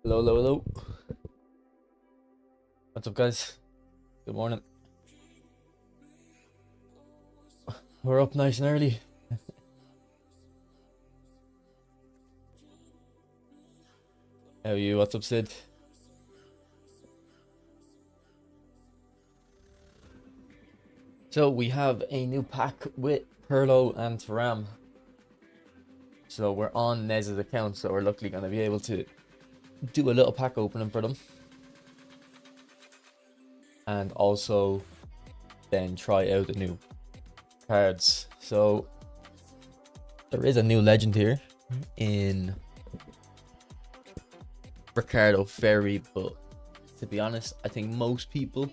Hello, hello, hello. What's up, guys? Good morning. We're up nice and early. How are you? What's up, Sid? So we have a new pack with Pirlo and Thuram. So we're on Nez's account, so we're luckily going to be able to do a little pack opening for them. And also then try out the new cards. So there is a new legend here in Ricardo Ferry, but to be honest, I think most people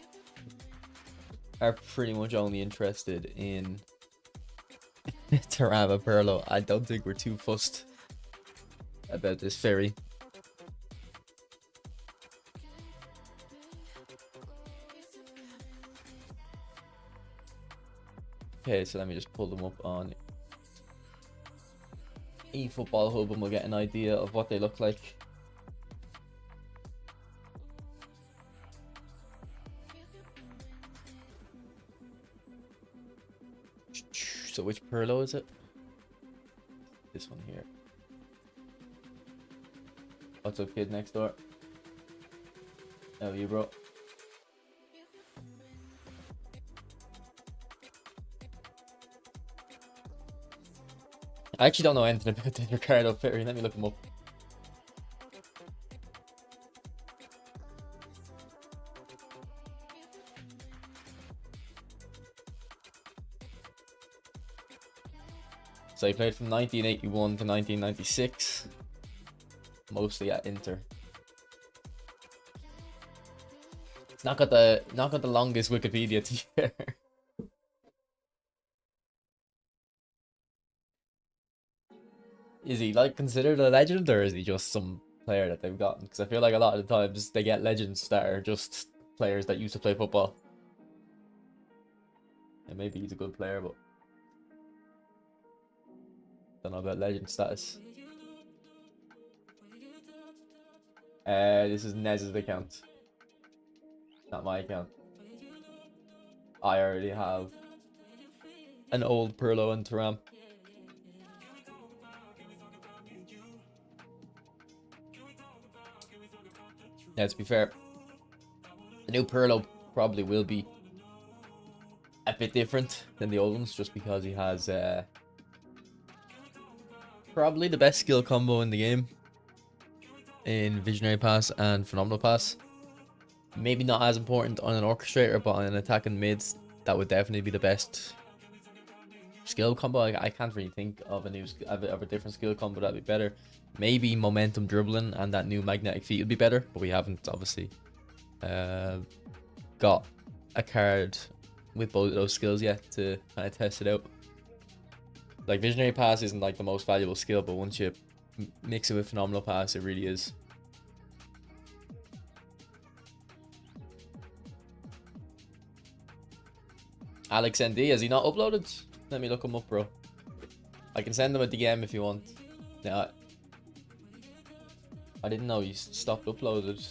are pretty much only interested in Thuram and Pirlo. I don't think we're too fussed about this ferry. Okay, so let me just pull them up on eFootball Hub and we'll get an idea of what they look like. So which Pirlo is it? This one here. What's up, kid next door? How are you, bro? I actually don't know anything about the Ricardo Ferry. Let me look him up. So he played from 1981 to 1996, mostly at Inter. It's not got the longest Wikipedia to share. Is he like considered a legend, or is he just some player that they've gotten? Because I feel like a lot of the times they get legends that are just players that used to play football. And maybe he's a good player, but don't know about legend status. This is Nez's account, not my account. I already have an old Pirlo and Thuram. Now, to be fair, the new Pirlo probably will be a bit different than the old ones, just because he has probably the best skill combo in the game in Visionary Pass and Phenomenal Pass. Maybe not as important on an Orchestrator, but on an attacking mid, that would definitely be the best skill combo. I can't really think of a different skill combo that'd be better. Maybe momentum dribbling and that new magnetic feet would be better, but we haven't obviously got a card with both of those skills yet to kind of test it out. Like, Visionary Pass isn't like the most valuable skill, but once you mix it with Phenomenal Pass, it really is. Alex ND, has he not uploaded? Let me look him up, bro. I can send him a DM if you want. Yeah, I didn't know he stopped uploaded.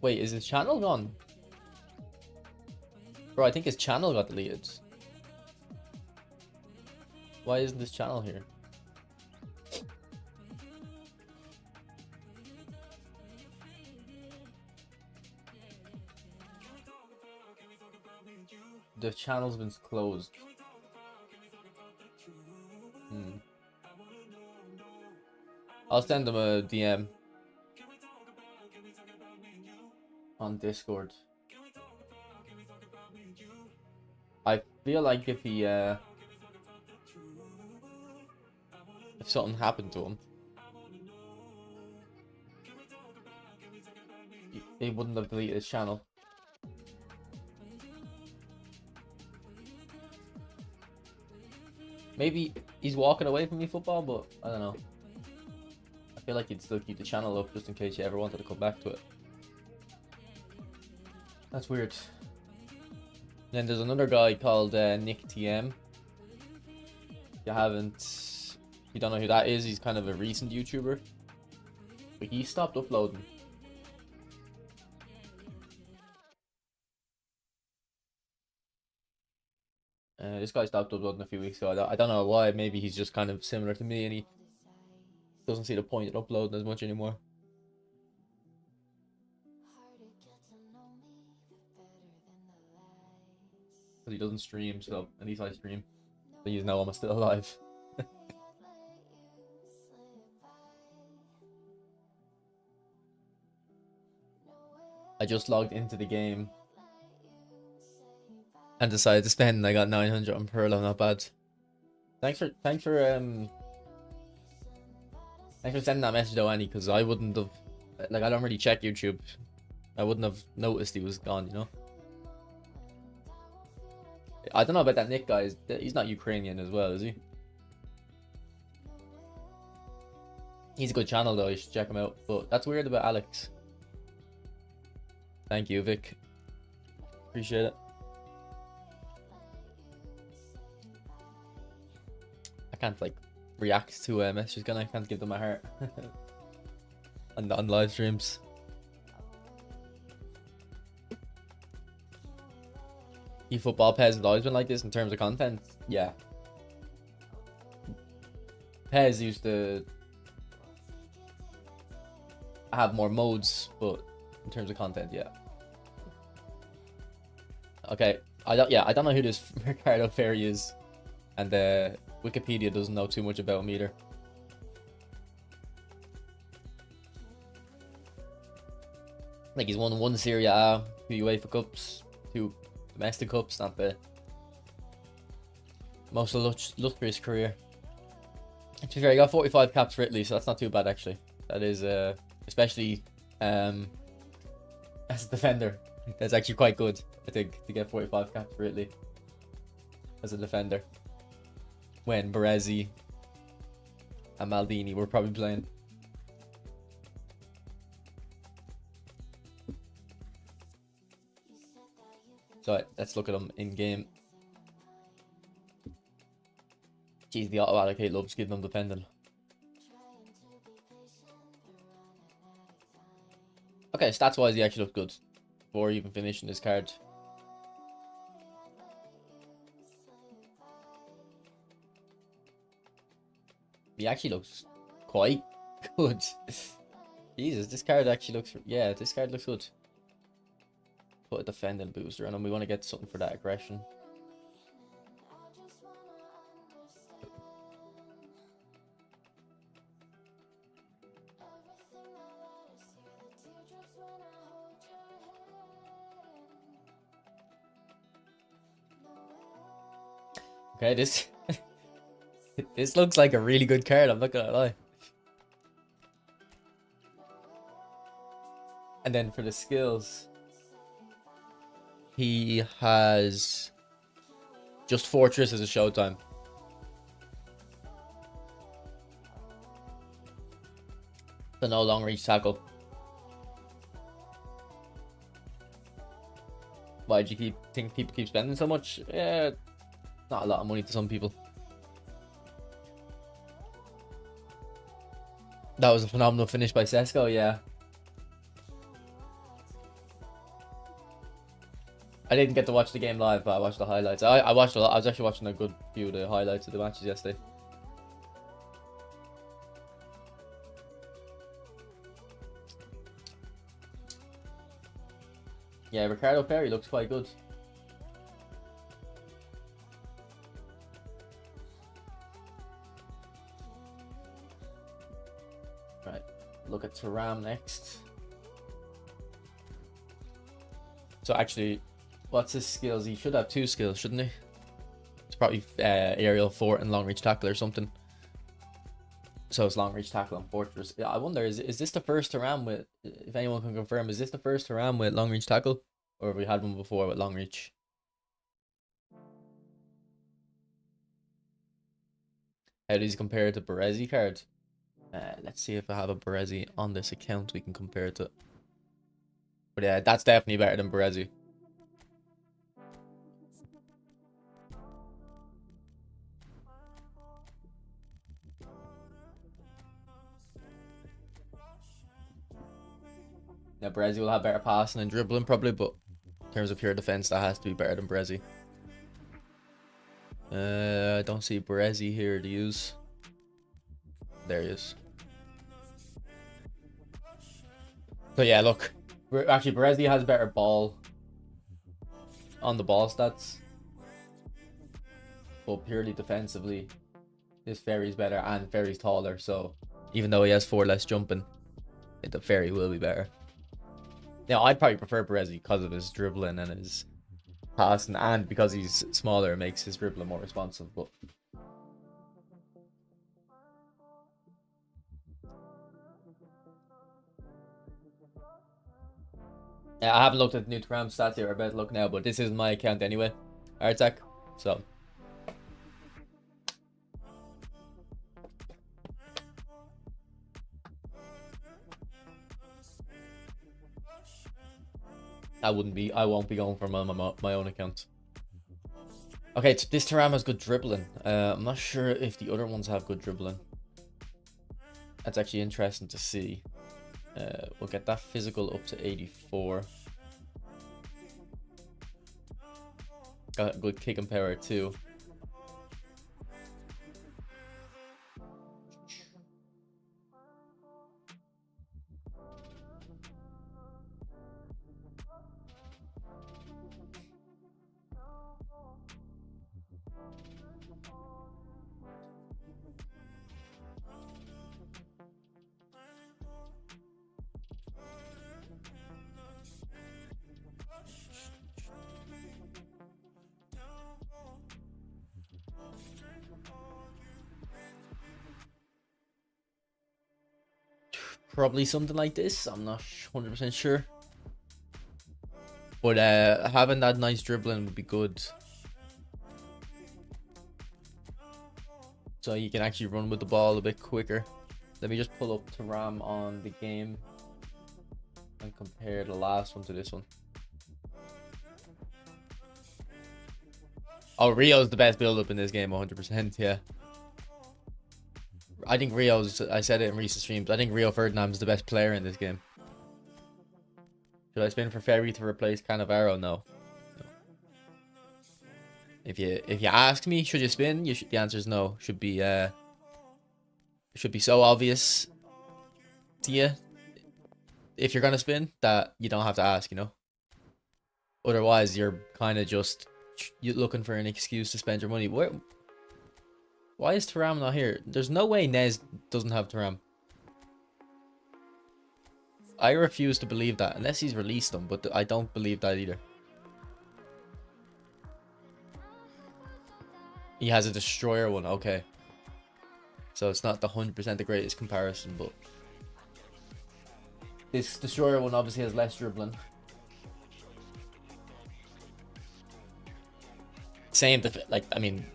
Wait, is his channel gone? Bro, I think his channel got deleted. Why isn't this channel here? The channel's been closed. I'll send him a DM on Discord. I feel like if something happened to him, he wouldn't have deleted his channel. Maybe he's walking away from eFootball, but I don't know. I feel like he'd still keep the channel up just in case you ever wanted to come back to it. That's weird. Then there's another guy called Nick TM. you don't know who that is, he's kind of a recent YouTuber. But he stopped uploading. This guy stopped uploading a few weeks ago. I don't know why. Maybe he's just kind of similar to me and he doesn't see the point in uploading as much anymore. Because he doesn't stream, so at least I stream. So he's now almost still alive. I just logged into the game and decided to spend, and I got 900 on Pirlo. Not bad. Thanks for sending that message though, Annie, because I wouldn't have, like, I don't really check YouTube. I wouldn't have noticed he was gone, you know. I don't know about that Nick guy. He's not Ukrainian as well, is he? He's a good channel though, you should check him out. But that's weird about Alex. Thank you, Vic. Appreciate it. I can't like react to messages, can I? Can't give them my heart on live streams. eFootball PES has always been like this in terms of content. Yeah. PES used to have more modes, but in terms of content, yeah. Okay, I don't know who this Ricardo Ferry is, and Wikipedia doesn't know too much about him either. Like, he's won 1 Serie A, 2 UEFA Cups, 2 domestic cups, not the most illustrious career. To be fair, he got 45 caps for Italy, so that's not too bad actually. That is especially as a defender, that's actually quite good, I think, to get 45 caps for Italy as a defender when Baresi and Maldini were probably playing. So let's look at him in game. Jeez, the auto allocate loves giving them defending. Okay, stats wise, he actually looked good before even finishing this card. He actually looks quite good. Jesus, this card actually looks, yeah, this card looks good. Put a defending booster on him. We want to get something for that aggression. Okay, this this looks like a really good card, I'm not gonna lie. And then for the skills, he has just Fortress as a showtime. So no long reach tackle. Why do you think people keep spending so much? Yeah, not a lot of money to some people. That was a phenomenal finish by Sesko, yeah. I didn't get to watch the game live, but I watched the highlights. I watched a lot. I was actually watching a good few of the highlights of the matches yesterday. Yeah, Ricardo Ferry looks quite good. Right, look at Thuram next. So actually, what's his skills? He should have 2 skills, shouldn't he? It's probably aerial, fort, and long reach tackle or something. So it's long reach tackle and fortress. Yeah, I wonder, is this the first Thuram with, if anyone can confirm, is this the first Thuram with long reach tackle? Or have we had one before with long reach? How does he compare to Baresi card? Let's see if I have a Baresi on this account we can compare it to. But yeah, that's definitely better than Baresi. Yeah, Brezzi will have better passing and dribbling probably, but in terms of pure defense, that has to be better than Brezzi. I don't see Brezzi here to use. There he is. So yeah, look. Actually, Brezzi has better ball on the ball stats. But purely defensively, this Ferry's better, and Ferry's taller. So even though he has 4 less jumping, the Ferry will be better. Now, I'd probably prefer Brezzi because of his dribbling and his passing, and because he's smaller, it makes his dribbling more responsive. But yeah, I haven't looked at the new Thuram stats yet. I better look now, but this is my account anyway, Artec. So I won't be going for my own account. Okay, this Thuram has good dribbling. I'm not sure if the other ones have good dribbling. That's actually interesting to see. We'll get that physical up to 84. Got good kicking power too. Probably something like this. I'm not 100% sure. But having that nice dribbling would be good. So you can actually run with the ball a bit quicker. Let me just pull up Thuram on the game and compare the last one to this one. Oh, Rio's the best build-up in this game, 100%, yeah. I think I said it in recent streams, I think Rio Ferdinand's the best player in this game. Should I spin for Ferry to replace Cannavaro? No. If you ask me, should you spin? The answer is no. Should be so obvious to you if you're gonna spin that you don't have to ask, you know. Otherwise, you're kind of just looking for an excuse to spend your money. Why is Thuram not here? There's no way Nez doesn't have Thuram. I refuse to believe that unless he's released them, but I don't believe that either. He has a destroyer one, okay. So it's not the 100% the greatest comparison, but this destroyer one obviously has less dribbling. Same, like, I mean,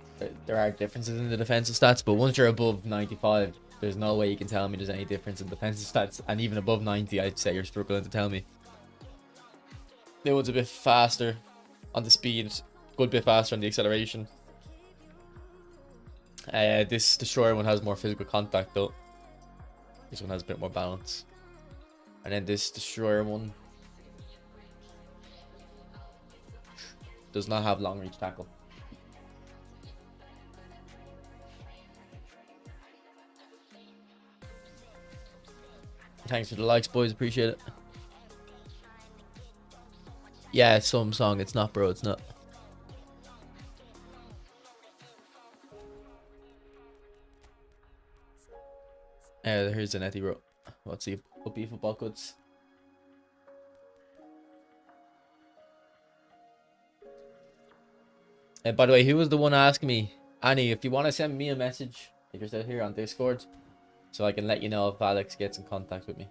there are differences in the defensive stats, but once you're above 95, there's no way you can tell me there's any difference in defensive stats. And even above 90, I'd say you're struggling to tell me. It was a bit faster on the speed, good bit faster on the acceleration. This destroyer one has more physical contact though. This one has a bit more balance. And then this destroyer one does not have long reach tackle. Thanks for the likes, boys. Appreciate it. Yeah, some song. It's not, bro. It's not. Here's Zanetti, bro. Let's see. Uppy football cuts. And by the way, who was the one asking me? Annie, if you want to send me a message, if you're still here on Discord, so I can let you know if Alex gets in contact with me.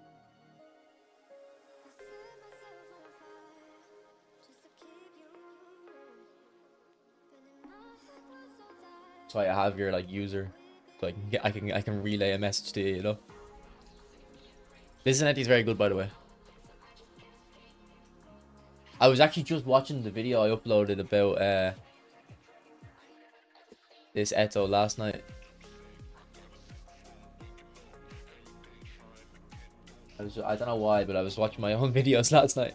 So I have your like user, so I can relay a message to you, you know. This Zanetti's very good, by the way. I was actually just watching the video I uploaded about this Eto last night. I I don't know why, but I was watching my own videos last night.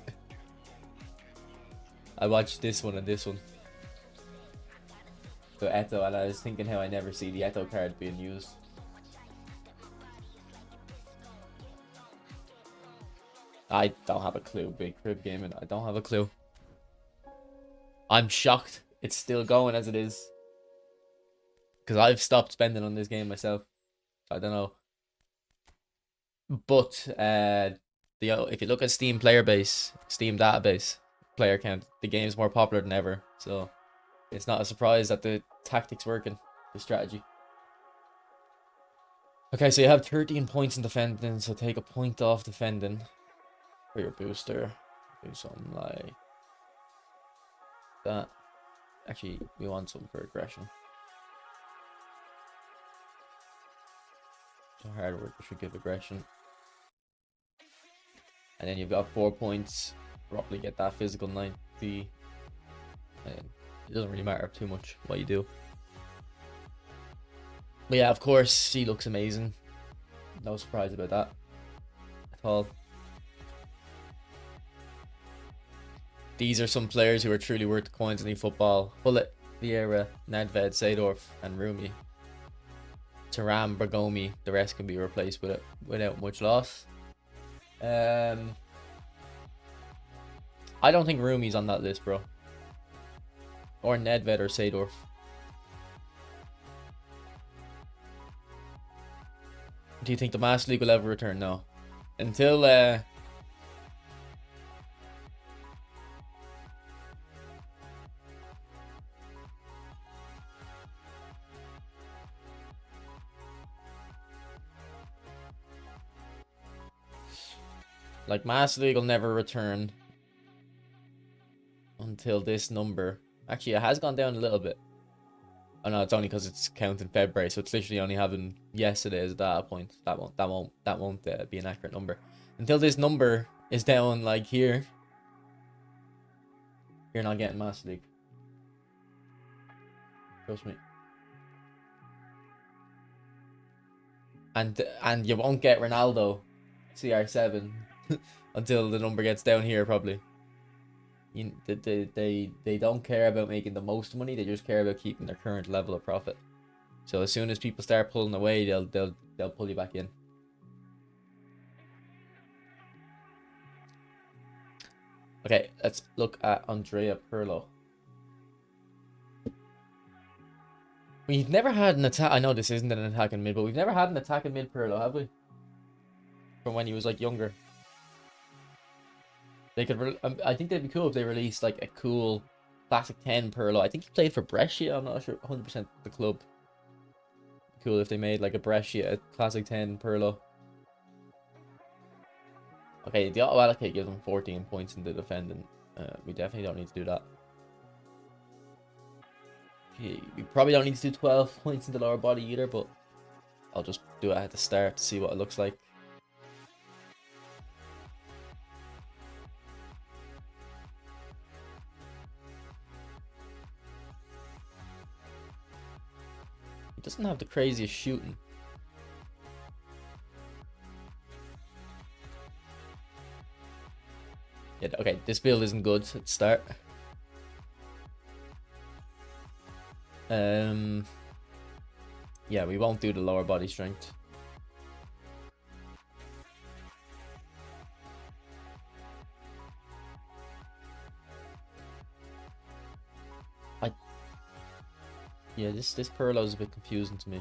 I watched this one and this one. So Eto, and I was thinking how I never see the Eto card being used. I don't have a clue. Big Crib Gaming. I don't have a clue. I'm shocked it's still going as it is. Because I've stopped spending on this game myself. I don't know. But if you look at Steam player base, Steam database, player count, the game's more popular than ever. So it's not a surprise that the tactics working, the strategy. Okay, so you have 13 points in defending, so take a point off defending for your booster. Do something like that. Actually, we want something for aggression. So hard work should give aggression. And then you've got 4 points. Probably get that physical 90. And it doesn't really matter too much what you do. But yeah, of course, he looks amazing. No surprise about that at all. These are some players who are truly worth the coins in eFootball. Bullet, Vieira, Nedved, Seedorf, and Rumi. Thuram, Bergomi, the rest can be replaced with it without much loss. I don't think Rumi's on that list, bro. Or Nedved or Seedorf. Do you think the Master League will ever return? No. Until like Master League will never return until this number. Actually, it has gone down a little bit. Oh no, it's only because it's counting February, so it's literally only having yesterday as a data point. That won't be an accurate number until this number is down like here. You're not getting Master League. Trust me. And you won't get Ronaldo CR7 until the number gets down here probably. They don't care about making the most money. They just care about keeping their current level of profit. So as soon as people start pulling away, they'll pull you back in. Okay, let's look at Andrea Pirlo. We've never had an attack. I know this isn't an attack in mid, but we've never had an attack in mid Pirlo, have we? From when he was like younger. They could. I think they'd be cool if they released like a cool classic 10 Pirlo. I think he played for Brescia. I'm not sure 100% the club. Cool if they made like a Brescia classic 10 Pirlo. Okay, the auto allocate gives them 14 points in the defending. We definitely don't need to do that. Okay, we probably don't need to do 12 points in the lower body either, but I'll just do it at the start to see what it looks like. Doesn't have the craziest shooting. Yeah, okay, this build isn't good at the start. Yeah, we won't do the lower body strength. Yeah, this Pirlo is a bit confusing to me.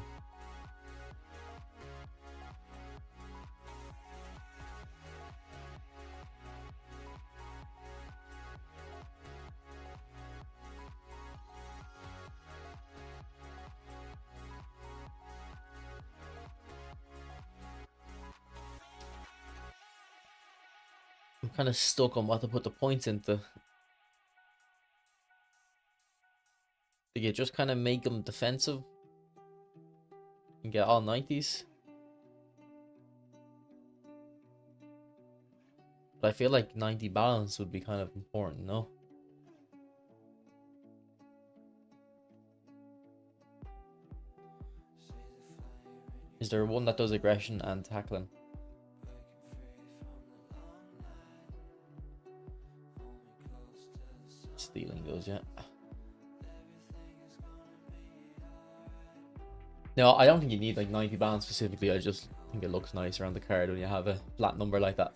I'm kind of stuck on what to put the points into. Do you just kind of make them defensive and get all 90s? But I feel like 90 balance would be kind of important, no? Is there one that does aggression and tackling? No, I don't think you need like 90 balance specifically. I just think it looks nicer on the card when you have a flat number like that.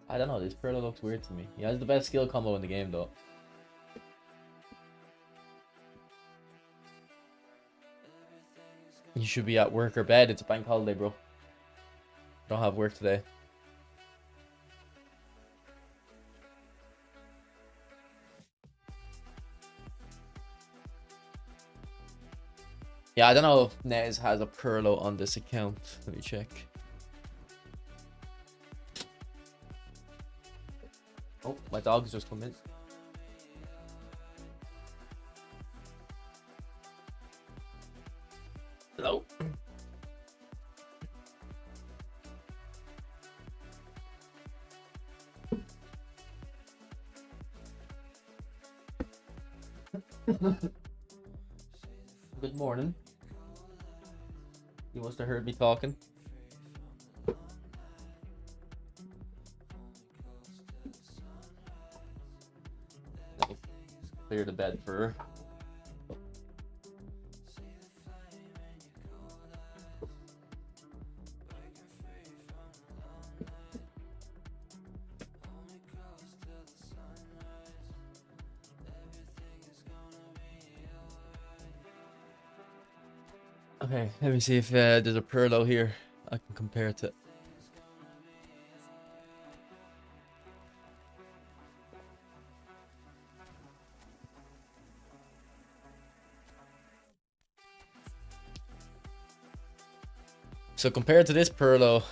I don't know, this Pirlo looks weird to me. He has the best skill combo in the game though. You should be at work or bed. It's a bank holiday, bro. Don't have work today. Yeah, I don't know if Nez has a Pirlo on this account. Let me check. Oh, my dog's just come in. Hello. Good morning. You must have heard me talking. Clear the bed for her. Okay, let me see if there's a Pirlo here I can compare it to. So compared to this Pirlo,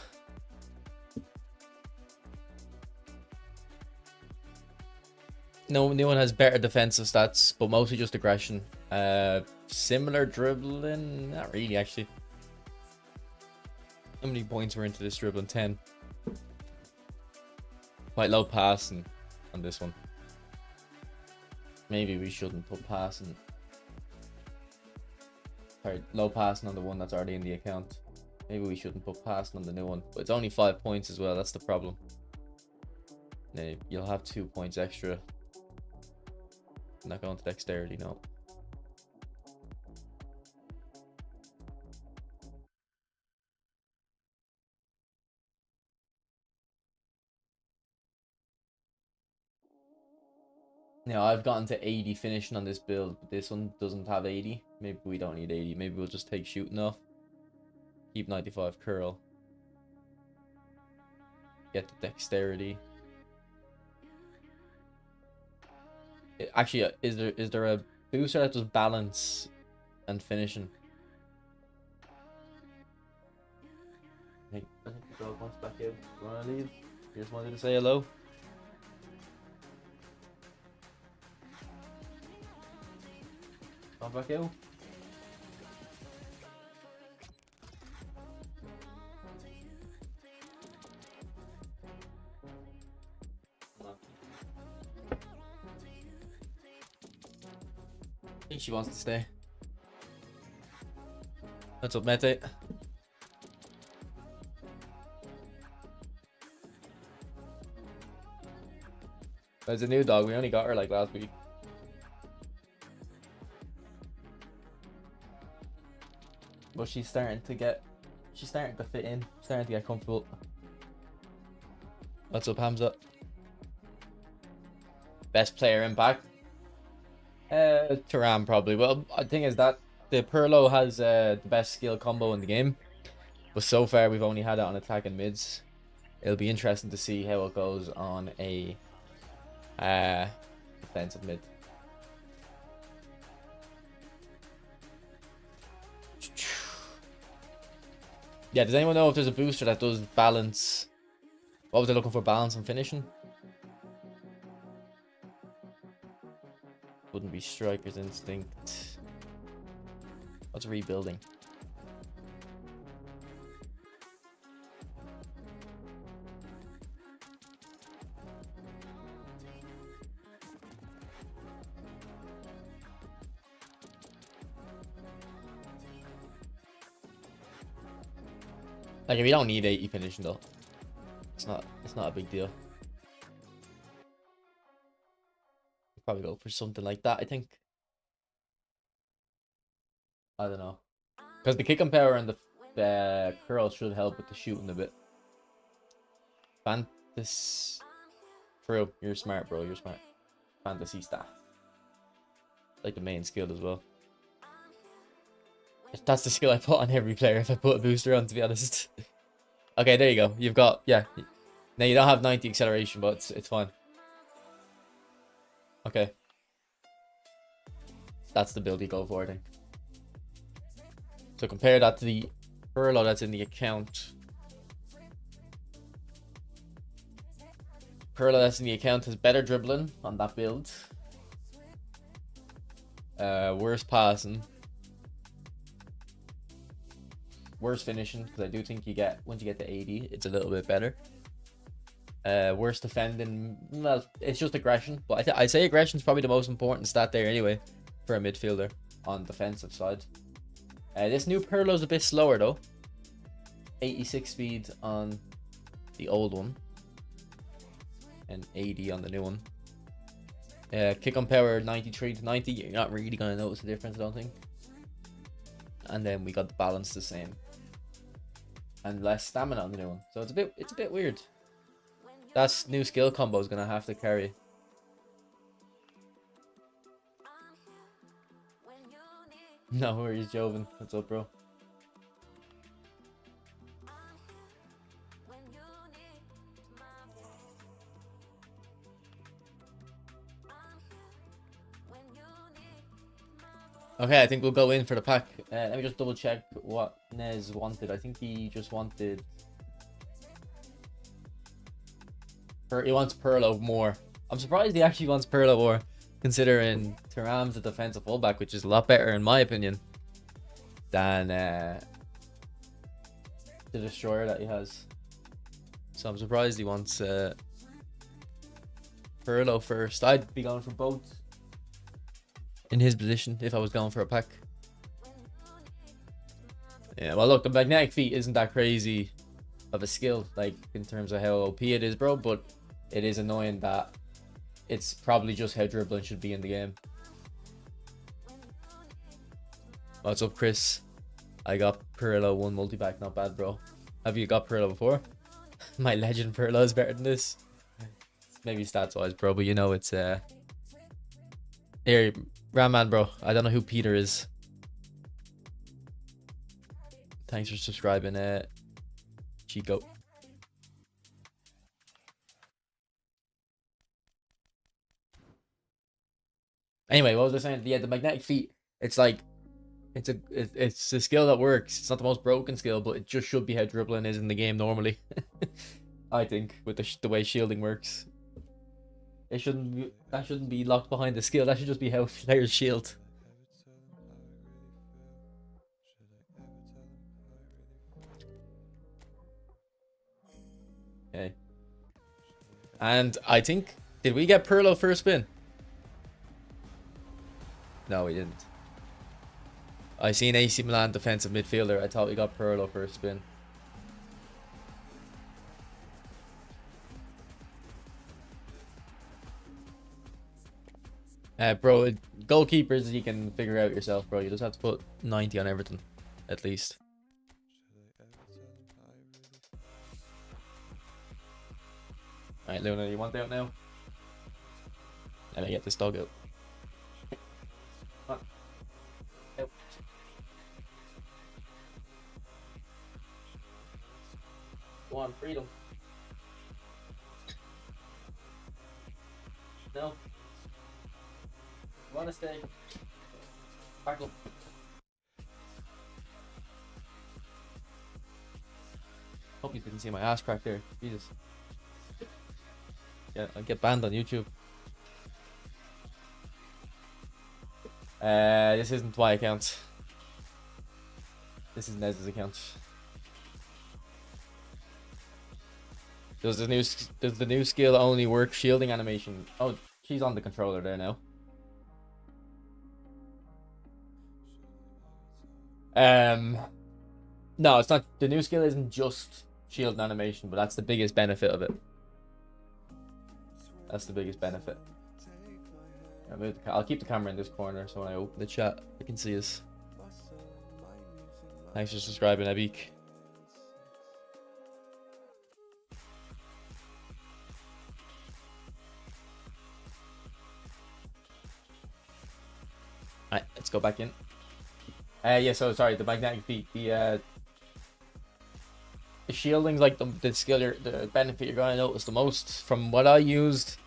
no new one has better defensive stats, but mostly just aggression. Similar dribbling, not really actually. How many points were into this dribbling? 10. Quite low passing on this one. Maybe we shouldn't put passing. Sorry, low passing on the one that's already in the account. Maybe we shouldn't put passing on the new one. But it's only 5 points as well, that's the problem. Now, you'll have 2 points extra. Not going to dexterity, no. Now, I've gotten to 80 finishing on this build, but this one doesn't have 80. Maybe we don't need 80. Maybe we'll just take shooting off. Keep 95 curl. Get the dexterity. Actually, is there a booster that does balance and finishing? I think the dog wants back in. You wanna leave? You just wanted to say hello? Come back out. I think she wants to stay. What's up, mate? There's a new dog. We only got her like last week. But she's starting to fit in. Starting to get comfortable. What's up, Hamza? Best player in back? Thuram probably. Well, the thing is that the Pirlo has the best skill combo in the game, but so far we've only had it on attack and mids. It'll be interesting to see how it goes on a defensive mid. Yeah, does anyone know if there's a booster that does balance? What was I looking for? Balance and finishing? Wouldn't be Striker's Instinct. What's rebuilding? Like, we don't need 80 finishing though. It's not a big deal. Probably go for something like that, I think. I don't know. Because the kick and power and the curl should help with the shooting a bit. Fantasy. True, you're smart, bro. You're smart. Fantasy stat. Like the main skill as well. That's the skill I put on every player if I put a booster on, to be honest. Okay, there you go. You've got, yeah. Now you don't have 90 acceleration, but it's fine. Okay. That's the build you go for, I think. So compare that to the Pirlo that's in the account. Pirlo that's in the account has better dribbling on that build. Worse passing. Worse finishing, because I do think you get, once you get to 80, it's a little bit better. Worse defending. Well, it's just aggression, but I say aggression is probably the most important stat there anyway for a midfielder on defensive side. This new Pirlo's a bit slower though. 86 speed on the old one and 80 on the new one. Kick on power 93 to 90. You're not really gonna notice the difference, I don't think. And then we got the balance the same and less stamina on the new one, so it's a bit weird. That's new skill combo is gonna have to carry. No worries, Joven. What's up, bro? Okay, I think we'll go in for the pack. Let me just double check what Nez wanted. I think he just wanted... He wants Pirlo more. I'm surprised he actually wants Pirlo more, considering Thuram's a defensive fullback, which is a lot better in my opinion than the destroyer that he has. So I'm surprised he wants Pirlo first. I'd be going for both in his position if I was going for a pack. Yeah, well look, the magnetic feet isn't that crazy of a skill, like in terms of how OP it is, bro, but it is annoying that it's probably just how dribbling should be in the game. What's up, Chris? I got Pirlo 1 multi-pack, not bad, bro. Have you got Pirlo before? My legend Pirlo is better than this. Maybe stats wise, bro, but you know it's here, Ramman, bro. I don't know who Peter is. Thanks for subscribing, Chico. Anyway, what was I saying? Yeah, the magnetic feet. It's like, it's a skill that works. It's not the most broken skill, but it just should be how dribbling is in the game normally. I think with the way shielding works, it shouldn't be locked behind the skill. That should just be how players shield. Okay. And I think, did we get Pirlo first spin? No, we didn't. I seen AC Milan defensive midfielder. I thought we got Pirlo first spin. Bro, goalkeepers you can figure out yourself, bro. You just have to put 90 on everything, at least. Alright, Luna, you want out now? Let me get this dog out. Come on. Out. Go on, freedom. No. You wanna stay? Sparkle. Hope you didn't see my ass crack there. Jesus. Yeah, I'll get banned on YouTube. This isn't my account. This is Nez's account. Does the new skill only work shielding animation? Oh, she's on the controller there now. No, it's not. The new skill isn't just shield animation, but that's the biggest benefit of it. That's the biggest benefit. I'll keep the camera in this corner so when I open the chat, I can see us. Thanks for subscribing, Abik. Alright, let's go back in. Yeah, so sorry, the magnetic beat, the shielding's like the skill, the benefit you're gonna notice the most. From what I used,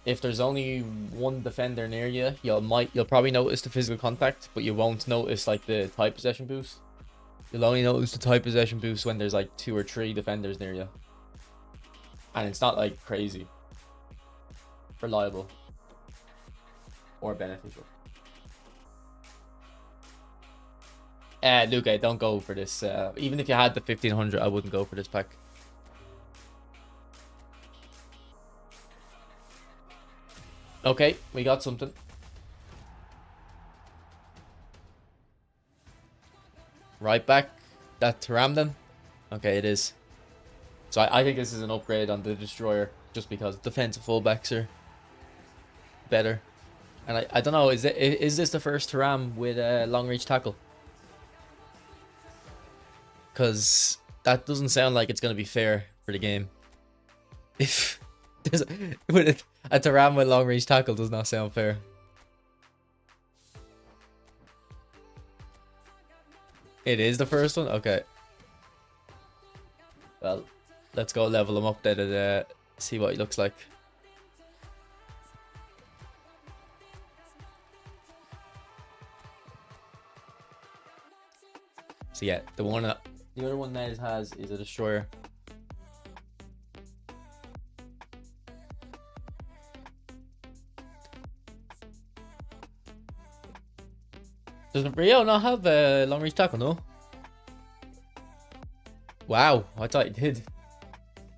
if there's only one defender near you, you'll probably notice the physical contact, but you won't notice like the tight possession boost. You'll only notice the tight possession boost when there's like 2 or 3 defenders near you, and it's not like crazy reliable or beneficial. Luke, don't go for this. Even if you had the 1500, I wouldn't go for this pack. Okay, we got something. Right back. That Thuram then? Okay, it is. So I think this is an upgrade on the Destroyer, just because defensive fullbacks are better. And I don't know, is this the first Thuram with a long reach tackle? Because that doesn't sound like it's going to be fair for the game. If there's a Thuram with long range tackle does not sound fair. It is the first one? Okay. Well, let's go level him up then and see what he looks like. So yeah, the other one Nez has is a Destroyer. Doesn't Rio not have a long reach tackle? No. Wow, I thought he did.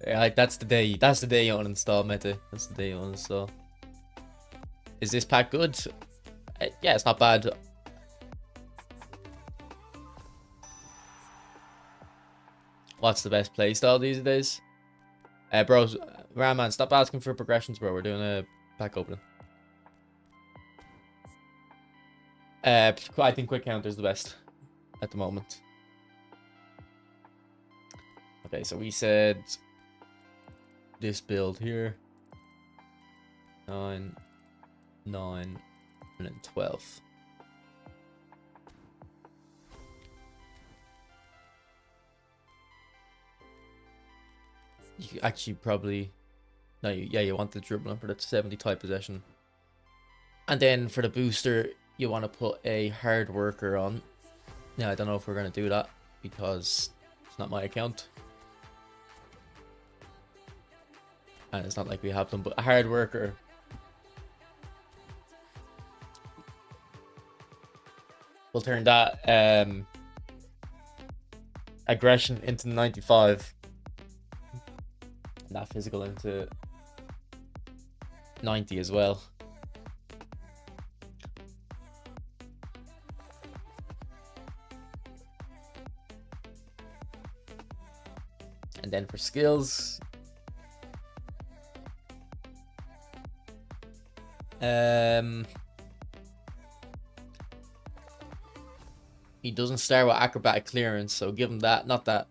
Yeah, like, that's the day. That's the day you uninstall, Meta. That's the day you uninstall. Is this pack good? Yeah, it's not bad. What's the best playstyle these days? Bro, Raman, stop asking for progressions, bro. We're doing a pack opening. I think quick counter is the best at the moment. Okay, so we said this build here. 9, 9, and then 12. You actually probably... No, yeah, you want the dribbling for that 70 type possession. And then for the booster, you want to put a hard worker on. Now, I don't know if we're going to do that because it's not my account. And it's not like we have them, but a hard worker. We'll turn that aggression into 95. And that physical into 90 as well. And then for skills, he doesn't start with acrobatic clearance, so give him that. Not that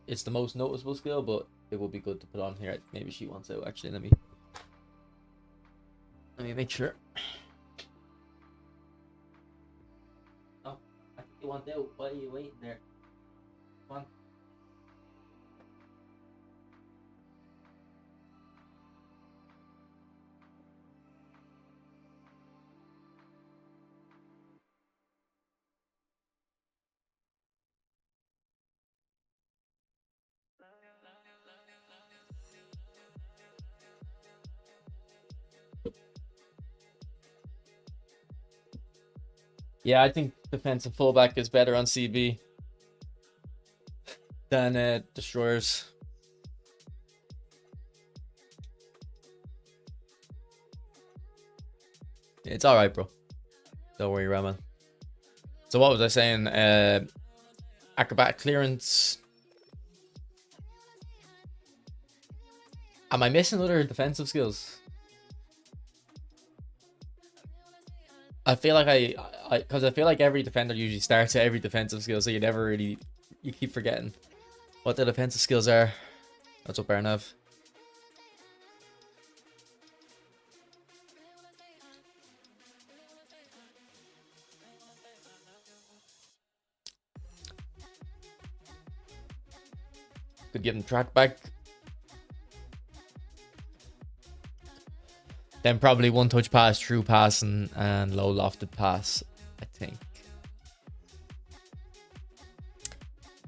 it's the most noticeable skill, but it would be good to put on here. Maybe she wants out. Actually, let me make sure. Oh, I think you want out. Why are you waiting there? Come on. Yeah, I think defensive fullback is better on CB than Destroyers. It's alright, bro. Don't worry, Raman. So what was I saying? Acrobatic clearance. Am I missing other defensive skills? I feel like because I feel like every defender usually starts at every defensive skill, so you never really, you keep forgetting what the defensive skills are. That's what Barnav. Could give him track back. Then probably one touch pass, true pass, and low lofted pass, I think.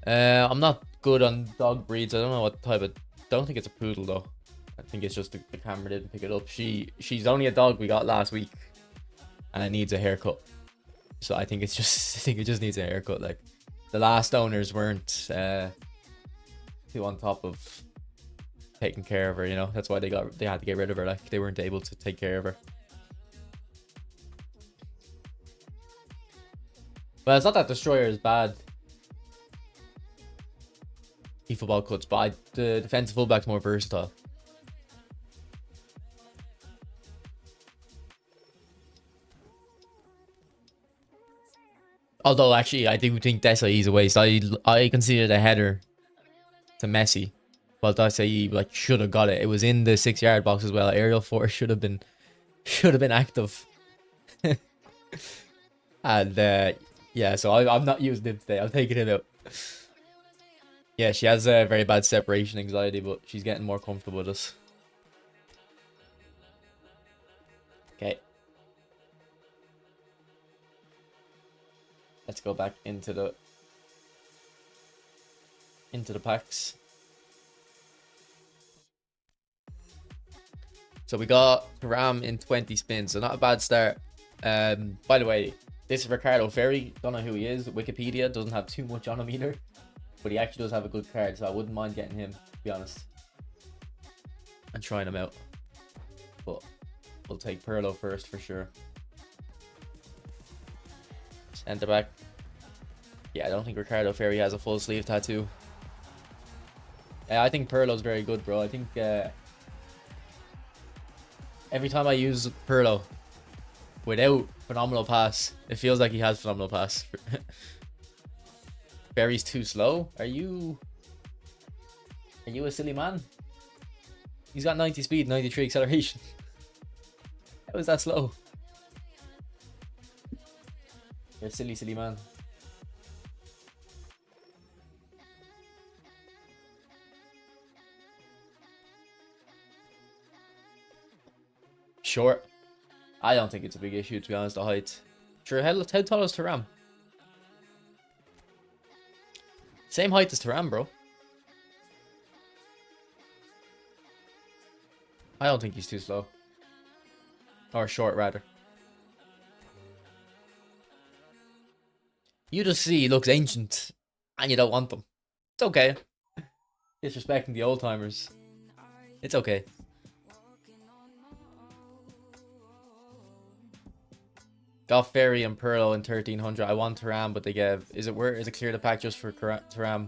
I'm not good on dog breeds. I don't know what type of. Don't think it's a poodle though. I think it's just the camera didn't pick it up. She's only a dog we got last week, and it needs a haircut. So I think it's just I think it just needs a haircut. Like the last owners weren't too on top of taking care of her, you know. That's why they had to get rid of her. Like they weren't able to take care of her. Well, it's not that Destroyer is bad. Football cuts, but the defensive fullback's more versatile. Although actually, I do think Desai is a waste. I considered a header to Messi. Well, Desai like should have got it. It was in the 6-yard box as well. Aerial force should have been active. And yeah, so I'm not using him today. I'm taking him out. Yeah, she has a very bad separation anxiety, but she's getting more comfortable with us. Okay. Let's go back into the packs. So we got Thuram in 20 spins, so not a bad start. By the way, this is Ricardo Ferry. Don't know who he is. Wikipedia doesn't have too much on him either, but he actually does have a good card, so I wouldn't mind getting him, to be honest, and trying him out. But we'll take Pirlo first for sure. Centre back. Yeah, I don't think Ricardo Ferry has a full sleeve tattoo. I think Pirlo's very good, bro. I think every time I use Pirlo without phenomenal pass, it feels like he has phenomenal pass. Ferry's too slow. Are you a silly man? He's got 90 speed, 93 acceleration. How is that slow? You're a silly man. Short. I don't think it's a big issue, to be honest, the height. Sure, how tall is Thuram? Same height as Thuram, bro. I don't think he's too slow. Or short, rather. You just see he looks ancient, and you don't want them. It's okay. Disrespecting the old timers. It's okay. Got Ferry and Pirlo in 1300. I want Thuram, but they gave. Is it clear the pack just for Thuram?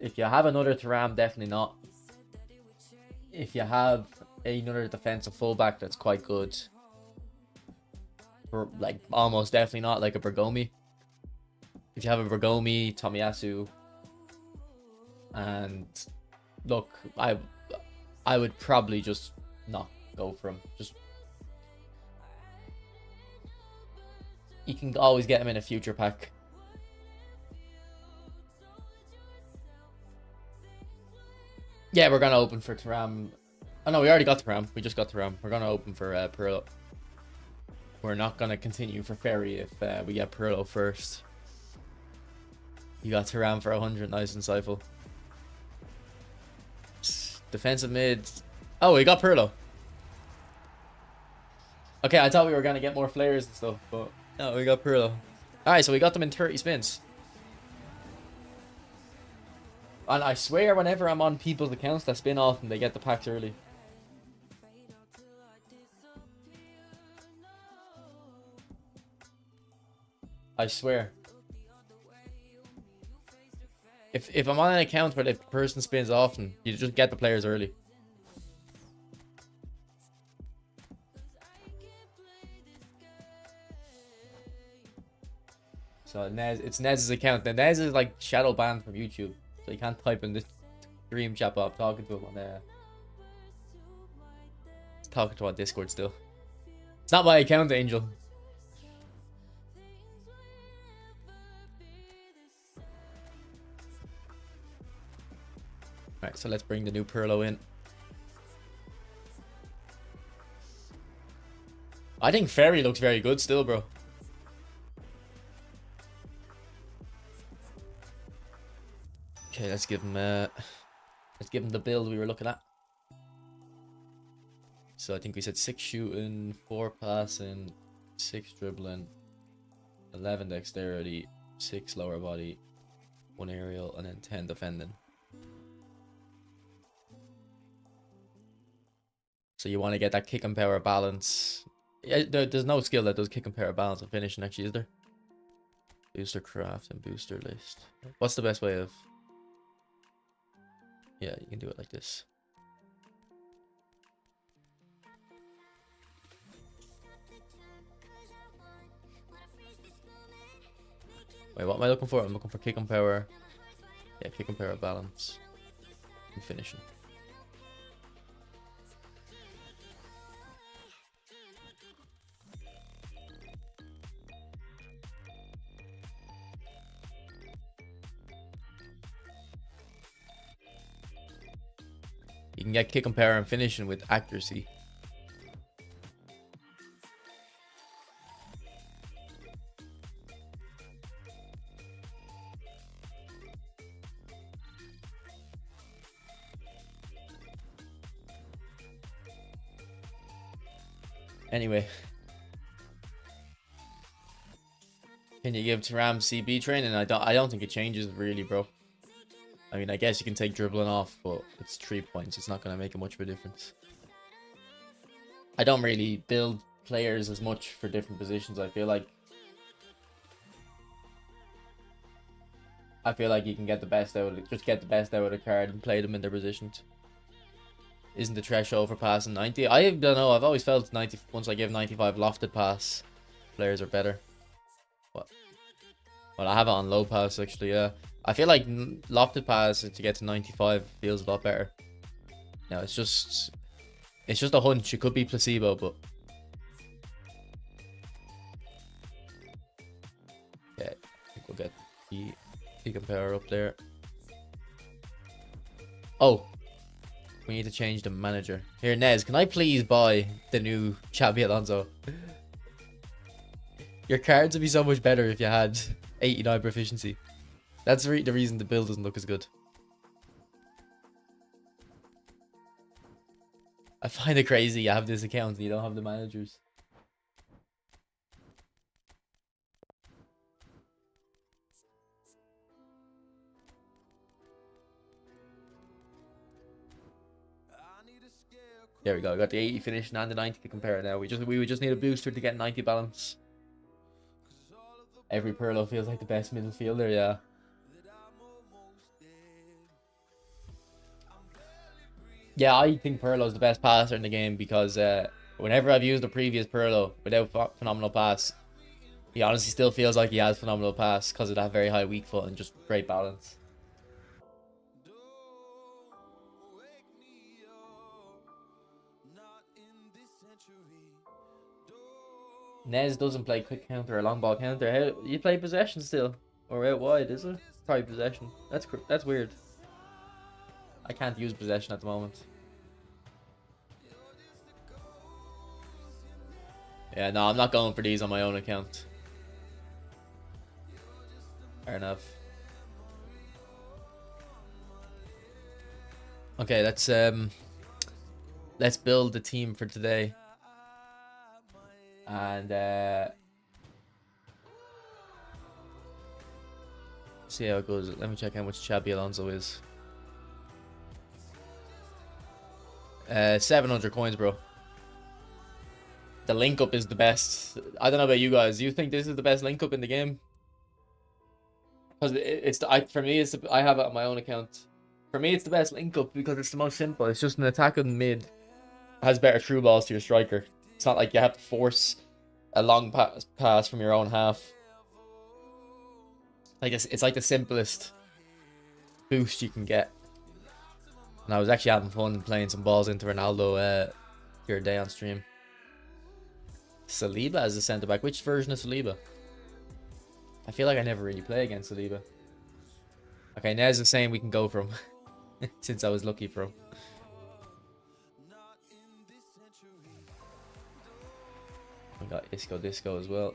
If you have another Thuram, definitely not. If you have another defensive fullback that's quite good, for like almost definitely not, like a Bergomi. If you have a Bergomi, Tomiyasu, and look, I would probably just not go for him. Just you can always get him in a future pack. Yeah, we're gonna open for Thuram. Oh no, we already got Thuram. We just got Thuram. We're gonna open for Pirlo. We're not gonna continue for Ferry if we get Pirlo first. You got Thuram for 100. Nice and insightful. Defensive mid. Oh, we got Pirlo. Okay, I thought we were gonna get more flares and stuff, but no, we got Pirlo. Alright, so we got them in 30 spins. And I swear whenever I'm on people's accounts that spin off and they get the packs early. I swear. If I'm on an account where the person spins often, you just get the players early. So Nez, it's Nez's account. Now Nez is like shadow banned from YouTube, so you can't type in the stream chat. But I'm talking to him on talking to him on Discord still. It's not my account, Angel. Alright, so let's bring the new Pirlo in. I think Ferry looks very good still, bro. Okay, let's give him the build we were looking at. So I think we said 6 shooting, 4 passing, 6 dribbling, 11 dexterity, 6 lower body, 1 aerial, and then 10 defending. So you want to get that kick and power balance. Yeah, there's no skill that does kick and power balance and finishing actually, is there? Booster craft and booster list. What's the best way of... Yeah, you can do it like this. Wait, what am I looking for? I'm looking for kick and power. Yeah, kick and power balance. And finishing. You can get kick and power and finishing with accuracy. Anyway, can you give Thuram CB training? I don't think it changes really, bro. I mean, I guess you can take dribbling off, but it's 3 points. It's not going to make much of a difference. I don't really build players as much for different positions. I feel like you can get the best out of it. Just get the best out of the card and play them in their positions. Isn't the threshold for passing 90? I don't know. I've always felt 90. Once I give 95 lofted pass, players are better. What? Well, I have it on low pass actually. Yeah. I feel like lofted pass to get to 95 feels a lot better. No, it's just a hunch. It could be placebo, but yeah, I think we'll get the kick and power up there. Oh, we need to change the manager. Here, Nez, can I please buy the new Xabi Alonso? Your cards would be so much better if you had 89 proficiency. That's the reason the build doesn't look as good. I find it crazy you have this account and you don't have the managers. There we go. I got the 80 finish and the 90 to compare now. We would just need a booster to get 90 balance. Every Pirlo feels like the best midfielder, yeah. Yeah, I think Pirlo's the best passer in the game because whenever I've used the previous Pirlo without phenomenal pass, he honestly still feels like he has phenomenal pass because of that very high weak foot and just great balance. Nez doesn't play quick counter or long ball counter. How you play possession still or out wide? Is it? Sorry, possession. That's weird. I can't use possession at the moment. Yeah, no, I'm not going for these on my own account. Fair enough. Okay, let's build the team for today. And see how it goes. Let me check how much Xabi Alonso is. 700 coins, bro. The link up is the best. I don't know about you guys. Do you think this is the best link up in the game? Because for me, I have it on my own account. For me, it's the best link up because it's the most simple. It's just an attacking mid has better through balls to your striker. It's not like you have to force a long pass from your own half. Like it's like the simplest boost you can get. And I was actually having fun playing some balls into Ronaldo the other day on stream. Saliba as a centre back. Which version of Saliba? I feel like I never really play against Saliba. Okay, Nez is saying we can go from since I was lucky for him. We got Isco Disco as well.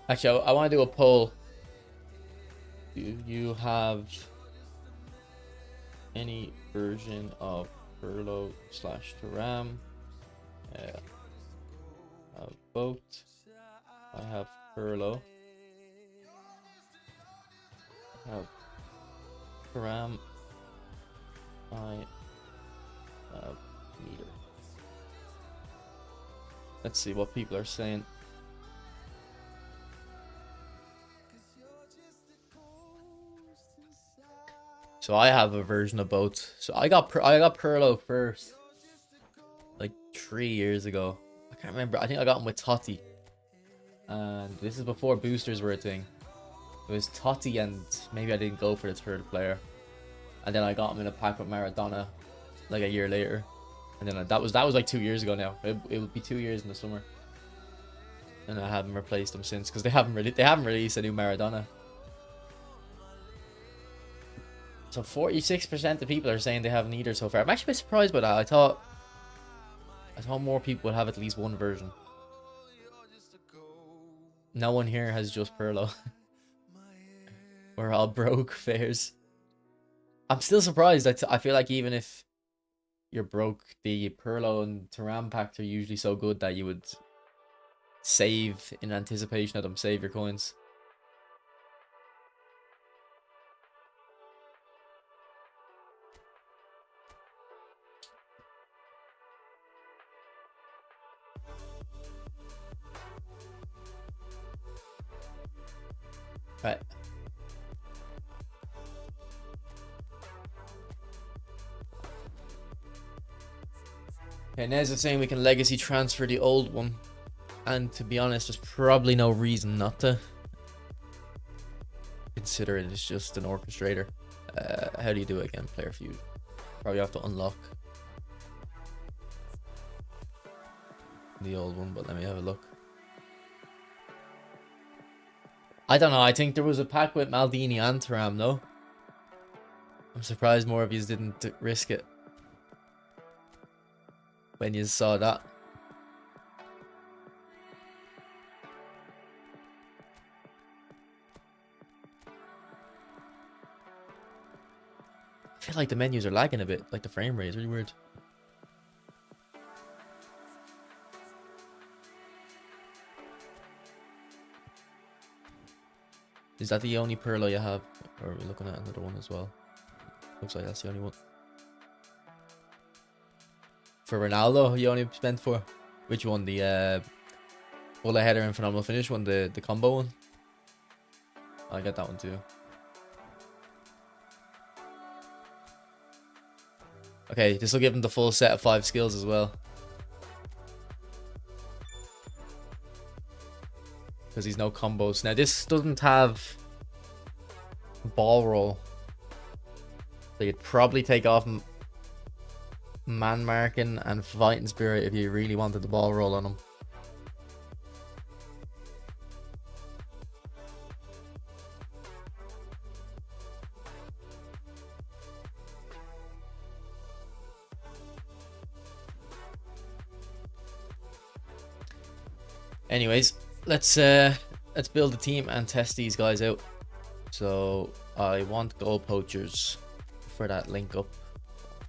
Actually, I want to do a poll. Do you have any version of Pirlo / Thuram? Both. I have Pirlo. I have Thuram. I have meter. Let's see what people are saying. So I have a version of both. So I got Pirlo first, like 3 years ago. I can't remember. I think I got him with Totti, and this is before boosters were a thing. It was Totti, and maybe I didn't go for the third player, and then I got him in a pack with Maradona, like a year later, and then that was like 2 years ago now. It would be 2 years in the summer, and I haven't replaced them since because they haven't released a new Maradona. So 46% of people are saying they have neither so far. I'm actually a bit surprised by that. I thought more people would have at least one version. No one here has just Pirlo. We're all broke fares. I'm still surprised. I feel like even if you're broke, the Pirlo and Thuram packs are usually so good that you would save in anticipation of them. Save your coins. Right. Okay, Nez is saying we can legacy transfer the old one. And to be honest, there's probably no reason not to. Consider it as just an orchestrator. How do you do it again? Player feud. Probably have to unlock the old one, but let me have a look. I don't know. I think there was a pack with Maldini and Thuram, though. I'm surprised more of you didn't risk it when you saw that. I feel like the menus are lagging a bit, like the frame rate is really weird. Is that the only Pirlo you have? Or are we looking at another one as well? Looks like that's the only one. For Ronaldo, you only spent for which one? The bullet header and phenomenal finish one, the combo one? I get that one too. Okay, this will give him the full set of 5 skills as well. Because he's no combos. Now this doesn't have ball roll. So you'd probably take off man marking and fighting spirit if you really wanted the ball roll on him. Anyways, let's build a team and test these guys out. So I want goal poachers for that link up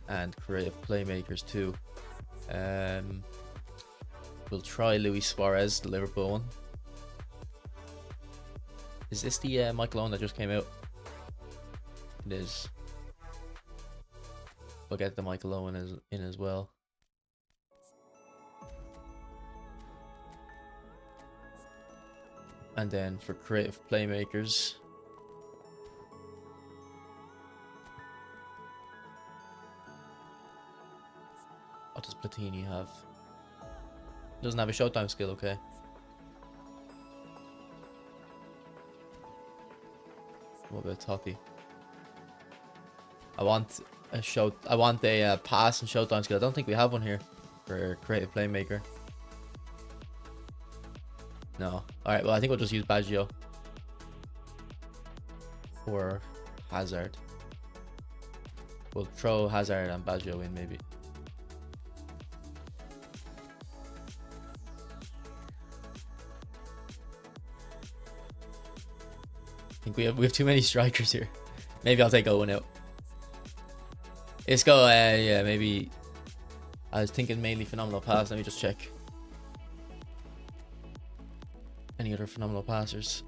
and creative playmakers too. We'll try Luis Suarez, the Liverpool one. Is this the Michael Owen that just came out? It is. We'll get the Michael Owen in as well. And then for creative playmakers, Platini have? Doesn't have a showtime skill, okay. What about Totti? I want a pass and showtime skill. I don't think we have one here for creative playmaker. No. Alright, well I think we'll just use Baggio. Or Hazard. We'll throw Hazard and Baggio in maybe. I think we have too many strikers here. Maybe I'll take Owen out. Let's go, yeah, maybe. I was thinking mainly phenomenal pass. Let me just check. Any other phenomenal passers?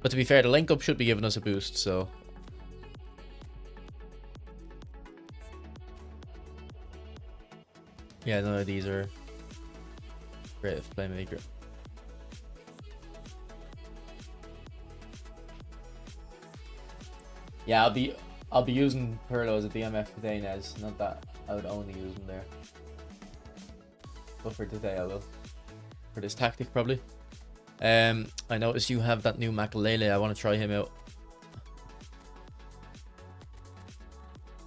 But to be fair, the link up should be giving us a boost, so. Yeah, none of these are creative playmaker. Yeah, I'll be using Pirlo as a DMF today, Nez. Not that I would only use him there. But for today I will. For this tactic probably. I noticed you have that new Makalele. I want to try him out.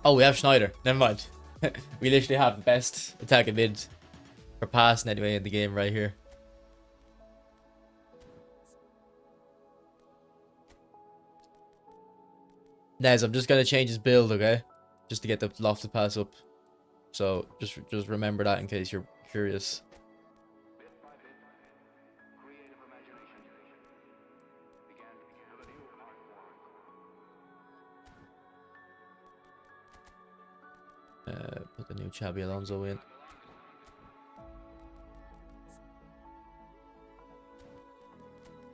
Oh, we have Schneider. Never mind. We literally have the best attacking mid for passing anyway in the game right here. Nez, I'm just gonna change his build, okay? Just to get the lofted pass up. So just remember that in case you're curious. Put the new Xabi Alonso in.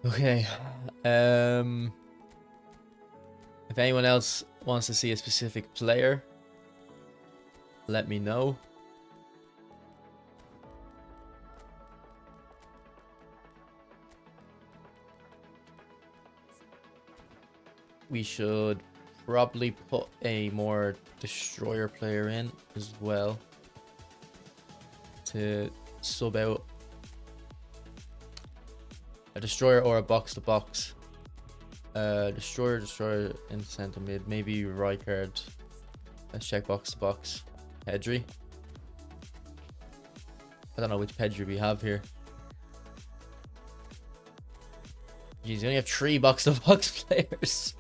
Okay. If anyone else wants to see a specific player, let me know. We should probably put a more destroyer player in as well to sub out a destroyer or a box to box. Destroyer in center mid, maybe Rijkaard. Let's check box to box. Pedri. I don't know which Pedri we have here. Jeez, you only have 3 box to box players.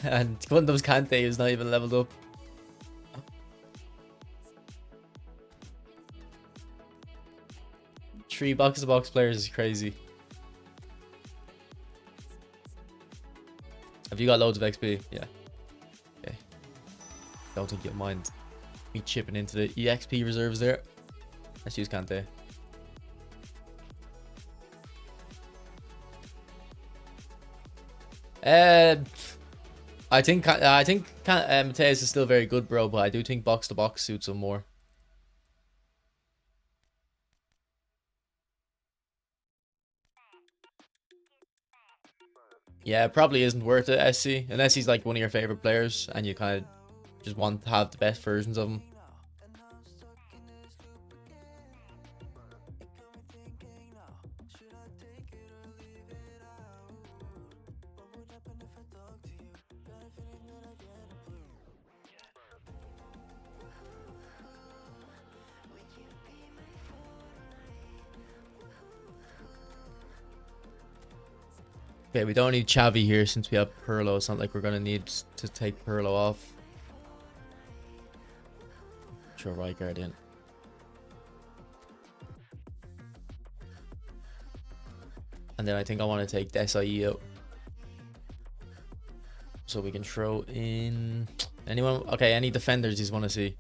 And one of those Kante is not even leveled up. Three box to box players is crazy. Have you got loads of XP? Yeah. Okay. Don't think you'll mind me chipping into the EXP reserves there. Let's use Kante. I think Mateus is still very good, bro, but I do think box to box suits him more. Yeah, it probably isn't worth it, SC, unless he's like one of your favorite players and you kind of just want to have the best versions of him. Okay, we don't need Xavi here since we have Pirlo. It's not like we're going to need to take Pirlo off. Throw Rijkaard in. And then I think I want to take Desai out. So we can throw in... anyone? Okay, any defenders you just want to see.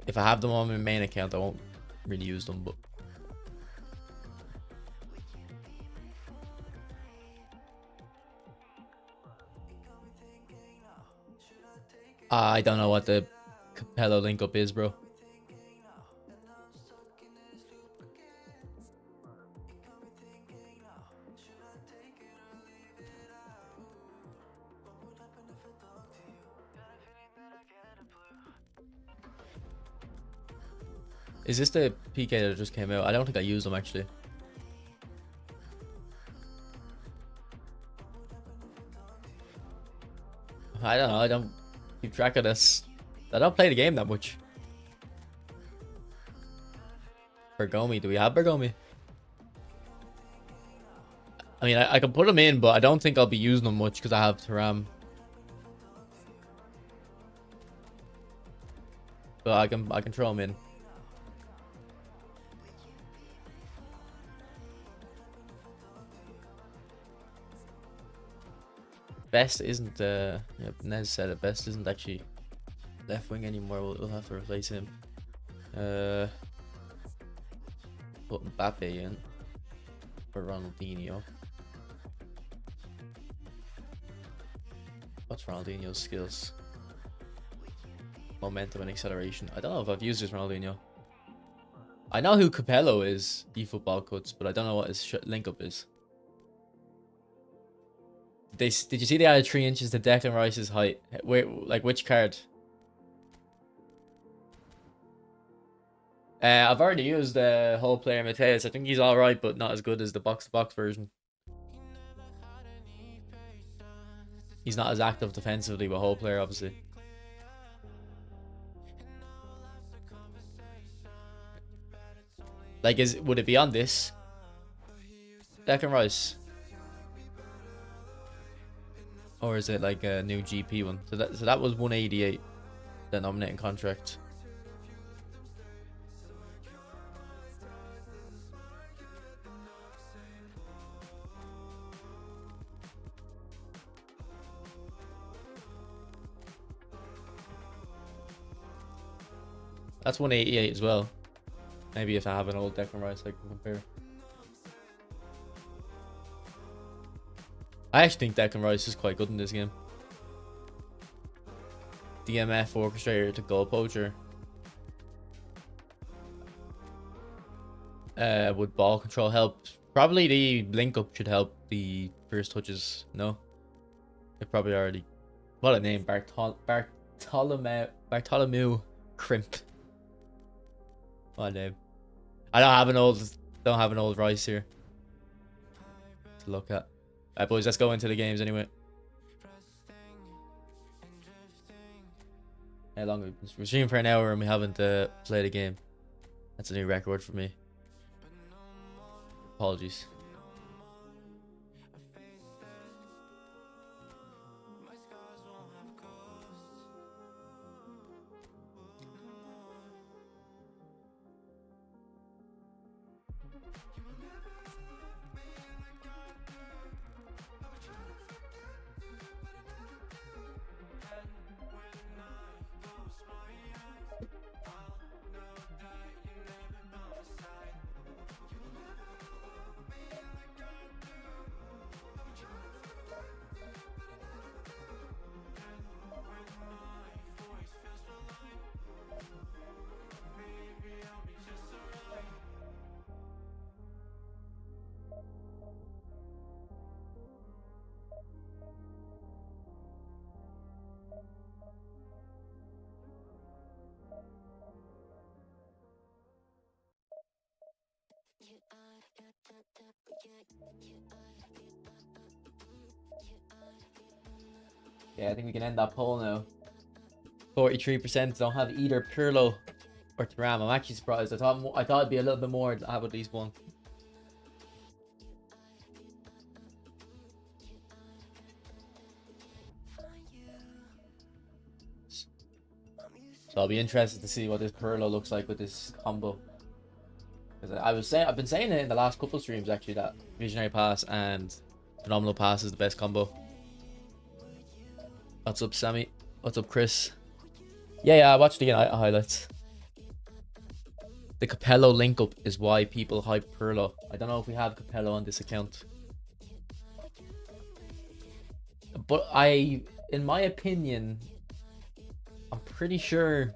If I have them on my main account, I won't really use them, but... I don't know what the Capello link up is, bro. Is this the PK that just came out? I don't think I used them actually. I don't know. I don't keep track of this. I don't play the game that much. Bergomi. Do we have Bergomi? I mean, I can put him in, but I don't think I'll be using them much because I have Thuram. But I can throw him in. Best isn't yeah, Nez said it. Best isn't actually left wing anymore. We'll have to replace him. Put Mbappe in for Ronaldinho. What's Ronaldinho's skills? Momentum and acceleration. I don't know if I've used this Ronaldinho. I know who Capello is, eFootball Cuts, but I don't know what his link up is. Did you see they added 3 inches to Declan Rice's height? Wait, like which card? I've already used the whole player Mateus. I think he's alright, but not as good as the box-to-box version. He's not as active defensively with whole player, obviously. Like, would it be on this? Declan Rice? Or is it like a new GP one? So that was 188, the nominating contract. That's 188 as well. Maybe if I have an old Declan Rice, I can compare. I actually think Declan Rice is quite good in this game. DMF orchestrator to goal poacher. Would ball control help? Probably the link up should help the first touches. No, it probably already. What a name, Bartholomew Crimp. What a name. I don't have an old Rice here to look at. Alright, boys, let's go into the games anyway. How long have we been streaming for an hour and we haven't played a game? That's a new record for me. Apologies. Yeah, I think we can end that poll now. 43% don't have either Pirlo or Thuram. I'm actually surprised. I thought it'd be a little bit more to have at least one. So I'll be interested to see what this Pirlo looks like with this combo. Because I've been saying it in the last couple of streams actually that Visionary Pass and Phenomenal Pass is the best combo. What's up, Sammy? What's up, Chris? Yeah, I watched the highlights. The Capello link up is why people hype Pirlo. I don't know if we have Capello on this account. But in my opinion, I'm pretty sure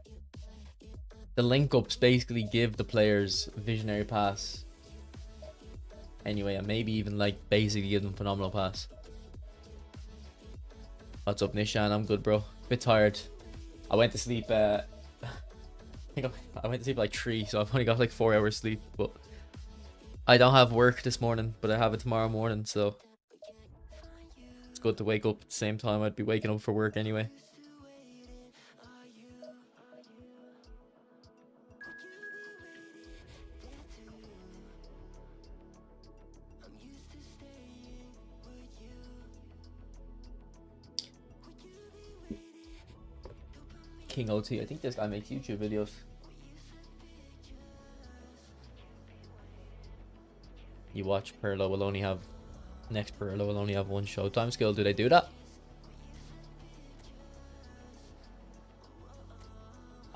the link ups basically give the players Visionary Pass. Anyway, and maybe even like basically give them Phenomenal Pass. What's up, Nishan? I'm good, bro. Bit tired. I went to sleep. I think I went to sleep like 3, so I've only got like 4 hours sleep. But I don't have work this morning, but I have it tomorrow morning, so it's good to wake up at the same time I'd be waking up for work anyway. King OT, I think this guy makes YouTube videos. You watch Pirlo will only have next Pirlo will only have 1 showtime skill. Do they do that?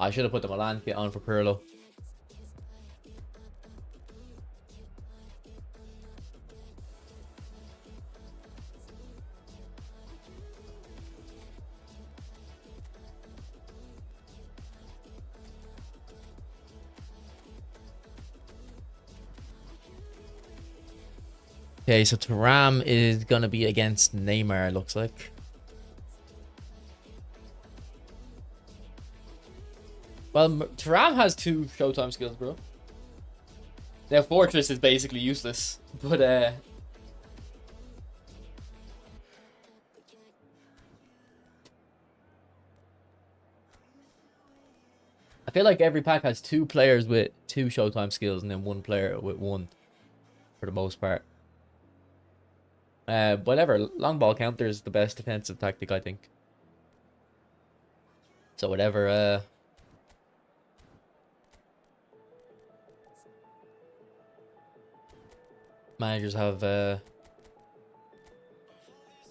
I should have put the Milan kit on for Pirlo. Okay, so Thuram is gonna be against Neymar, it looks like. Well, Thuram has 2 showtime skills, bro. Now Fortress is basically useless, but I feel like every pack has 2 players with 2 showtime skills and then 1 player with 1 for the most part. Whatever, long ball counter is the best defensive tactic, I think. So whatever, managers have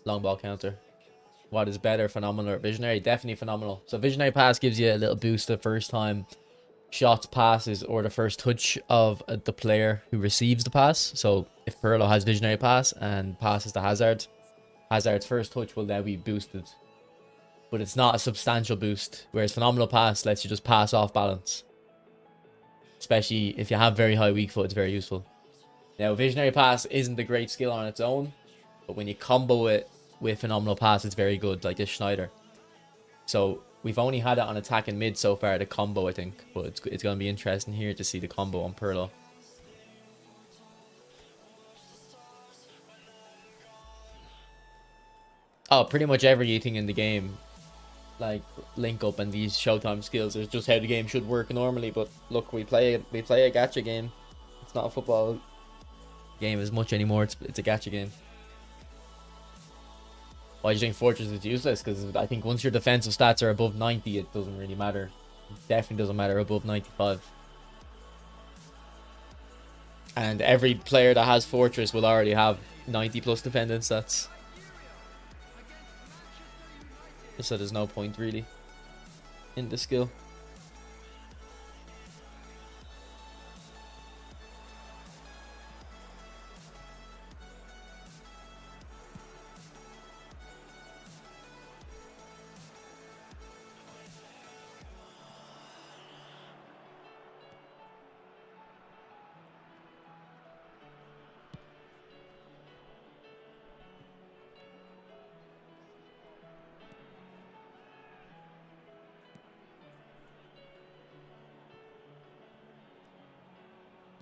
long ball counter. What is better, phenomenal or visionary? Definitely phenomenal. So visionary pass gives you a little boost the first time shots, passes, or the first touch of the player who receives the pass. So if Pirlo has visionary pass and passes to Hazard, Hazard's first touch will now be boosted. But it's not a substantial boost. Whereas phenomenal pass lets you just pass off balance. Especially if you have very high weak foot, it's very useful. Now visionary pass isn't a great skill on its own, but when you combo it with phenomenal pass, it's very good, like this Schneider. So we've only had it on attack and mid so far, the combo, I think. But it's going to be interesting here to see the combo on Pirlo. Oh, pretty much everything in the game, like link up and these showtime skills, is just how the game should work normally. But look, we play a gacha game. It's not a football game as much anymore. It's a gacha game. Why do you think Fortress is useless? Because I think once your defensive stats are above 90, it doesn't really matter. It definitely doesn't matter above 95. And every player that has Fortress will already have 90 plus defending stats. So there's no point really in the skill.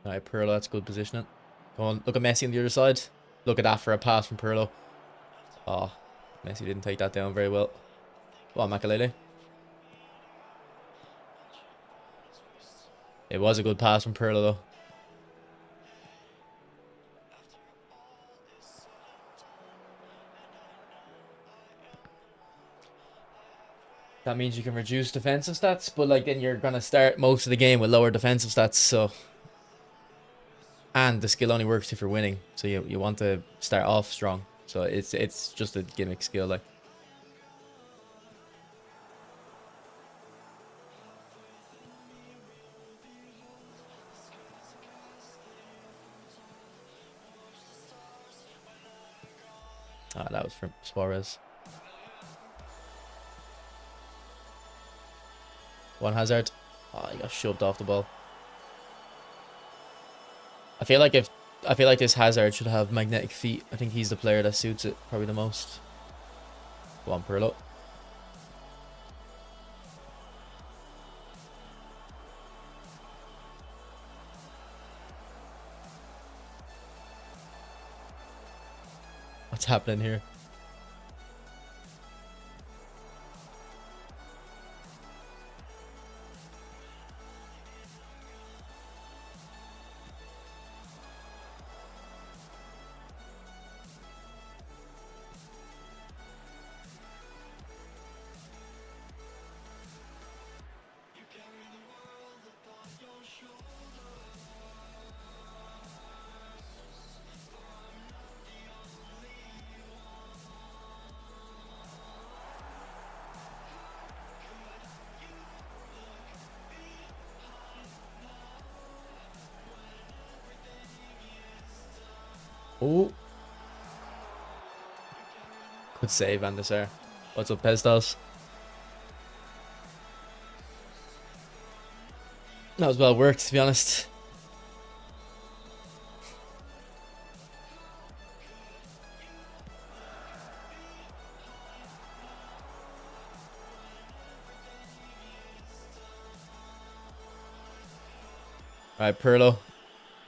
Alright, Pirlo, that's good positioning. Go on, look at Messi on the other side. Look at that for a pass from Pirlo. Oh, Messi didn't take that down very well. Go on, Makalele. It was a good pass from Pirlo, though. That means you can reduce defensive stats, but like then you're gonna start most of the game with lower defensive stats, so. And the skill only works if you're winning, so you want to start off strong. So it's just a gimmick skill, like. Ah, that was from Suarez. One Hazard. Oh, he got shoved off the ball. I feel like this Hazard should have magnetic feet. I think he's the player that suits it probably the most. Go on, Pirlo. what's happening here. Oh. Good save, Van der Sar. What's up, Pestos? That was well worked, to be honest. Alright, Pirlo.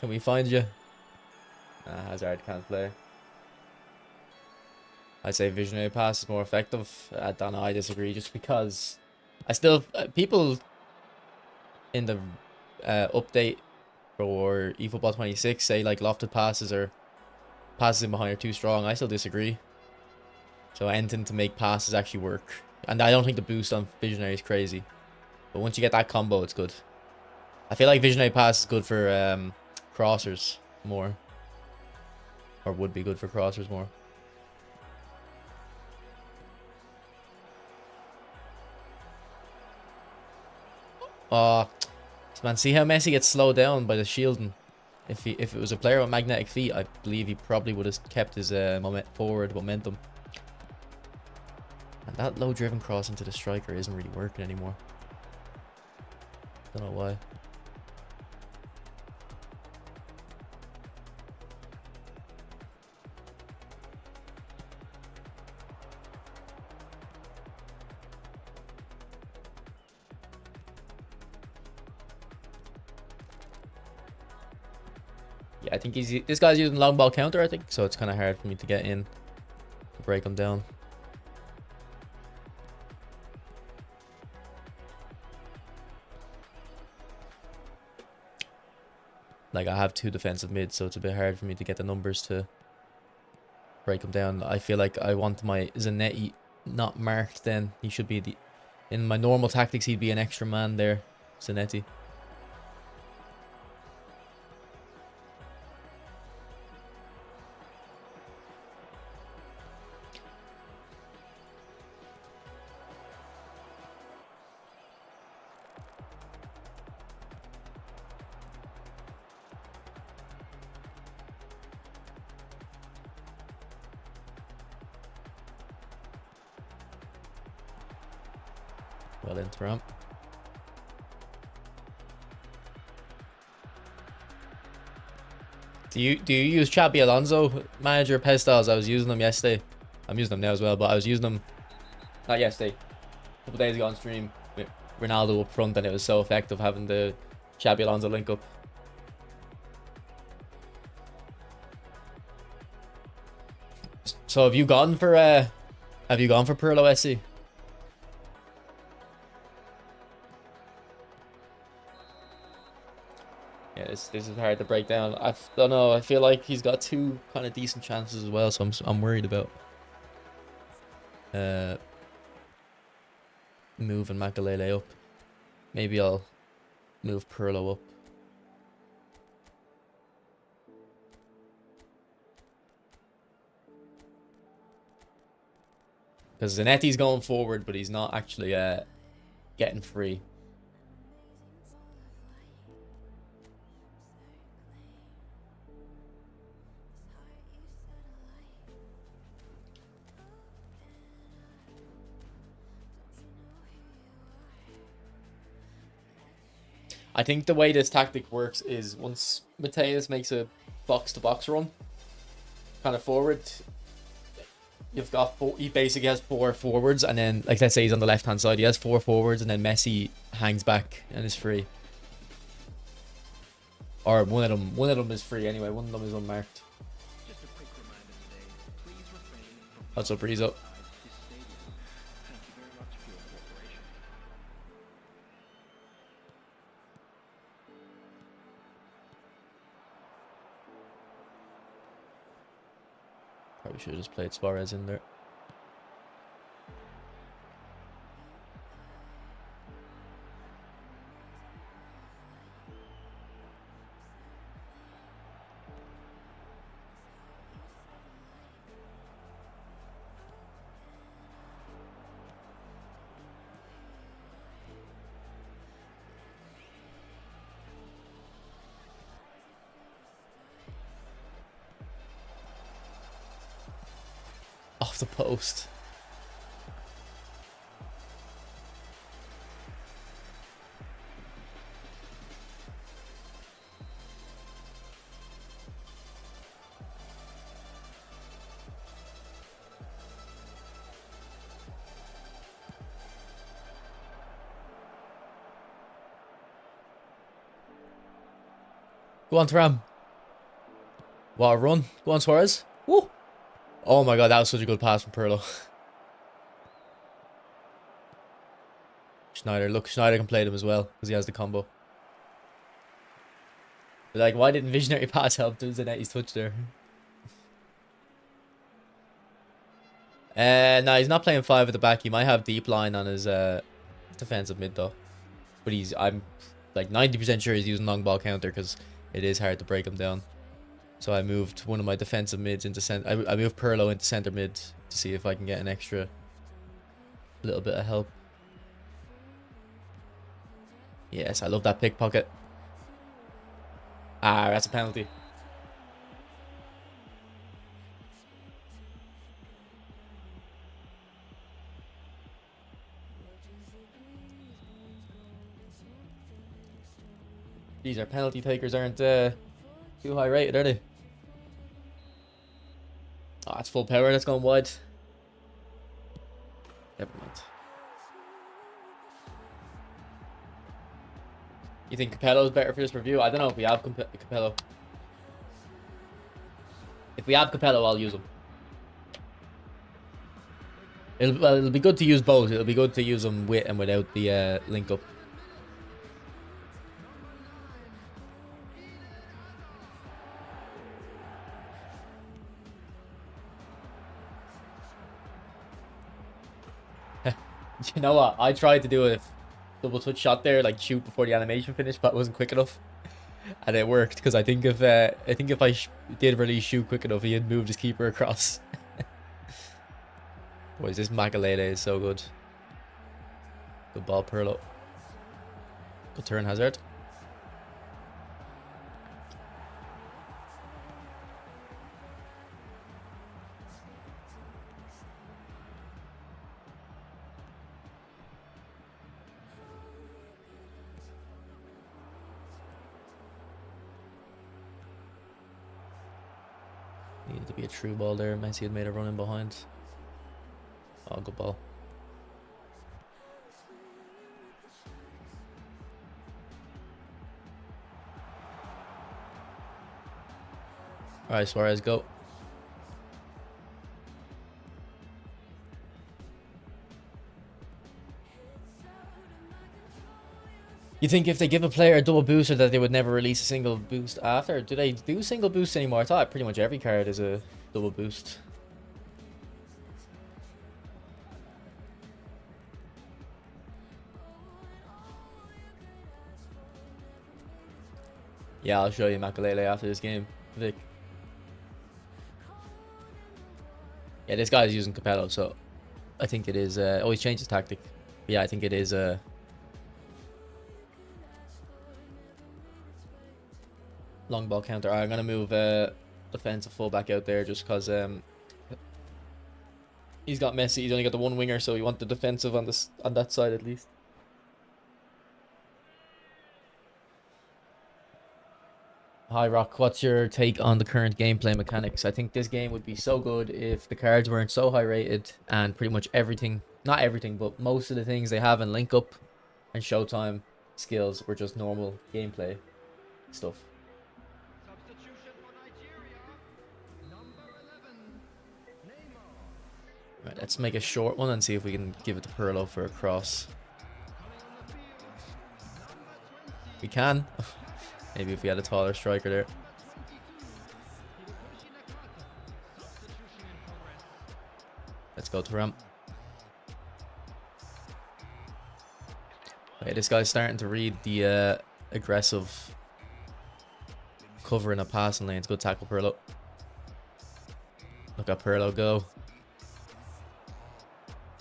Can we find you? Hazard can't play. I say visionary pass is more effective. I don't know, I disagree, just because I still people in the update for eFootball 26 say like lofted passes or passes in behind are too strong. I still disagree. So anything to make passes actually work. And I don't think the boost on visionary is crazy. But once you get that combo, it's good. I feel like visionary pass is good for crossers more. Or would be good for crossers more. Oh, man, see how Messi gets slowed down by the shielding. If it was a player with magnetic feet, I believe he probably would have kept his forward momentum. And that low-driven cross into the striker isn't really working anymore. Don't know why. Yeah, I think this guy's using long ball counter, I think, so it's kind of hard for me to get in to break him down. Like, I have two defensive mids, so it's a bit hard for me to get the numbers to break him down. I feel like I want my Zanetti not marked then. He should be in my normal tactics, he'd be an extra man there, Zanetti. Well in, Thuram. Do you use Xabi Alonso manager Pestos? I was using them yesterday. I'm using them now as well, but I was using them not yesterday, a couple days ago on stream with Ronaldo up front, and it was so effective having the Xabi Alonso link up. So have you gone for Pirlo SC? Yeah, this is hard to break down. I don't know. I feel like he's got two kind of decent chances as well, so I'm worried about moving Makalele up. Maybe I'll move Pirlo up. Because Zanetti's going forward, but he's not actually getting free. I think the way this tactic works is once Mateus makes a box-to-box run, kind of forward, you've got he basically has 4 forwards, and then, like, let's say he's on the left-hand side, he has 4 forwards, and then Messi hangs back and is free. Or one of them is free anyway, one of them is unmarked. What's up, Rizzo? Probably should have just played Suarez in there. Off the post. Go on, Thuram. What a run. Go on, Suarez. Woo! Oh my god, that was such a good pass from Pirlo. Schneider. Look, Schneider can play them as well because he has the combo. But like, why didn't Visionary pass help? There was a nice touch there. No, he's not playing 5 at the back. He might have deep line on his defensive mid though. But I'm like 90% sure he's using long ball counter because it is hard to break him down. So I moved one of my defensive mids into center. I moved Pirlo into center mid to see if I can get an extra little bit of help. Yes, I love that pickpocket. Ah, that's a penalty. These are penalty takers aren't too high rated, are they? Oh, it's full power. That's going wide. Never mind. You think Capello is better for this review? I don't know if we have Capello. If we have Capello, I'll use him. It'll be good to use both. It'll be good to use them with and without the link up. You know what? I tried to do a double touch shot there, like shoot before the animation finished, but it wasn't quick enough, and it worked because I think if I did really shoot quick enough, he had moved his keeper across. Boys, this Makalele is so good. Good ball, Pirlo. Good turn, Hazard. Needed to be a true ball there. Messi had made a run in behind. Oh, good ball. Alright, Suarez, go. You think if they give a player a double booster that they would never release a single boost after? Do they do single boosts anymore? I thought pretty much every card is a double boost. Yeah, I'll show you Makalele after this game, Vic. Yeah, this guy's using Capello, so I think it is. Oh, he's changed his tactic. Yeah, I think it is. Long ball counter. Right, I'm gonna move defensive fullback out there just because he's got Messi. He's only got the one winger, so you want the defensive on that side at least. Hi Rock, what's your take on the current gameplay mechanics? I think this game would be so good if the cards weren't so high rated and pretty much everything, not everything, but most of the things they have in link up and showtime skills were just normal gameplay stuff. Right, let's make a short one and see if we can give it to Pirlo for a cross. We can. Maybe if we had a taller striker there. Let's go Thuram. Okay, this guy's starting to read the aggressive cover in a passing lane. It's good tackle, Pirlo. Look at Pirlo go.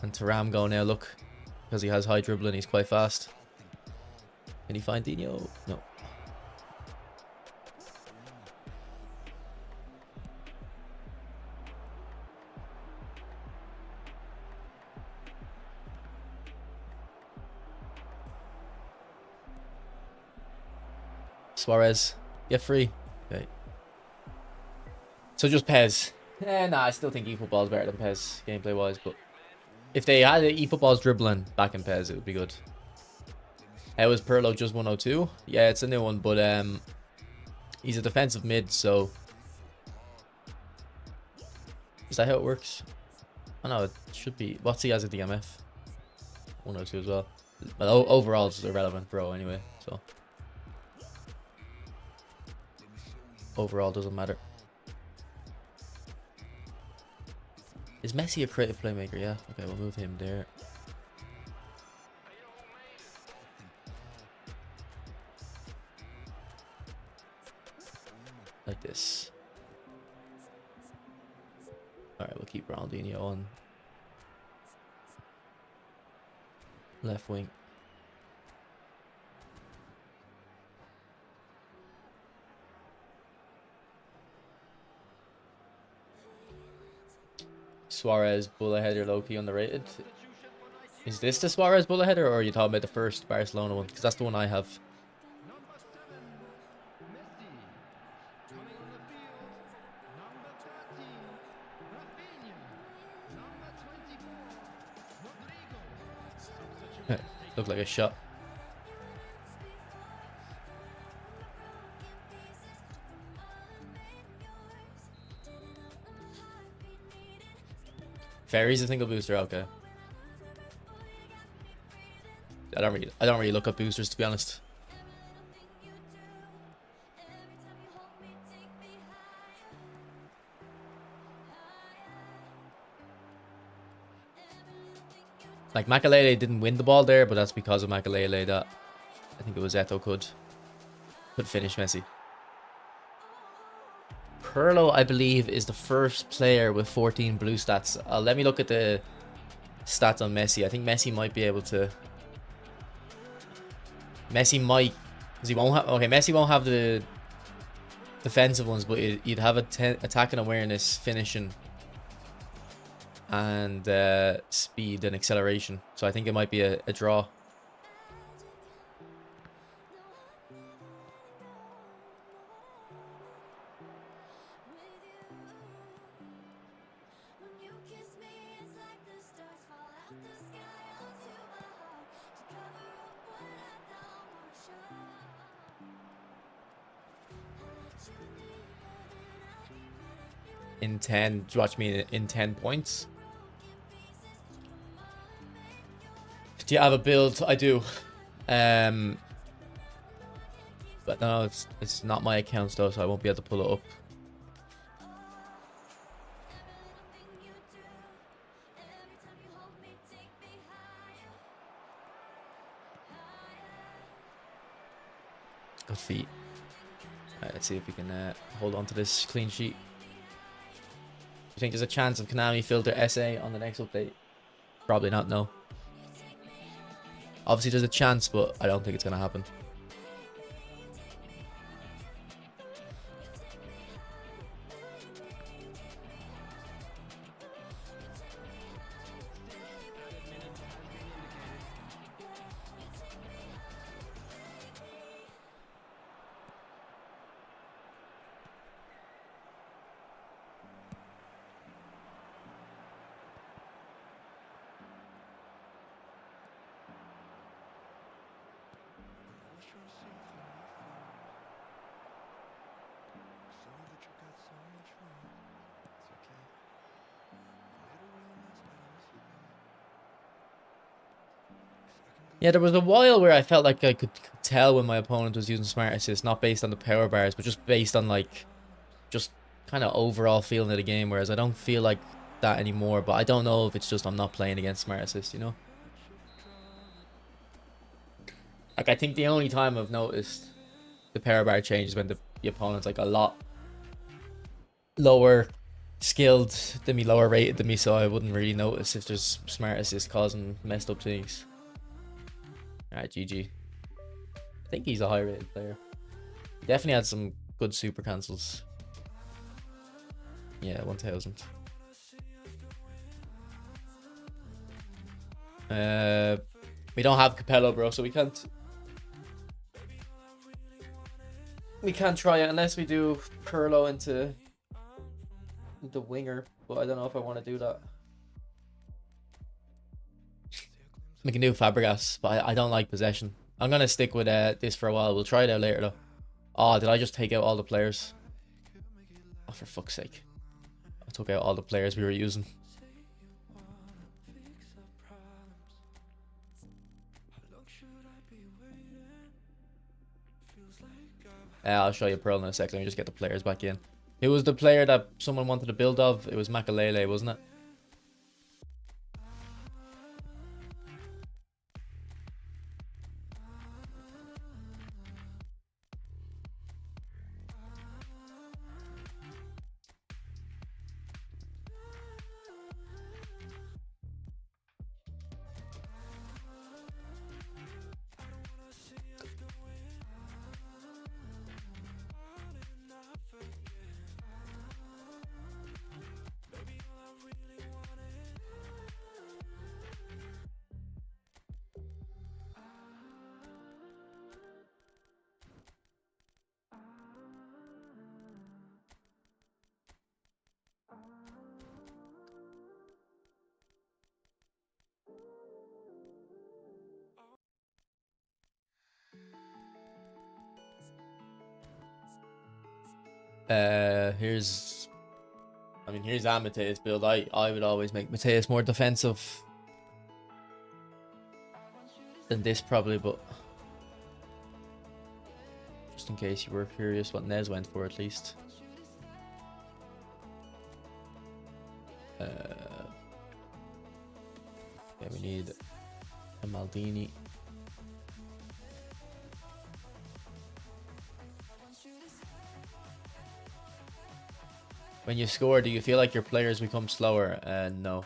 And Thuram go now, look. Because he has high dribbling, he's quite fast. Can he find Dino? No. Suarez, get free. Okay. So just Pez. Nah, I still think eFootball is better than Pez, gameplay wise, but if they had eFootball's dribbling back in Pez, it would be good. How is Pirlo just 102? Yeah, it's a new one, but he's a defensive mid, so is that how it works? Oh no, it should be. What's he as a DMF? 102 as well. But overall, it's irrelevant, bro. Anyway, so overall doesn't matter. Is Messi a creative playmaker? Yeah. Okay, we'll move him there. Like this. Alright, we'll keep Ronaldinho on left wing. Suarez bullet header low-key underrated. Is this the Suarez bullet header, or are you talking about the first Barcelona one? Because that's the one I have. Looked like a shot. Ferry's a single booster, okay. I don't really look at boosters, to be honest. Like Makalele didn't win the ball there, but that's because of Makalele that I think it was Eto could finish Messi. Pirlo, I believe, is the first player with 14 blue stats. Let me look at the stats on Messi. I think Messi might be able to. Messi might, because he won't have. Okay, Messi won't have the defensive ones, but you'd have attacking awareness, finishing, and speed and acceleration. So I think it might be a draw. In 10, watch me in 10 points. Do you have a build? I do. But no, it's not my account though, so I won't be able to pull it up. Good feet. Alright, let's see if we can hold on to this clean sheet. You think there's a chance of Konami filter SA on the next update? Probably not, no. Obviously there's a chance, but I don't think it's going to happen. Yeah, there was a while where I felt like I could tell when my opponent was using smart assist, not based on the power bars, but just based on like just kind of overall feeling of the game. Whereas I don't feel like that anymore. But I don't know if it's just I'm not playing against smart assist, you know. Like I think the only time I've noticed the power bar change is when the opponent's like a lot lower skilled than me, lower rated than me, so I wouldn't really notice if there's smart assist causing messed up things. Alright, GG. I think he's a high rated player. He definitely had some good super cancels. Yeah, 1000. We don't have Capello, bro, so we can't try it unless we do Pirlo into the winger, but I don't know if I want to do that. We can do Fabregas, but I don't like possession. I'm gonna stick with this for a while. We'll try it out later though. Oh, did I just take out all the players? Oh, for fuck's sake. I took out all the players we were using. I'll show you Pearl in a sec. Let me just get the players back in. It was the player that someone wanted to build of. It was Makalele, wasn't it? Here's our Mateus build. I would always make Mateus more defensive than this probably, but just in case you were curious what Nez went for at least. Yeah, we need a Maldini. When you score, do you feel like your players become slower? No.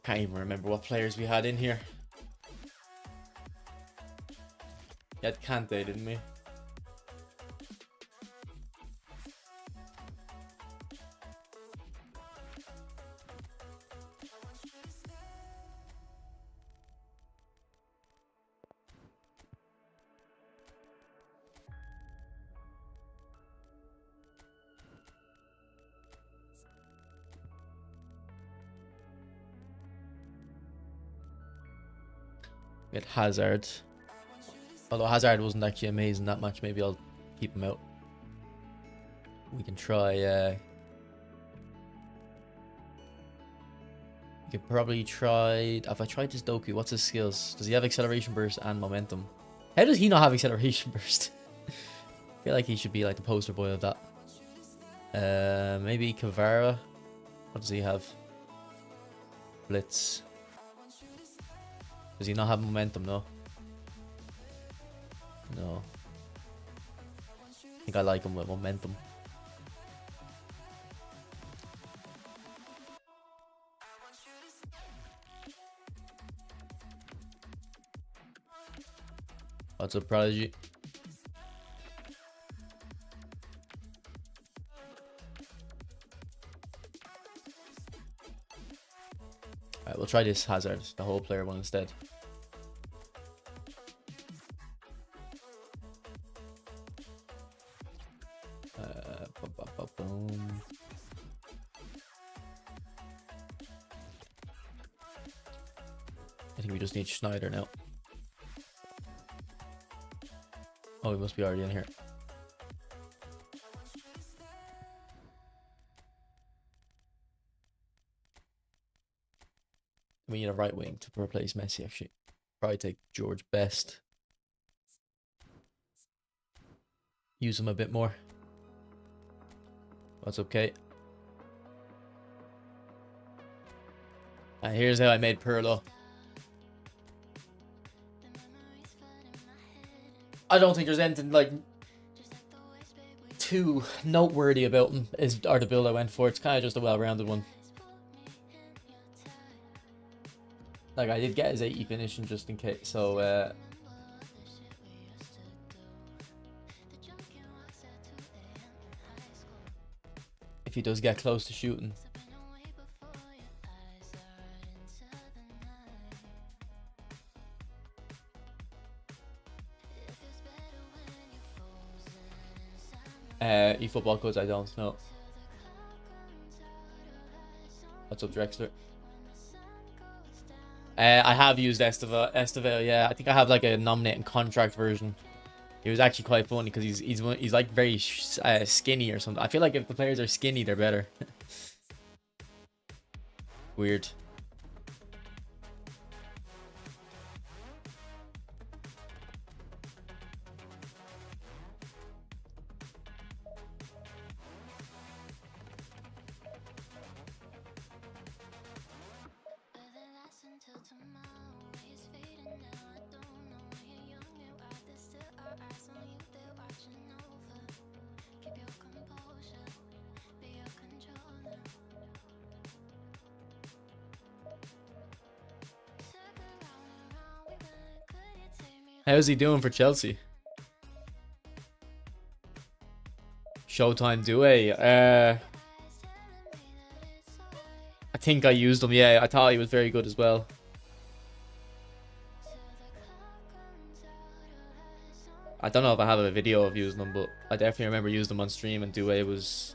Can't even remember what players we had in here. We had Kante, didn't we? We had Hazard. Although Hazard wasn't actually amazing that much, maybe I'll keep him out. We can try. We could probably try. If I tried this Doku, what's his skills? Does he have acceleration burst and momentum? How does he not have acceleration burst? I feel like he should be like the poster boy of that. Maybe Kavara. What does he have? Blitz. Does he not have momentum? No. No. I think I like him with momentum. What's up, Prodigy? Alright, we'll try this Hazard, the whole player one instead. I think we just need Schneider now. Oh, we must be already in here. We need a right wing to replace Messi, actually. Probably take George Best. Use him a bit more. That's okay. And here's how I made Pirlo. I don't think there's anything like too noteworthy about him or the build I went for. It's kind of just a well-rounded one. Like, I did get his 80 finishing just in case, so if he does get close to shooting. eFootball codes, I don't know. What's up, Drexler? I have used Estevale, yeah. I think I have like a nominating contract version. It was actually quite funny because he's like very skinny or something. I feel like if the players are skinny, they're better. Weird. How's he doing for Chelsea? Showtime Doué. I think I used him. Yeah, I thought he was very good as well. I don't know if I have a video of using them, but I definitely remember using them on stream, and Doué was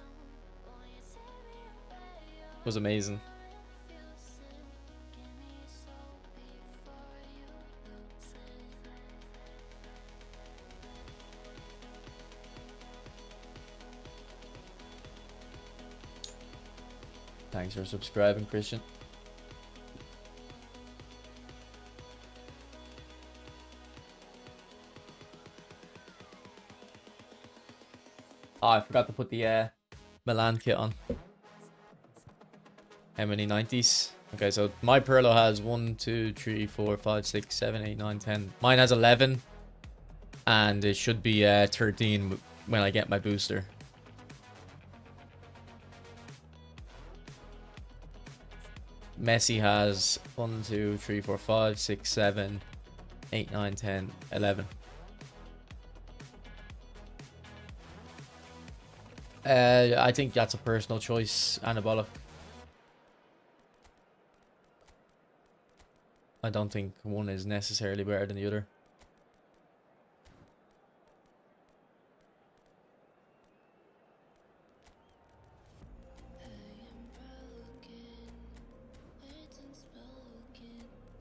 amazing. Thanks for subscribing, Christian. Oh, I forgot to put the Milan kit on. How many 90s? Okay, so my Pirlo has 1, 2, 3, 4, 5, 6, 7, 8, 9, 10. Mine has 11. And it should be 13 when I get my booster. Messi has 1, 2, 3, 4, 5, 6, 7, 8, 9, 10, 11. I think that's a personal choice, anabolic. I don't think one is necessarily better than the other.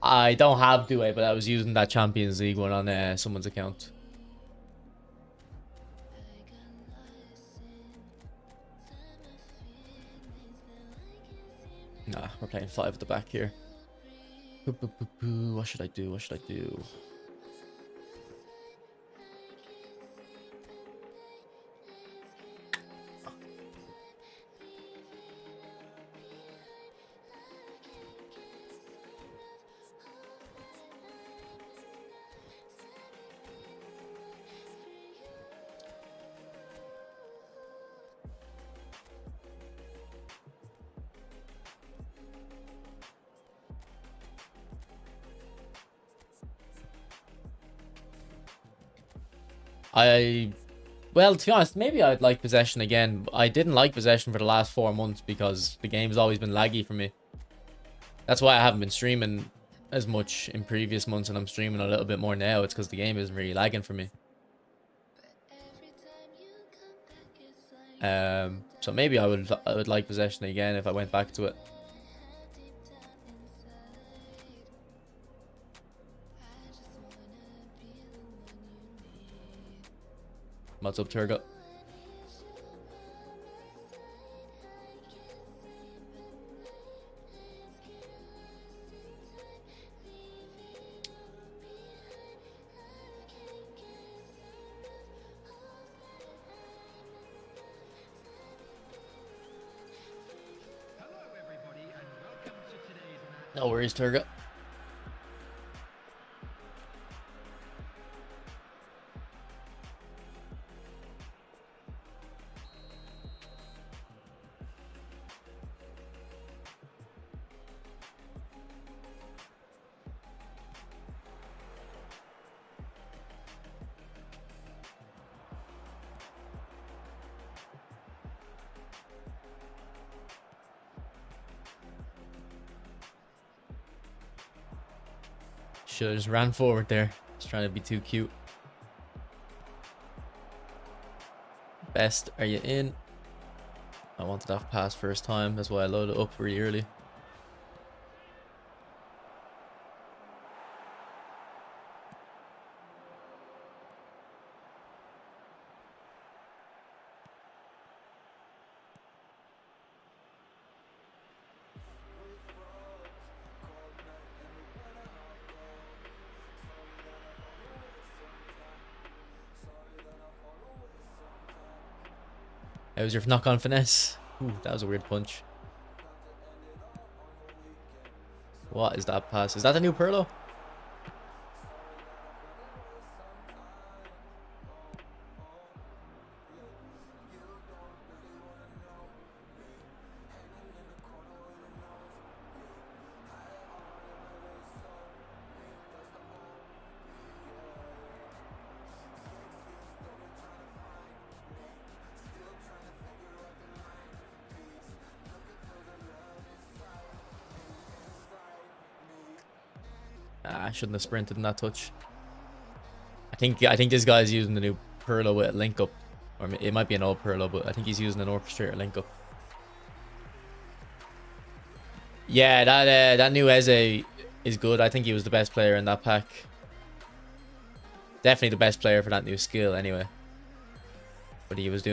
I don't have Doué, but I was using that Champions League one on someone's account. Nah, we're playing 5 at the back here. What should I do? What should I do? Well, to be honest, maybe I'd like possession again. I didn't like possession for the last 4 months because the game's always been laggy for me. That's why I haven't been streaming as much in previous months, and I'm streaming a little bit more now. It's because the game isn't really lagging for me. So maybe I would like possession again if I went back to it. What's up, Turgot? No worries, Turga. Should have just ran forward there. Just trying to be too cute. Best, are you in? I wanted that pass first time. That's why I loaded it up really early. That was your knock-on finesse. Ooh, that was a weird punch. What is that pass? Is that the new Pirlo? I shouldn't have sprinted in that touch. I think this guy's using the new Pirlo with a link up. Or it might be an old Pirlo, but I think he's using an orchestrator link up. Yeah, that new Eze is good. I think he was the best player in that pack. Definitely the best player for that new skill anyway. But he was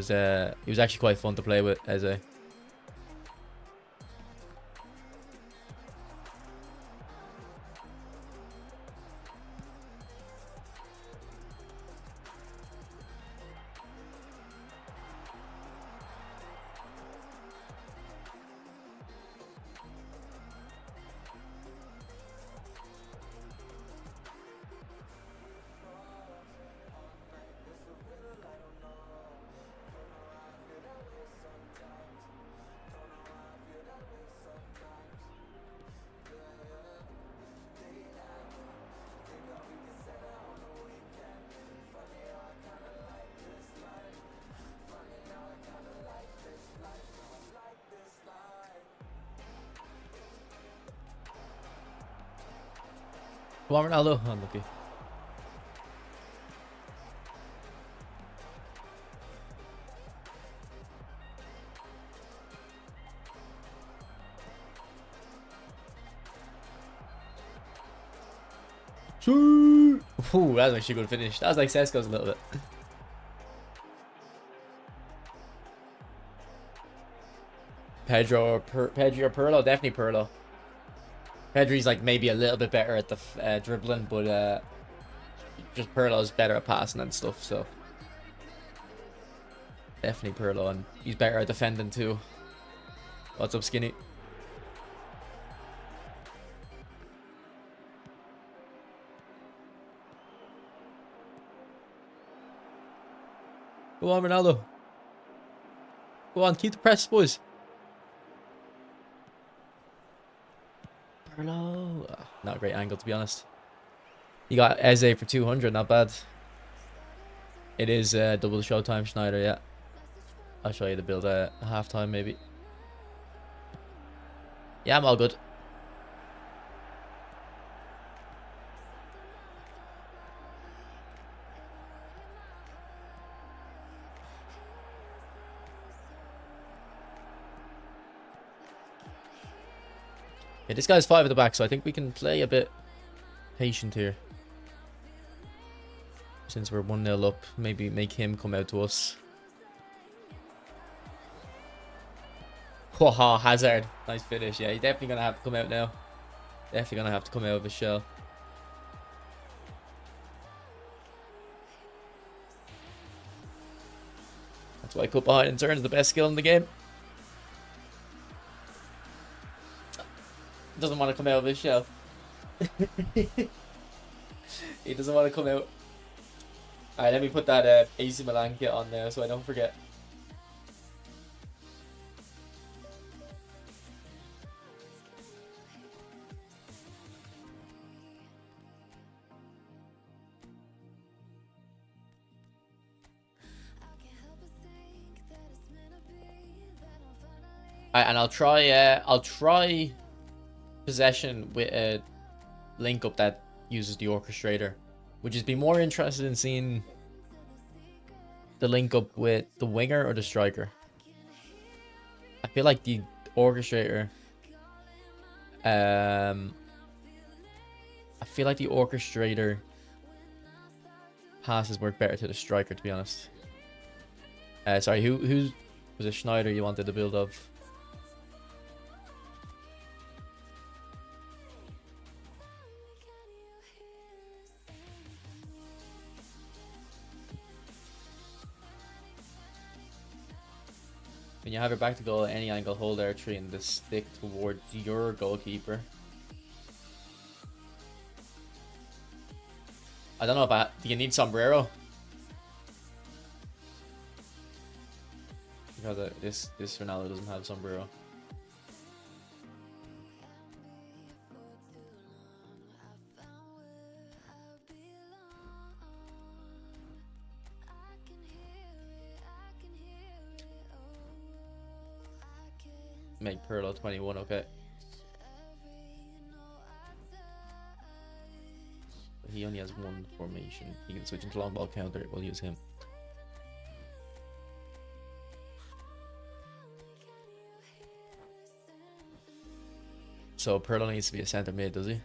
actually quite fun to play with, Eze. Come on, Ronaldo. Unlucky. Ooh, that was actually a good finish. That was like Sesko's a little bit. Pedro or Pirlo? Definitely Pirlo. Pedri's like maybe a little bit better at the dribbling, but just Pirlo's better at passing and stuff, so definitely Pirlo, and he's better at defending too. What's up, Skinny? Go on, Ronaldo. Go on, keep the press, boys. Pirlo. Not a great angle, to be honest. You got Eze for 200, not bad. It is double showtime, Schneider, yeah. I'll show you the build at halftime, maybe. Yeah, I'm all good. Yeah, this guy's 5 at the back, so I think we can play a bit patient here. Since we're 1-0 up, maybe make him come out to us. Waha, Hazard. Nice finish. Yeah, he's definitely going to have to come out now. Definitely going to have to come out of his shell. That's why cut behind and turn is the best skill in the game. Doesn't want to come out of his shell. He doesn't want to come out. Alright, let me put that AC Milan kit on there so I don't forget. Alright, and I'll try possession with a link up that uses the orchestrator. Would you be more interested in seeing the link up with the winger or the striker? I feel like the orchestrator I feel like the orchestrator passes work better to the striker, to be honest. Sorry, who was it? Schneider you wanted to build of? When you have your back to goal at any angle, hold R3 and the stick towards your goalkeeper. I don't know do you need sombrero? Because this Ronaldo doesn't have sombrero. Make Pirlo 21, okay. But he only has one formation. He can switch into long ball counter. We'll use him. So Pirlo needs to be a centre mid, does he?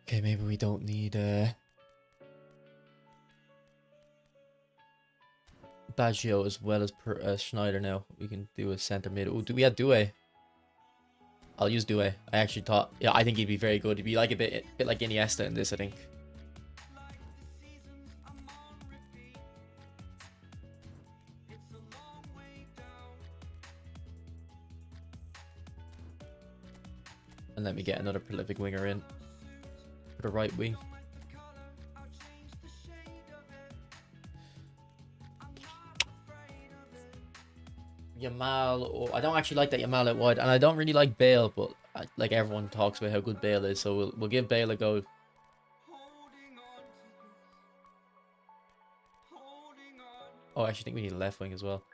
Okay, maybe we don't need Baggio as well as Schneider now. We can do a centre mid. Oh, do we have Doué? I'll use Doué. I actually thought, yeah, I think he'd be very good. He'd be like a bit like Iniesta in this, I think. And let me get another prolific winger in for the right wing. Yamal, or I don't actually like that Yamal out wide, and I don't really like Bale, but like everyone talks about how good Bale is, so we'll give Bale a go. Oh, I actually think we need a left wing as well.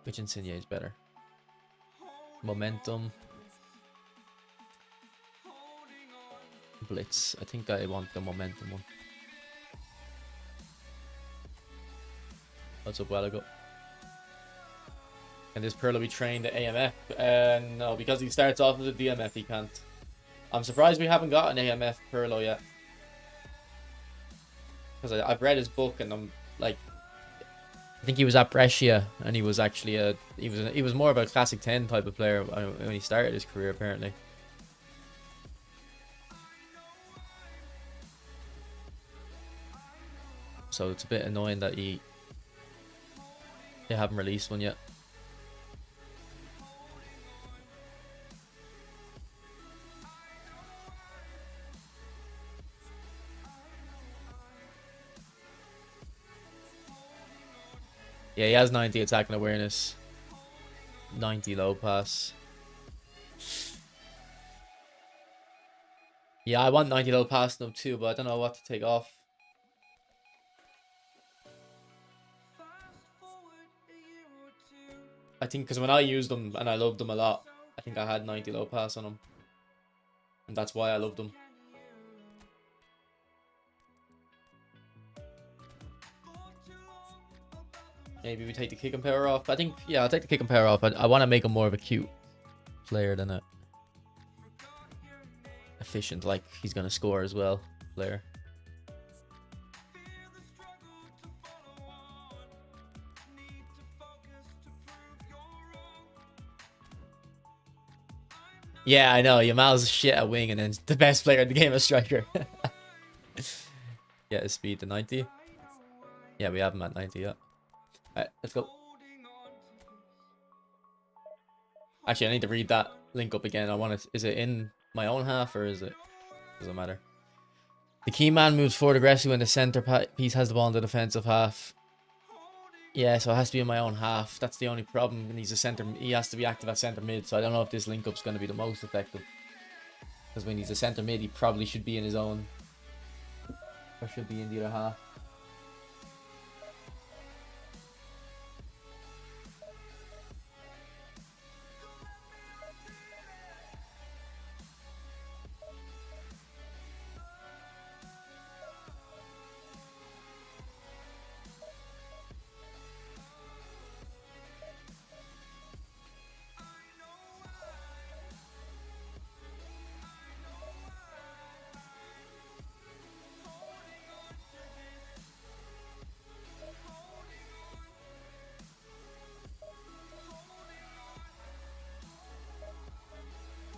Which Insigne is better? Momentum. Blitz. I think I want the momentum one. What's up, while ago? Can this Pirlo be trained at AMF? No, because he starts off as a DMF, he can't. I'm surprised we haven't got an AMF Pirlo yet. Because I've read his book and I'm like, I think he was at Brescia and he was actually he was more of a classic 10 type of player when he started his career, apparently. So it's a bit annoying that they haven't released one yet. Yeah, he has 90 attacking awareness, 90 low pass. Yeah, I want 90 low pass now too, but I don't know what to take off. I think because when I used them and I loved them a lot, I think I had 90 low pass on them. And that's why I loved them. Maybe we take the kick and power off. I think, yeah, I'll take the kick and power off. I want to make him more of a cute player than a efficient, like he's going to score as well player. Yeah, I know. Yamal's shit at wing and then the best player in the game is striker. Yeah, his speed to 90. Yeah, we have him at 90, yeah. Alright, let's go. Actually, I need to read that link up again. I want to... Is it in my own half or is it... Doesn't matter. The key man moves forward aggressively when the center piece has the ball in the defensive half. Yeah, so it has to be in my own half. That's the only problem. He needs a center. He has to be active at center mid. So I don't know if this link up's going to be the most effective. Because when he's a center mid, he probably should be in his own. Or should be in the other half.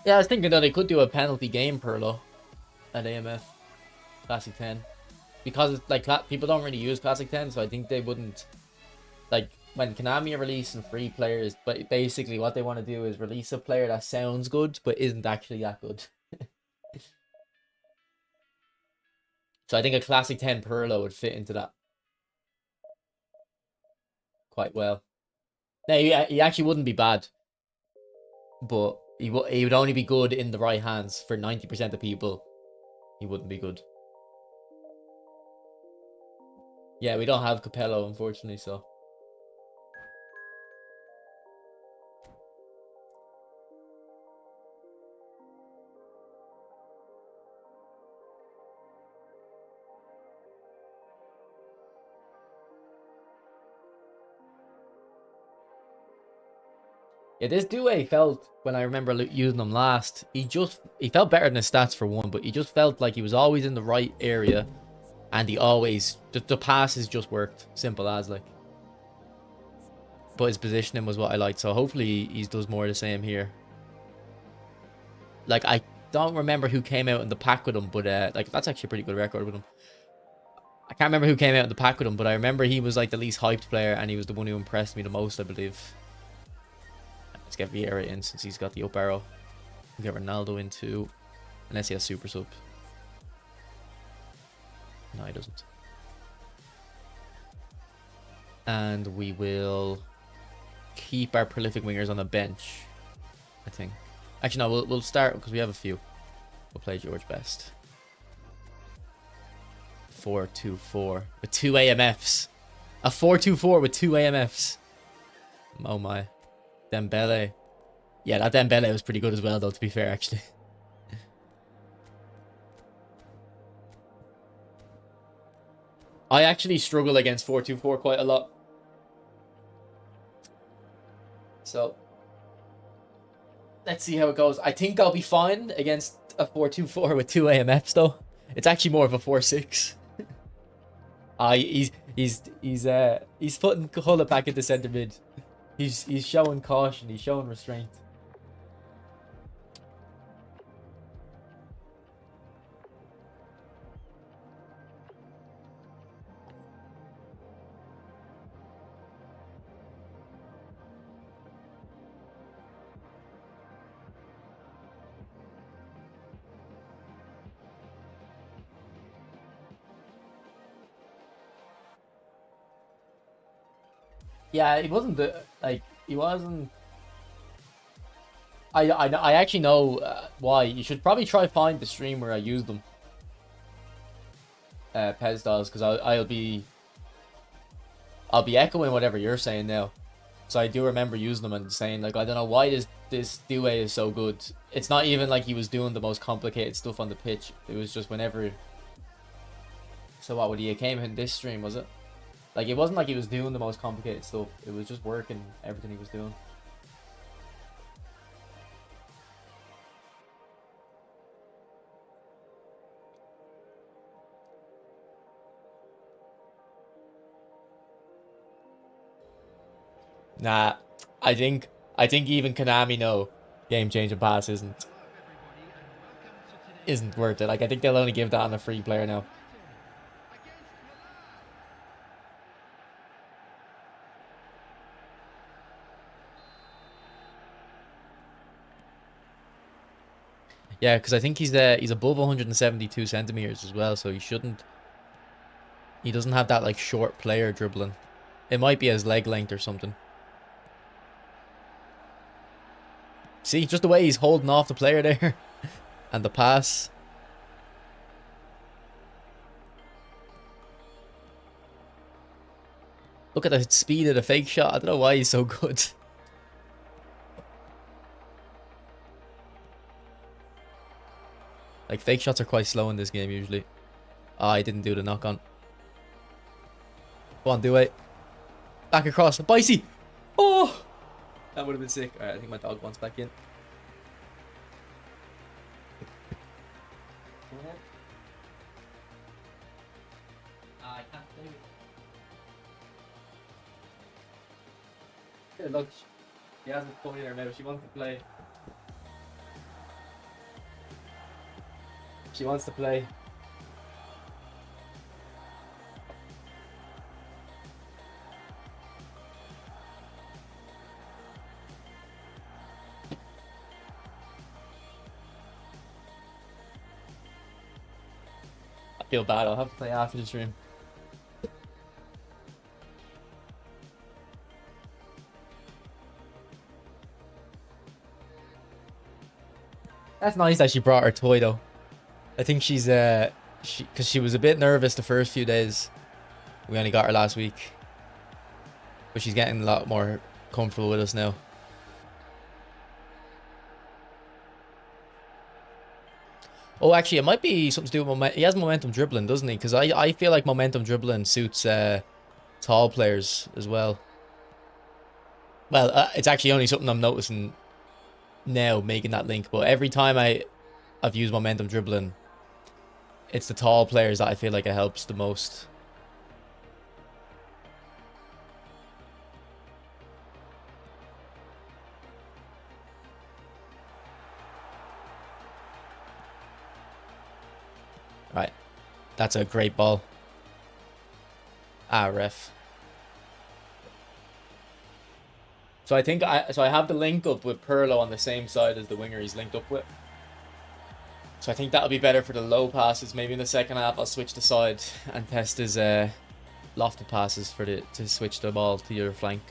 Yeah, I was thinking that they could do a penalty game, Pirlo, at AMF Classic 10. Because it's like people don't really use Classic 10, so I think they wouldn't... Like, when Konami are releasing free players, but basically what they want to do is release a player that sounds good, but isn't actually that good. So I think a Classic 10 Pirlo would fit into that quite well. No, he actually wouldn't be bad. But he would only be good in the right hands. For 90% of people, he wouldn't be good. Yeah, we don't have Capello, unfortunately, so... Yeah, this Due felt, when I remember using him last, he felt better than his stats for one, but he just felt like he was always in the right area, and he always, the passes just worked, simple as, like. But his positioning was what I liked, so hopefully he does more of the same here. Like, I don't remember who came out in the pack with him, but, like, that's actually a pretty good record with him. I can't remember who came out in the pack with him, but I remember he was, like, the least hyped player, and he was the one who impressed me the most, I believe. Let's get Vieira in since he's got the up arrow. We'll get Ronaldo in too. Unless he has super sub. No, he doesn't. And we will keep our prolific wingers on the bench, I think. Actually, no, we'll start because we have a few. We'll play George Best. 4-2-4 with 2 AMFs. A 4-2-4 with 2 AMFs. Oh my. Dembele. Yeah, that Dembele was pretty good as well, though, to be fair, actually. I actually struggle against 4-2-4 quite a lot. So, let's see how it goes. I think I'll be fine against a 4-2-4 with 2 AMFs, though. It's actually more of a 4-6. He's putting Hulla back into centre mid. He's showing caution. He's showing restraint. Yeah, he wasn't he wasn't. I actually know why. You should probably try find the stream where I used them. Pez does, because I'll be echoing whatever you're saying now. So I do remember using them and saying, like, I don't know why this Due is so good. It's not even like he was doing the most complicated stuff on the pitch. It was just whenever. So what would he came in this stream, was it? Like, it wasn't like he was doing the most complicated stuff. It was just working everything he was doing. Nah, I think even Konami know game changing pass isn't. isn't worth it. Like, I think they'll only give that on a free player now. Yeah, because I think he's above 172 centimeters as well, so he shouldn't. He doesn't have that like short player dribbling. It might be his leg length or something. See, just the way he's holding off the player there, and the pass. Look at the speed of the fake shot. I don't know why he's so good. Like, fake shots are quite slow in this game usually. Ah, I didn't do the knock on. Go on, do it. Back across. Bicey! Oh! That would have been sick. Alright, I think my dog wants back in. I can't do it. Look, she hasn't put in her mouth. She wants to play. She wants to play. I feel bad. I'll have to play after the stream. That's nice that she brought her toy though. I think she's because she was a bit nervous the first few days. We only got her last week, but she's getting a lot more comfortable with us now. Oh, actually, it might be something to do with momentum. He has momentum dribbling, doesn't he? Because I feel like momentum dribbling suits tall players as well. Well, it's actually only something I'm noticing now, making that link. But every time I've used momentum dribbling, it's the tall players that I feel like it helps the most. Right. That's a great ball. Ah, ref. So I think I have the link up with Pirlo on the same side as the winger he's linked up with. So I think that'll be better for the low passes. Maybe in the second half I'll switch the side and test his lofted passes to switch the ball to your flank.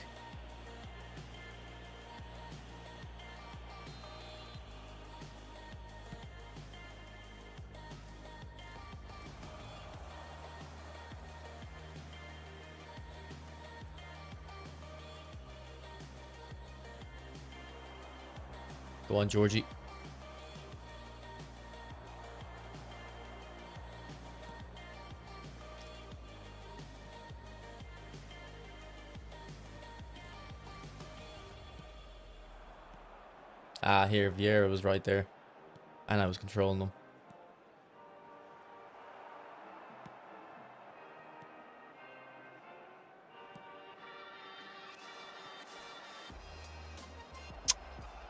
Go on, Georgie. Ah, here, Vieira was right there. And I was controlling them.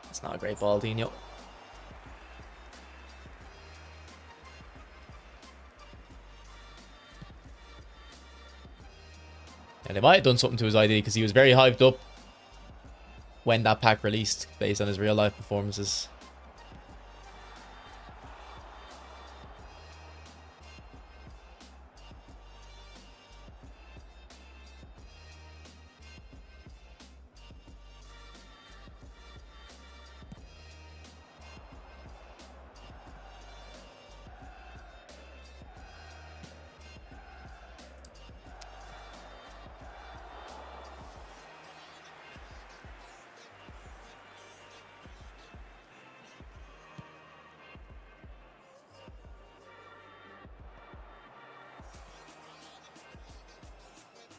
It's not a great ball, Dino. And they might have done something to his ID because he was very hyped up when that pack released based on his real life performances.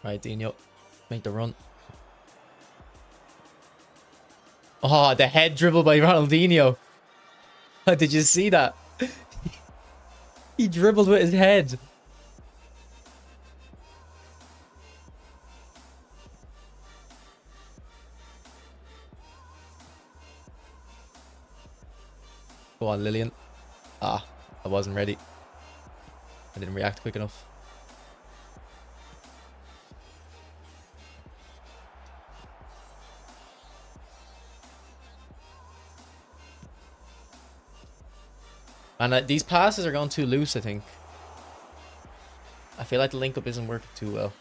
Right, Dino, make the run. Oh, the head dribble by Ronaldinho. Did you see that? He dribbled with his head. Go on, Lillian. Ah, I wasn't ready. I didn't react quick enough. And these passes are going too loose, I think. I feel like the link up isn't working too well.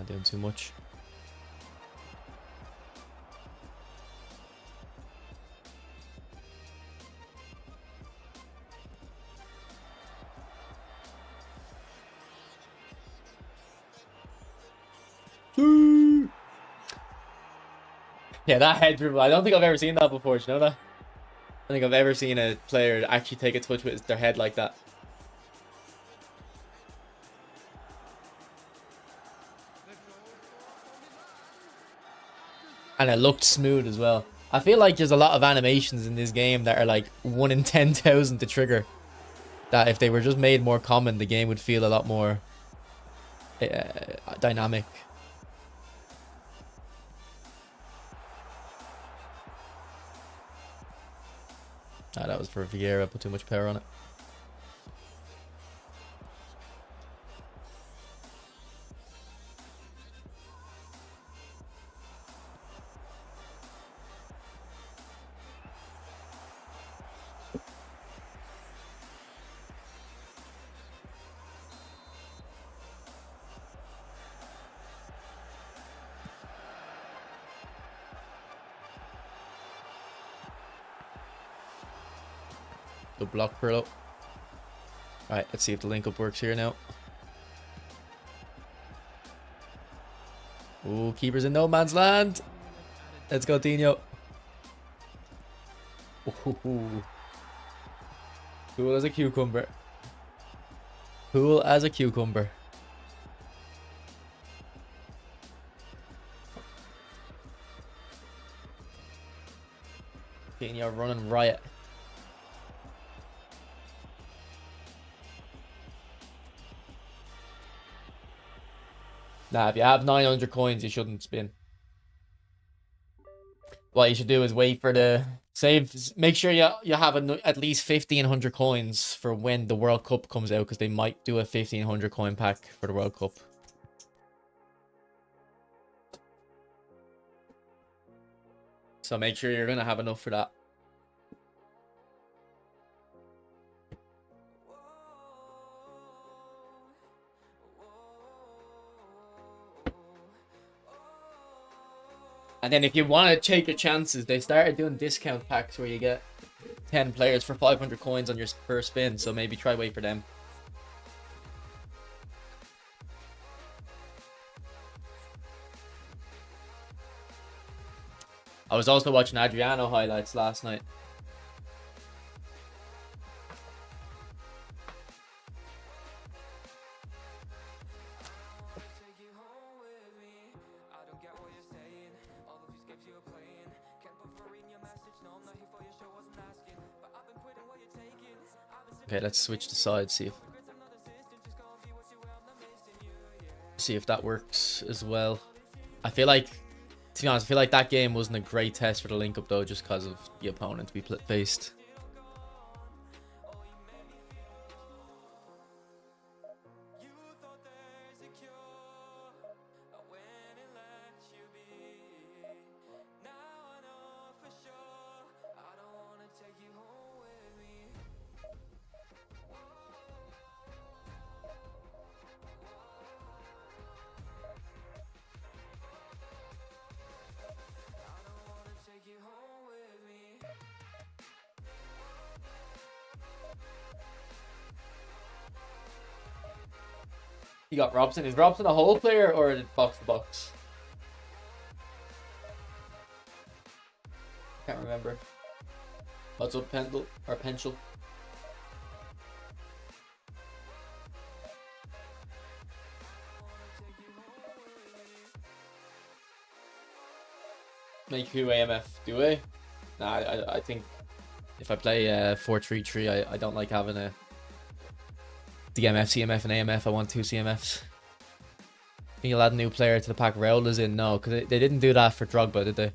Doing too much. Yeah, that head dribble. I don't think I've ever seen that before. Do you know that? I don't think I've ever seen a player actually take a touch with their head like that. And it looked smooth as well. I feel like there's a lot of animations in this game that are like 1 in 10,000 to trigger. That if they were just made more common, the game would feel a lot more dynamic. That was for Vieira. Put too much power on it. Good block, Pirlo. Alright, let's see if the link up works here now. Ooh, keeper's in no man's land. Let's go, Dino. Ooh. Cool as a cucumber. Cool as a cucumber. Dino running riot. Nah, if you have 900 coins, you shouldn't spin. What you should do is wait for the save. Make sure you have at least 1,500 coins for when the World Cup comes out, because they might do a 1,500 coin pack for the World Cup. So make sure you're gonna have enough for that. And then if you want to take your chances, they started doing discount packs where you get 10 players for 500 coins on your first spin. So maybe try wait for them. I was also watching Adriano highlights last night. Okay, let's switch the side, see if that works as well. I feel like, to be honest, I feel like that game wasn't a great test for the link up though, just because of the opponent we faced. You got Robson. Is Robson a whole player or box to box? Can't remember. What's up, Pendle or Penchel? Make who AMF? Do we? Nah, I think If I play 4-3-3, I don't like having a DMF, CMF, and AMF. I want 2 CMFs. Think you'll add a new player to the pack Raul is in? No, because they didn't do that for Drogba, did they?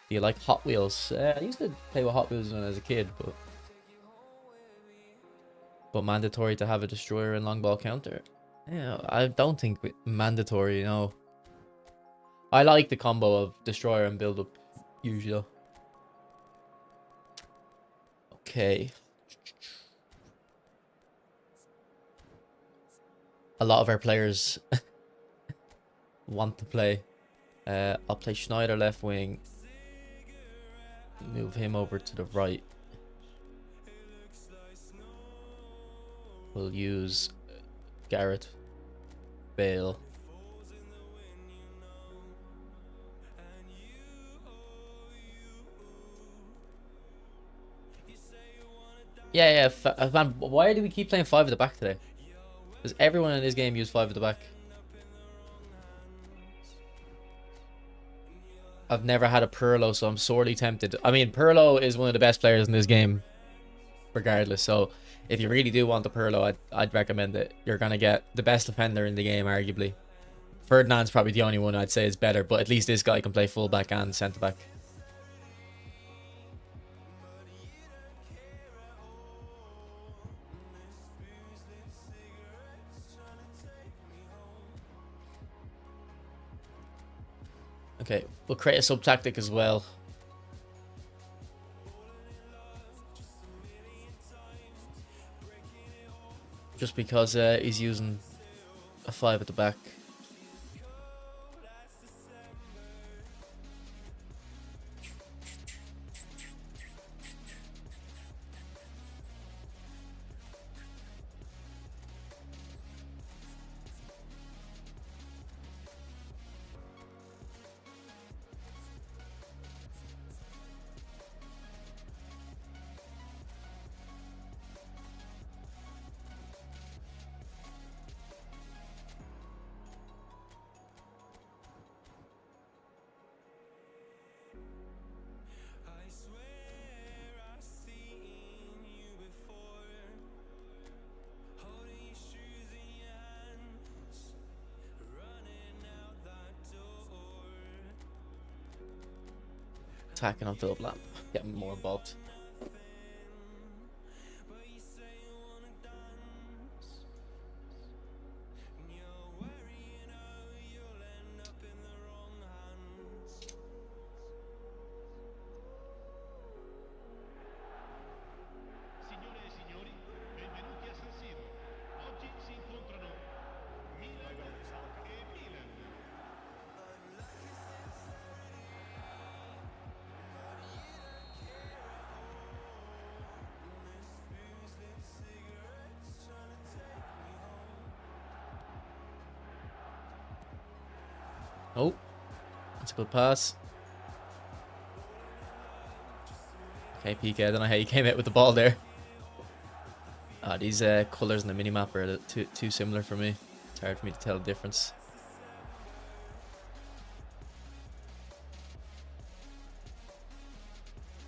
Do you like Hot Wheels? I used to play with Hot Wheels when I was a kid, but mandatory to have a destroyer and long ball counter. Yeah, I don't think mandatory, no. I like the combo of destroyer and build up usually though. Okay. A lot of our players want to play. I'll play Schneider left wing. Move him over to the right. We'll use Garrett, Bale. Yeah, man, why do we keep playing 5 at the back today? Because everyone in this game used 5 at the back. I've never had a Pirlo, so I'm sorely tempted. I mean, Pirlo is one of the best players in this game, regardless. So, if you really do want the Pirlo, I'd recommend it. You're going to get the best defender in the game, arguably. Ferdinand's probably the only one I'd say is better, but at least this guy can play fullback and centre-back. Okay, we'll create a sub-tactic as well. Just because he's using a 5 at the back. Attacking on Philip Lamb, getting more involved. Oh, that's a good pass. Okay, PK, I don't know how you came out with the ball there. These colours in the minimap are too similar for me. It's hard for me to tell the difference.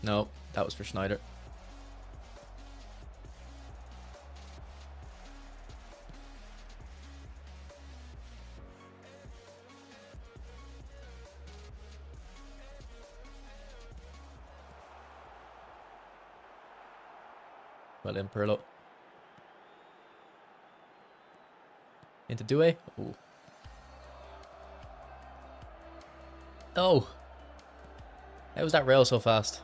No, that was for Schneider. Well in, Pirlo. Into Doué. Ooh. Oh! How was that rail so fast?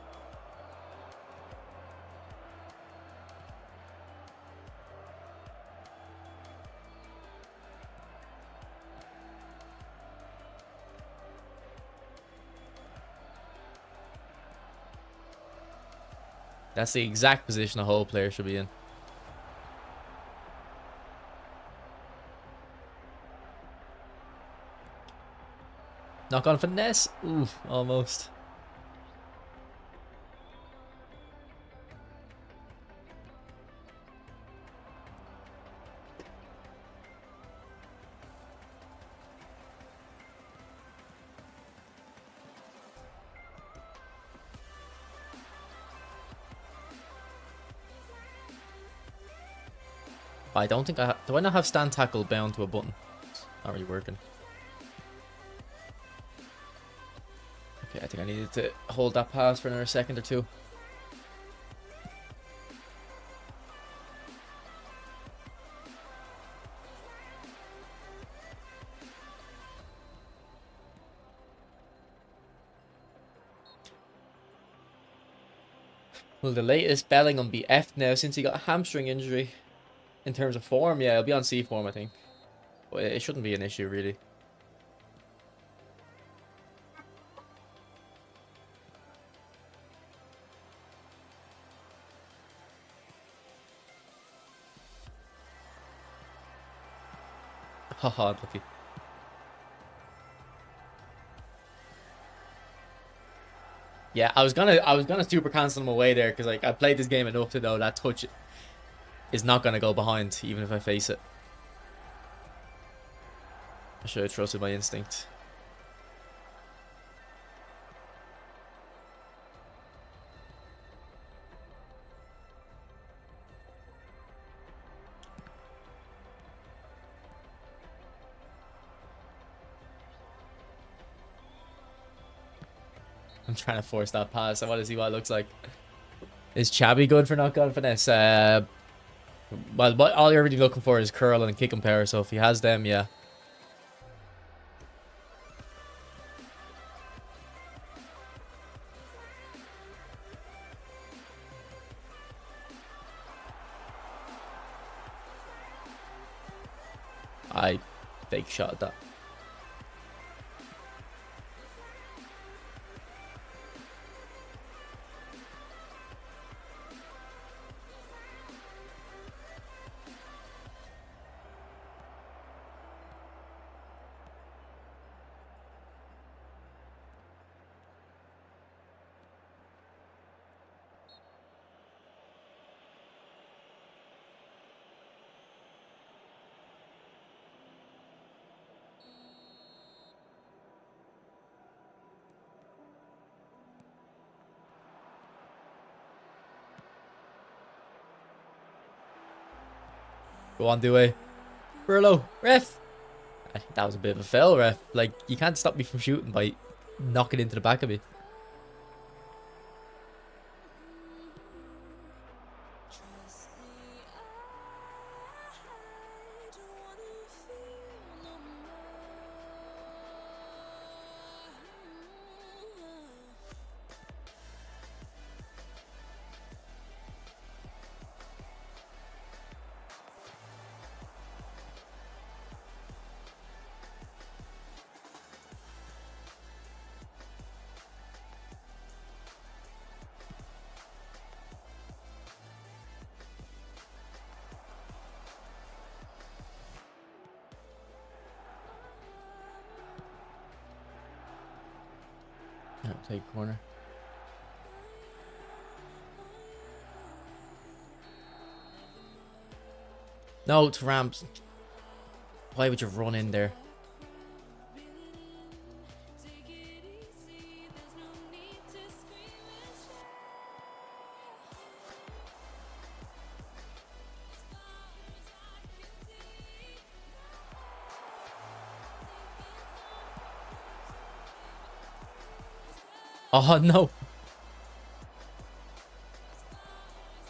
That's the exact position a whole player should be in. Knock on finesse. Ooh, almost. I don't think do I not have stand tackle bound to a button? Not really working. Okay, I think I needed to hold that pass for another second or two. Will the latest Bellingham be F'd now since he got a hamstring injury? In terms of form, yeah, he'll be on C form, I think. But it shouldn't be an issue, really. Haha, lucky. Yeah, I was gonna super cancel him away there because like I played this game enough to know that touch is not gonna go behind even if I face it. I should have trusted my instinct. I'm trying to force that pass. I want to see what it looks like. Is Chabby good for not confidence? Well, what all you're really looking for is curl and kick and power. So if he has them, yeah. I fake shot at that. Go on, Dewey. Pirlo, ref. I think that was a bit of a fail, ref. Like, you can't stop me from shooting by knocking into the back of me. Yeah, take corner. No, Thuram. Why would you run in there? Oh no.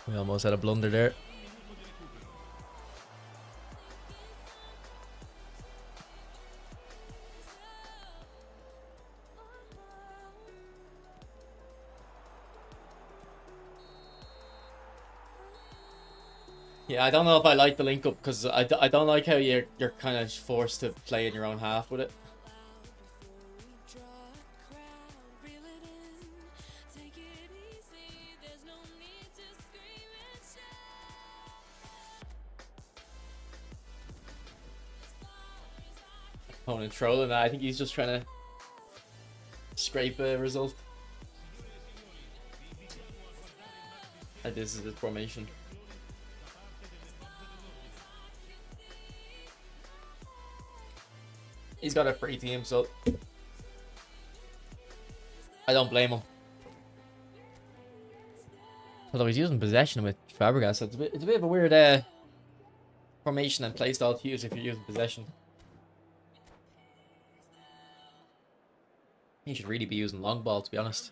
We almost had a blunder there. Yeah, I don't know if I like the link up because I don't like how you're kind of forced to play in your own half with it. Opponent trolling. I think he's just trying to scrape a result. And this is his formation. He's got a free team, so I don't blame him. Although he's using possession with Fabregas, so it's a bit of a weird formation and playstyle to use if you're using possession. You should really be using long ball, to be honest.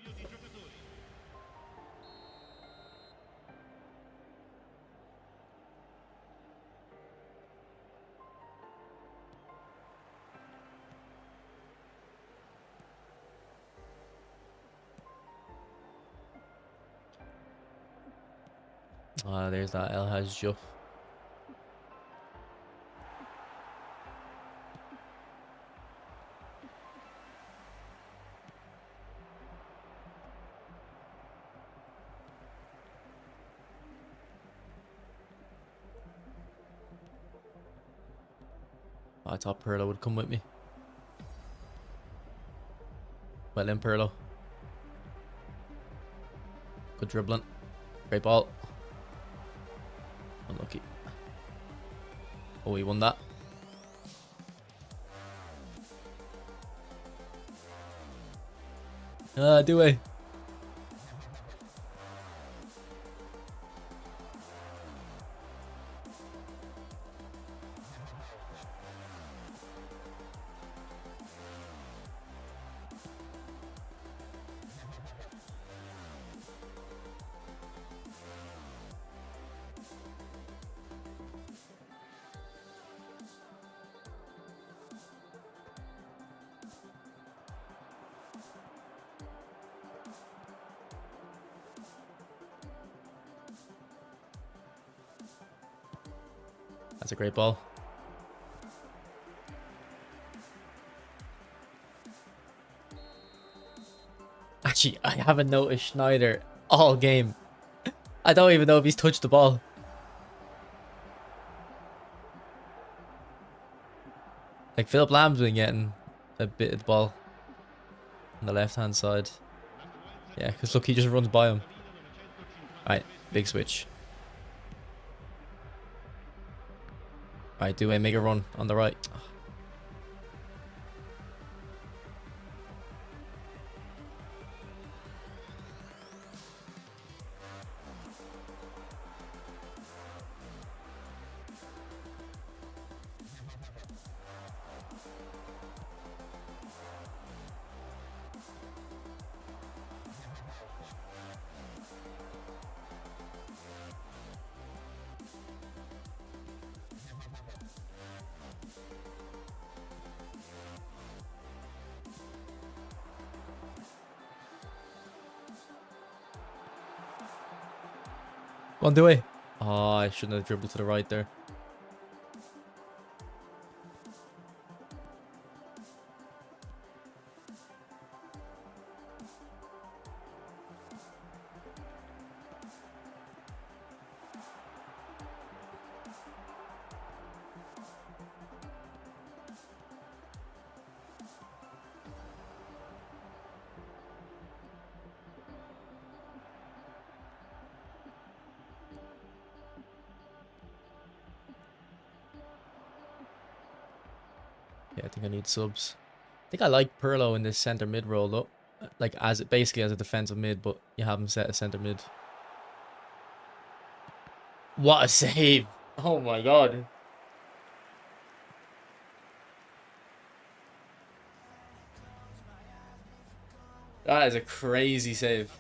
Ah, there's that El Hajjo. I thought Pirlo would come with me. Well in, Pirlo. Good dribbling. Great ball. Unlucky. Oh, he won that. Do I? That's a great ball. Actually, I haven't noticed Schneider all game. I don't even know if he's touched the ball. Like, Philip Lamb's been getting a bit of the ball on the left-hand side. Yeah, because look, he just runs by him. Alright, big switch. Alright, do I make a run on the right? Go on, do I? Oh, I shouldn't have dribbled to the right there. Yeah, I think I need subs. I think I like Pirlo in this centre mid role though. Like as basically as a defensive mid, but you have him set as centre mid. What a save! Oh my god. That is a crazy save.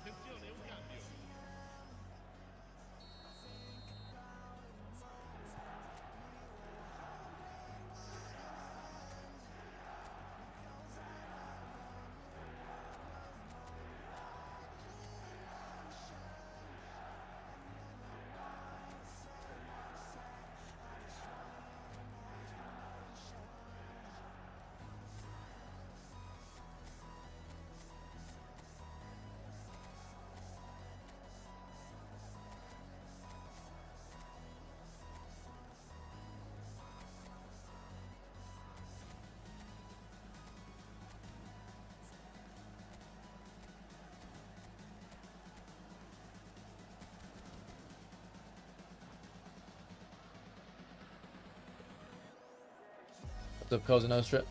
What's up, Cousin No Strip?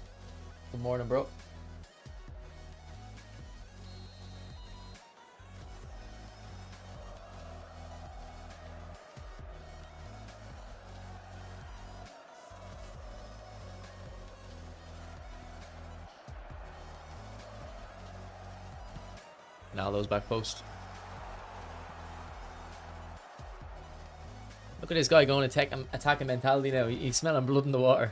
Good morning, bro. Ronaldo's back post. Look at this guy going attacking mentality now. He's smelling blood in the water.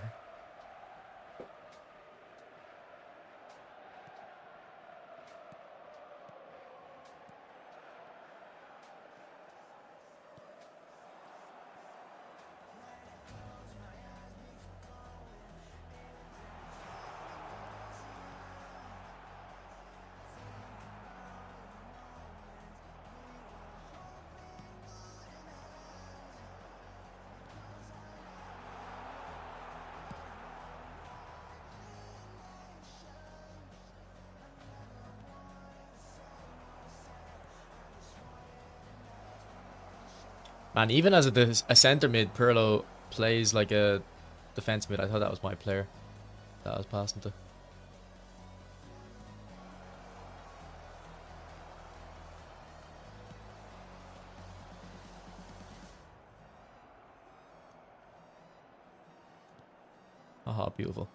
Man, even as a centre mid, Pirlo plays like a defence mid. I thought that was my player that I was passing to. Aha, beautiful.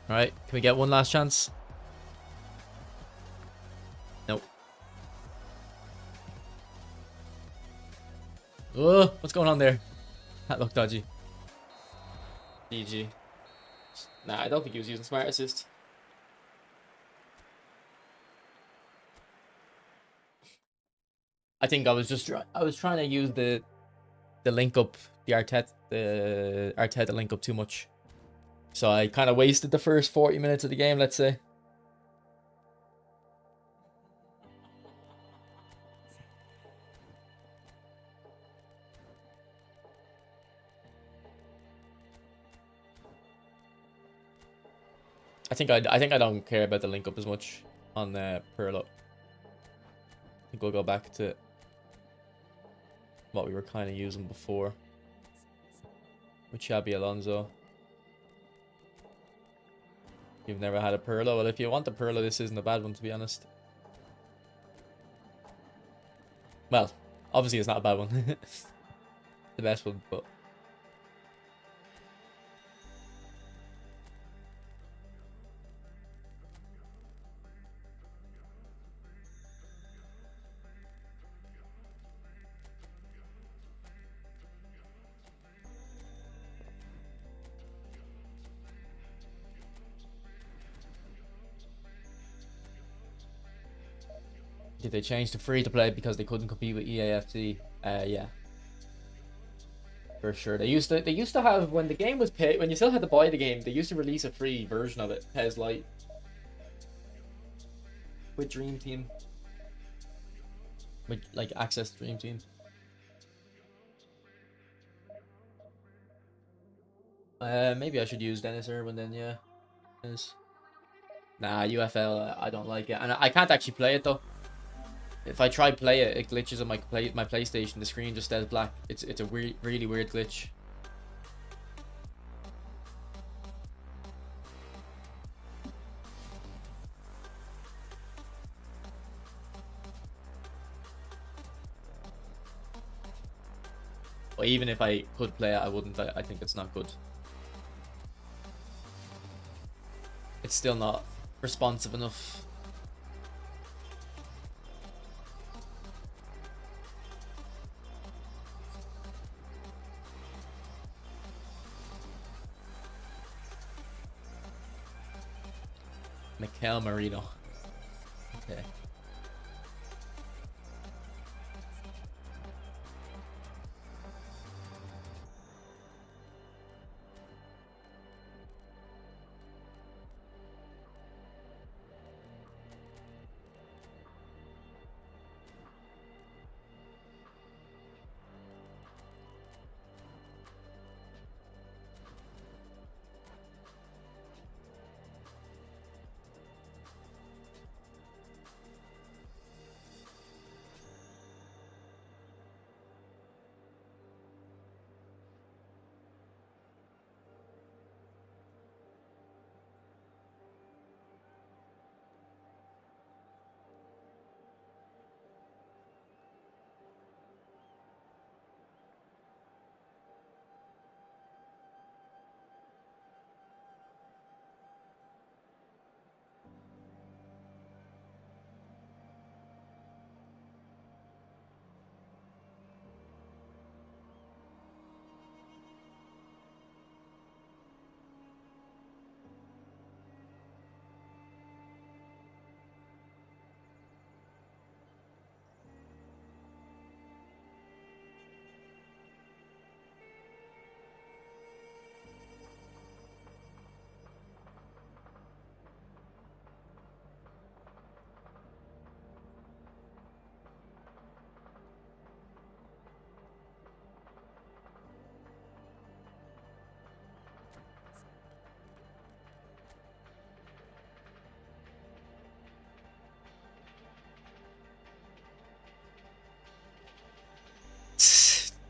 Alright, can we get one last chance? Nope. Oh, what's going on there? That looked dodgy. GG. Nah, I don't think he was using smart assist. I think I was trying to use the link up, the Arteta link up too much. So I kind of wasted the first 40 minutes of the game, let's say. I think I don't care about the link up as much on Pirlo. I think we'll go back to what we were kind of using before with Xabi Alonso. You've never had a Pirlo? Well, if you want a Pirlo, this isn't a bad one, to be honest. Well, obviously it's not a bad one. The best one, but... Did they change to free to play because they couldn't compete with EAFC? Yeah, for sure. They used to have, when the game was paid, when you still had to buy the game, they used to release a free version of it, PES Lite, with Dream Team, with like access to Dream Team. Maybe I should use Dennis Irwin then. Yeah, nah, UFL. I don't like it, and I can't actually play it though. If I try play it, it glitches on my PlayStation. The screen just stays black. It's a really weird glitch. But even if I could play it, I wouldn't. I think it's not good. It's still not responsive enough. Mikel Merino. Okay.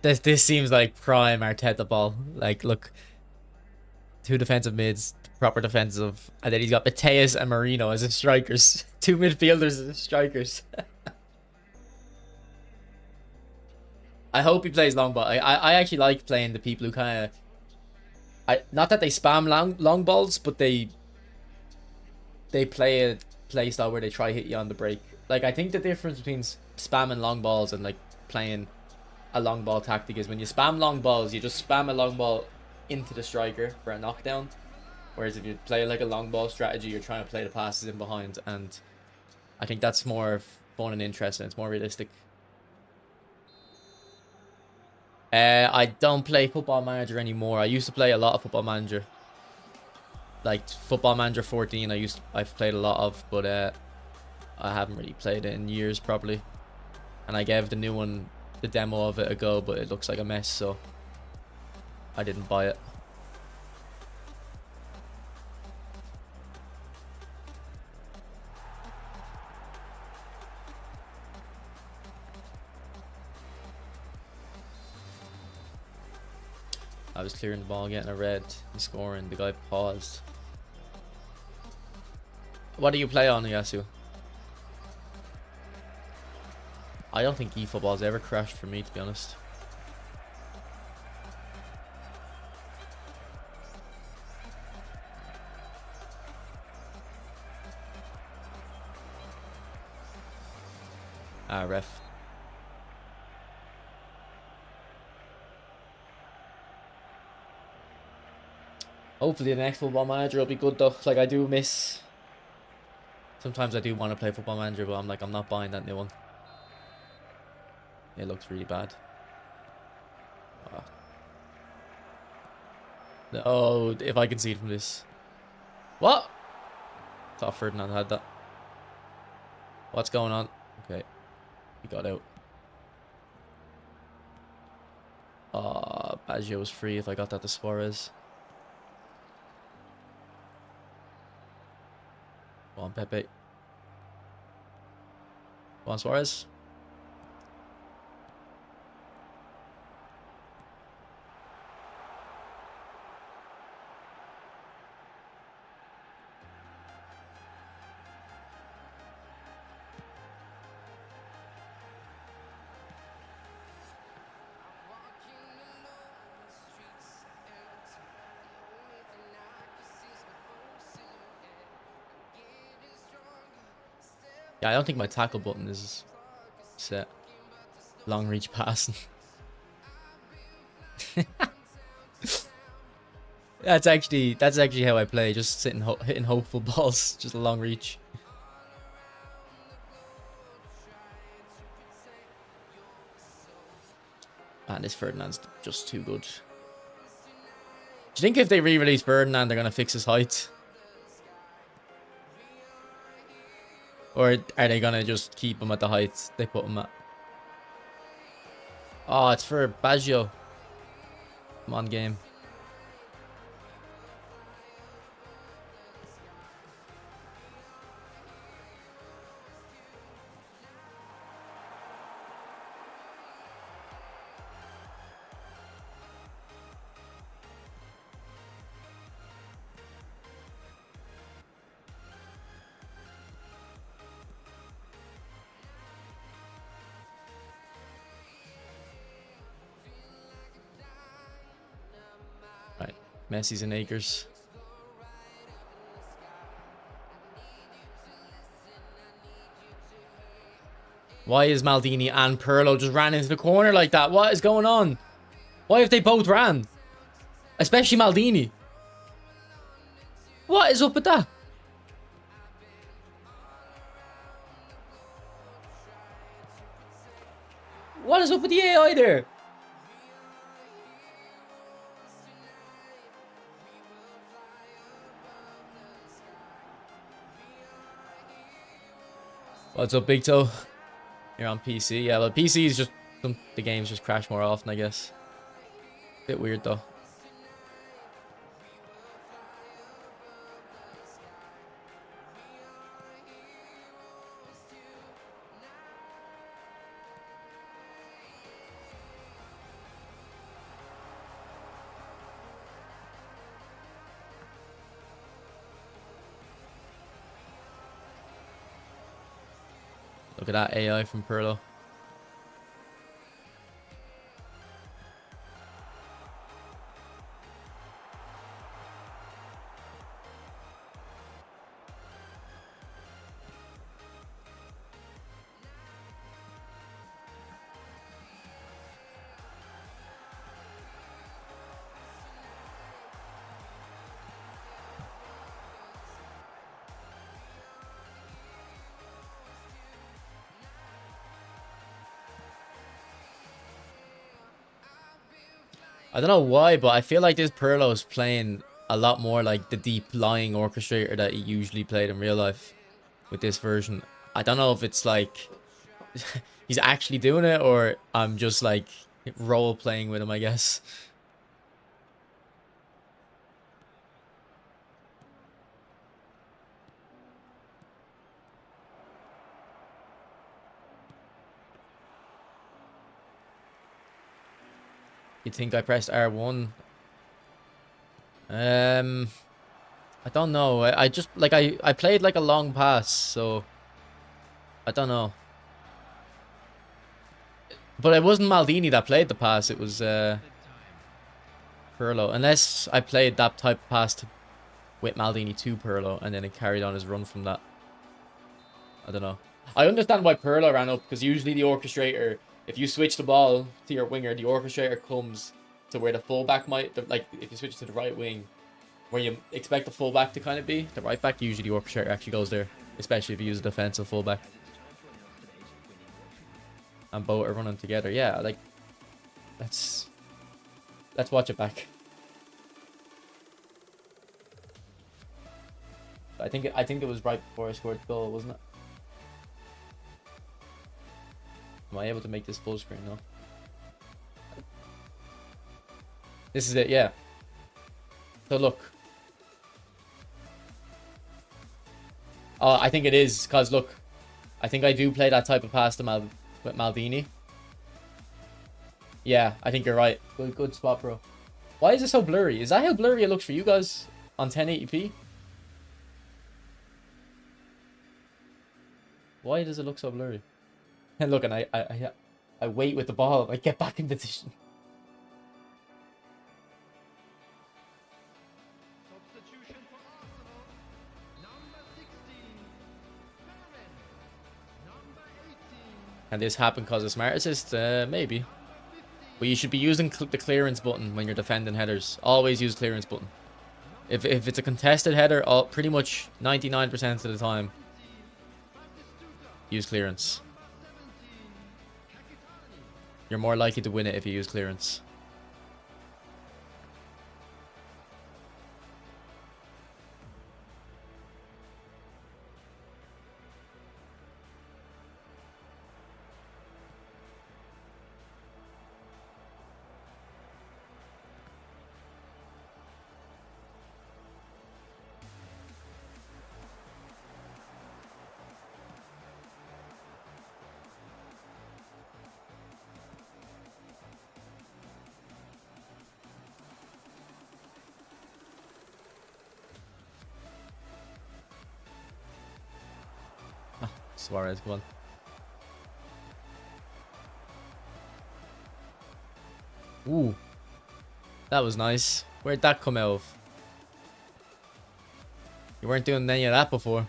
This seems like prime Arteta ball. Like, look, two defensive mids, proper defensive, and then he's got Mateus and Marino as his strikers. Two midfielders as his strikers. I hope he plays long ball. I actually like playing the people who kind of, not that they spam long balls, but they play a play style where they try hit you on the break. Like, I think the difference between spamming long balls and like playing a long ball tactic is when you spam long balls, you just spam a long ball into the striker for a knockdown. Whereas if you play like a long ball strategy, you're trying to play the passes in behind, and I think that's more fun and interesting. It's more realistic. I don't play Football Manager anymore. I used to play a lot of Football Manager. Like Football Manager 14, I've played a lot of, but I haven't really played it in years probably. And I gave the new one, the demo of it, a go, but it looks like a mess, so I didn't buy it. I was clearing the ball, getting a red, and scoring. The guy paused. What do you play on, Yasu? I don't think eFootball's ever crashed for me, to be honest. Ah, ref. Hopefully the next Football Manager will be good though. Like, I do miss... Sometimes I do want to play Football Manager, but I'm like, I'm not buying that new one. It looks really bad. Oh. No, if I can see it from this. What? Thought Ferdinand had that. What's going on? Okay. He got out. Baggio was free if I got that to Suarez. Go on, Pepe. Go on, Suarez. Yeah, I don't think my tackle button is set. Long reach passing. That's actually how I play. Just sitting hitting hopeful balls, just a long reach. Man, this Ferdinand's just too good. Do you think if they re-release Ferdinand, they're gonna fix his height? Or are they gonna just keep him at the height they put him at? Oh, it's for Baggio. Come on, game. Right, Messi's in acres. Why is Maldini and Pirlo just ran into the corner like that? What is going on? Why have they both ran? Especially Maldini. What is up with that? What is up with the AI there? What's up, Big Toe? You're on PC. Yeah, well, PC is just... the games just crash more often, I guess. Bit weird, though. Look at that AI from Pirlo. I don't know why, but I feel like this Pirlo is playing a lot more like the deep lying orchestrator that he usually played in real life with this version. I don't know if it's like he's actually doing it or I'm just like role playing with him, I guess. You think I pressed R1? I don't know. I just like I played like a long pass, so I don't know. But it wasn't Maldini that played the pass. It was Pirlo. Unless I played that type of pass with Maldini to Pirlo, and then it carried on his run from that. I don't know. I understand why Pirlo ran up, because usually the orchestrator, if you switch the ball to your winger, the orchestrator comes to where the fullback might, like if you switch to the right wing, where you expect the fullback to kind of be, the right back, usually the orchestrator actually goes there, especially if you use a defensive fullback. And both are running together. Yeah, like let's watch it back. I think it was right before I scored the goal, wasn't it? Am I able to make this full screen? No. This is it, yeah. So look. Oh, I think it is, because look. I think I do play that type of pass to with Maldini. Yeah, I think you're right. Good spot, bro. Why is it so blurry? Is that how blurry it looks for you guys on 1080p? Why does it look so blurry? And look, and I wait with the ball. I get back in position. Substitution for Arsenal. Number 16, Thuram. Number 18. Can this happen because of smart assist? Maybe. But you should be using the clearance button when you're defending headers. Always use clearance button. If it's a contested header, pretty much 99% of the time, use clearance. You're more likely to win it if you use clearance. Suarez, come on. Ooh. That was nice. Where'd that come out of? You weren't doing any of that before.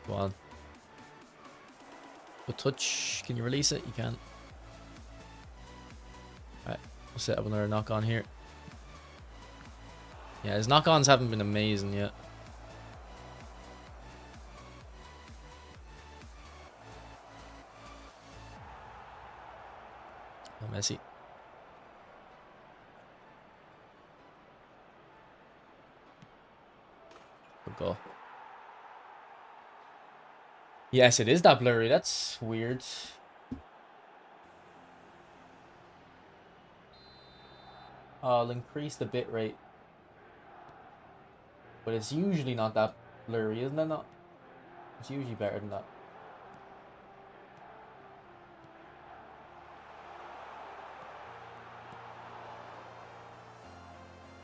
Go on. Good touch. Can you release it? You can. Alright. We'll set up another knock on here. Yeah, his knock-ons haven't been amazing yet. Oh, Messi. Good goal. Yes, it is that blurry. That's weird. I'll increase the bit rate. But it's usually not that blurry, isn't it? Not. It's usually better than that.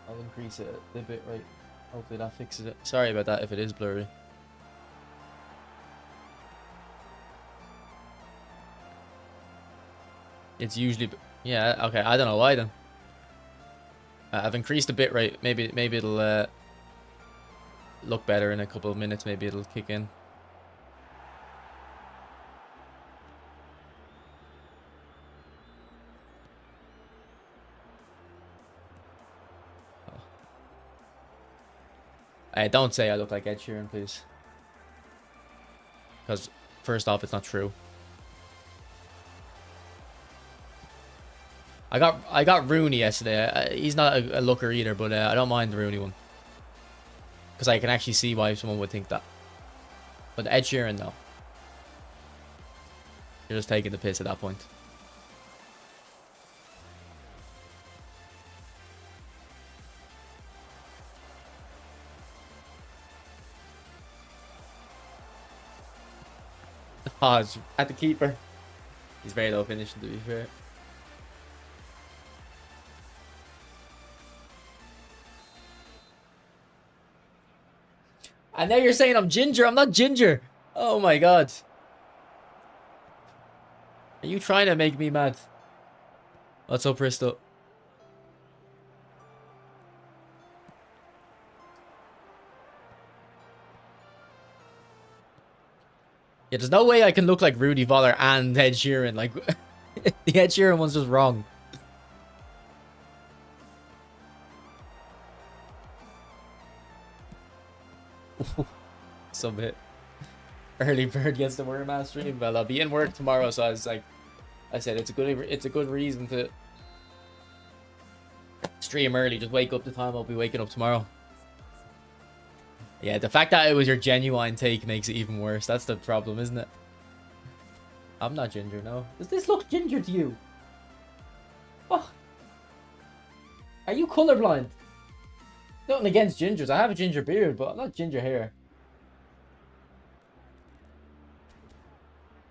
I'll increase it a bit, right? Hopefully that fixes it. Sorry about that if it is blurry. It's usually... Yeah, okay, I don't know why then. I've increased the bitrate. Maybe it'll look better in a couple of minutes. Maybe it'll kick in. Don't say I look like Ed Sheeran, please. Because first off, it's not true. I got Rooney yesterday. He's not a looker either, but I don't mind the Rooney one. Because I can actually see why someone would think that. But Ed Sheeran, no. You're just taking the piss at that point. Oh, it's at the keeper. He's very low finishing, to be fair. And now you're saying I'm ginger. I'm not ginger. Oh my god. Are you trying to make me mad? What's up, Bristol? Yeah, there's no way I can look like Rudy Voller and Ed Sheeran. Like, the Ed Sheeran one's just wrong. Some bit. Early bird gets the word man stream. Well, I'll be in work tomorrow, so I was like, I said it's a good reason to stream early. Just wake up the time I'll be waking up tomorrow. Yeah, the fact that it was your genuine take makes it even worse. That's the problem, isn't it? I'm not ginger, no. Does this look ginger to you? Oh. Are you colorblind? Nothing against gingers. I have a ginger beard, but I'm not ginger hair.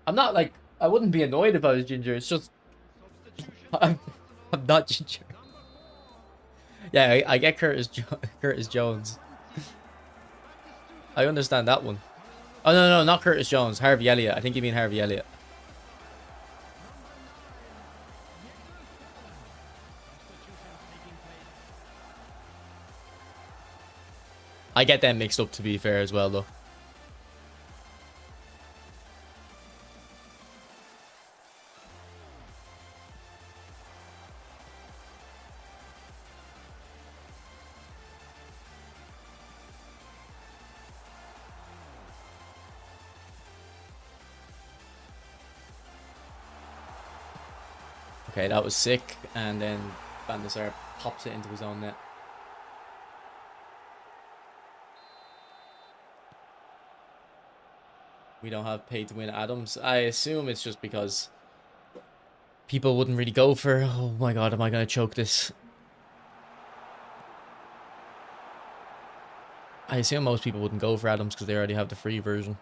I'm not like... I wouldn't be annoyed if I was ginger. It's just... I'm not ginger. Yeah, I get Curtis Jones. I understand that one. Oh, no, not Curtis Jones. Harvey Elliott. I think you mean Harvey Elliott. I get them mixed up, to be fair, as well, though. Okay, that was sick, and then Van der Sar pops it into his own net. We don't have pay to win Adams. I assume it's just because people wouldn't really go for... Oh my god, am I going to choke this? I assume most people wouldn't go for Adams because they already have the free version.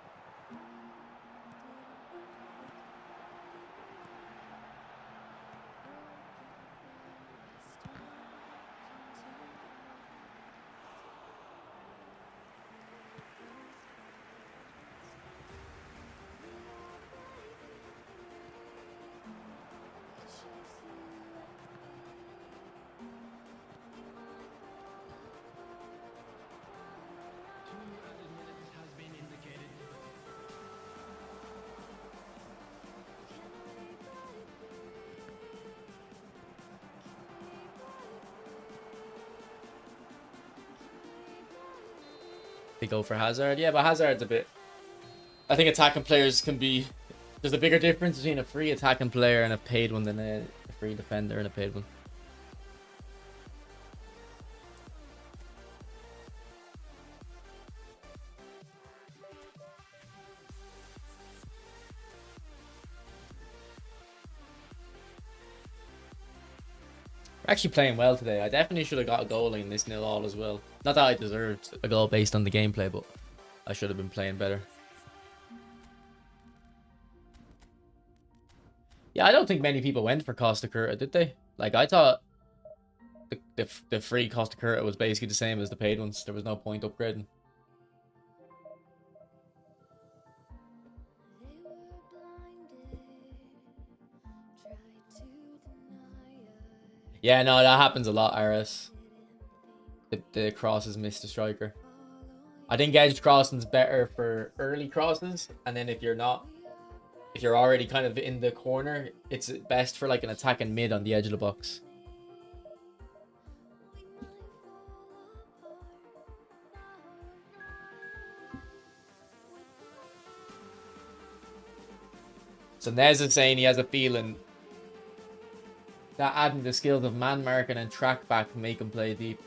They go for Hazard. Yeah, but Hazard's a bit... I think attacking players can be... There's a bigger difference between a free attacking player and a paid one than a free defender and a paid one. We're actually playing well today. I definitely should have got a goal in this 0-0 as well. Not that I deserved a goal based on the gameplay, but I should have been playing better. Yeah, I don't think many people went for Costa Curta, did they? Like, I thought the free Costa Curta was basically the same as the paid ones. There was no point upgrading. Yeah, no, that happens a lot, RS. The crosses miss the striker. I think edge crossing's better for early crosses, and then if you're already kind of in the corner, it's best for like an attacking mid on the edge of the box. So Nez is saying he has a feeling that adding the skills of man marking and track back make him play deep.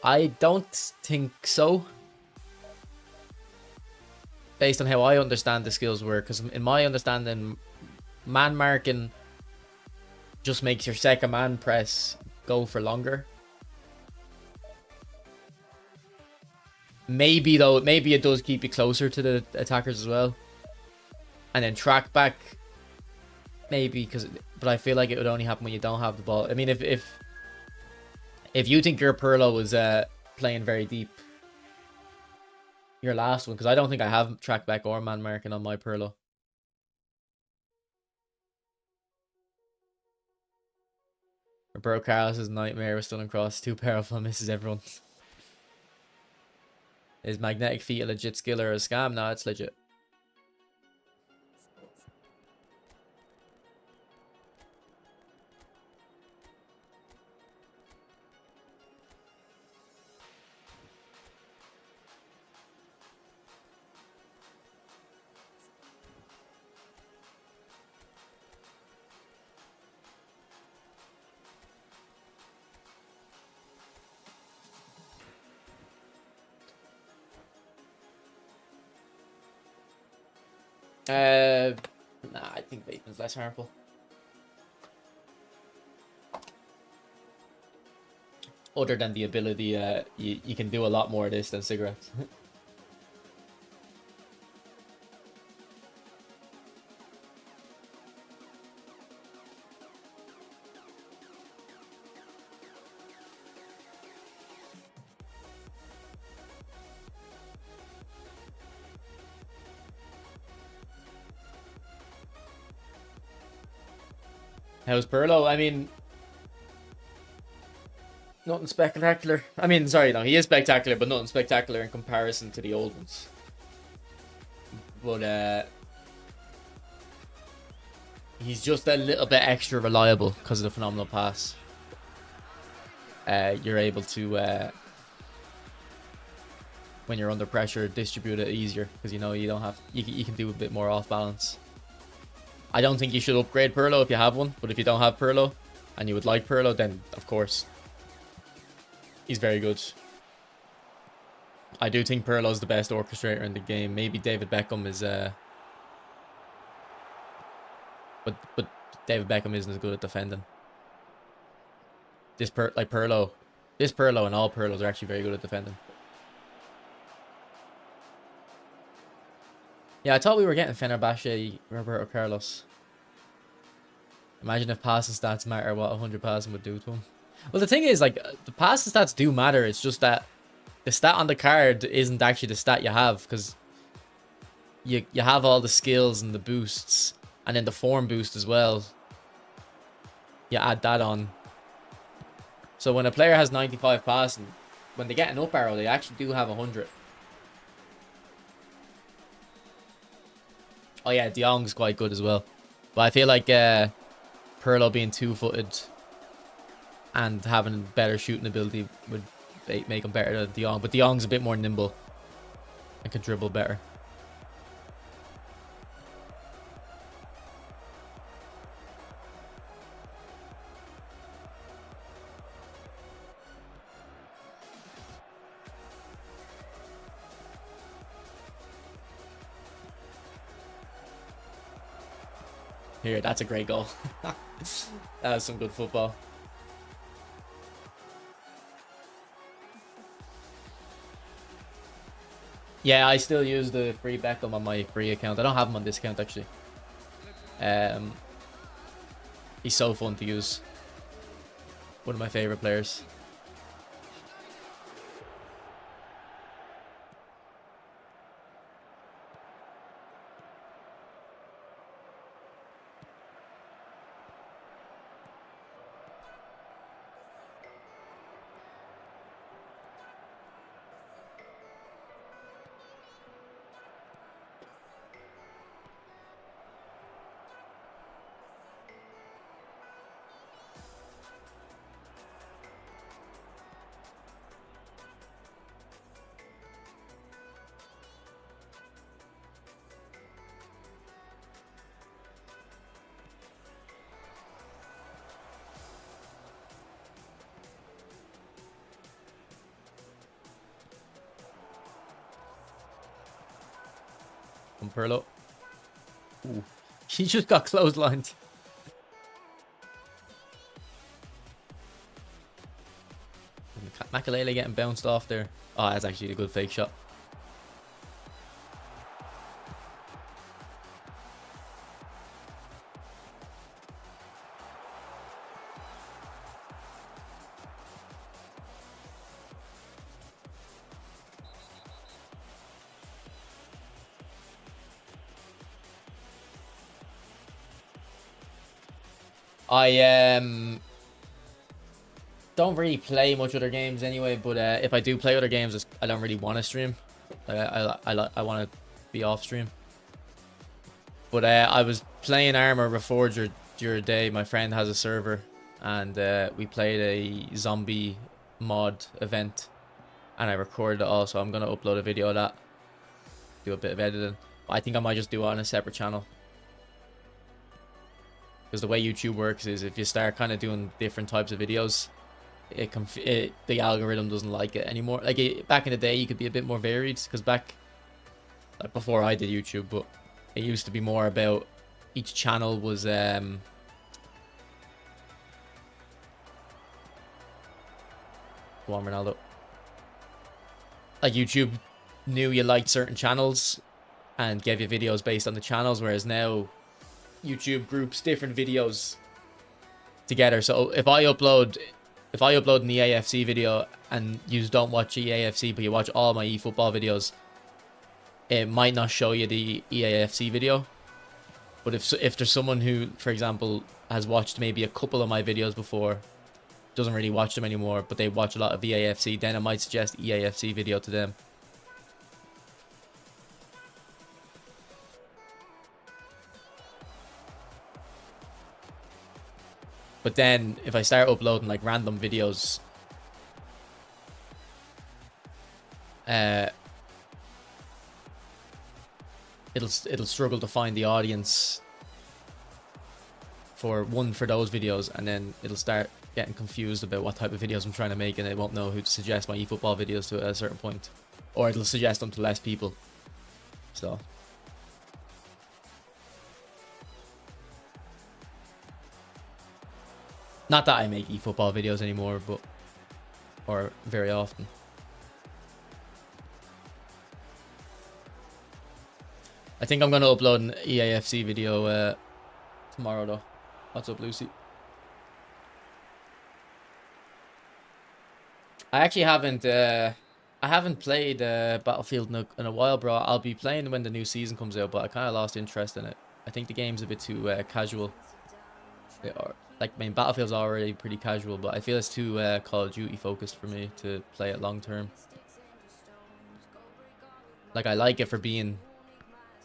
I don't think so. Based on how I understand the skills work, because in my understanding, man marking just makes your second man press go for longer. Maybe though, maybe it does keep you closer to the attackers as well. And then track back, maybe, but I feel like it would only happen when you don't have the ball. I mean, if you think your Pirlo was playing very deep, your last one, because I don't think I have track back or man marking on my Pirlo. Roberto Carlos' nightmare with stunning cross, too powerful, misses everyone. Is magnetic feet a legit skill or a scam? No, it's legit. Nah, I think Bateman's less harmful. Other than the ability, you can do a lot more of this than cigarettes. How's Pirlo? I mean, nothing spectacular. I mean, sorry, no, he is spectacular, but nothing spectacular in comparison to the old ones. But he's just a little bit extra reliable because of the phenomenal pass. You're able to, when you're under pressure, distribute it easier because you know you don't have you can do a bit more off balance. I don't think you should upgrade Pirlo if you have one, but if you don't have Pirlo and you would like Pirlo, then of course he's very good. I do think Pirlo is the best orchestrator in the game. Maybe David Beckham is but David Beckham isn't as good at defending. This Pirlo and all Pirlos are actually very good at defending. Yeah, I thought we were getting Fenerbahce, Roberto Carlos. Imagine if passing stats matter what 100 passing would do to him. Well, the thing is, like, the passing stats do matter. It's just that the stat on the card isn't actually the stat you have, because you have all the skills and the boosts, and then the form boost as well. You add that on. So when a player has 95 passing, when they get an up arrow, they actually do have 100. Oh yeah, De Jong's quite good as well. But I feel like Pirlo being two-footed and having better shooting ability would make him better than De Jong. But De Jong's a bit more nimble and can dribble better. Here, that's a great goal. That was some good football. Yeah, I still use the free Beckham on my free account. I don't have him on this account, actually. He's so fun to use. One of my favorite players. From Pirlo. Ooh. He just got clotheslined. Makalele getting bounced off there. Oh, that's actually a good fake shot. I don't really play much other games anyway, but if I do play other games, I don't really want to stream. I want to be off stream. But I was playing Armor Reforged the other day. My friend has a server, and we played a zombie mod event, and I recorded it all. So I'm gonna upload a video of that, do a bit of editing. I think I might just do it on a separate channel. Because the way YouTube works is if you start kind of doing different types of videos, the algorithm doesn't like it anymore. Like back in the day, you could be a bit more varied. Because back, like before I did YouTube, but it used to be more about each channel was Go on, Ronaldo. Like YouTube knew you liked certain channels and gave you videos based on the channels, whereas now YouTube groups different videos together. So if I upload an EAFC video and you don't watch EAFC but you watch all my eFootball videos, it might not show you the EAFC video. But if there's someone who, for example, has watched maybe a couple of my videos before, doesn't really watch them anymore, but they watch a lot of EAFC, then I might suggest EAFC video to them. But then if I start uploading like random videos, it'll struggle to find the audience for those videos, and then it'll start getting confused about what type of videos I'm trying to make, and it won't know who to suggest my eFootball videos to at a certain point, or it'll suggest them to less people. So not that I make eFootball videos anymore, or very often. I think I'm gonna upload an EAFC video tomorrow though. What's up, Lucy? I actually haven't played Battlefield in a while, bro. I'll be playing when the new season comes out, but I kind of lost interest in it. I think the game's a bit too casual. Like, I mean, Battlefield's already pretty casual, but I feel it's too Call of Duty focused for me to play it long term. Like, I like it for being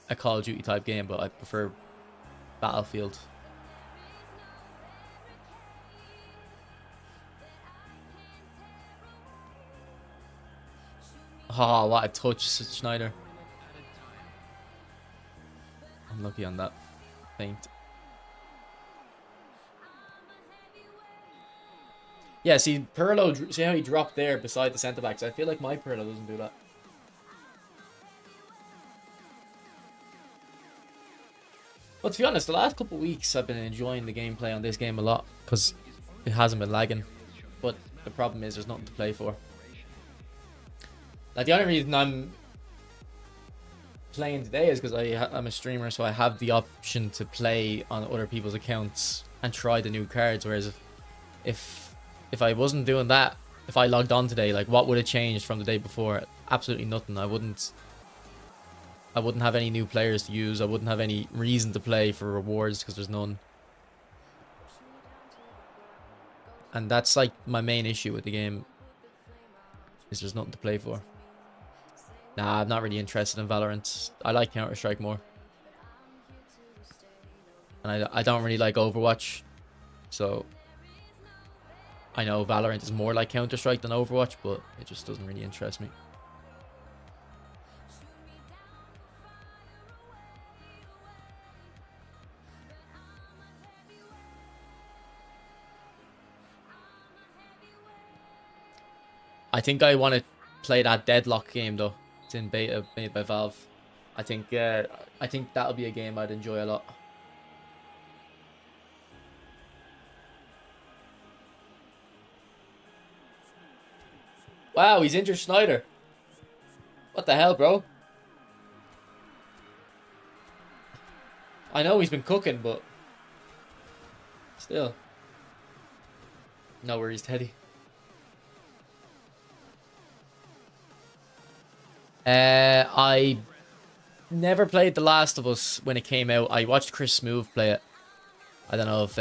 a Call of Duty type game, but I prefer Battlefield. Oh, what a touch, Schneider. I'm lucky on that feint. Yeah, see, Pirlo, see how he dropped there beside the centre-backs? I feel like my Pirlo doesn't do that. But to be honest, the last couple of weeks I've been enjoying the gameplay on this game a lot, because it hasn't been lagging. But the problem is there's nothing to play for. Like, the only reason I'm playing today is because I'm a streamer, so I have the option to play on other people's accounts and try the new cards. Whereas if I wasn't doing that, if I logged on today, like what would have changed from the day before? Absolutely nothing. I wouldn't have any new players to use. I wouldn't have any reason to play for rewards because there's none. And that's like my main issue with the game, is there's nothing to play for. Nah, I'm not really interested in Valorant. I like Counter-Strike more. And I don't really like Overwatch. So I know Valorant is more like Counter-Strike than Overwatch, but it just doesn't really interest me. I think I want to play that Deadlock game though. It's in beta, made by Valve. I think that'll be a game I'd enjoy a lot. Wow, he's injured Schneider. What the hell, bro? I know he's been cooking, but still. No worries, Teddy. I never played The Last of Us when it came out. I watched Chris Smoove play it. I don't know if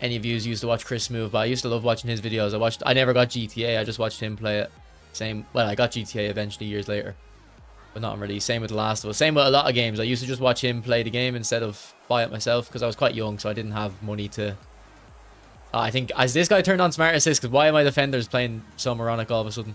any of you used to watch Chris Smoove, but I used to love watching his videos. I never got GTA. I just watched him play it. Well, I got GTA eventually years later, but not on release. Same with The Last of Us. Same with a lot of games. I used to just watch him play the game instead of buy it myself because I was quite young, so I didn't have money to. I think, has this guy turned on Smart Assist? Because why are my defenders playing so moronic all of a sudden?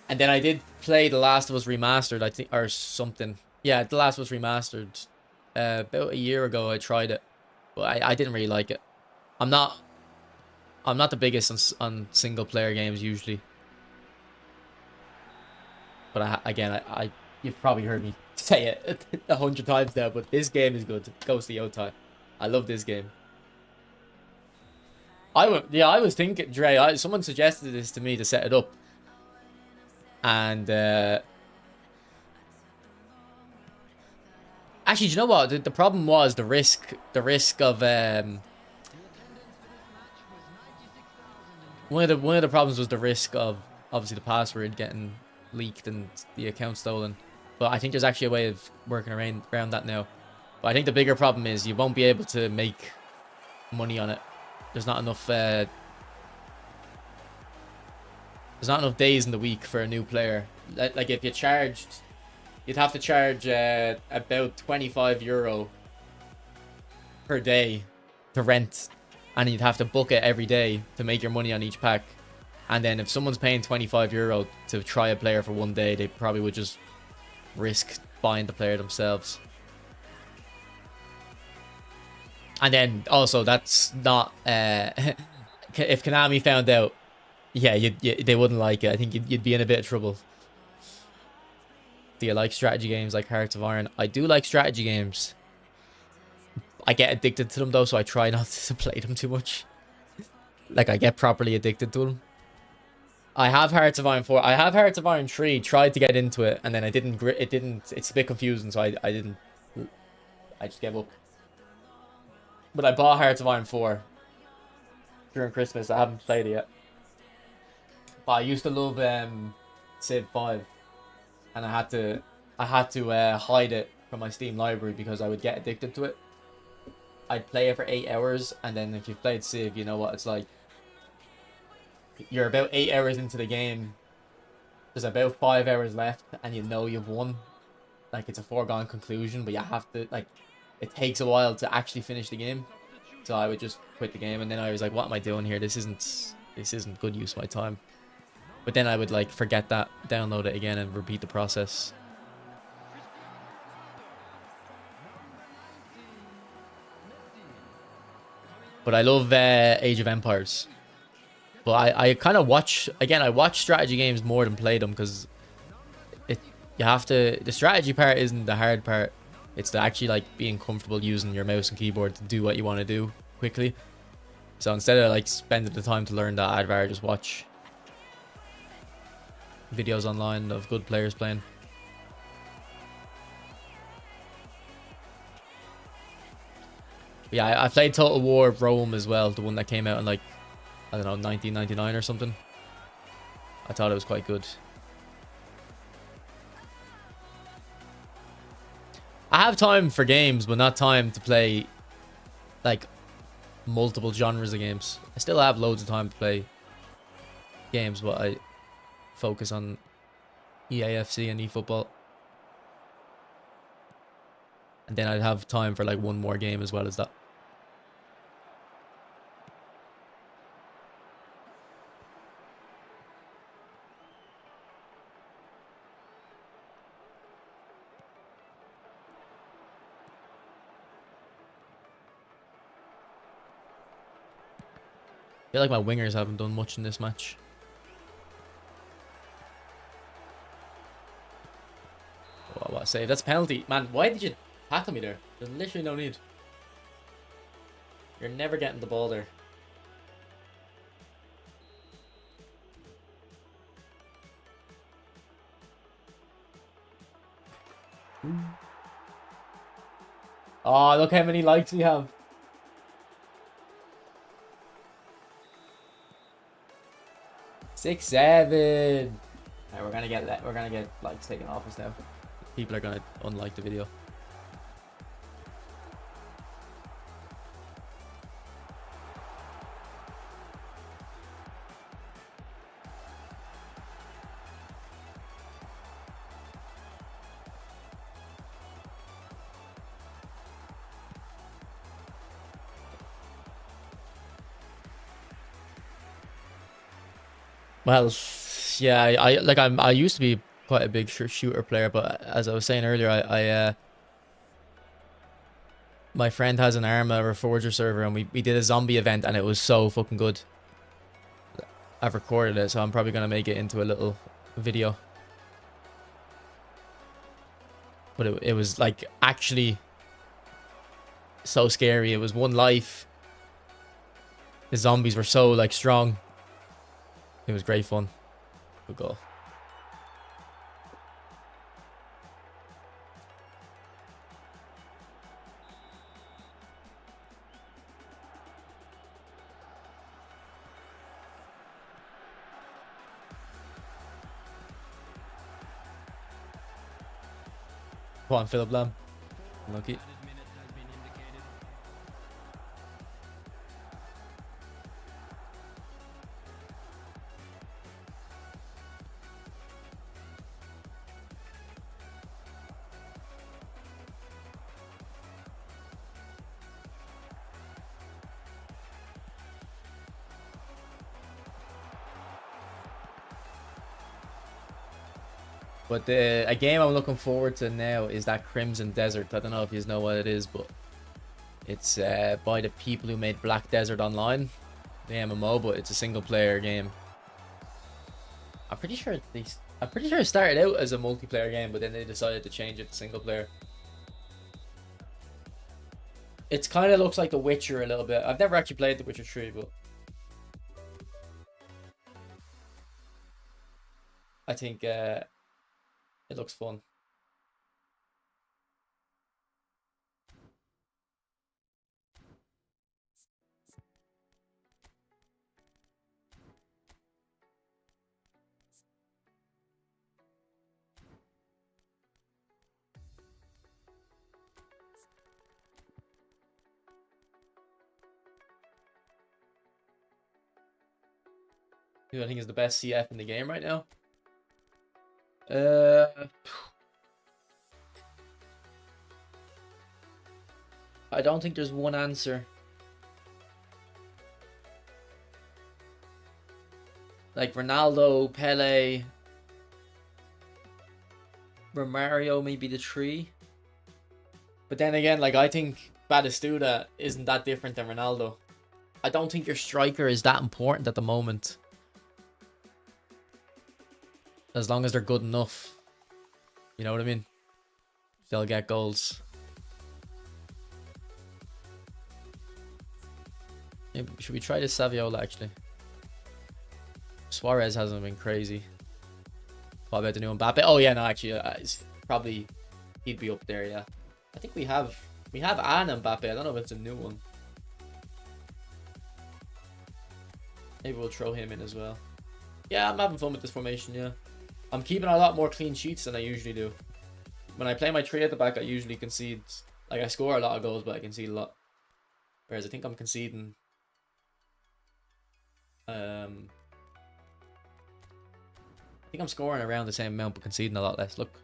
And then I did play The Last of Us Remastered, I think, or something. Yeah, The Last of Us Remastered. About a year ago, I tried it, but I didn't really like it. I'm not the biggest on single player games usually. But you've probably heard me say it 100 times now. But this game is good. Ghost of Yotai. I love this game. I was thinking, Dre. Someone suggested this to me to set it up, and actually, do you know what? The problem was the risk of one of the problems was the risk of obviously the password getting leaked and the account stolen. But I think there's actually a way of working around that now. But I think the bigger problem is you won't be able to make money on it. There's not enough days in the week for a new player. Like if you charged, you'd have to charge about €25 per day to rent, and you'd have to book it every day to make your money on each pack. And then if someone's paying €25 to try a player for one day, they probably would just risk buying the player themselves. And then also, that's not if Konami found out, yeah, they wouldn't like it. I think you'd be in a bit of trouble. Do you like strategy games like Hearts of Iron? I do like strategy games. I get addicted to them though, so I try not to play them too much. Like, I get properly addicted to them. I have Hearts of Iron 4. I have Hearts of Iron 3. Tried to get into it, and then it didn't. It's a bit confusing, so I didn't. I just gave up. But I bought Hearts of Iron 4 during Christmas. I haven't played it yet. But I used to love Civ 5, and I had to hide it from my Steam library because I would get addicted to it. I'd play it for 8 hours, and then if you've played Civ, you know what it's like. You're about 8 hours into the game. There's about 5 hours left, and you know you've won. Like, it's a foregone conclusion, but you have to, like, it takes a while to actually finish the game. So I would just quit the game, and then I was like, what am I doing here? This isn't good use of my time. But then I would, like, forget that, download it again, and repeat the process. But I love Age of Empires. But I kind of watch, again, I watch strategy games more than play them, because the strategy part isn't the hard part. It's the actually, like, being comfortable using your mouse and keyboard to do what you want to do quickly. So instead of, like, spending the time to learn that, I'd rather just watch videos online of good players playing. Yeah, I played Total War Rome as well, the one that came out in like, I don't know, 1999 or something. I thought it was quite good. I have time for games, but not time to play like multiple genres of games. I still have loads of time to play games, but I focus on EAFC and eFootball. And then I'd have time for like one more game as well as that. I feel like my wingers haven't done much in this match. Oh, what a save. That's a penalty. Man, why did you tackle me there? There's literally no need. You're never getting the ball there. Oh, look how many likes we have. Six, 7. Alright, we're gonna get likes taken off us now. People are gonna unlike the video. Well, yeah, I used to be quite a big shooter player, but as I was saying earlier, my friend has an Arma Reforger server, and we did a zombie event, and it was so fucking good. I've recorded it, so I'm probably gonna make it into a little video. But it was like actually so scary. It was one life. The zombies were so like strong. It was great fun. Good goal. Come on, Philip Lam. Lucky. But a game I'm looking forward to now is that Crimson Desert. I don't know if you know what it is, but it's by the people who made Black Desert Online, the MMO, but it's a single player game. I'm pretty sure it started out as a multiplayer game, but then they decided to change it to single player. It kind of looks like The Witcher a little bit. I've never actually played The Witcher 3, but I think it looks fun. Who I think is the best CF in the game right now? I don't think there's one answer. Like Ronaldo, Pele, Romario, maybe the 3. But then again, like I think Batistuta isn't that different than Ronaldo. I don't think your striker is that important at the moment. As long as they're good enough. You know what I mean? They'll get goals. Yeah, should we try this Saviola actually? Suarez hasn't been crazy. What about the new Mbappe? Oh yeah, no, actually, probably he'd be up there. Yeah, I think we have We have an Mbappe. I don't know if it's a new one. Maybe we'll throw him in as well. Yeah, I'm having fun with this formation, yeah. I'm keeping a lot more clean sheets than I usually do. When I play my 3 at the back, I usually concede. Like, I score a lot of goals, but I concede a lot. Whereas I think I'm conceding... I think I'm scoring around the same amount, but conceding a lot less. Look.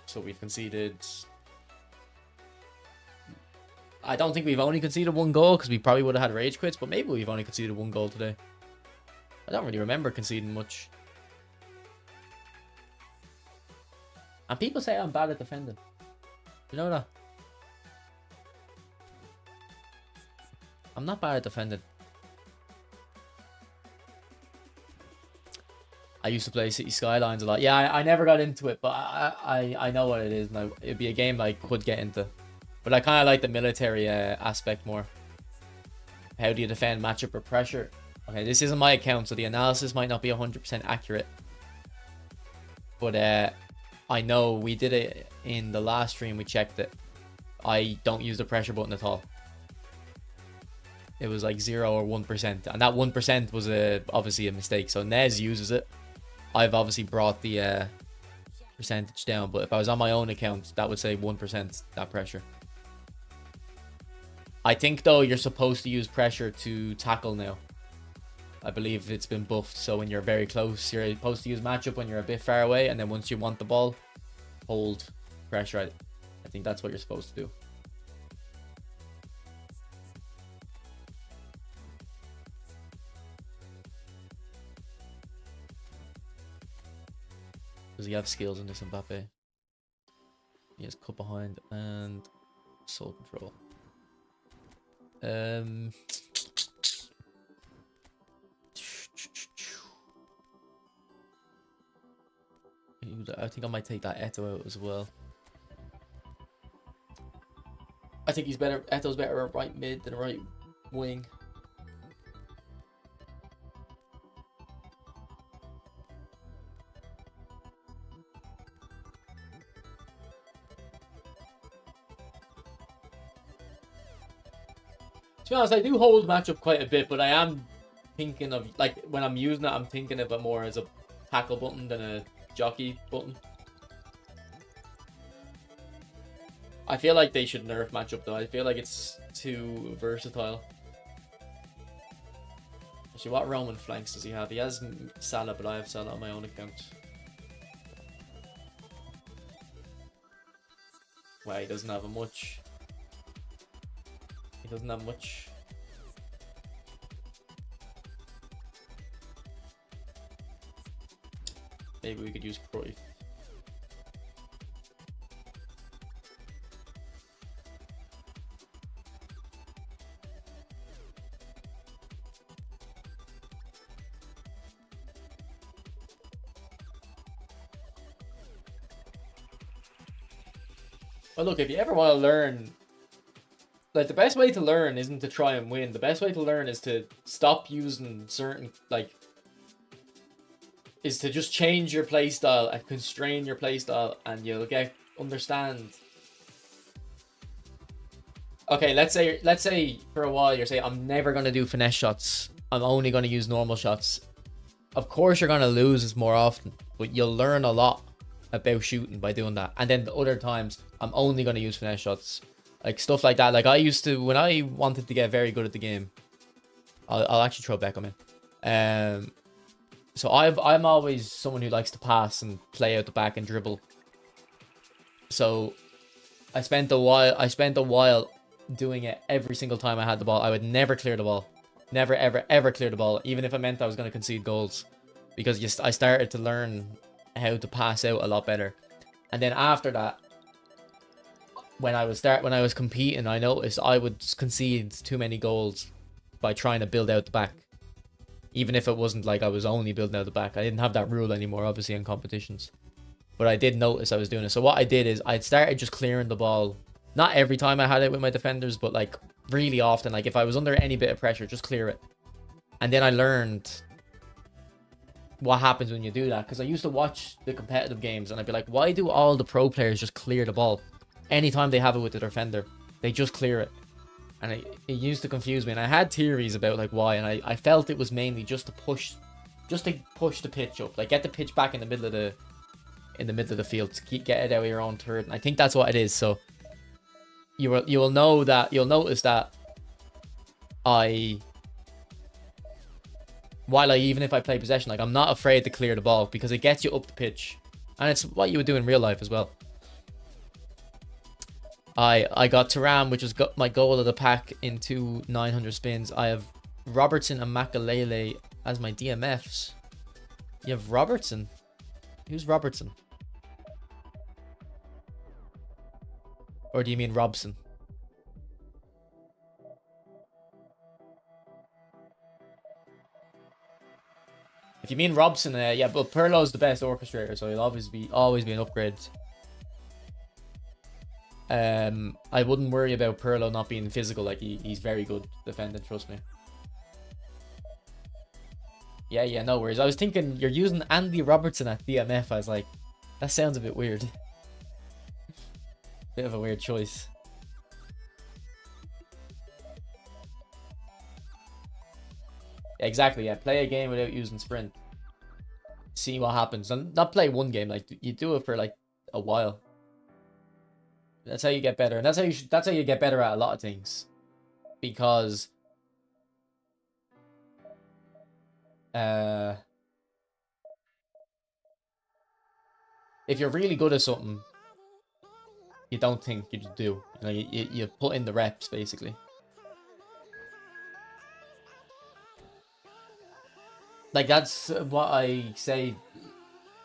So we've conceded... I don't think we've only conceded 1 goal, because we probably would have had rage quits, but maybe we've only conceded 1 goal today. I don't really remember conceding much. And people say I'm bad at defending. You know that? I'm not bad at defending. I used to play City Skylines a lot. Yeah, I never got into it, but I know what it is. And it'd be a game I could get into. But I kind of like the military aspect more. How do you defend matchup or pressure? Okay, this isn't my account, so the analysis might not be 100% accurate. But I know we did it in the last stream. We checked it. I don't use the pressure button at all. It was like 0 or 1%. And that 1% was obviously a mistake. So Nez uses it. I've obviously brought the percentage down. But if I was on my own account, that would say 1%, that pressure. I think, though, you're supposed to use pressure to tackle now. I believe it's been buffed. So when you're very close, you're supposed to use matchup when you're a bit far away. And then once you want the ball, hold pressure. I think that's what you're supposed to do. Does he have skills in this Mbappe? He has cut behind and soul control. I think I might take that Eto out as well. I think he's better. Eto's better at right mid than right wing. To be honest, I do hold matchup quite a bit, but I am thinking of, like, when I'm using it, I'm thinking of it more as a tackle button than a jockey button. I feel like they should nerf matchup though. I feel like it's too versatile. Actually, what Roman flanks does he have? He has Salah, but I have Salah on my own account. Wow, he doesn't have much. He doesn't have much. Maybe we could use Cruyff. Well, look, if you ever want to learn, like, the best way to learn isn't to try and win. The best way to learn is to stop using certain, like, is to just change your playstyle and constrain your playstyle, and you'll understand. Okay, let's say for a while you're saying, I'm never going to do finesse shots. I'm only going to use normal shots. Of course you're going to lose more often, but you'll learn a lot about shooting by doing that. And then the other times, I'm only going to use finesse shots. Like, stuff like that. Like, I used to, when I wanted to get very good at the game, I'll actually throw Beckham in. So I'm always someone who likes to pass and play out the back and dribble. So I spent a while doing it every single time I had the ball. I would never clear the ball. Never, ever, ever clear the ball, even if it meant I was going to concede goals. Because I started to learn how to pass out a lot better. And then after that, when I was competing, I noticed I would concede too many goals by trying to build out the back. Even if it wasn't like I was only building out the back. I didn't have that rule anymore, obviously, in competitions. But I did notice I was doing it. So what I did is I started just clearing the ball. Not every time I had it with my defenders, but like really often. Like if I was under any bit of pressure, just clear it. And then I learned what happens when you do that. Because I used to watch the competitive games and I'd be like, why do all the pro players just clear the ball? Anytime they have it with the defender, they just clear it. And it used to confuse me. And I had theories about like why. And I felt it was mainly just to push the pitch up. Like get the pitch back in the middle of the field to get it out of your own third. And I think that's what it is. So you'll notice that even if I play possession, like I'm not afraid to clear the ball because it gets you up the pitch, and it's what you would do in real life as well. I got Thuram, which was my goal of the pack into 900 spins. I have Robertson and Makalele as my DMFs. You have Robertson. Who's Robertson? Or do you mean Robson? If you mean Robson, yeah, but Pirlo's the best orchestrator, so he'll always be an upgrade. I wouldn't worry about Pirlo not being physical. Like he's very good defending, trust me. Yeah, no worries. I was thinking you're using Andy Robertson at DMF. I was like, that sounds a bit weird. Bit of a weird choice. Yeah, exactly, yeah. Play a game without using sprint. See what happens. And not play one game, like you do it for like a while. That's how you get better. And that's how you get better at a lot of things. Because if you're really good at something, you don't think, you just do. You know, you put in the reps basically. Like that's what I say.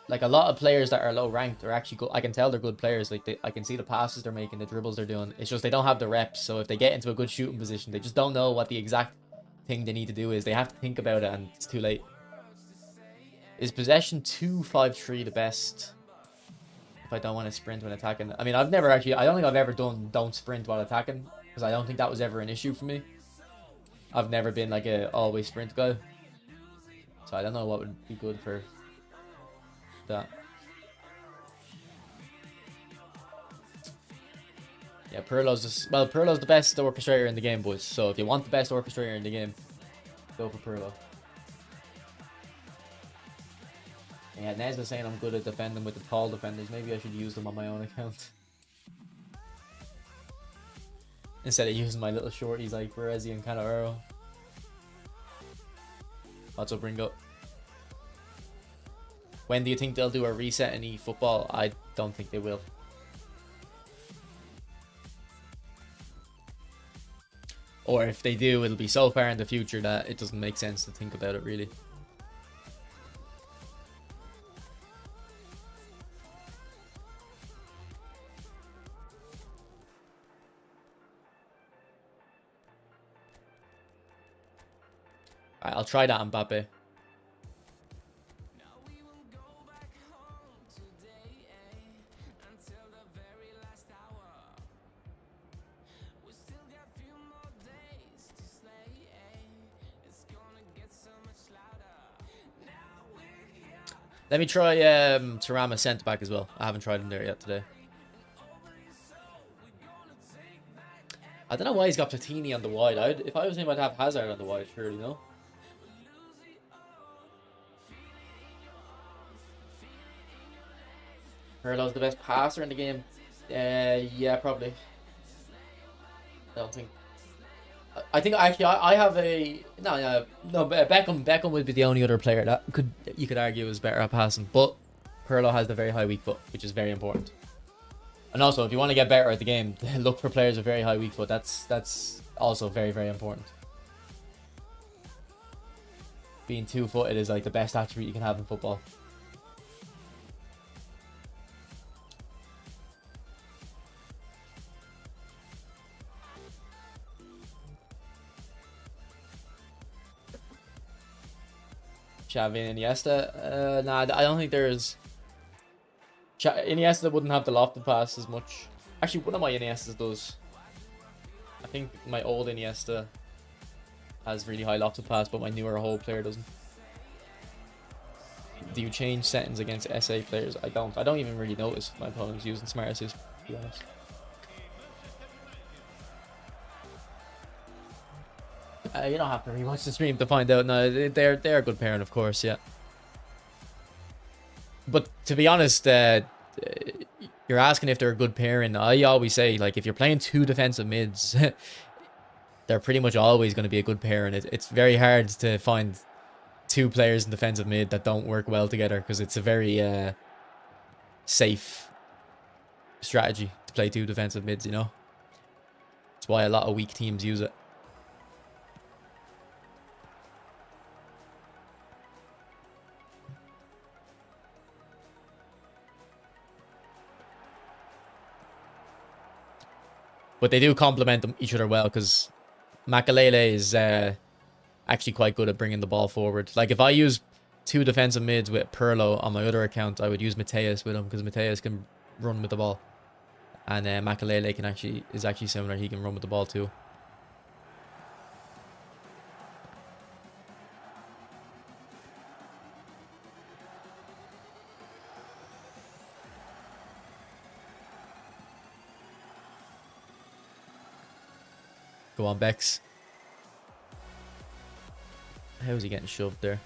Like a lot of players that are low ranked are actually good. I can tell they're good players. Like I can see the passes they're making, the dribbles they're doing. It's just they don't have the reps. So if they get into a good shooting position, they just don't know what the exact thing they need to do is. They have to think about it, and it's too late. Is possession 2-5-3 the best? If I don't want to sprint when attacking. I mean, I don't think I've ever done don't sprint while attacking, because I don't think that was ever an issue for me. I've never been like a always sprint guy. So I don't know what would be good for that. Yeah, Pirlo's the best orchestrator in the game, boys. So if you want the best orchestrator in the game, go for Pirlo. Yeah, Nez was saying I'm good at defending with the tall defenders. Maybe I should use them on my own account. Instead of using my little shorties like Berezi and Cannavaro. What's up, Ringo? When do you think they'll do a reset in eFootball? I don't think they will. Or if they do, it'll be so far in the future that it doesn't make sense to think about it, really. Alright, I'll try that on Mbappe. Let me try Thuram centre back as well. I haven't tried him there yet today. I don't know why he's got Platini on the wide. If I was him, I'd have Hazard on the wide, surely, no? Pirlo's the best passer in the game. Yeah, probably. I don't think. I think actually I have a no. Beckham would be the only other player that you could argue is better at passing, but Pirlo has the very high weak foot, which is very important. And also, if you want to get better at the game, look for players with very high weak foot. That's also very, very important. Being 2-footed is like the best attribute you can have in football. Xavi and Iniesta? Nah, I don't think there's... Iniesta wouldn't have the lofted pass as much. Actually, one of my Iniestas does. I think my old Iniesta has really high lofted pass, but my newer whole player doesn't. do you change settings against SA players? I don't. I don't even really notice if my opponent's using smart assist, to be honest. You don't have to rewatch the stream to find out. No, they're a good pairing, of course, yeah. But to be honest, you're asking if they're a good pairing. I always say, like, if you're playing two defensive mids, they're pretty much always going to be a good pairing. It's very hard to find two players in defensive mid that don't work well together, because it's a very safe strategy to play two defensive mids, you know? That's why a lot of weak teams use it. But they do complement each other well, because Makalele is actually quite good at bringing the ball forward. Like, if I use two defensive mids with Pirlo on my other account, I would use Mateus with him, because Mateus can run with the ball. And Makalele is actually similar. He can run with the ball too. Go on, Bex. How's he getting shoved there?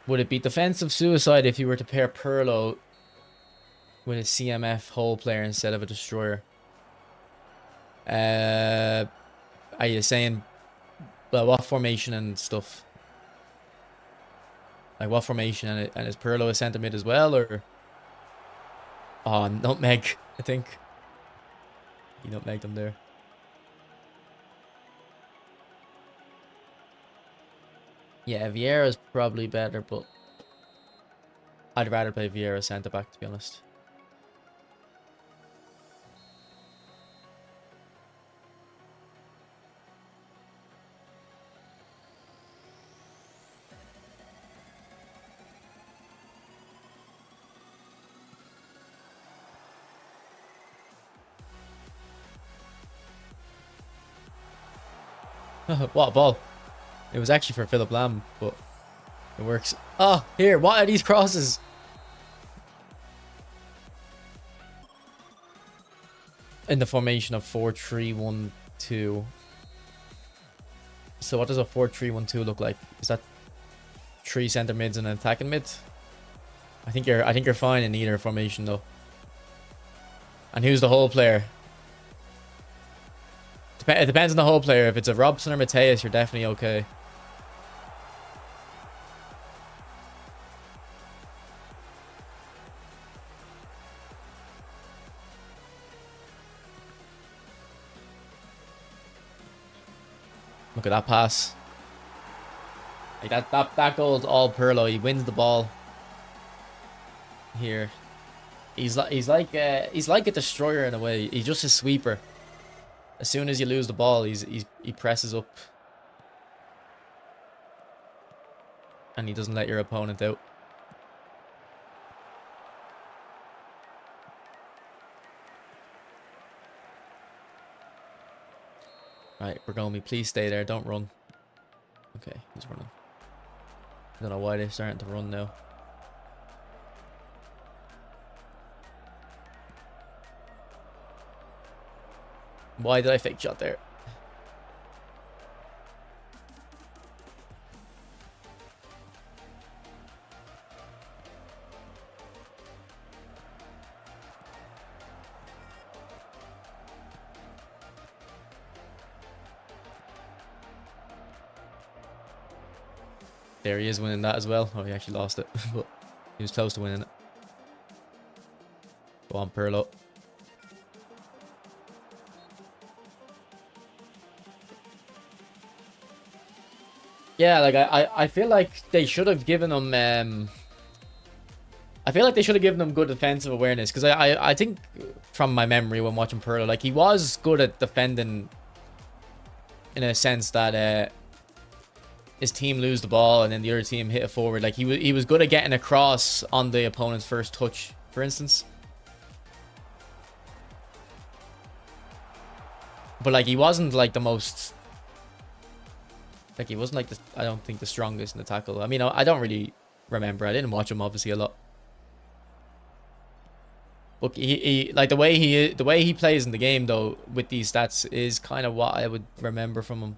Would it be defensive suicide if you were to pair Pirlo with a CMF hole player instead of a destroyer? Are you saying, well, what formation and stuff? Like, what formation, and is Pirlo a centre mid as well, or? Oh, nutmeg, I think. He nutmegged him there. Yeah, Vieira's probably better, but I'd rather play Vieira centre back, to be honest. What a ball. It was actually for Philip Lamb, but it works. Oh, here, what are these crosses? In the formation of 4-3-1-2. So what does a 4-3-1-2 look like? Is that 3 centre mids and an attacking mid? I think you're fine in either formation though. And who's the whole player? It depends on the whole player. If it's a Robson or Mateus, you're definitely okay. Look at that pass. Like that goal's all Pirlo. He wins the ball here. He's like a destroyer in a way. He's just a sweeper. As soon as you lose the ball, he presses up, and he doesn't let your opponent out. Right, Bergomi, please stay there. Don't run. Okay, he's running. I don't know why they're starting to run now. Why did I fake shot there? There he is winning that as well. Oh, he actually lost it, but he was close to winning it. Go on, Pirlo. Yeah, like I feel like they should have given him I feel like they should have given him good defensive awareness, because I think from my memory when watching Pirlo, like, he was good at defending in a sense that his team lose the ball and then the other team hit it forward. Like, he was good at getting across on the opponent's first touch, for instance. But like, he wasn't like the most, like, he wasn't like the, I don't think, the strongest in the tackle. I mean, I don't really remember. I didn't watch him obviously a lot. But he like the way he plays in the game though with these stats is kind of what I would remember from him.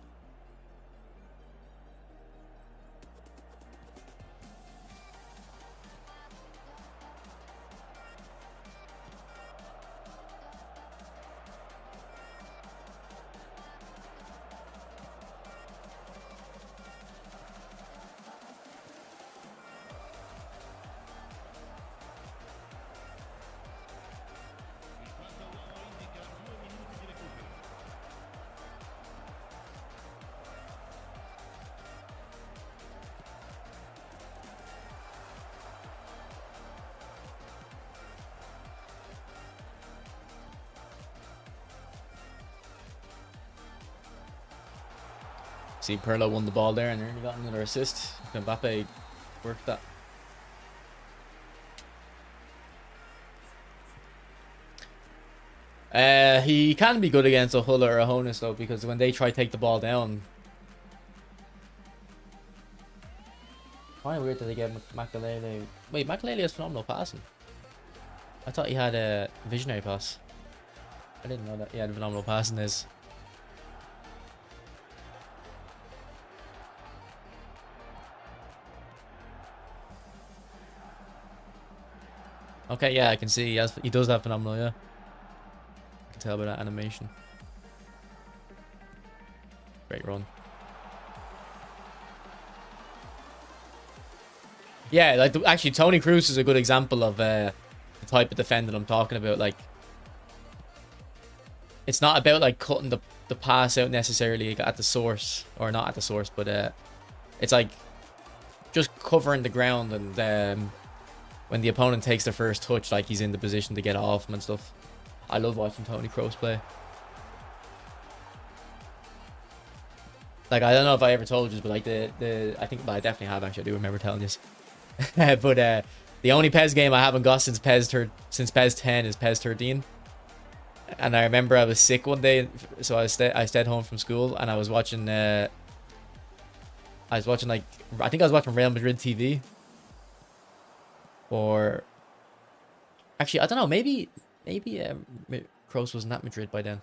See, Pirlo won the ball there and nearly got another assist. Mbappe worked that. He can be good against a Hull or a Honus though, because when they try to take the ball down, kind of weird that they gave Makelele. Wait, Makelele has phenomenal passing. I thought he had a visionary pass. I didn't know that he had phenomenal passing. Is okay. Yeah, I can see he does have phenomenal. Yeah, I can tell by that animation. Great run. Yeah, like actually, Toni Kroos is a good example of the type of defending I'm talking about. Like, it's not about like cutting the pass out necessarily at the source, or not at the source, but it's like just covering the ground, and when the opponent takes the first touch, like, he's in the position to get off him and stuff. I love watching Toni Kroos play. Like, I don't know if I ever told you, but like I think, well, I definitely have actually. I do remember telling you. But the only PES game I haven't got since PES 10 is PES 13. And I remember I was sick one day, so I stayed home from school, and I was watching like, I think I was watching Real Madrid TV. Or actually, I don't know, maybe Kroos wasn't at Madrid by then.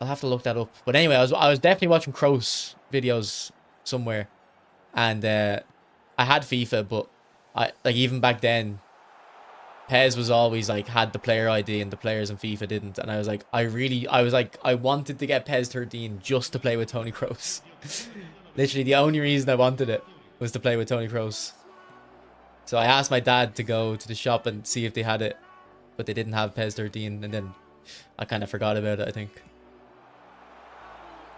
I'll have to look that up. But anyway, I was definitely watching Kroos videos somewhere, and I had FIFA, but like, even back then, PES was always like had the player ID and the players in FIFA didn't, and I was like, I wanted to get PES 13 just to play with Toni Kroos. Literally, the only reason I wanted it was to play with Toni Kroos. So I asked my dad to go to the shop and see if they had it, but they didn't have PES 13, and then I kind of forgot about it, I think.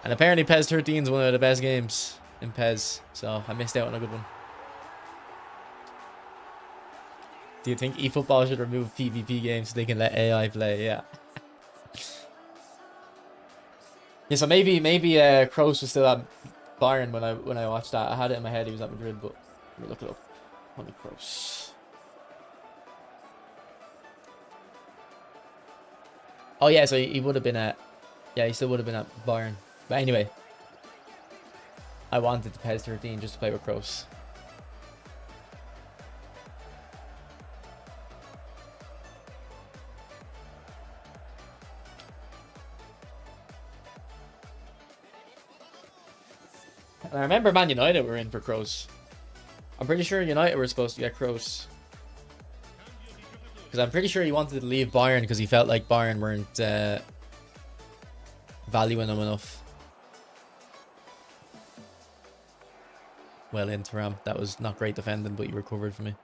And apparently PES 13 is one of the best games in PES, so I missed out on a good one. Do you think eFootball should remove PvP games so they can let AI play? Yeah. Yeah, so maybe Kroos was still at Bayern when I watched that. I had it in my head he was at Madrid, but let me look it up. Toni Kroos. Oh yeah, so he would have been at, yeah, he still would have been at Bayern. But anyway, I wanted to PES 13 just to play with Kroos. And I remember Man United were in for Kroos. I'm pretty sure United were supposed to get Kroos. Because I'm pretty sure he wanted to leave Bayern because he felt like Bayern weren't valuing him enough. well in, Thuram. That was not great defending, but you recovered for me.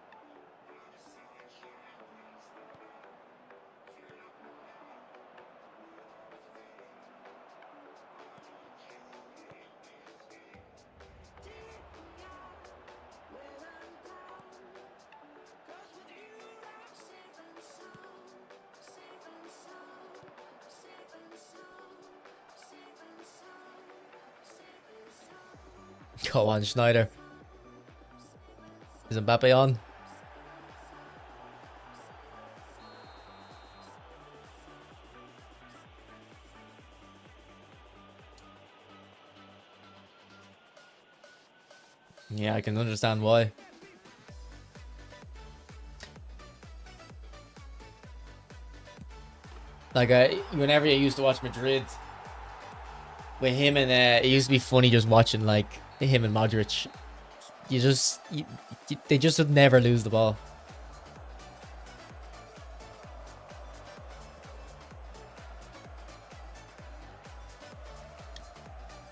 Go on, Schneider. Is Mbappe on? Yeah, I can understand why. Like, whenever I used to watch Madrid with him, and it used to be funny just watching like him and Modric. They just would never lose the ball.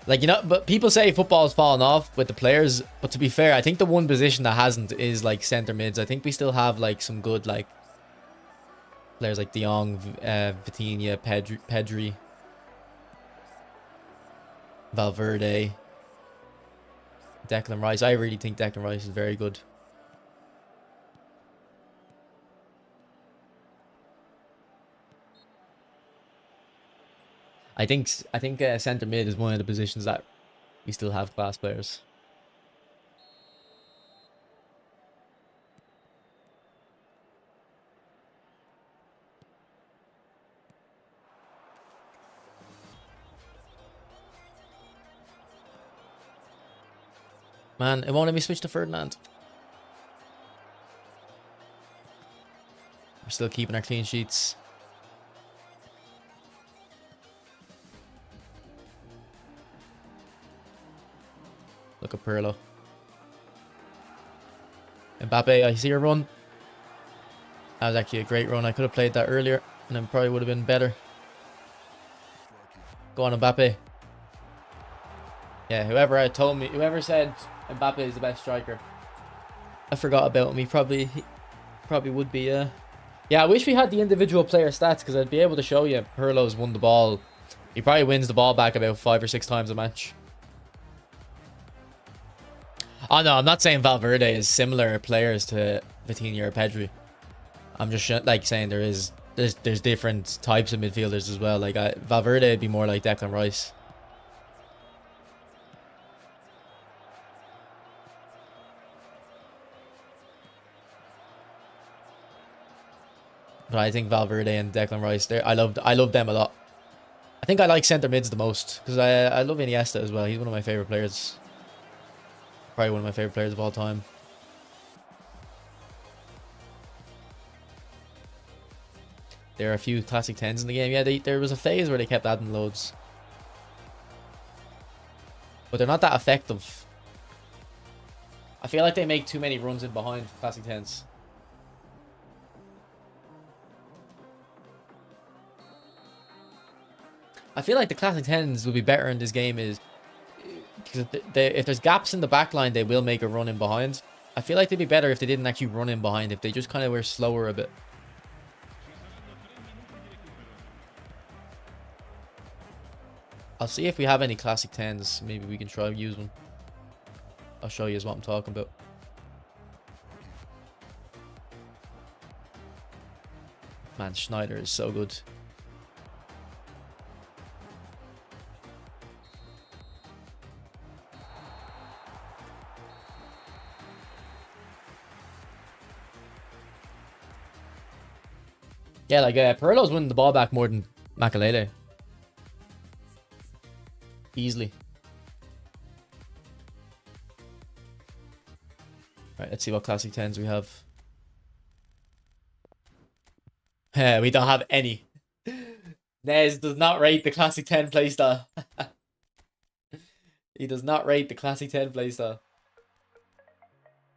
Like, you know, but people say football's fallen off with the players. But to be fair, I think the one position that hasn't is like centre mids. I think we still have like some good like players like De Jong, Vitinha, Pedri, Valverde, Declan Rice. I really think Declan Rice is very good. I think centre mid is one of the positions that we still have class players. Man, it won't let me switch to Ferdinand. We're still keeping our clean sheets. Look at Pirlo. Mbappe, I see your run. That was actually a great run. I could have played that earlier and then probably would have been better. Go on, Mbappe. Yeah, whoever said Mbappe is the best striker, I forgot about him. He probably would be. Yeah, I wish we had the individual player stats because I'd be able to show you. Pirlo's won the ball. He probably wins the ball back about 5 or 6 times a match. Oh no, I'm not saying Valverde is similar players to Vitinha or Pedri. I'm just like saying there's different types of midfielders as well. Like Valverde would be more like Declan Rice. But I think Valverde and Declan Rice, I love them a lot. I think I like centre mids the most because I love Iniesta as well. He's one of my favorite players. Probably one of my favorite players of all time. There are a few classic 10s in the game. Yeah, there was a phase where they kept adding loads. But they're not that effective. I feel like they make too many runs in behind classic 10s. I feel like the classic 10s would be better in this game is because if there's gaps in the back line, they will make a run in behind. I feel like they'd be better if they didn't actually run in behind, if they just kind of were slower a bit. I'll see if we have any classic 10s. Maybe we can try and use one. I'll show you what I'm talking about. Man, Schneider is so good. Yeah, like Pirlo's winning the ball back more than Makelele. Easily. Right, let's see what classic 10s we have. We don't have any. Nez does not rate the classic 10 playstyle. He does not rate the classic 10 playstyle.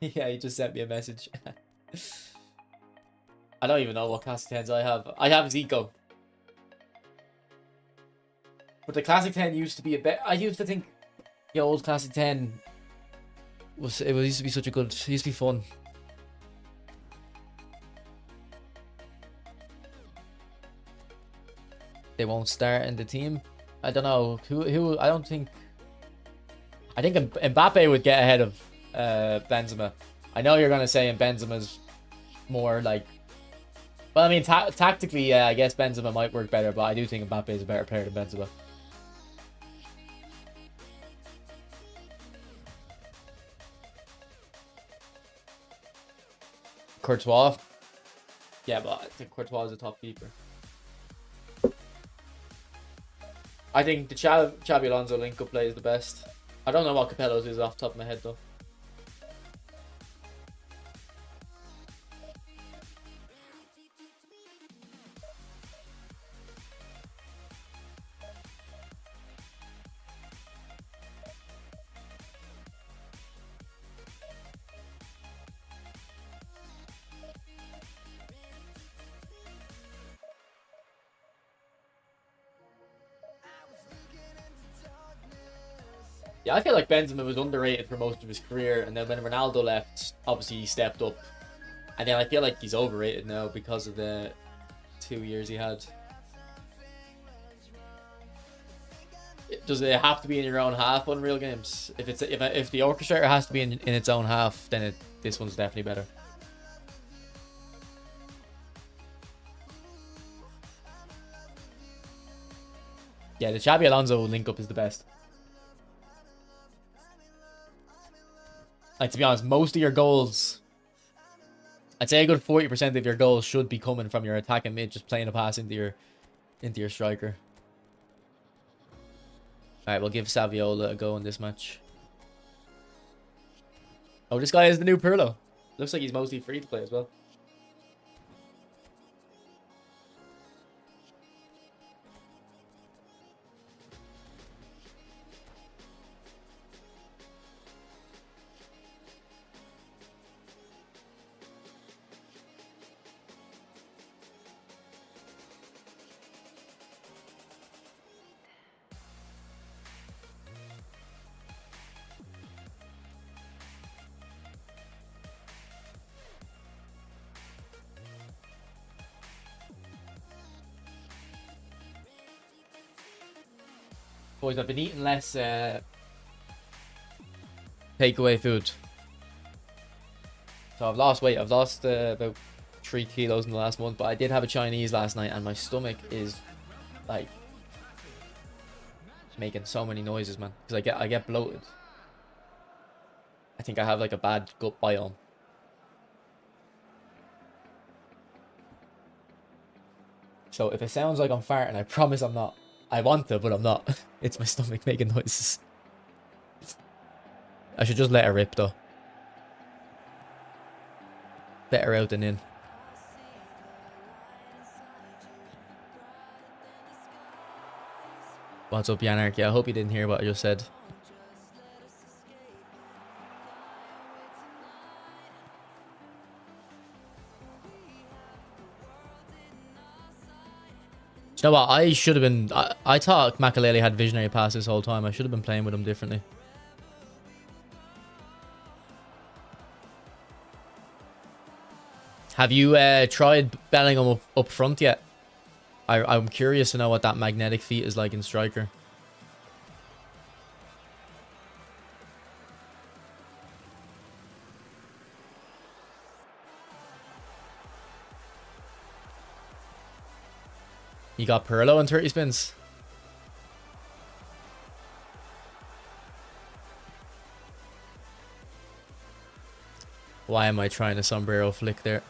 Yeah, he just sent me a message. I don't even know what classic 10s I have. I have Zico. But the classic 10 used to be a bit... I used to think the old classic 10 It used to be such a good. It used to be fun. They won't start in the team. I don't know who. I don't think. I think Mbappe would get ahead of Benzema. I know you're gonna say Benzema's more like. Well, I mean, tactically, yeah, I guess Benzema might work better, but I do think Mbappe is a better player than Benzema. Courtois. Yeah, but I think Courtois is a top keeper. I think the Xabi Alonso link-up play is the best. I don't know what Capello's is off the top of my head, though. Yeah, I feel like Benzema was underrated for most of his career, and then when Ronaldo left, obviously he stepped up. And then I feel like he's overrated now because of the 2 years he had. Does it have to be in your own half on real games? If the orchestrator has to be in its own half, then this one's definitely better. Yeah, the Xabi Alonso link up is the best. Like, to be honest, most of your goals, I'd say a good 40% of your goals should be coming from your attacking mid, just playing a pass into your striker. Alright, we'll give Saviola a go in this match. Oh, this guy is the new Pirlo. Looks like he's mostly free to play as well. Boys, I've been eating less takeaway food. So I've lost weight. I've lost about 3 kilos in the last month, but I did have a Chinese last night, and my stomach is like making so many noises, man. Because I get bloated. I think I have like a bad gut biome. So if it sounds like I'm farting, I promise I'm not. I want to, but I'm not. It's my stomach making noises. I should just let her rip, though. Better out than in. What's up, Yanarchy? I hope you didn't hear what I just said. You know what? I should have been... I thought Makalele had visionary pass this whole time. I should have been playing with him differently. Have you tried Bellingham up front yet? I'm curious to know what that magnetic feat is like in striker. You got Pirlo and 30 spins. Why am I trying a sombrero flick there?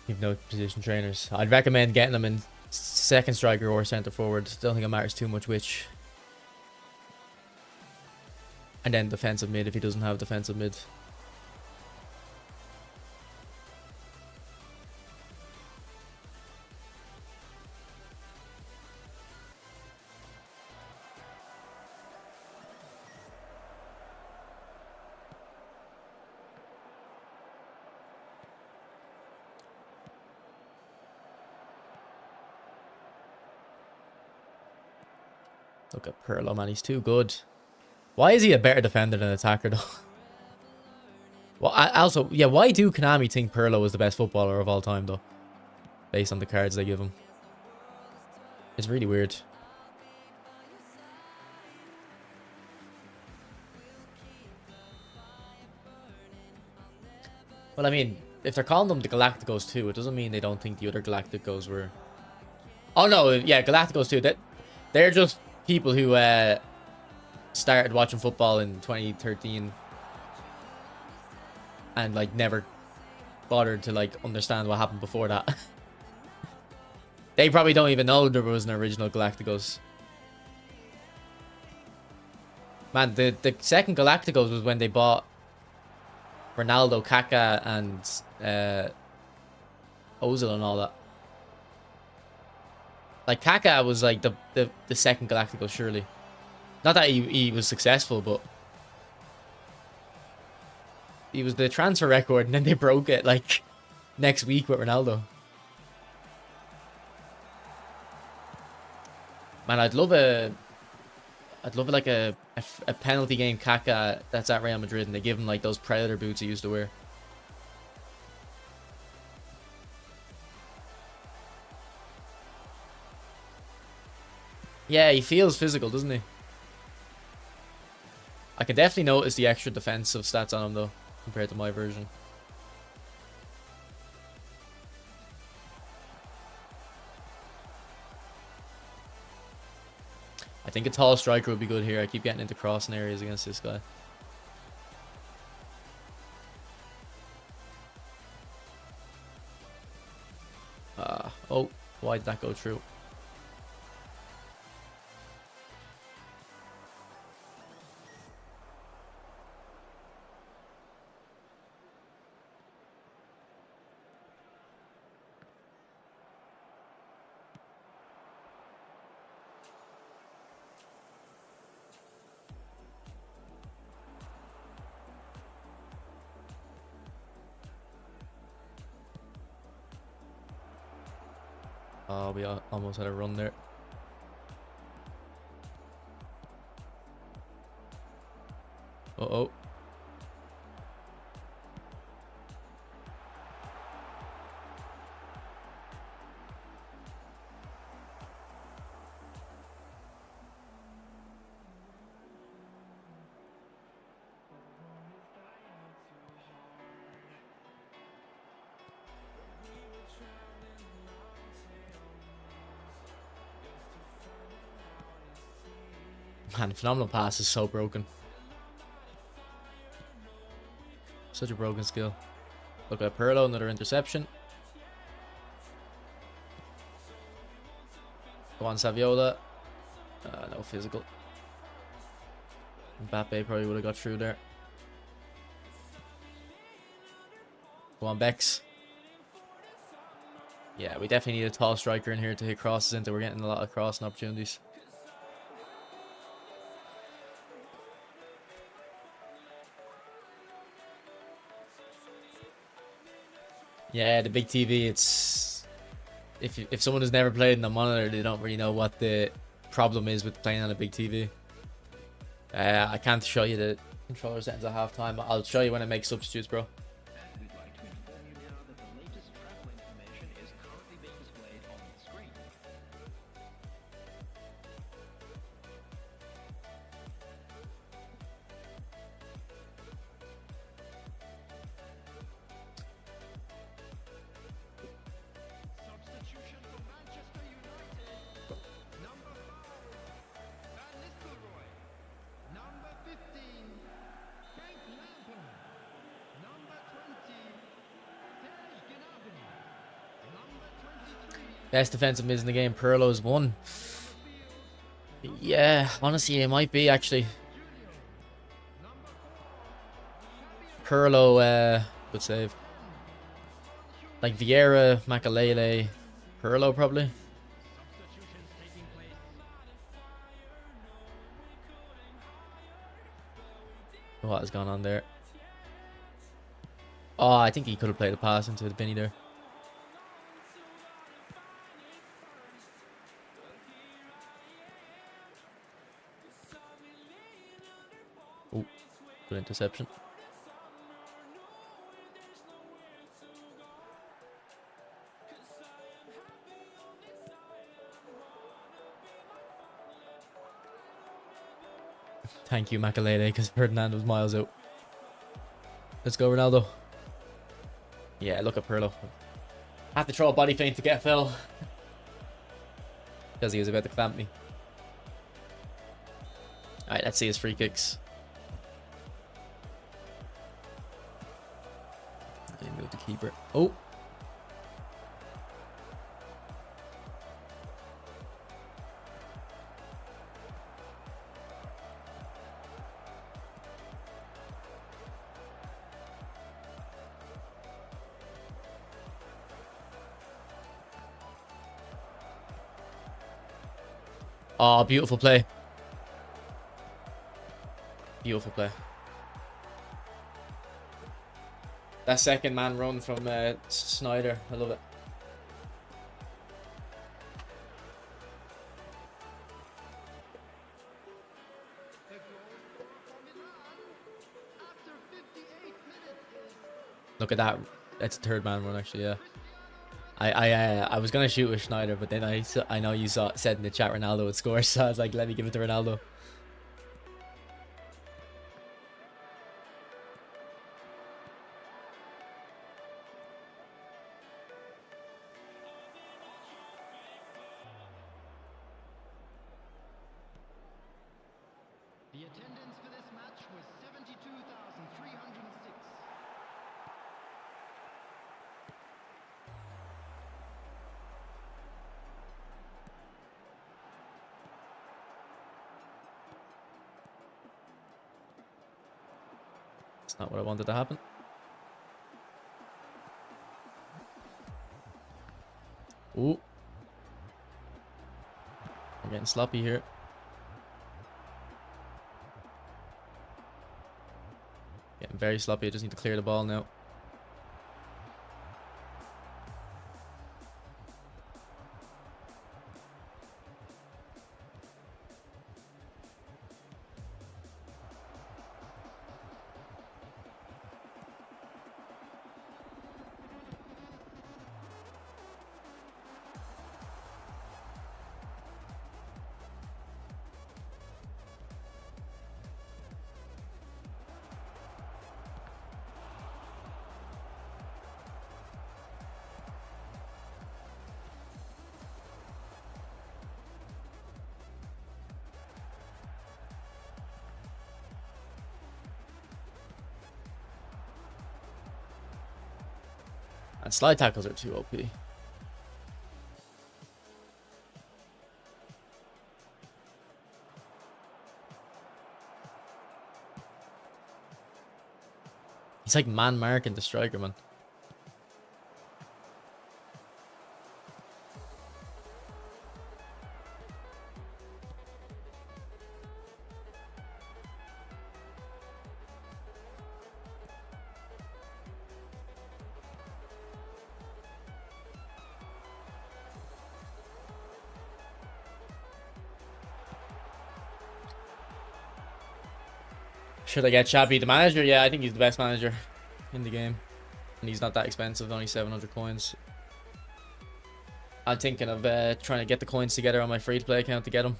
You've no position trainers. I'd recommend getting them in second striker or centre forward. Don't think it matters too much which. And then defensive mid if he doesn't have defensive mid. Look at Pirlo, man. He's too good. Why is he a better defender than attacker, though? Well, also, yeah, why do Konami think Pirlo is the best footballer of all time, though? Based on the cards they give him. It's really weird. Well, I mean, if they're calling them the Galacticos too, it doesn't mean they don't think the other Galacticos were... Oh, no, yeah, Galacticos too. They're just people who started watching football in 2013 and, like, never bothered to, like, understand what happened before that. They probably don't even know there was an original Galacticos. Man, the second Galacticos was when they bought Ronaldo, Kaká, and Ozil and all that. Like, Kaká was like the second Galacticos, surely. Not that he was successful, but he was the transfer record, and then they broke it like next week with Ronaldo. Man, I'd love like a penalty game Kaká that's at Real Madrid, and they give him like those Predator boots he used to wear. Yeah, he feels physical, doesn't he? I can definitely notice the extra defensive stats on him though, compared to my version. I think a tall striker would be good here. I keep getting into crossing areas against this guy. Oh, why did that go through? Oh, we almost had a run there. Uh-oh. Man, phenomenal pass is so broken. Such a broken skill. Look at Pirlo, another interception. Go on, Saviola. No physical. Mbappe probably would have got through there. Go on, Bex. Yeah, we definitely need a tall striker in here to hit crosses into. We're getting a lot of crossing opportunities. Yeah, the big TV, it's... If someone has never played on a monitor, they don't really know what the problem is with playing on a big TV. I can't show you the controller settings at halftime. I'll show you when I make substitutes, bro. We'd like to inform you now that the latest travel information is currently being displayed on the screen. Substitution for Manchester United. Number 5, Van Nistelrooy. Number 15, Frank Lampard. Number 20, Serge Gnabry. Number 23, Best defensive mids in the game. Pirlo's one. Yeah, honestly, it might be actually. Pirlo, good save. Like Vieira, Makalele, Pirlo probably. substitutions taking place. What has gone on there? Oh, I think he could have played a pass into the Vinny there. Oh, good interception. Thank you, Makalele, because Ferdinand was miles out. Let's go, Ronaldo. Yeah, look at Pirlo. I have to throw a body feint to get Phil. Because he was about to clamp me. Alright, let's see his free kicks. They move the keeper. Oh! Oh, beautiful play. Beautiful play. That second man run from Snyder. I love it. Look at that. That's a third man run, actually, yeah. I was gonna shoot with Schneider, but then I know you said in the chat Ronaldo would score, so I was like, let me give it to Ronaldo. The attendance for this match was 72,306. It's not what I wanted to happen. Ooh. We're getting sloppy here. Getting very sloppy. I just need to clear the ball now. And slide tackles are too OP. He's like man marking the striker, man. Should I get Chappie the manager? Yeah, I think he's the best manager in the game. And he's not that expensive, only 700 coins. I'm thinking of trying to get the coins together on my free-to-play account to get him.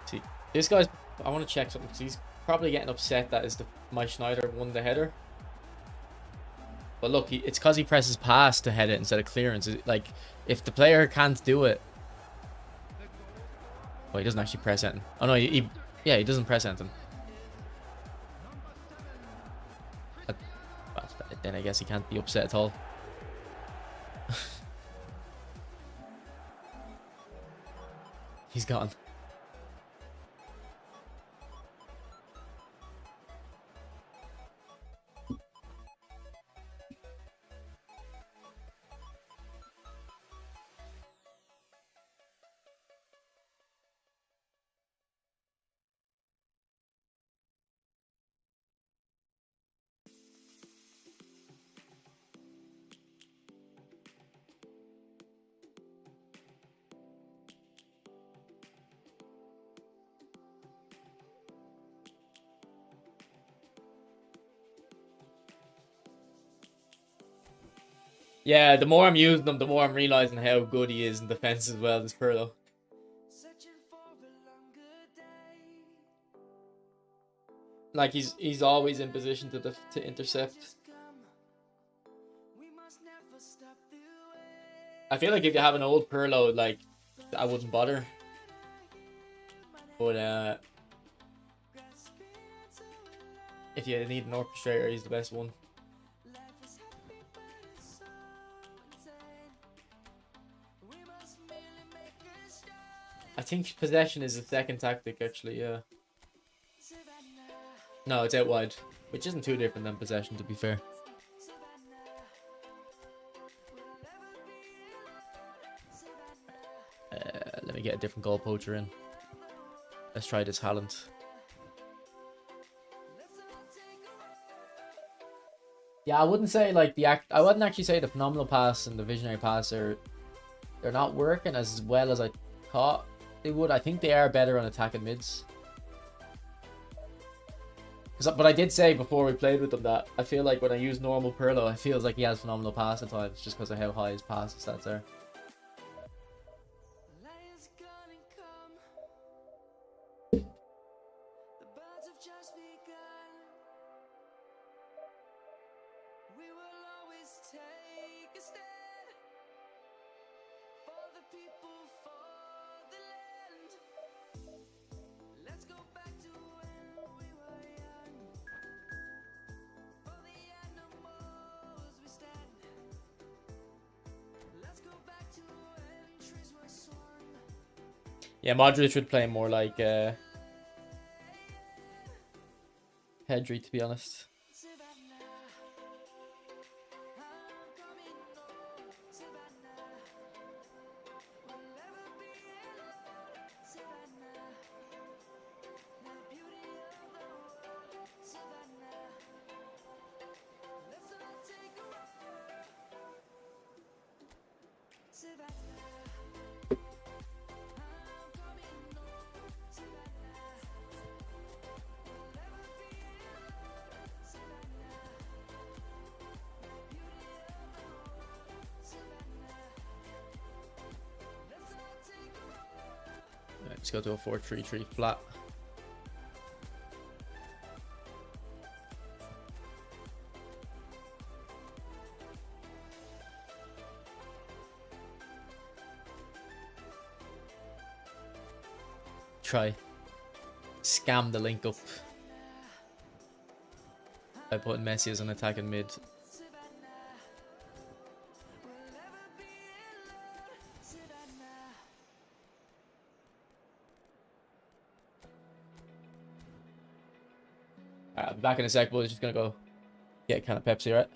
See, this guy's... I want to check something, because he's probably getting upset that my Schneider won the header. But look, it's because he presses pass to head it instead of clearance. Like, if the player can't do it... Oh, he doesn't actually press anything. Oh no, yeah, he doesn't press anything. Well, then I guess he can't be upset at all. He's gone. Yeah, the more I'm using him, the more I'm realizing how good he is in defense as well, this Pirlo. Like he's always in position to intercept. I feel like if you have an old Pirlo, like I wouldn't bother. But if you need an orchestrator, he's the best one. I think possession is the second tactic, actually, yeah. No, it's out wide, which isn't too different than possession, to be fair. Let me get a different goal poacher in. Let's try this Haaland. Yeah, I wouldn't say like I wouldn't actually say the phenomenal pass and the visionary pass they're not working as well as I thought they would. I think they are better on attacking mids. But I did say before we played with them that I feel like when I use normal Pirlo, it feels like he has phenomenal pass at times just because of how high his pass stats are. Yeah, Modric should play more like Pedri, to be honest. Let's go to a 4-3-3 flat. Try scam the link up by putting Messi as an attacking mid. Alright, I'll be back in a sec, boys. Just gonna go get a can of Pepsi, right?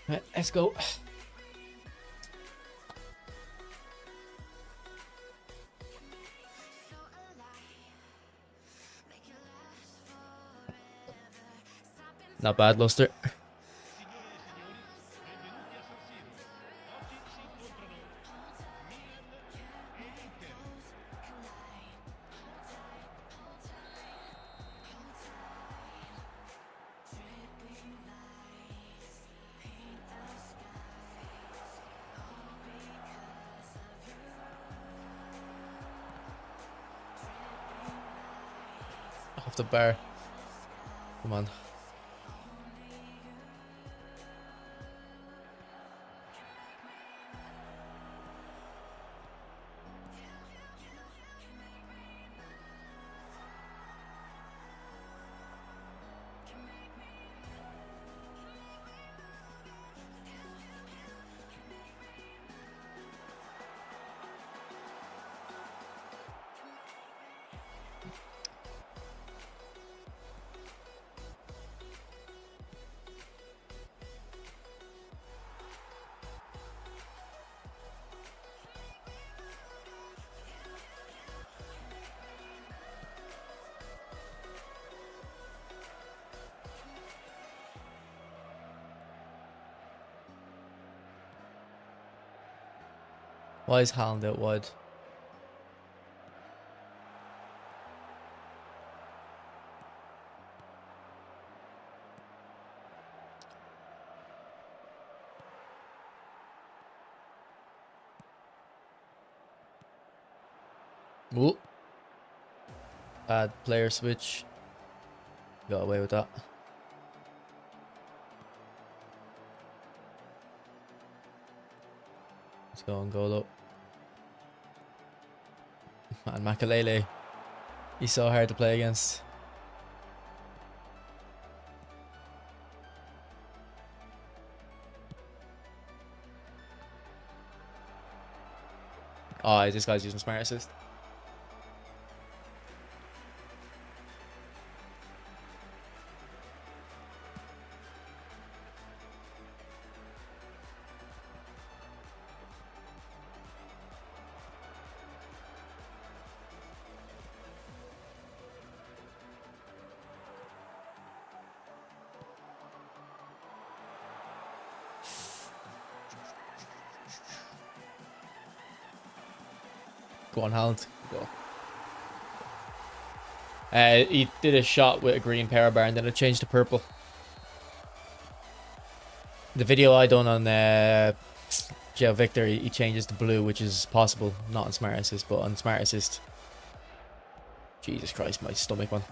Right, let's go. Not bad, Luster. off the bar. Come on. Why is Haaland out wide? Ooh. Bad player switch. Got away with that. Let's go and go up. Man, Makalele. He's so hard to play against. Oh, this guy's using smart assist. Go on, Haaland. Go. He did a shot with a green power bar and then it changed to purple. The video I done on Joe Victor, he changes to blue, which is possible, not on Smart Assist, but on Smart Assist. Jesus Christ, my stomach, man.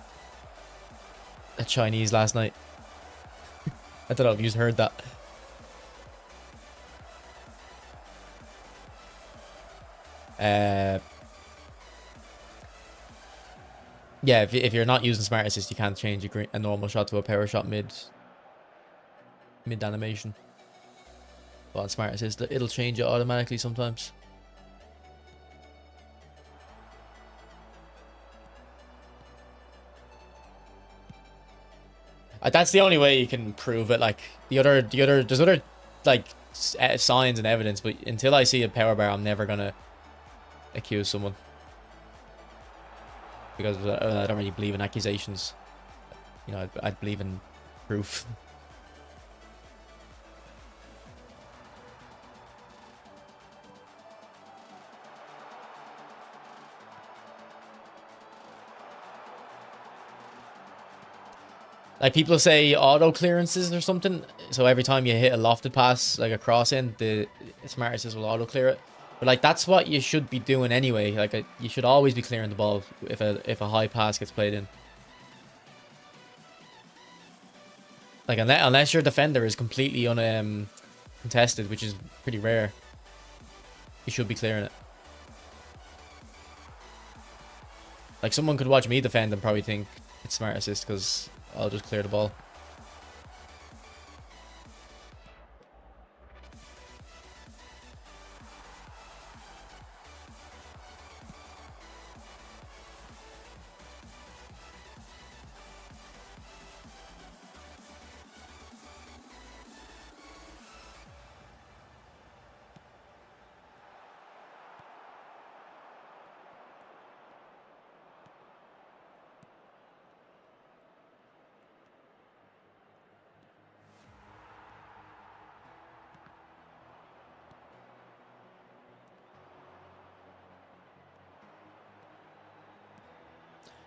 That Chinese last night. I don't know if you've heard that. Yeah, if you're not using Smart Assist, you can't change a normal shot to a power shot mid animation. But on Smart Assist, it'll change it automatically sometimes. That's the only way you can prove it. Like there's other like signs and evidence, but until I see a power bar, I'm never gonna accuse someone. Because I don't really believe in accusations. You know, I believe in proof. Like people say auto clearances or something. So every time you hit a lofted pass, like a cross in, the Smart Assist will auto clear it. But like that's what you should be doing anyway. Like you should always be clearing the ball if a high pass gets played in. Like unless your defender is completely contested, which is pretty rare, you should be clearing it. Like someone could watch me defend and probably think it's Smart Assist because I'll just clear the ball.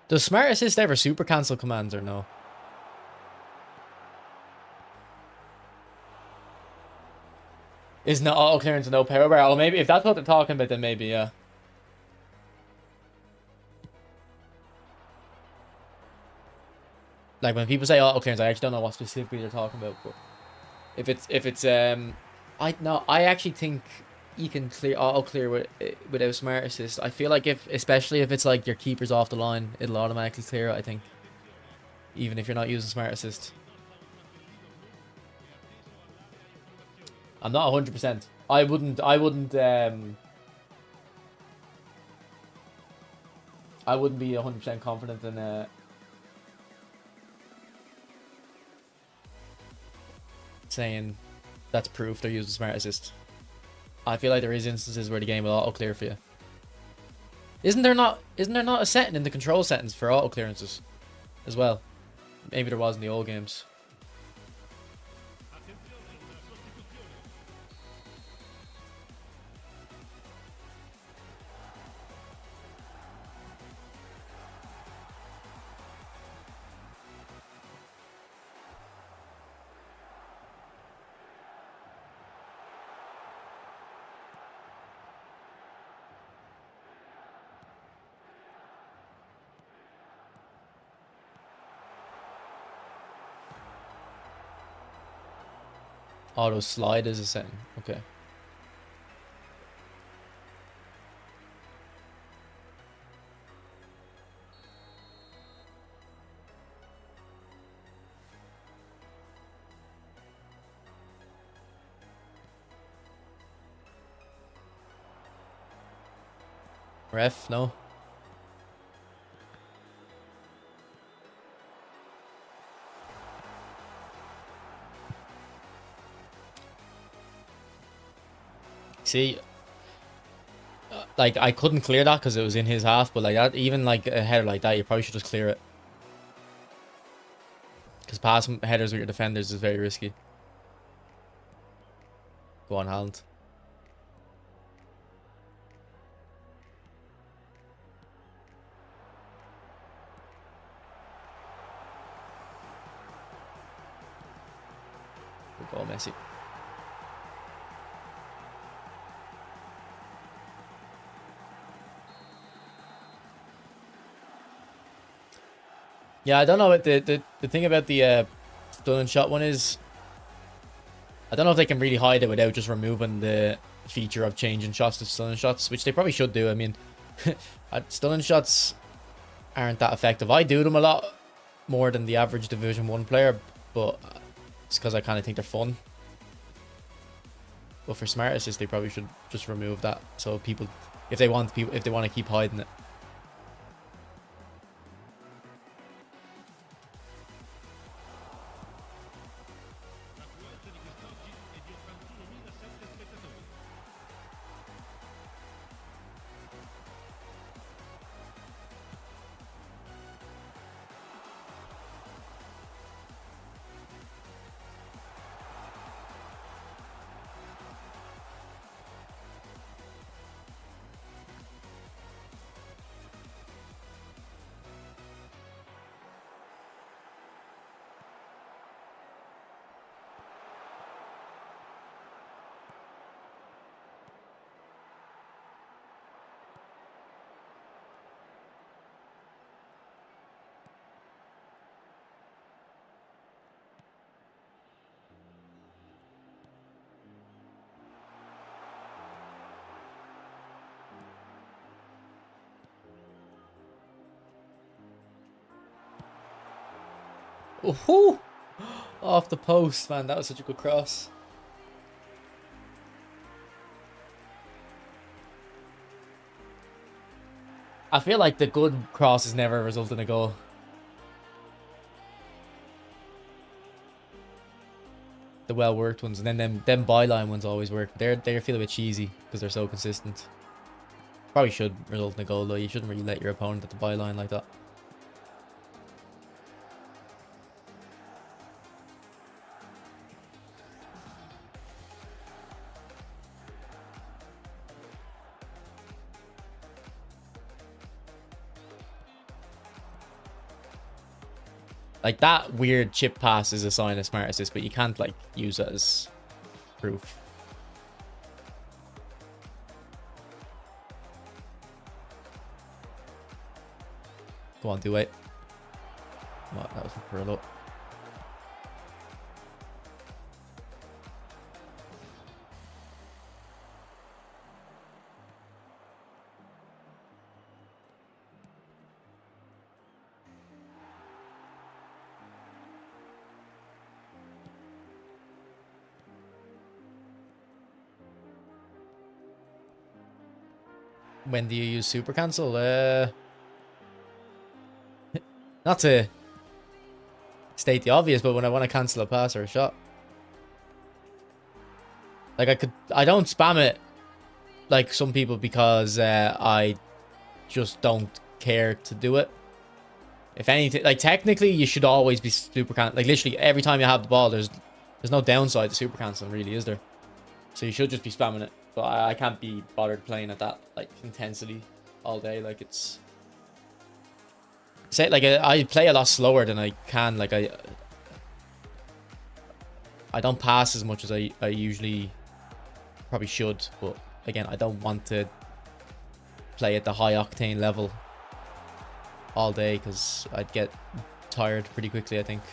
Does Smart Assist ever super cancel commands or no? Isn't it auto clearance and no power bar? Oh, maybe if that's what they're talking about, then maybe yeah. Like when people say auto clearance, I actually don't know what specifically they're talking about. But I actually think you can auto clear without smart assist. I feel like especially if it's like your keeper's off the line, it'll automatically clear it. I think, even if you're not using smart assist. I'm not 100%. I wouldn't be 100% confident in saying that's proof they're using smart assist. I feel like there is instances where the game will auto clear for you. Isn't there not a setting in the control settings for auto clearances as well? Maybe there was in the old games. Auto slide is a setting. Okay. Ref, no. See, like I couldn't clear that because it was in his half, but like that, even like a header like that, you probably should just clear it. Because passing headers with your defenders is very risky. Go on, Haaland. Good goal, Messi. Yeah, I don't know what the thing about the stolen shot one is. I don't know if they can really hide it without just removing the feature of changing shots to stolen shots, which they probably should do. I mean, stolen shots aren't that effective. I do them a lot more than the average Division 1 player, but it's because I kind of think they're fun. But for smart assist, they probably should just remove that, so people, if they want to keep hiding it. Oh, off the post, man. That was such a good cross. I feel like the good crosses never result in a goal. The well-worked ones, and then them byline ones always work. They feel a bit cheesy because they're so consistent. Probably should result in a goal though. You shouldn't really let your opponent at the byline like that. Like, that weird chip pass is a sign of smart assist, but you can't, like, use it as proof. Go on, do it. What? That was from Pirlo. When do you use super cancel? Not to state the obvious, but when I want to cancel a pass or a shot. Like I don't spam it like some people because I just don't care to do it. If anything, like technically you should always be super cancel. Like literally every time you have the ball, there's no downside to super canceling, really, is there? So you should just be spamming it. But I can't be bothered playing at that like intensity all day. Like it's say like I play a lot slower than I can. Like I don't pass as much as I usually probably should. But again, I don't want to play at the high octane level all day because I'd get tired pretty quickly, I think.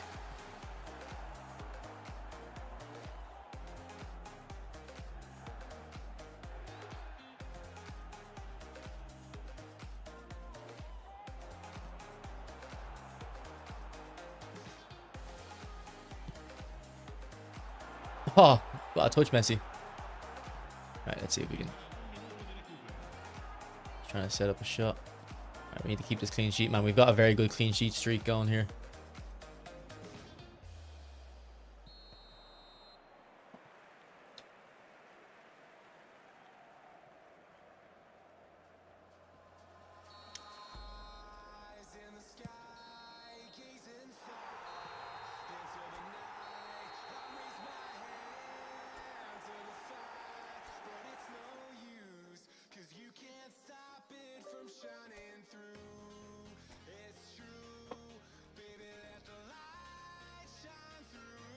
Oh, well, a touch Messi. Alright, let's see if we can. Trying to set up a shot. Alright, we need to keep this clean sheet, man. We've got a very good clean sheet streak going here.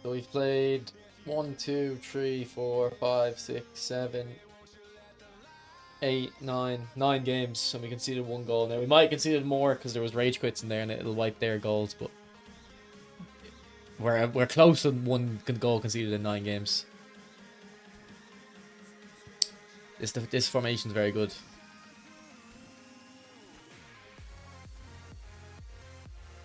So we've played 1, 2, 3, 4, 5, 6, 7, 8, 9 games, and we conceded 1 goal. Now we might have conceded more because there was rage quits in there, and it'll wipe their goals. But we're close to 1 goal conceded in 9 games. This formation is very good.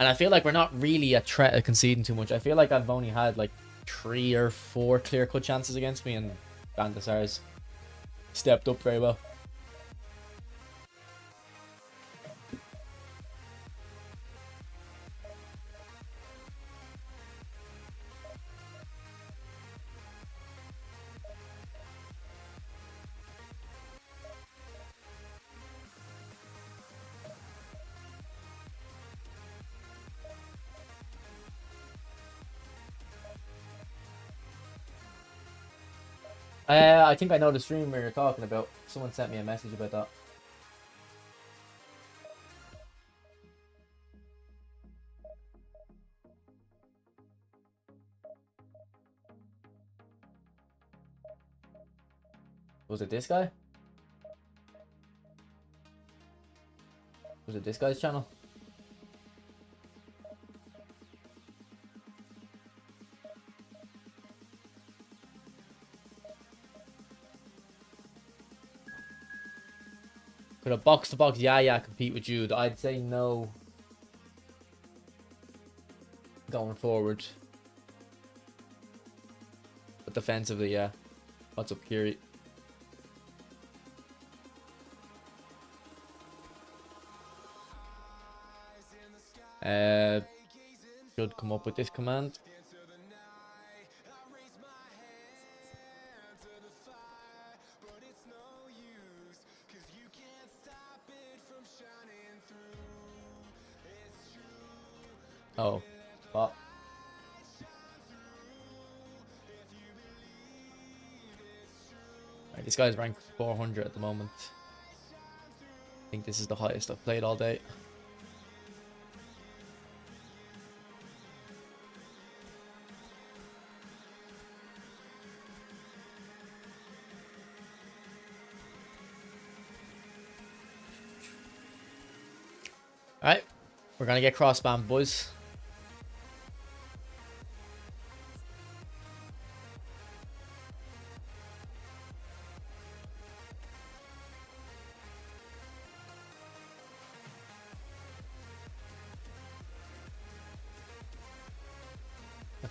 And I feel like we're not really a threat of conceding too much. I feel like I've only had like 3 or 4 clear-cut chances against me, and Van der Sar's stepped up very well. I think I know the stream where you're talking about. Someone sent me a message about that. Was it this guy? Was it this guy's channel? Could a box-to-box Yaya compete with Jude? I'd say no. Going forward. But defensively, yeah. What's up, Kiri? Should come up with this command. Oh, what? Right, this guy's ranked 400 at the moment. I think this is the highest I've played all day. Alright, we're gonna get cross-spam, boys.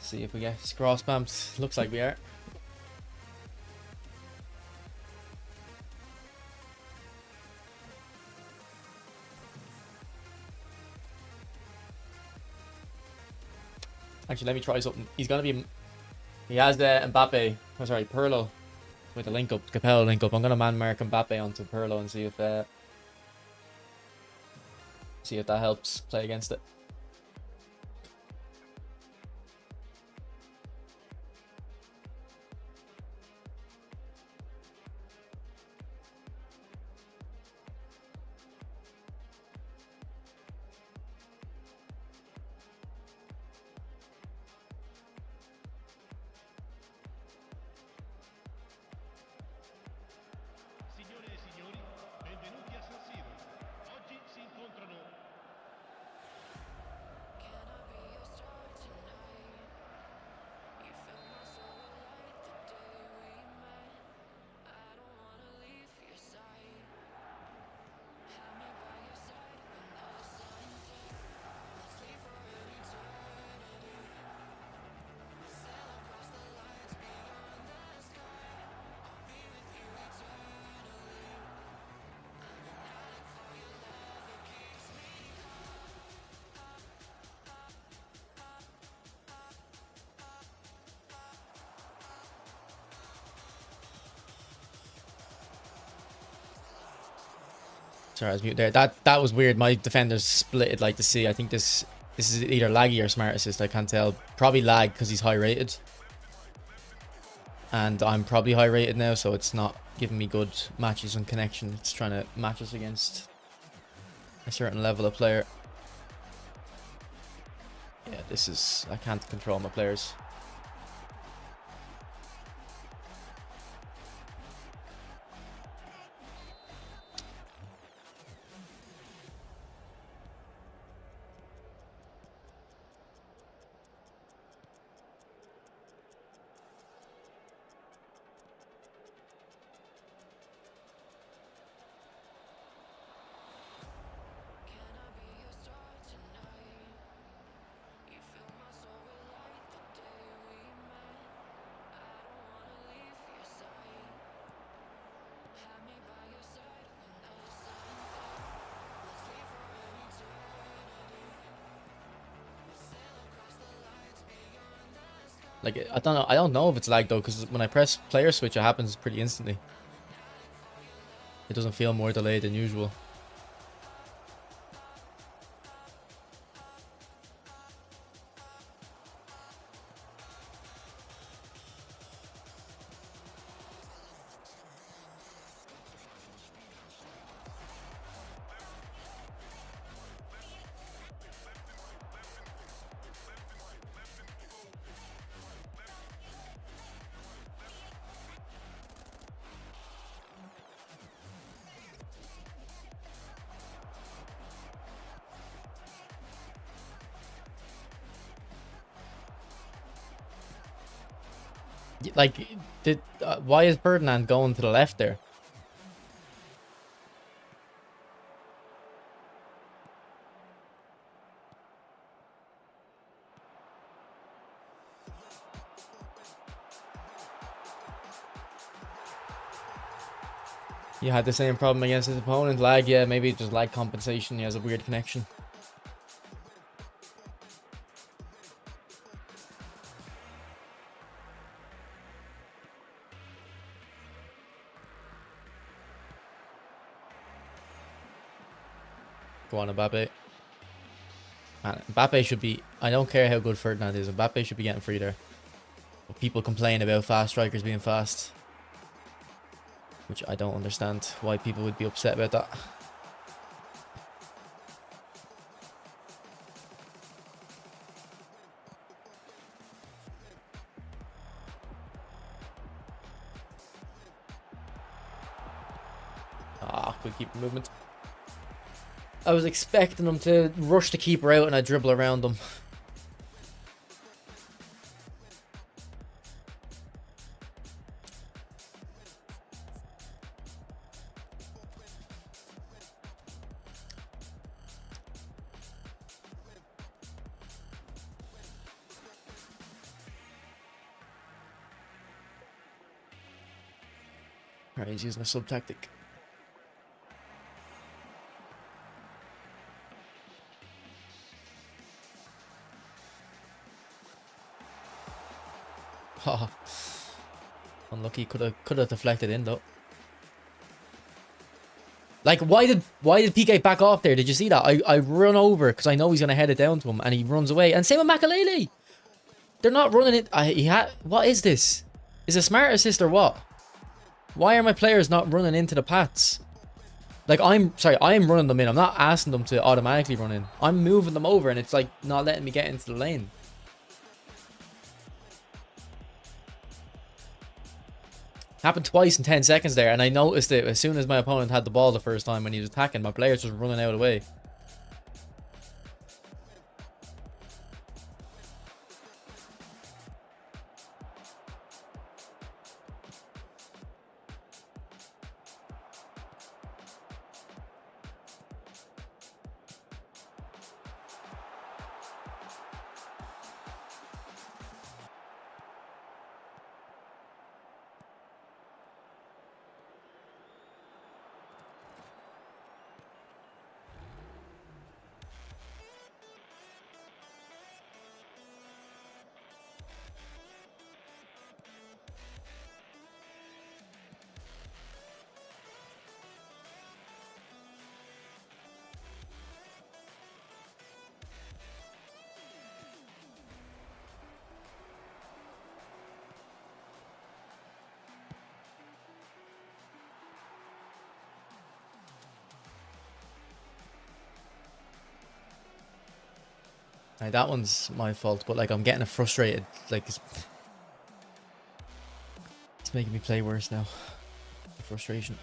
Let's see if we get cross bumped. Looks like we are. Actually, let me try something. He's gonna be. He has the Mbappe. Oh, sorry, Pirlo with the link up, Capello link up. I'm gonna man mark Mbappe onto Pirlo and see if that helps play against it. Signore e signori, benvenuti a San Siro. Oggi si incontrano. Sorry, I was mute there. That was weird. My defenders split it like the sea. I think this is either laggy or smart assist. I can't tell. Probably lag because he's high rated, and I'm probably high rated now, so it's not giving me good matches and connection. It's trying to match us against a certain level of player. Yeah, this is. I can't control my players. Like, I don't know. I don't know if it's lag though, because when I press player switch, it happens pretty instantly. It doesn't feel more delayed than usual. Like, why is Ferdinand going to the left there? You had the same problem against his opponent. Lag, yeah, maybe just lag compensation. He has a weird connection. Go on, Mbappe. Man, Mbappe should be... I don't care how good Ferdinand is. Mbappe should be getting free there. But people complain about fast strikers being fast, which I don't understand why people would be upset about that. Ah, good keeper movement. I was expecting him to rush the keeper out and I dribble around them. Alright, he's using a sub tactic. Haha. Unlucky, could have deflected in though. Like, why did PK back off there? Did you see that? I run over because I know he's gonna head it down to him, and he runs away. And same with Makalele. They're not running it. What is this? Is it smart assist or what? Why are my players not running into the paths? Like, I'm running them in. I'm not asking them to automatically run in. I'm moving them over, and it's like not letting me get into the lane. Happened twice in 10 seconds there, and I noticed it as soon as my opponent had the ball the first time when he was attacking. My players just running out of the way. Like, that one's my fault, but like I'm getting frustrated. Like it's making me play worse now. The frustration.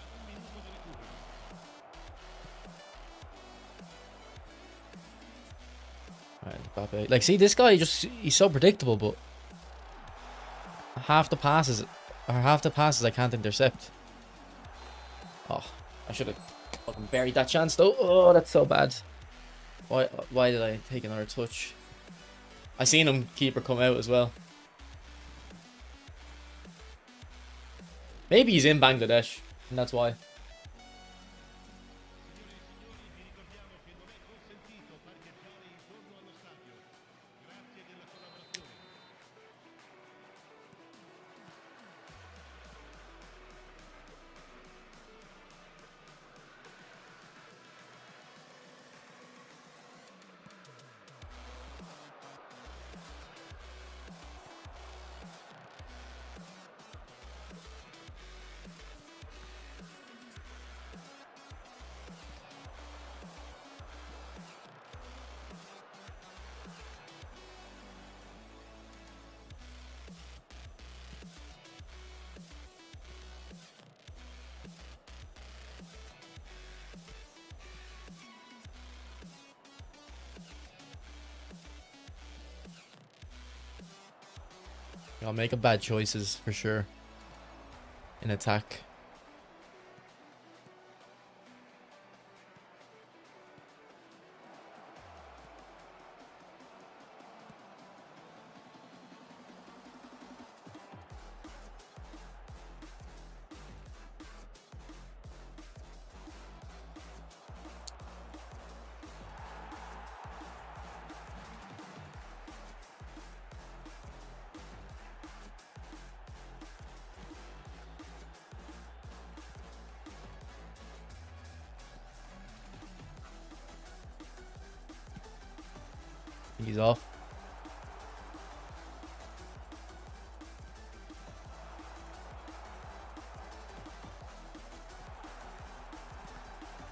Alright, Mbappe. Like, see, this guy he's so predictable, but half the passes I can't intercept. Oh, I should have fucking buried that chance though. Oh, that's so bad. Why did I take another touch? I seen him keeper come out as well. Maybe he's in Bangladesh, and that's why. I'll make bad choices for sure in attack. He's off.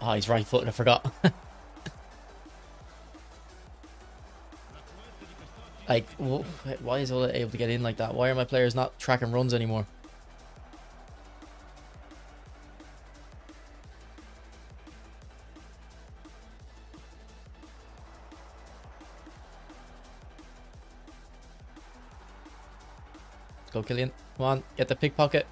Oh, he's right footed, I forgot. Like, why is Ola able to get in like that? Why are my players not tracking runs anymore? Let's go, Killian. Come on, get the pickpocket.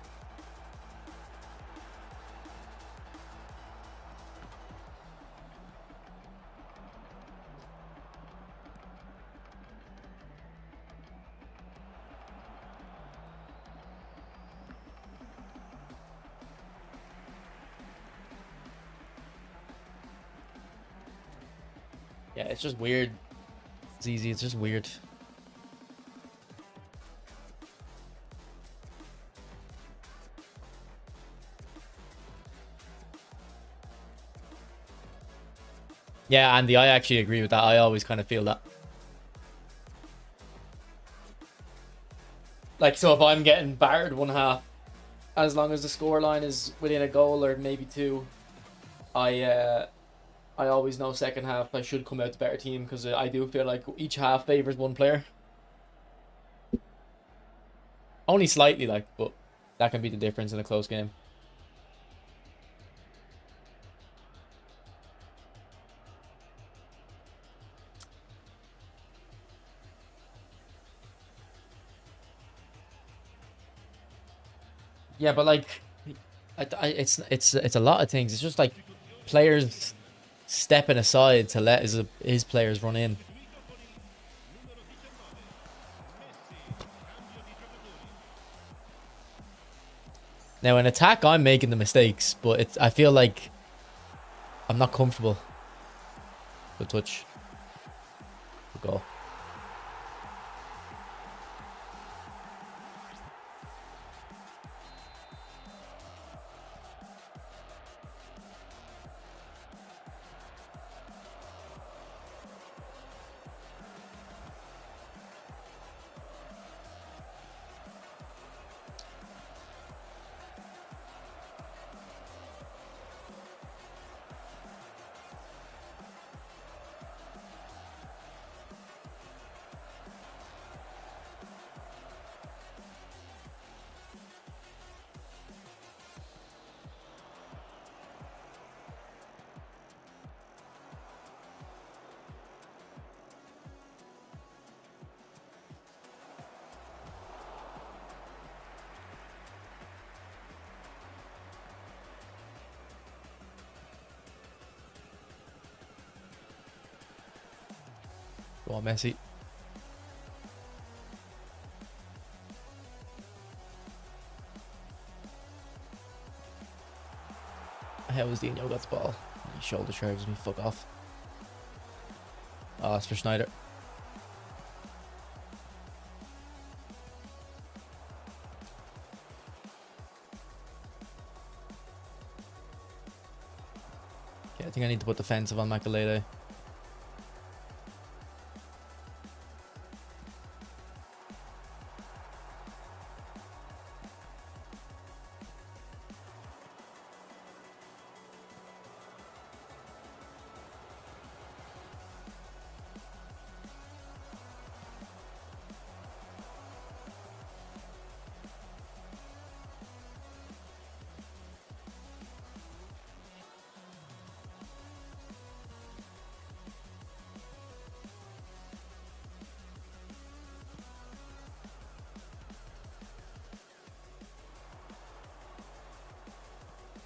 Yeah, it's just weird. It's easy. It's just weird. Yeah, Andy, I actually agree with that. I always kind of feel that. Like, so if I'm getting battered 1/2, as long as the scoreline is within a goal or maybe two, I always know second half I should come out the better team because I do feel like each half favors one player. Only slightly, like, but that can be the difference in a close game. Yeah, but like, it's a lot of things. It's just like players stepping aside to let his players run in. Now in attack, I'm making the mistakes, but I feel like I'm not comfortable. Good touch. Good goal. Go on, Messi. How was Dino got the ball? He shoulder shrugs me. Fuck off. Oh, it's for Schneider. Okay, I think I need to put defensive on Makalele.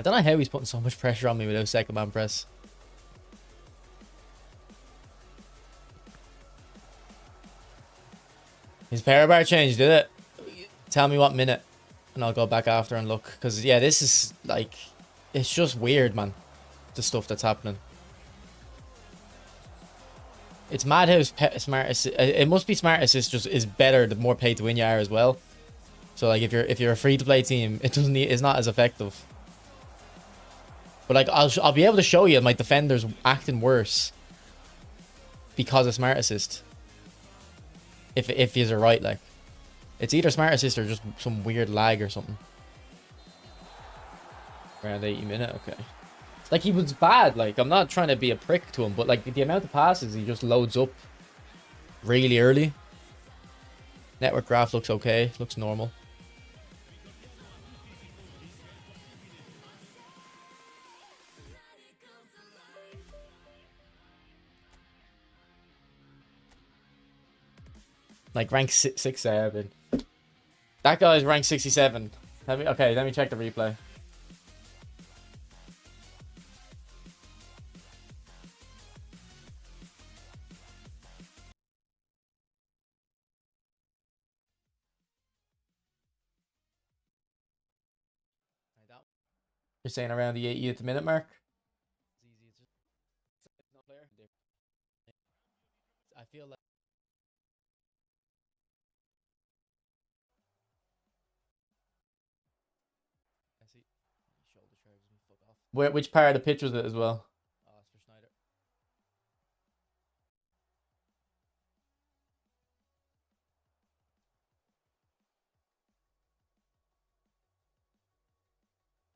I don't know how he's putting so much pressure on me without second man press. His power bar change, did it? Tell me what minute, and I'll go back after and look. Because, yeah, this is, like, it's just weird, man. The stuff that's happening. It's mad how smart assist. It must be smart assist just is better the more pay to win you are as well. So, like, if you're a free to play team, it's not as effective. But like I'll be able to show you my defenders acting worse because of smart assist. If yous are right, like it's either smart assist or just some weird lag or something. Around 80 minute, okay. Like he was bad. Like I'm not trying to be a prick to him, but like the amount of passes he just loads up really early. Network graph looks okay, looks normal. Like rank 6-7. That guy's rank 67. Let me check the replay. You're saying around the 80th minute mark? feel like I see. Shoulder charges me. Fuck off. Which part of the pitch was it as well? Oh, it's for Schneider.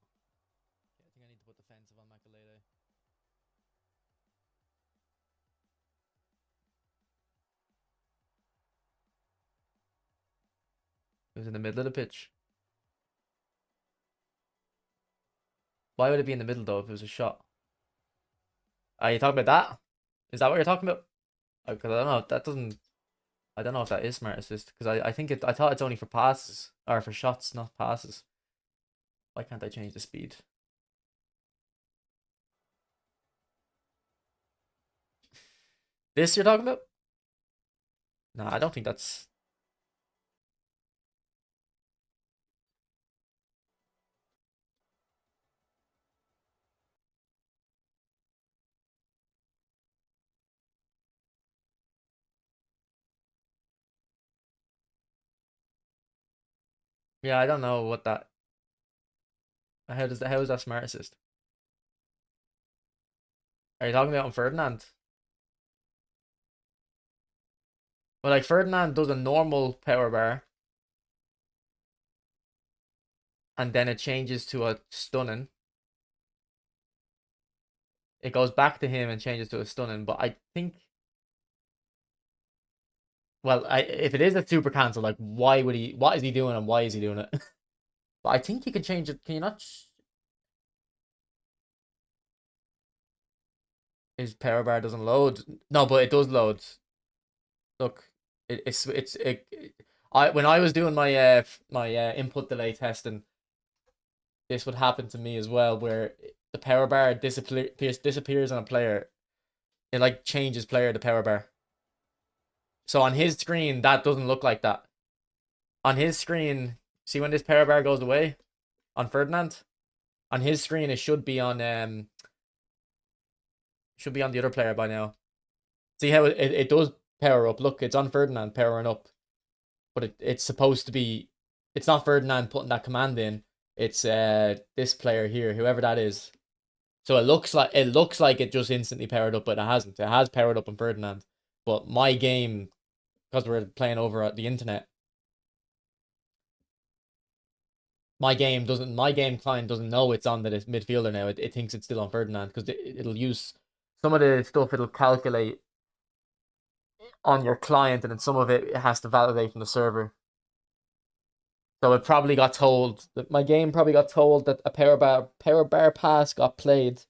Okay, I think I need to put defensive on Makalele. It was in the middle of the pitch. Why would it be in the middle though if it was a shot? Are you talking about that? Is that what you're talking about? Because I don't know. That doesn't. I don't know if that is smart assist. Because I think it. I thought it's only for passes or for shots, not passes. Why can't I change the speed? This you're talking about? No, I don't think that's. Yeah, I don't know what that. How is that smart assist? Are you talking about on Ferdinand? Well, like Ferdinand does a normal power bar, and then it changes to a stunning. It goes back to him and changes to a stunning, but I think. Well, if it is a super cancel, like why would he? What is he doing and why is he doing it? But I think you can change it. Can you not? His power bar doesn't load. No, but it does load. Look, I when I was doing my input delay testing, this would happen to me as well, where the power bar disappears on a player. It like changes player to power bar. So on his screen, that doesn't look like that. On his screen, see when this power bar goes away on Ferdinand, on his screen it should be on the other player by now. See how it does power up. Look, it's on Ferdinand powering up, but it's supposed to be. It's not Ferdinand putting that command in. It's this player here, whoever that is. So it looks like it just instantly powered up, but it hasn't. It has powered up on Ferdinand, but my game, because we're playing over at the internet, my game client doesn't know it's on the midfielder now. It thinks it's still on Ferdinand because it'll use some of the stuff it'll calculate on your client, and then some of it has to validate from the server. So it probably got told that my game probably got told that a power bar pass got played,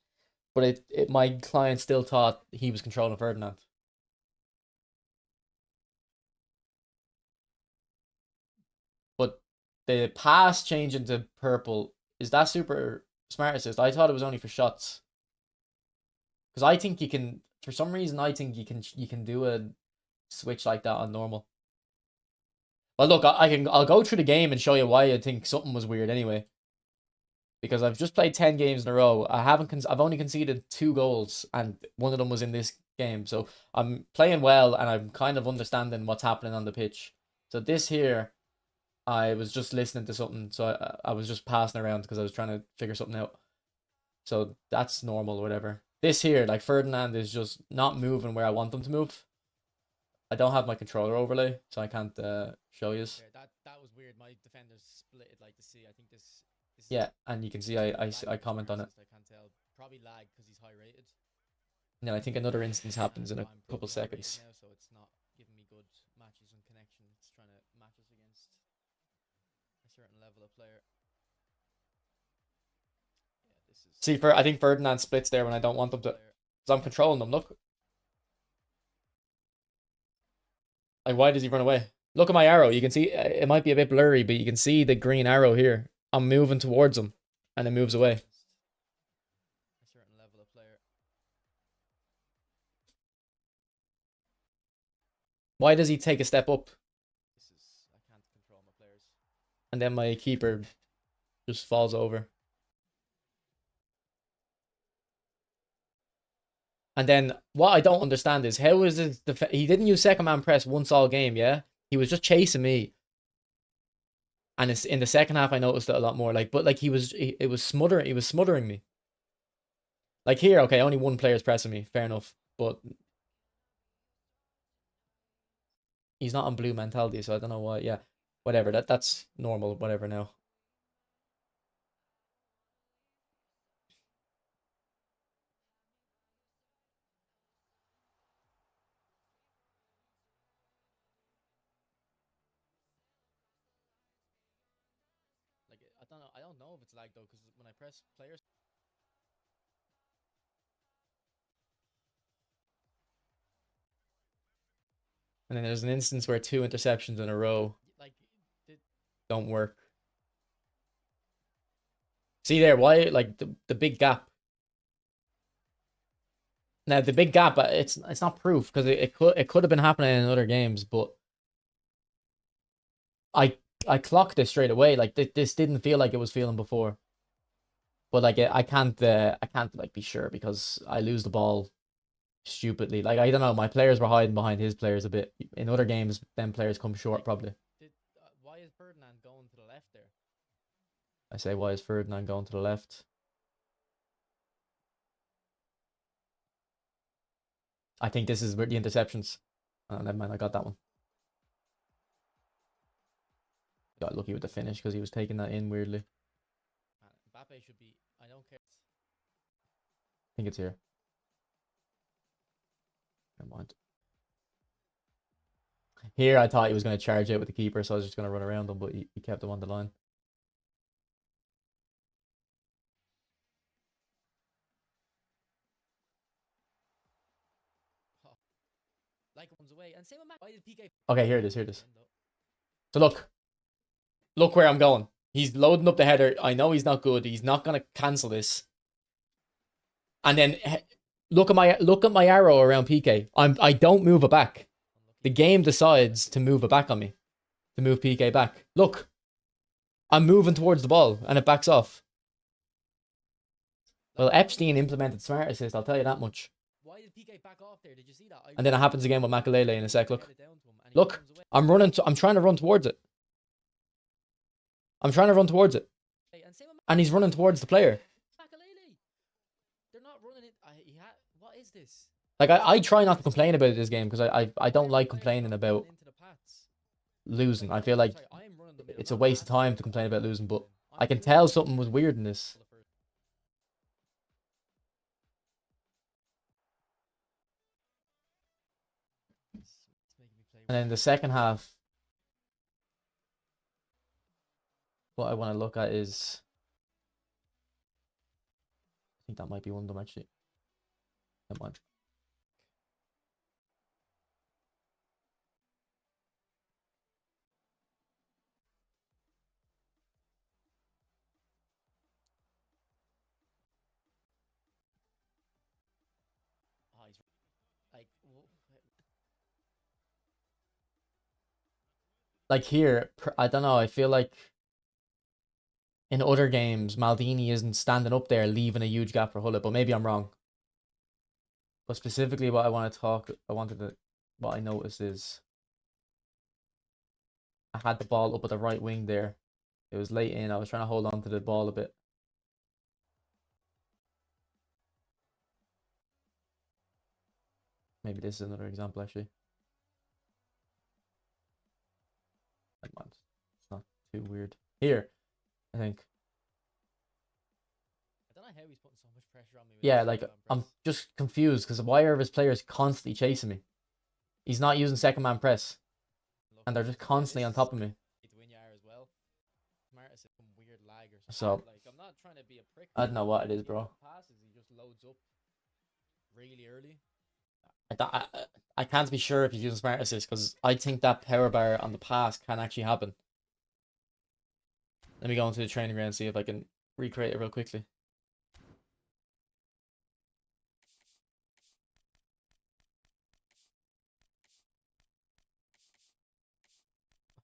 but my client still thought he was controlling Ferdinand. But the pass changing to purple, is that super smart assist? I thought it was only for shots. Because I think you can, for some reason, I think you can do a switch like that on normal. Well, look, I'll go through the game and show you why I think something was weird anyway. Because I've just played 10 games in a row. I've only conceded 2 goals, and one of them was in this game. So I'm playing well, and I'm kind of understanding what's happening on the pitch. So this here, I was just listening to something, so I was just passing around because I was trying to figure something out. So that's normal or whatever. This here, like Ferdinand is just not moving where I want them to move. I don't have my controller overlay, so I can't show you. Yeah, that was weird. My defenders split it like to see. I think this Yeah, and you can see I comment on it. I can't tell. Probably lag because he's high rated. And then I think another instance happens in a I'm couple probably high rated seconds. now, so it's not giving me good matches and connection. It's trying to match us against a certain level of player. Yeah, this is. See, I think Ferdinand splits there when I don't want them to, because I'm controlling them. Look, like why does he run away? Look at my arrow. You can see it might be a bit blurry, but you can see the green arrow here. I'm moving towards him, and it moves away. A certain level of player. Why does he take a step up, I can't control my players. and then my keeper just falls over? And then what I don't understand is how is it he didn't use second man press once all game, yeah? He was just chasing me. And it's in the second half I noticed it a lot more. Like, but like it was smothering me. Like here, okay, only one player's pressing me, fair enough. But he's not on blue mentality, so I don't know why. Yeah. Whatever. That's normal, whatever now. Like I don't know if it's lag though, because when I press players. And then there's an instance where 2 interceptions in a row like don't work. See there, why like the big gap. Now the big gap, it's not proof because it could have been happening in other games, but I clocked it straight away. Like this didn't feel like it was feeling before. But like I can't like be sure because I lose the ball stupidly. Like I don't know, my players were hiding behind his players a bit. In other games, them players come short probably. Why is Ferdinand going to the left there? I say, why is Ferdinand going to the left? I think this is where the interceptions. Oh, never mind, I got that one. Got lucky with the finish because he was taking that in weirdly. Mbappe should be. I don't care. I think it's here. Never mind. Here, I thought he was going to charge out with the keeper, so I was just going to run around him, but he kept him on the line. Like runs away, and same with Mac. Why did PK? Okay, here it is. Here it is. So look where I'm going. He's loading up the header. I know he's not good. He's not gonna cancel this. And then look at my arrow around PK. I don't move it back. The game decides to move it back on me, to move PK back. Look, I'm moving towards the ball, and it backs off. Well, Epstein implemented smart assist. I'll tell you that much. Why did PK back off there? Did you see that? And then it happens again with Makalele in a sec. Look, I'm trying to run towards it. I'm trying to run towards it. And he's running towards the player. They're not running it. What is this? Like, I try not to complain about this game because I don't like complaining about losing. I feel like it's a waste of time to complain about losing, but I can tell something was weird in this. And then the second half, what I want to look at is, I think that might be one of them actually. Never mind. Oh, he's like here, I don't know. I feel like in other games, Maldini isn't standing up there, leaving a huge gap for Hullet, but maybe I'm wrong. But specifically, what I noticed is I had the ball up at the right wing there. It was late in. I was trying to hold on to the ball a bit. Maybe this is another example, actually. It's not too weird. Here, I think. I don't know how he's putting so much pressure on me. Yeah, like, I'm just confused because why are his players constantly chasing me? He's not using second man press. And they're just constantly on top of me. So, I don't know what it is, bro. Really early. I can't be sure if he's using smart assist because I think that power bar on the pass can actually happen. Let me go into the training ground and see if I can recreate it real quickly.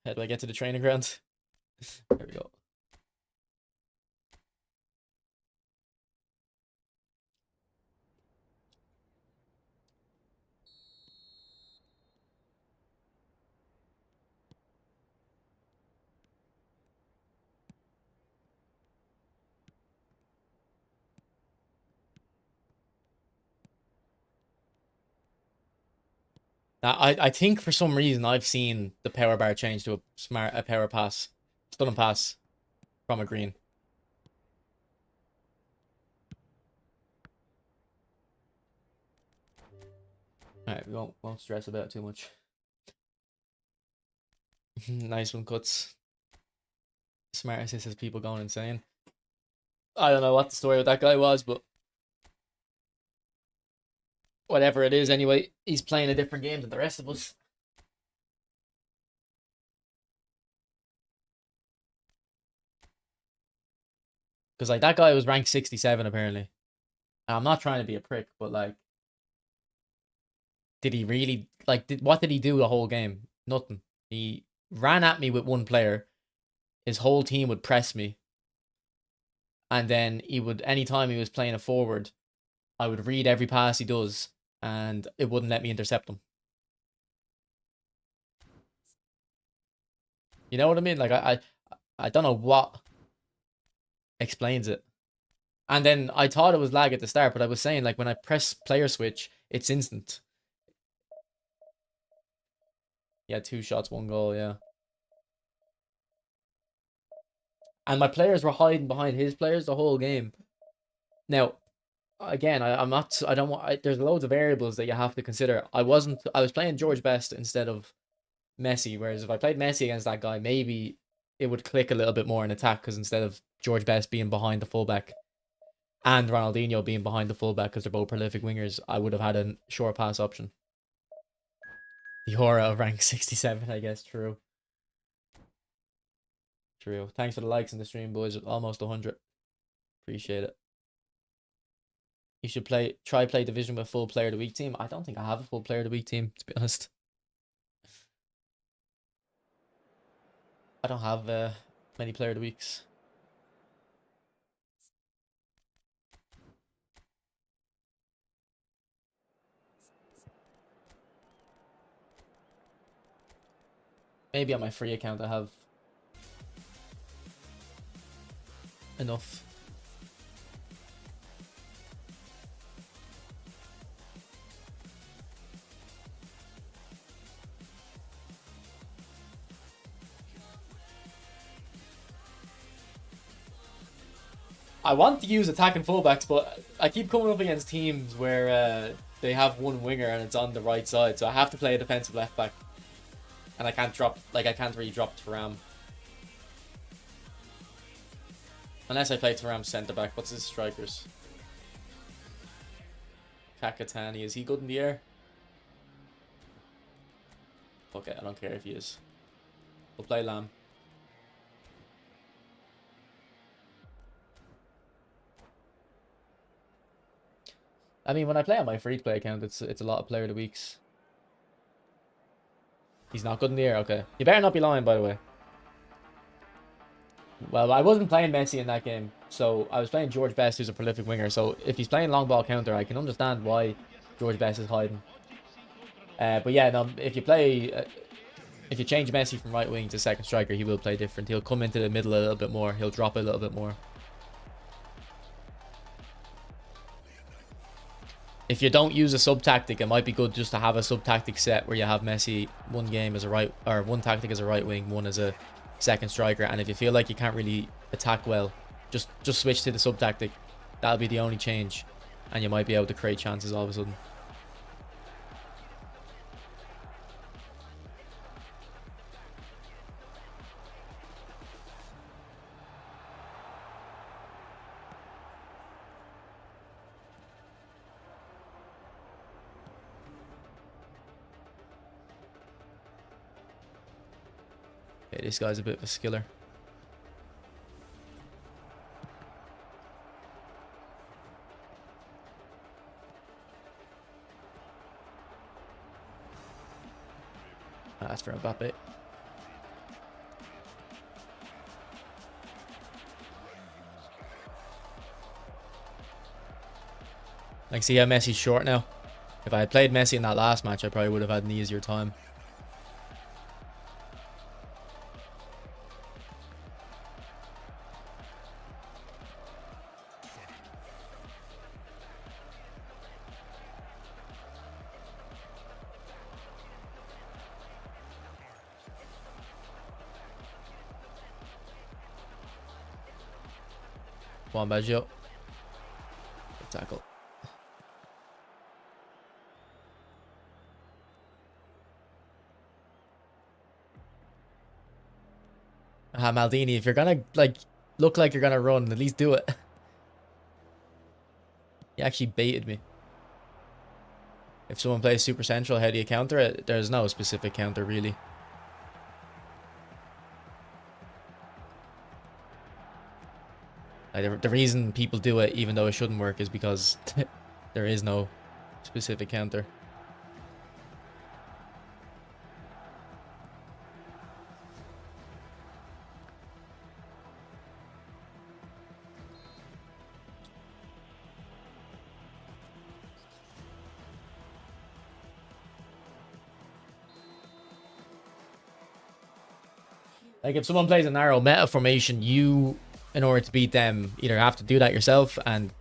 How do I get to the training ground? There we go. Now, I think for some reason I've seen the power bar change to a power pass, stunning pass from a green. Alright, we won't stress about it too much. Nice one, Cuts. Smart assist has people going insane. I don't know what the story with that guy was, but whatever it is, anyway, he's playing a different game than the rest of us. Because, like, that guy was ranked 67, apparently. And I'm not trying to be a prick, but, like, did he really, like, what did he do the whole game? Nothing. He ran at me with one player. His whole team would press me. And then he would, anytime he was playing a forward, I would read every pass he does, and it wouldn't let me intercept him. You know what I mean? Like, I don't know what explains it. And then I thought it was lag at the start, but I was saying, like, when I press player switch, it's instant. Yeah, 2 shots, 1 goal, yeah. And my players were hiding behind his players the whole game. Now, again, I'm not, I don't want, there's loads of variables that you have to consider. I was playing George Best instead of Messi, whereas if I played Messi against that guy, maybe it would click a little bit more in attack, because instead of George Best being behind the fullback and Ronaldinho being behind the fullback because they're both prolific wingers, I would have had a short pass option. The aura of rank 67, I guess. True. True. Thanks for the likes in the stream, boys. Almost 100. Appreciate it. You should try play division with full player of the week team. I don't think I have a full player of the week team, to be honest. I don't have many player of the weeks. Maybe on my free account I have enough. I want to use attacking fullbacks, but I keep coming up against teams where they have one winger and it's on the right side, so I have to play a defensive left back. And I can't drop, like, I can't really drop Thuram. Unless I play Thuram centre back. What's his strikers? Kakatani, is he good in the air? Fuck it, I don't care if he is. We'll play Lamb. I mean, when I play on my free play account, it's a lot of player of the weeks. He's not good in the air, okay. You better not be lying, by the way. Well, I wasn't playing Messi in that game, so I was playing George Best, who's a prolific winger. So if he's playing long ball counter, I can understand why George Best is hiding. But yeah, no, if you change Messi from right wing to second striker, he will play different. He'll come into the middle a little bit more. He'll drop a little bit more. If you don't use a sub tactic, it might be good just to have a sub tactic set where you have Messi one game as a right, or one tactic as a right wing, one as a second striker. And if you feel like you can't really attack well, just switch to the sub tactic. That'll be the only change, and you might be able to create chances all of a sudden. Okay, this guy's a bit of a skiller. That's for Mbappe. I can see how Messi's short now. If I had played Messi in that last match, I probably would have had an easier time. Come on, Baggio. Good tackle. Maldini, if you're gonna like look like you're gonna run, at least do it. He actually baited me. If someone plays super central, how do you counter it? There's no specific counter really. Like, the reason people do it, even though it shouldn't work, is because there is no specific counter. Like, if someone plays a narrow meta formation, you, in order to beat them, either have to do that yourself and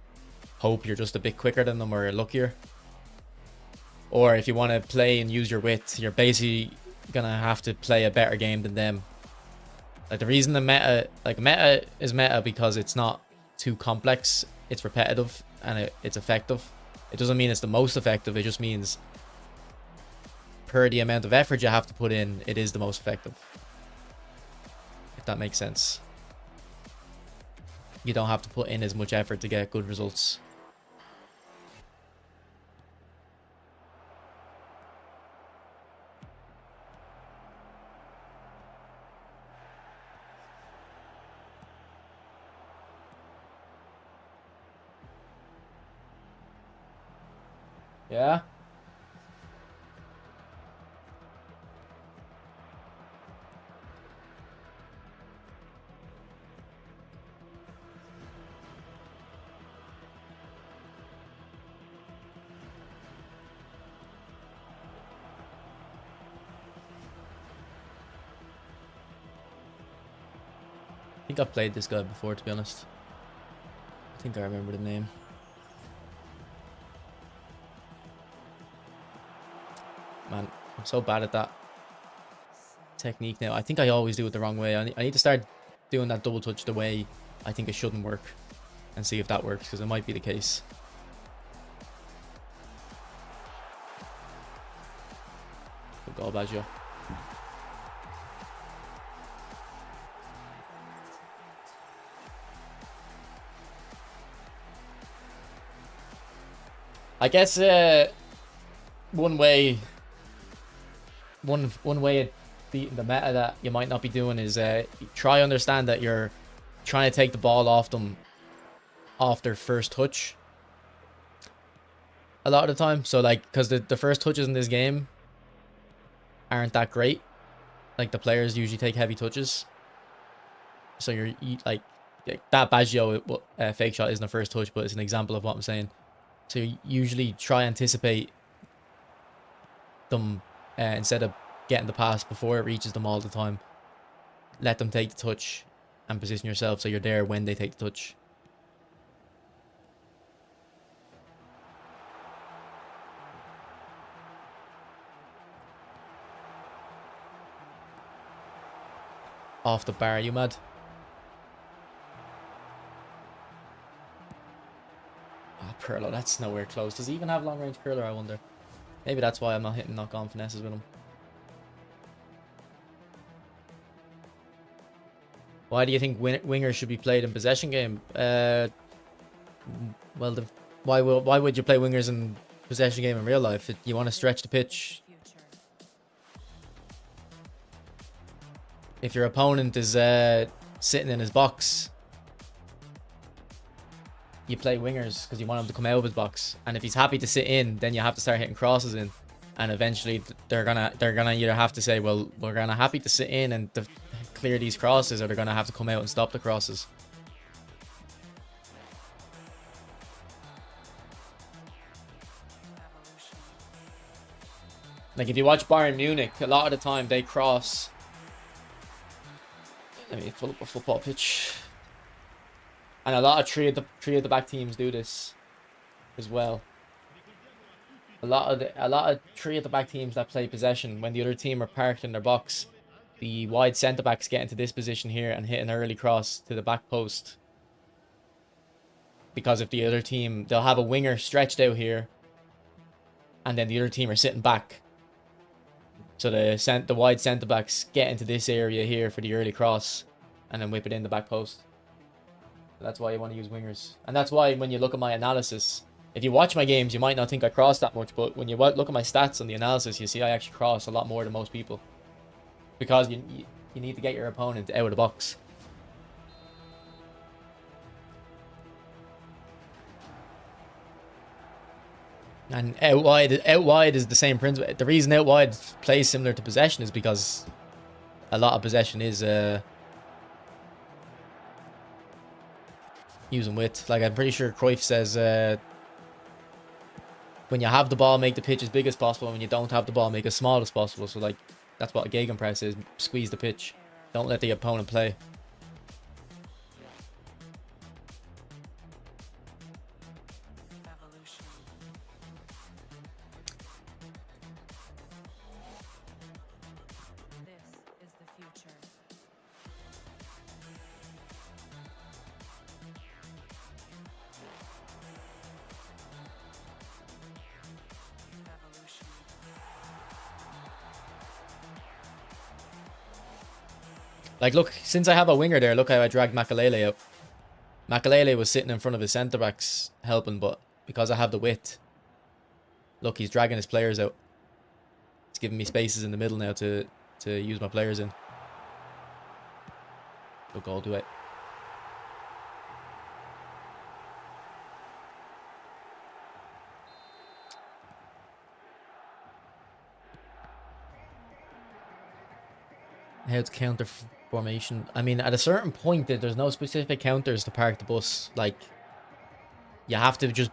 hope you're just a bit quicker than them or luckier. Or if you want to play and use your width, you're basically gonna have to play a better game than them. Like, the reason the meta, like, meta is meta because it's not too complex, it's repetitive, and it's effective. It doesn't mean it's the most effective, it just means per the amount of effort you have to put in, it is the most effective. If that makes sense. You don't have to put in as much effort to get good results. Yeah. I think I've played this guy before, to be honest. I think I remember the name. Man, I'm so bad at that technique now. I think I always do it the wrong way. I need to start doing that double touch the way I think it shouldn't work and see if that works, because it might be the case. Good goal, Baggio. I guess one way of beating the meta that you might not be doing is try understand that you're trying to take the ball off them off their first touch a lot of the time. So, like, because the first touches in this game aren't that great. Like, the players usually take heavy touches. So like that Baggio fake shot isn't the first touch, but it's an example of what I'm saying. So you usually try anticipate them instead of getting the pass before it reaches them all the time. Let them take the touch and position yourself so you're there when they take the touch. Off the bar, you mad? Oh, Pirlo, that's nowhere close. Does he even have long range curler, I wonder? Maybe that's why I'm not hitting knock-on finesses with him. Why do you think wingers should be played in possession game? Well, why would you play wingers in possession game in real life? You want to stretch the pitch. If your opponent is sitting in his box, you play wingers because you want him to come out of his box. And if he's happy to sit in, then you have to start hitting crosses in. And eventually they're gonna either have to say, well, we're gonna happy to sit in and clear these crosses, or they're gonna have to come out and stop the crosses. Like, if you watch Bayern Munich, a lot of the time they cross. Let me pull up a football pitch. And a lot of three of the back teams do this as well. A lot of three of the back teams that play possession, when the other team are parked in their box, the wide centre backs get into this position here and hit an early cross to the back post. because if the other team, they'll have a winger stretched out here, and then the other team are sitting back. So the wide centre backs get into this area here for the early cross, and then whip it in the back post. That's why you want to use wingers, and that's why when you look at my analysis, if you watch my games, you might not think I cross that much, but when you look at my stats on the analysis, you see I actually cross a lot more than most people, because you need to get your opponent out of the box. And out wide is the same principle. The reason out wide plays similar to possession is because a lot of possession is using width. Like, I'm pretty sure Cruyff says when you have the ball, make the pitch as big as possible. And when you don't have the ball, make it as small as possible. So, like, that's what a gegenpress is. Squeeze the pitch. Don't let the opponent play. Like, look, since I have a winger there, look how I dragged Makalele out. Makalele was sitting in front of his centre-backs helping, but because I have the width, look, he's dragging his players out. It's giving me spaces in the middle now to use my players in. Good goal, do it. How to counter formation. I mean, at a certain point, there's no specific counters to park the bus. Like, you have to just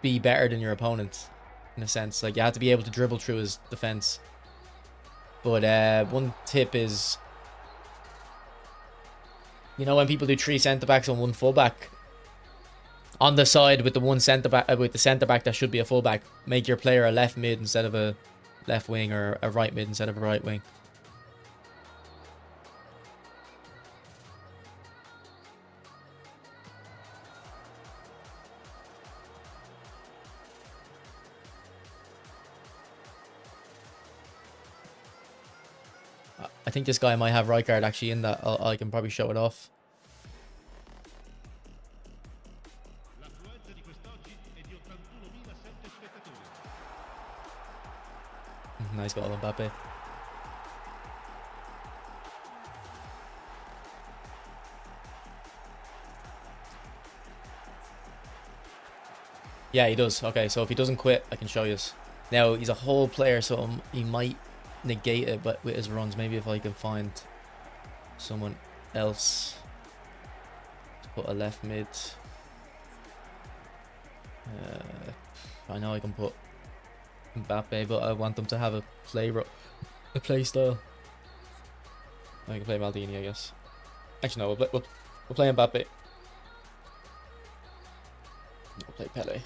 be better than your opponent, in a sense. Like, you have to be able to dribble through his defense. But one tip is, you know, when people do 3 centre backs and 1 fullback, on the side with the one centre back, with the centre back that should be a fullback, make your player a left mid instead of a left wing, or a right mid instead of a right wing. I think this guy might have right guard actually in that. I can probably show it off. L'affluenza di quest'oggi è di 81.007 spettatori. Nice goal, Mbappe. Yeah, he does. Okay, so if he doesn't quit, I can show you. Now, he's a whole player, so he might negate it, but with his runs, maybe if I can find someone else to put a left mid. I know I can put Mbappe, but I want them to have a play style. I can play Maldini, I guess. Actually, no, we'll play Mbappe. We'll play Pele.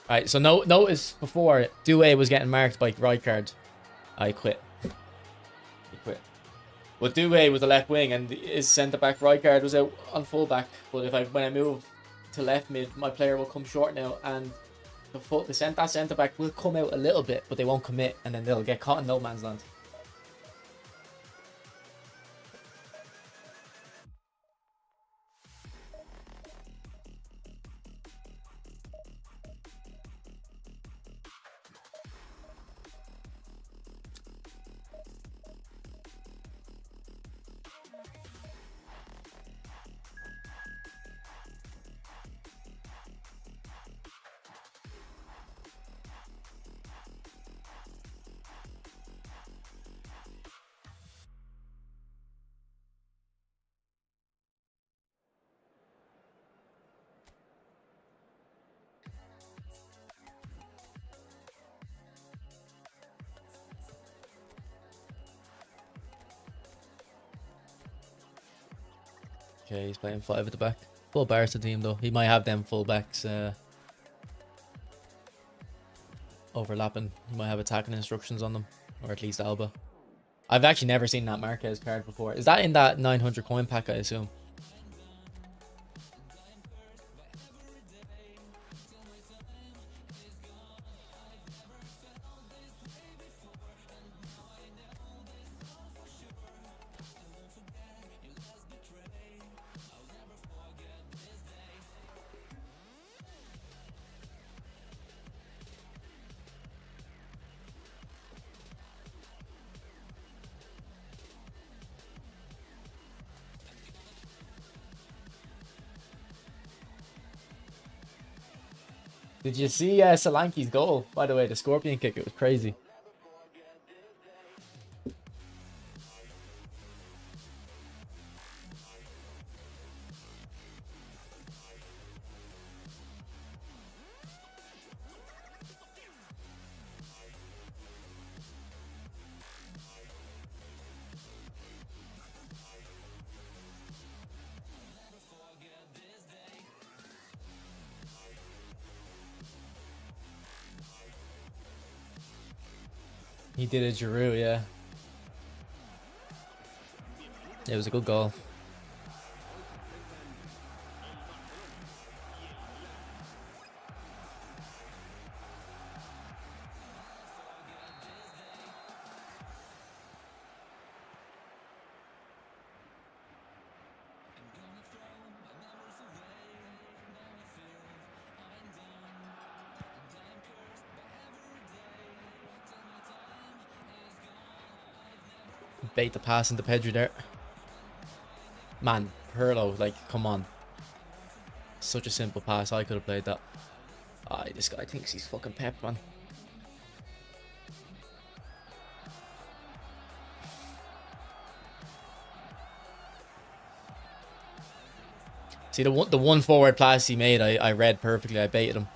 Alright, so notice before Doué was getting marked by right card, I quit. He quit. But Doué was the left wing, and his centre back right card was out on full back. But when I move to left mid, my player will come short now, and that centre back will come out a little bit, but they won't commit, and then they'll get caught in no man's land. Okay, he's playing 5 at the back. Full Barca team though. He might have them full backs overlapping. He might have attacking instructions on them, or at least Alba. I've actually never seen that Marquez card before. Is that in that 900 coin pack, I assume? Did you see Solanke's goal? By the way, the scorpion kick, it was crazy. He did a Giroud, yeah. It was a good goal. Bait the pass into Pedri there. Man, Pirlo, like, come on. Such a simple pass. I could have played that. This guy thinks he's fucking Pep, man. See, the one forward pass he made, I read perfectly. I baited him.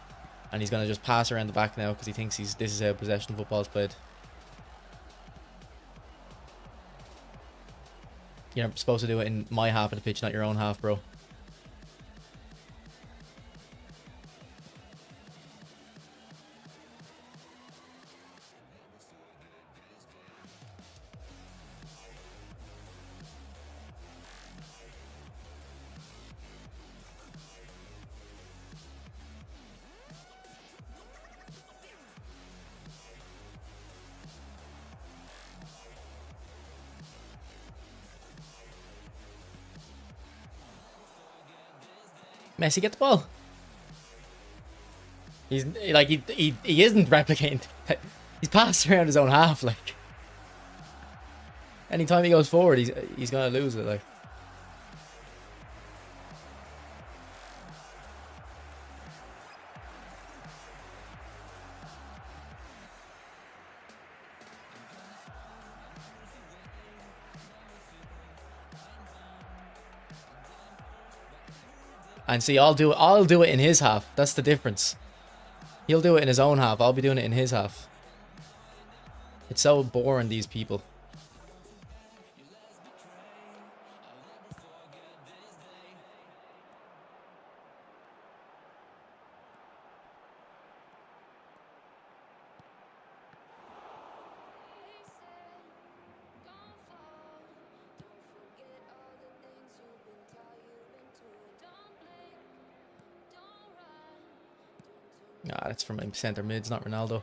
And he's going to just pass around the back now because he thinks this is how possession football is played. You're supposed to do it in my half of the pitch, not your own half, bro. Messi, get the ball. He's like he isn't replicating. He's passed around his own half. Like anytime he goes forward, he's gonna lose it. Like. And see, I'll do it in his half. That's the difference. He'll do it in his own half. I'll be doing it in his half. It's so boring, these people. Ah, that's from centre mids, not Ronaldo.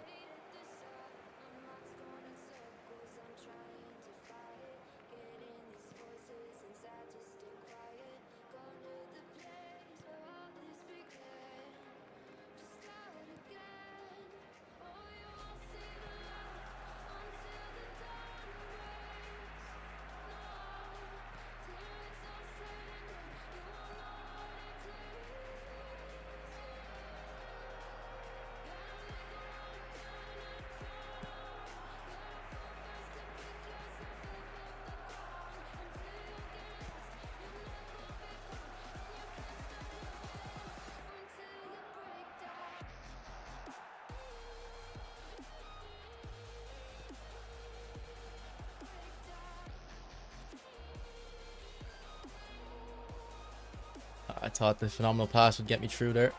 I thought the phenomenal pass would get me through there.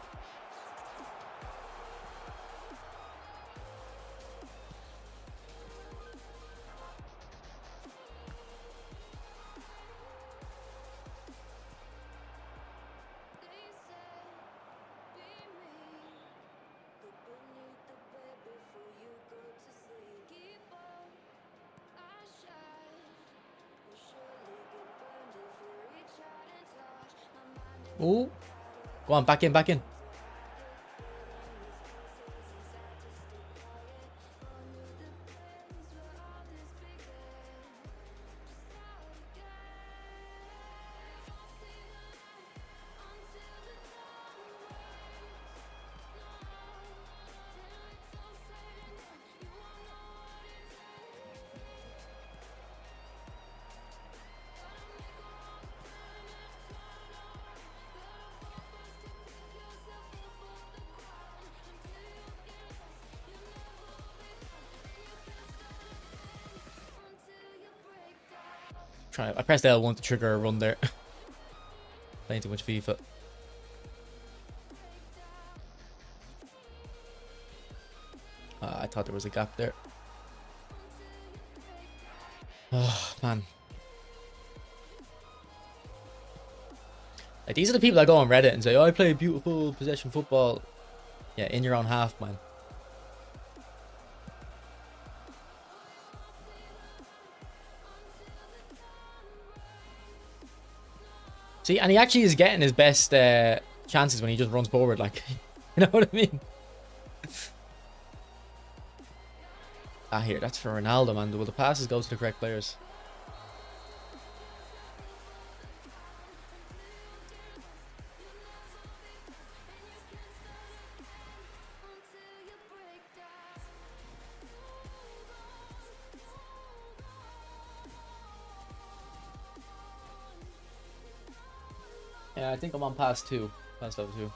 Ooh. Go on, back in, back in. I pressed L1 to trigger a run there. Playing too much FIFA. I thought there was a gap there. Oh, man. Like, these are the people that go on Reddit and say, oh, I play beautiful possession football. Yeah, in your own half, man. See, and he actually is getting his best chances when he just runs forward, like, you know what I mean? Here, that's for Ronaldo, man. Will the passes go to the correct players? Yeah, I think I'm on pass 2. Pass level 2.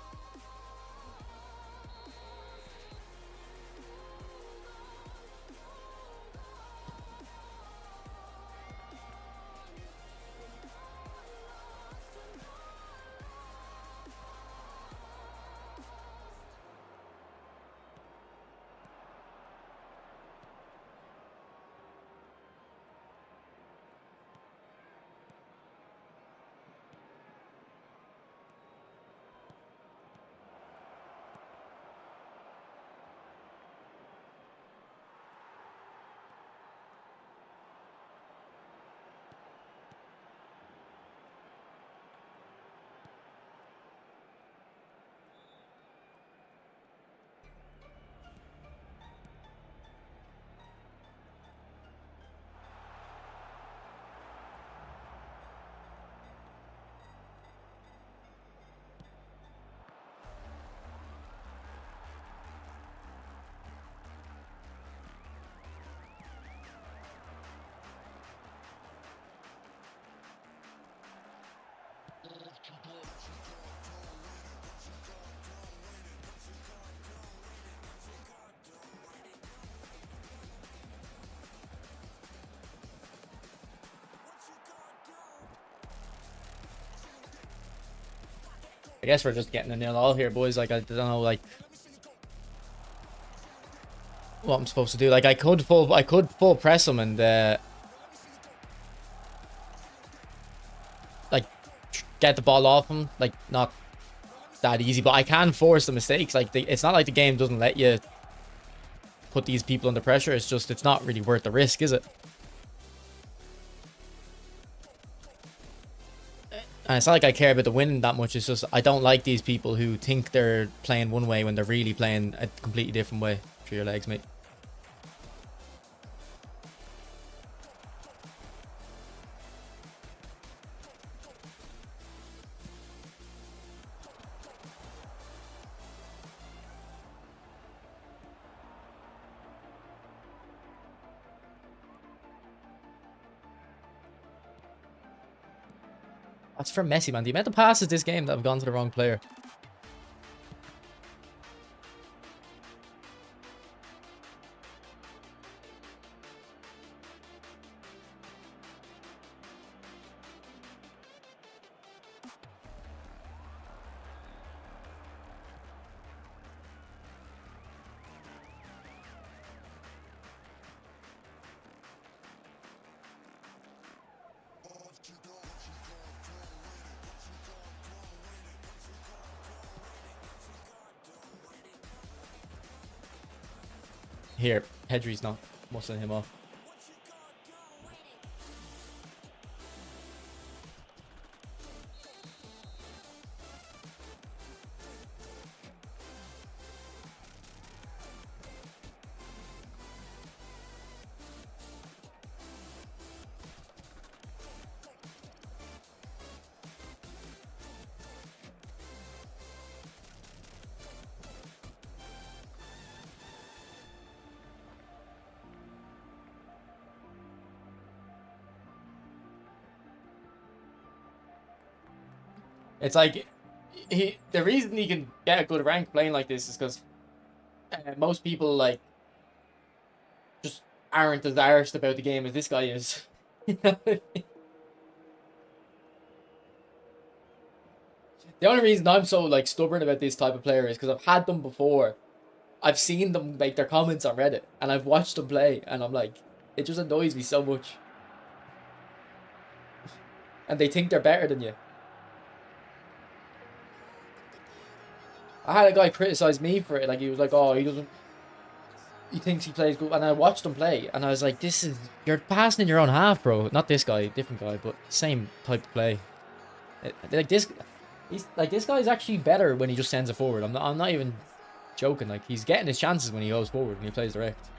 I guess we're just getting a 0-0 here, boys. Like, I don't know, like, what I'm supposed to do. Like, I could full press him and like get the ball off him. Like, not that easy, but I can force the mistakes. Like, it's not like the game doesn't let you put these people under pressure. It's just, it's not really worth the risk, is it? And it's not like I care about the winning that much. It's just, I don't like these people who think they're playing one way when they're really playing a completely different way. Through your legs, mate. That's for Messi, man. The amount of passes this game that have gone to the wrong player. Here, Pedri's not muscling him off. It's like, the reason he can get a good rank playing like this is because most people, like, just aren't as arsed about the game as this guy is. You know what I mean? The only reason I'm so like stubborn about this type of player is because I've had them before. I've seen them make their comments on Reddit, and I've watched them play, and I'm like, it just annoys me so much. And they think they're better than you. I had a guy criticize me for it, like he was like, "Oh, he thinks he plays good," and I watched him play, and I was like, you're passing in your own half, bro. Not this guy, different guy, but same type of play. Like this, this guy's actually better when he just sends it forward. I'm not even joking. Like he's getting his chances when he goes forward and he plays direct.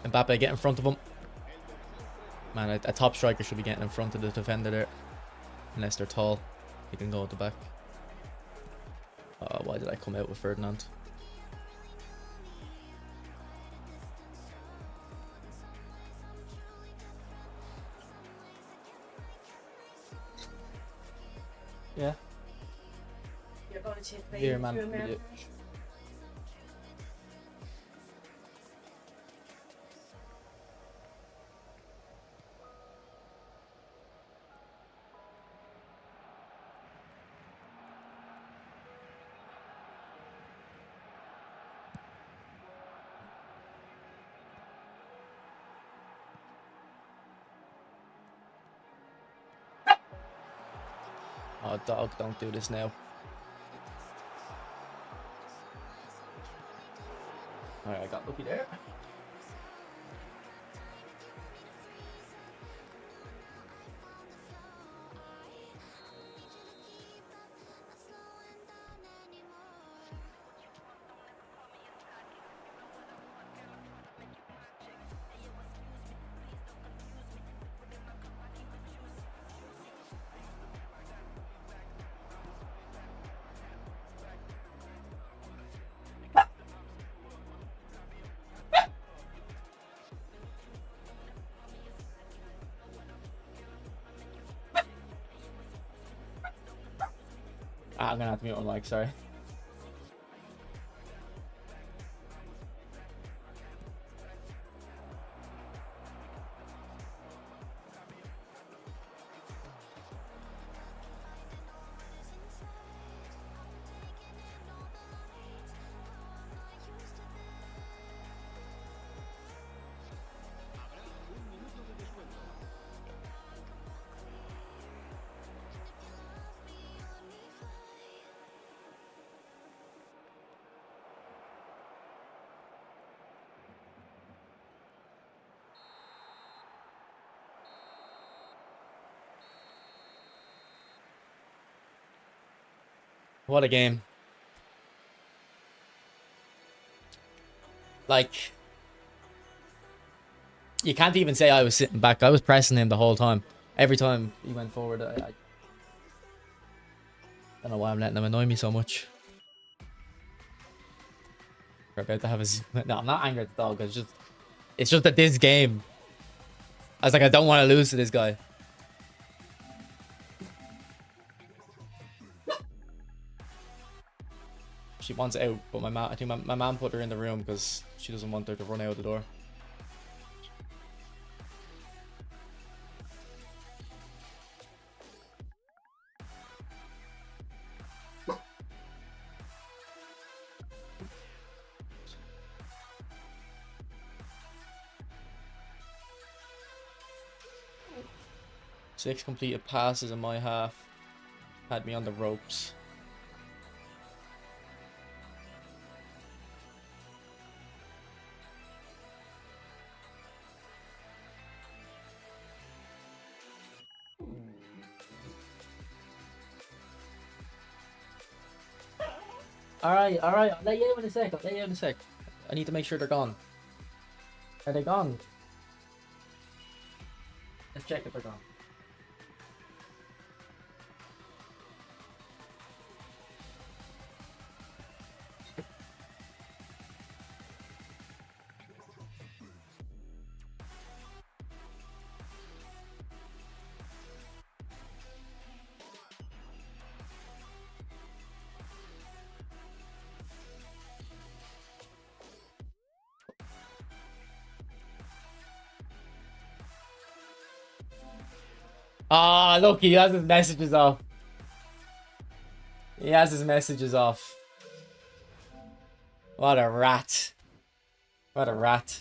Mbappe, get in front of him. Man, a top striker should be getting in front of the defender there. Unless they're tall. They can go at the back. Why did I come out with Ferdinand? Yeah. You're going to play Here, man. through America? Oh, dog, don't do this now. Alright, I got lucky there. I'm gonna have to mute my mic, sorry. What a game. Like, you can't even say I was sitting back. I was pressing him the whole time. Every time he went forward, I don't know why I'm letting him annoy me so much. We're about to have a... No, I'm not angry at the dog. It's just that this game, I was like, I don't want to lose to this guy. She wants out, but I think my mom put her in the room because she doesn't want her to run out the door. Six completed passes in my half. Had me on the ropes. Alright, alright. I'll let you out in a sec. I'll let you out in a sec. I need to make sure they're gone. Are they gone? Let's check if they're gone. Ah, look, he has his messages off. He has his messages off. What a rat. What a rat.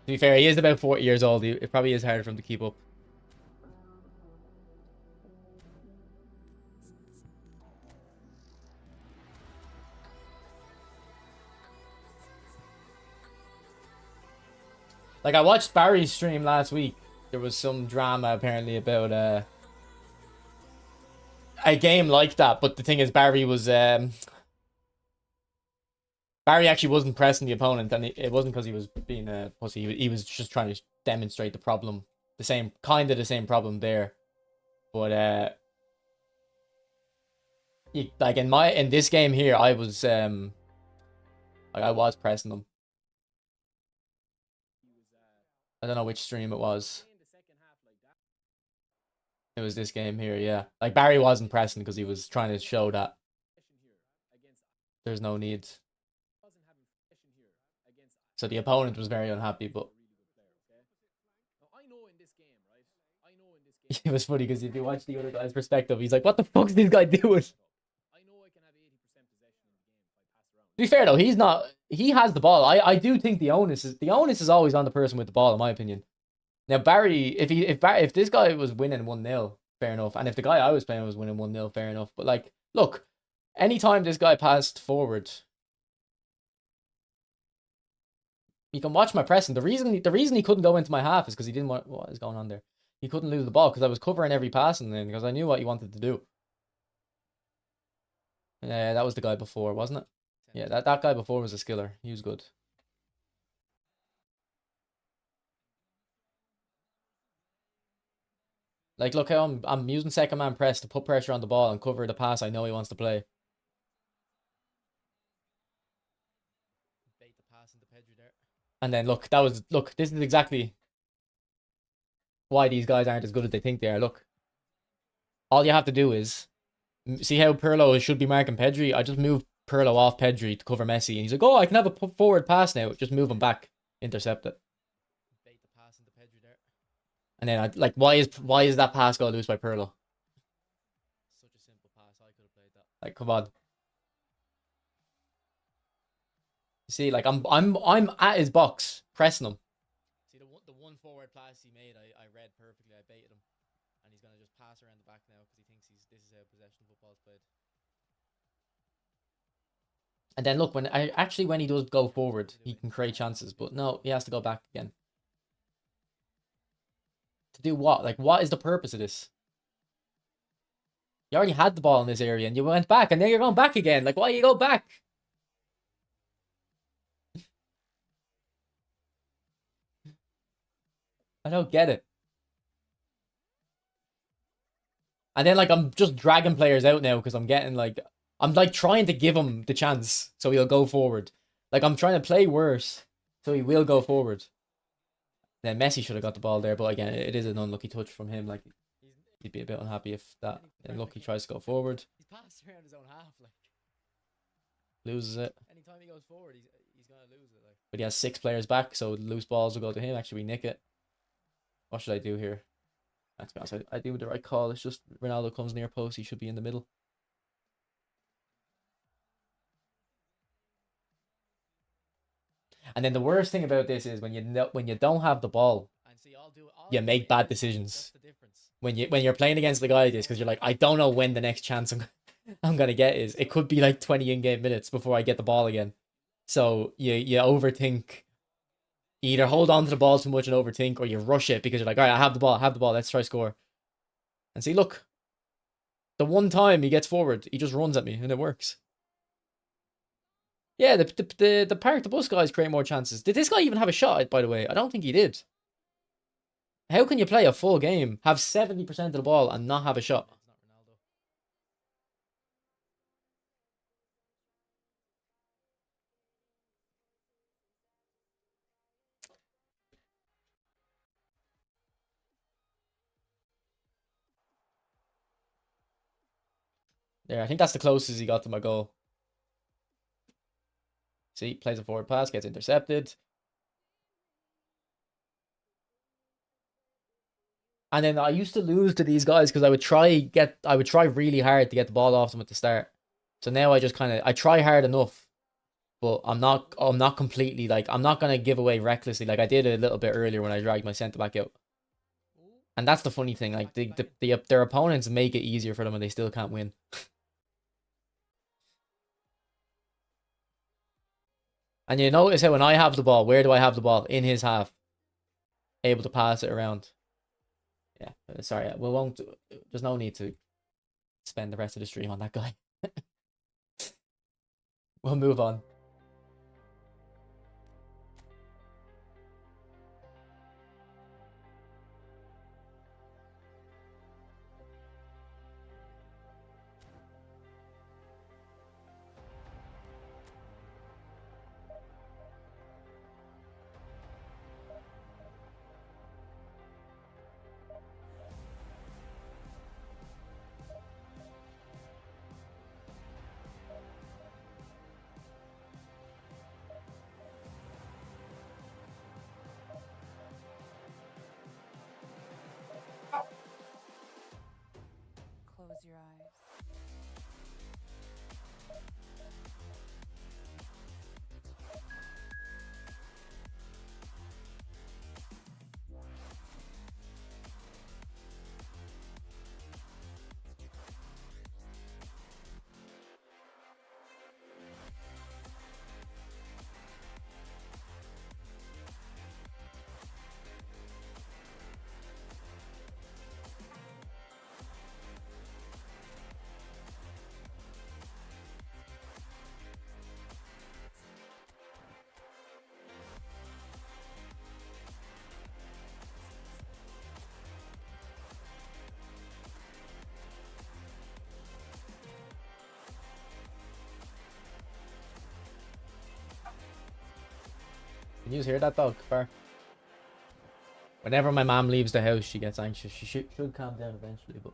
To be fair, he is about 40 years old. It probably is hard for him to keep up. Like, I watched Barry's stream last week. There was some drama apparently about a game like that, but the thing is, Barry actually wasn't pressing the opponent, and it wasn't because he was being a pussy. He was just trying to demonstrate the problem, the same problem there. But like in this game here, I was pressing him. I don't know which stream it was. It was this game here, yeah. Like, Barry wasn't pressing because he was trying to show that there's no need. So the opponent was very unhappy, but it was funny because if you watch the other guy's perspective, he's like, what the fuck's this guy doing? To be fair though, he has the ball. I do think the onus is always on the person with the ball, in my opinion. Now Barry, if this guy was winning 1-0, fair enough. And if the guy I was playing was winning 1-0, fair enough. But like, look, anytime this guy passed forward, you can watch my pressing. The reason he couldn't go into my half is because he didn't want what is going on there. He couldn't lose the ball because I was covering every pass and then because I knew what he wanted to do. Yeah, that was the guy before, wasn't it? Yeah, that guy before was a skiller. He was good. Like, look how I'm using second man press to put pressure on the ball and cover the pass I know he wants to play. Bait the pass into Pedri there. And then look, this is exactly why these guys aren't as good as they think they are. Look, all you have to do is see how Pirlo should be marking Pedri. I just move Pirlo off Pedri to cover Messi, and he's like, "Oh, I can have a forward pass now. Just move him back, intercept it." Bait the pass into Pedri there. And then why is that pass got loose by Pirlo? Such a simple pass. I could have played that. Like, come on. You see, like I'm at his box pressing him. See the one forward pass he made, I read perfectly. I baited him, and he's gonna just pass around the back now because he thinks this is how possession football is played. And then look, when he does go forward, he can create chances, but no, he has to go back again. To do what? Like, what is the purpose of this? You already had the ball in this area and you went back, and then you're going back again. Like, why you go back? I don't get it. And then, like, I'm just dragging players out now because I'm trying to give him the chance so he'll go forward. Like, I'm trying to play worse so he will go forward. Then Messi should have got the ball there, but again, it is an unlucky touch from him. Like, he'd be a bit unhappy if that. And look, he tries to go forward. He's passed around his own half, like. Loses it. Anytime he goes forward, he's gonna lose it, like. But he has 6 players back, so loose balls will go to him. Actually, we nick it. What should I do here? To be honest, I do the right call. It's just Ronaldo comes near post, he should be in the middle. And then the worst thing about this is when you don't have the ball, And see, you make bad decisions. That's the difference. When you're playing against the guy like this, because you're like, I don't know when the next chance I'm gonna get is. It could be like 20 in-game minutes before I get the ball again. So you overthink. You either hold on to the ball too much and overthink, or you rush it because you're like, all right, I have the ball, let's try score. And see, look, the one time he gets forward, he just runs at me and it works. Yeah, the park the bus guys create more chances. Did this guy even have a shot, by the way? I don't think he did. How can you play a full game, have 70% of the ball, and not have a shot? It's not Ronaldo. There, I think that's the closest he got to my goal. See, plays a forward pass, gets intercepted. And then I used to lose to these guys because I would try really hard to get the ball off them at the start. So now I just I try hard enough, but I'm not completely like, I'm not gonna give away recklessly like I did a little bit earlier when I dragged my centre back out. And that's the funny thing, like their opponents make it easier for them and they still can't win. And you notice how when I have the ball, where do I have the ball? In his half. Able to pass it around. Yeah, sorry, we won't. There's no need to spend the rest of the stream on that guy. We'll move on. Close your eyes. Can you hear that dog, Bar? Whenever my mom leaves the house, she gets anxious. She should calm down eventually, but...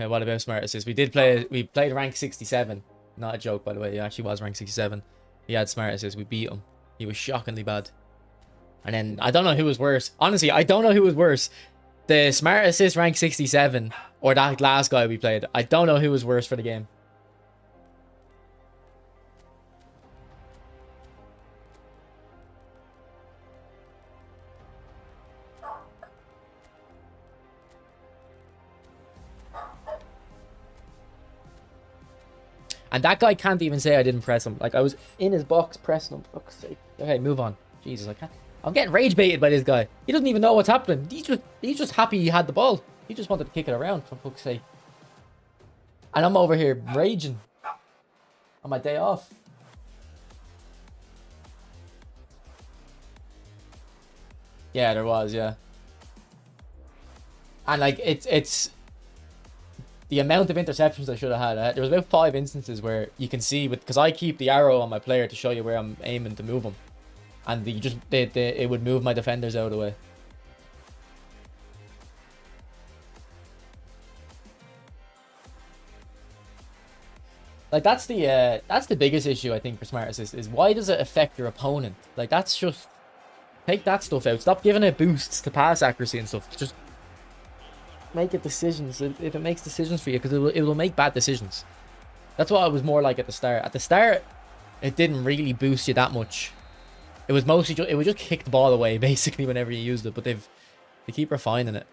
What about smart assist? We played rank 67. Not a joke, by the way. He actually was rank 67. He had smart assist. We beat him. He was shockingly bad. And then, I don't know who was worse. Honestly, I don't know who was worse. The smart assist rank 67, or that last guy we played. I don't know who was worse for the game. And that guy can't even say I didn't press him. Like, I was in his box pressing him. Fuck's sake. Okay, move on. Jesus, I can't. I'm getting rage baited by this guy. He doesn't even know what's happening. He's just happy he had the ball. He just wanted to kick it around, for fuck's sake. And I'm over here raging on my day off. Yeah, there was, yeah. And like, it's the amount of interceptions I should have had. There was about 5 instances where you can see, because I keep the arrow on my player to show you where I'm aiming to move them, and it would move my defenders out of the way. Like, that's the biggest issue I think for smart assist, is why does it affect your opponent? Like, that's just, take that stuff out. Stop giving it boosts to pass accuracy and stuff. Just make it decisions if it makes decisions for you, because it will make bad decisions. That's what it was more like at the start. At the start, it didn't really boost you that much. It was mostly it would just kick the ball away basically whenever you used it, but they keep refining it.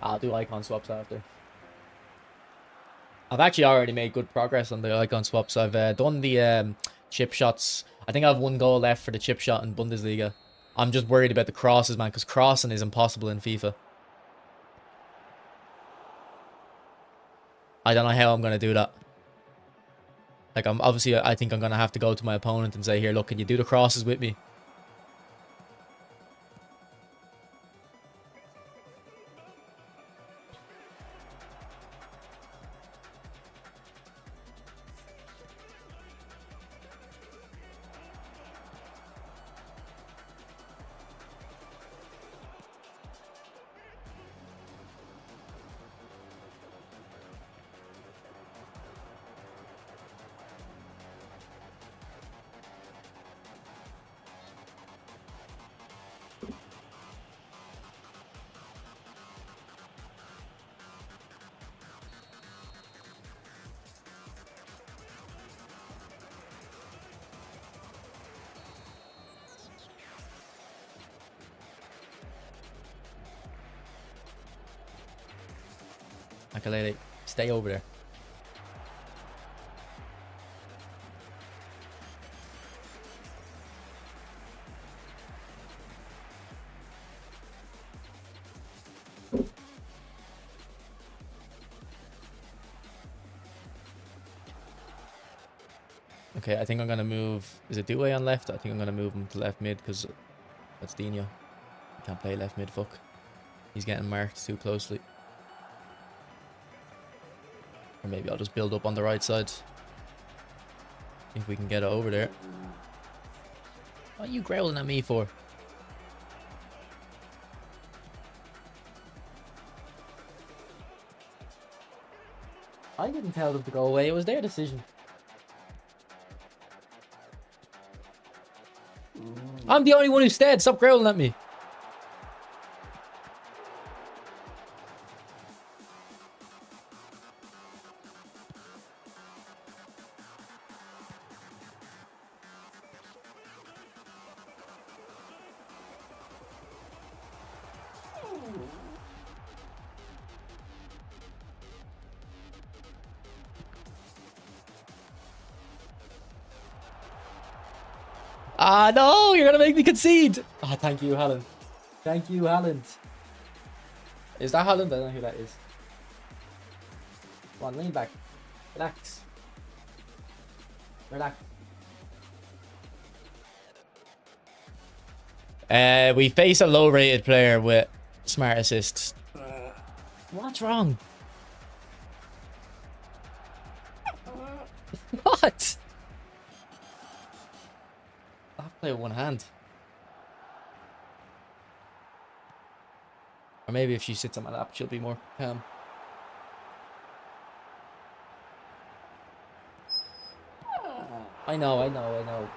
I'll do icon swaps after. I've actually already made good progress on the icon swaps. I've done the chip shots. I think I have 1 goal left for the chip shot in Bundesliga. I'm just worried about the crosses, man, because crossing is impossible in FIFA. I don't know how I'm going to do that. Like, I think I'm going to have to go to my opponent and say, here, look, can you do the crosses with me? Makalele, stay over there. Okay, I think I'm gonna move. Is it Dewey on left? I think I'm gonna move him to left mid because that's Dino. He can't play left mid. Fuck. He's getting marked too closely. Or maybe I'll just build up on the right side. If we can get it over there. What are you growling at me for? I didn't tell them to go away. It was their decision. I'm the only one who's dead. Stop growling at me. Ah, no, you're going to make me concede. Ah, thank you, Haaland. Thank you, Haaland. Is that Haaland? I don't know who that is. Come on, lean back. Relax. Relax. We face a low-rated player with smart assists. What's wrong? What? I have to play with one hand. Or maybe if she sits on my lap, she'll be more calm. I know.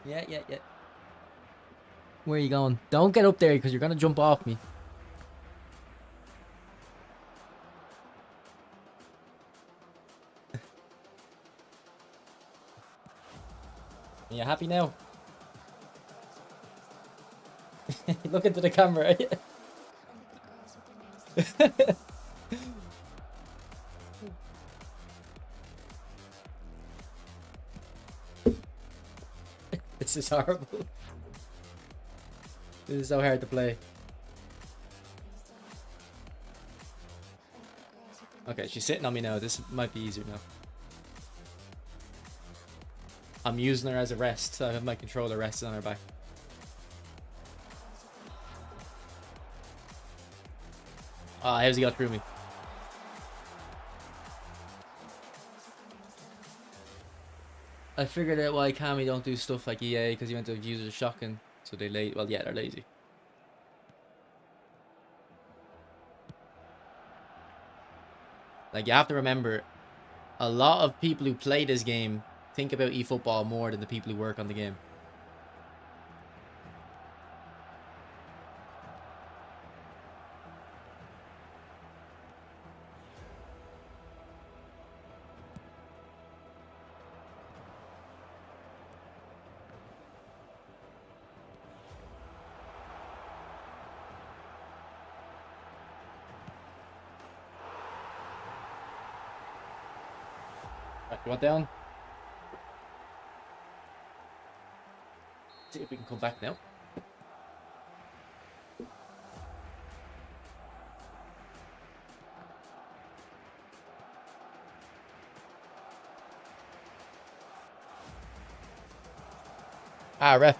Yeah. Where are you going? Don't get up there because you're going to jump off me. Are you happy now? Look into the camera. This is horrible. This is so hard to play. Okay, she's sitting on me now. This might be easier now. I'm using her as a rest. So I have my controller rested on her back. Ah, how's he got through me? I figured out why Cammy don't do stuff like EA, because he went to use it as shotgun. So they lazy. Well, yeah, they're lazy. Like, you have to remember, a lot of people who play this game think about eFootball more than the people who work on the game. Right, you want down? See if we can come back now. Ah, ref.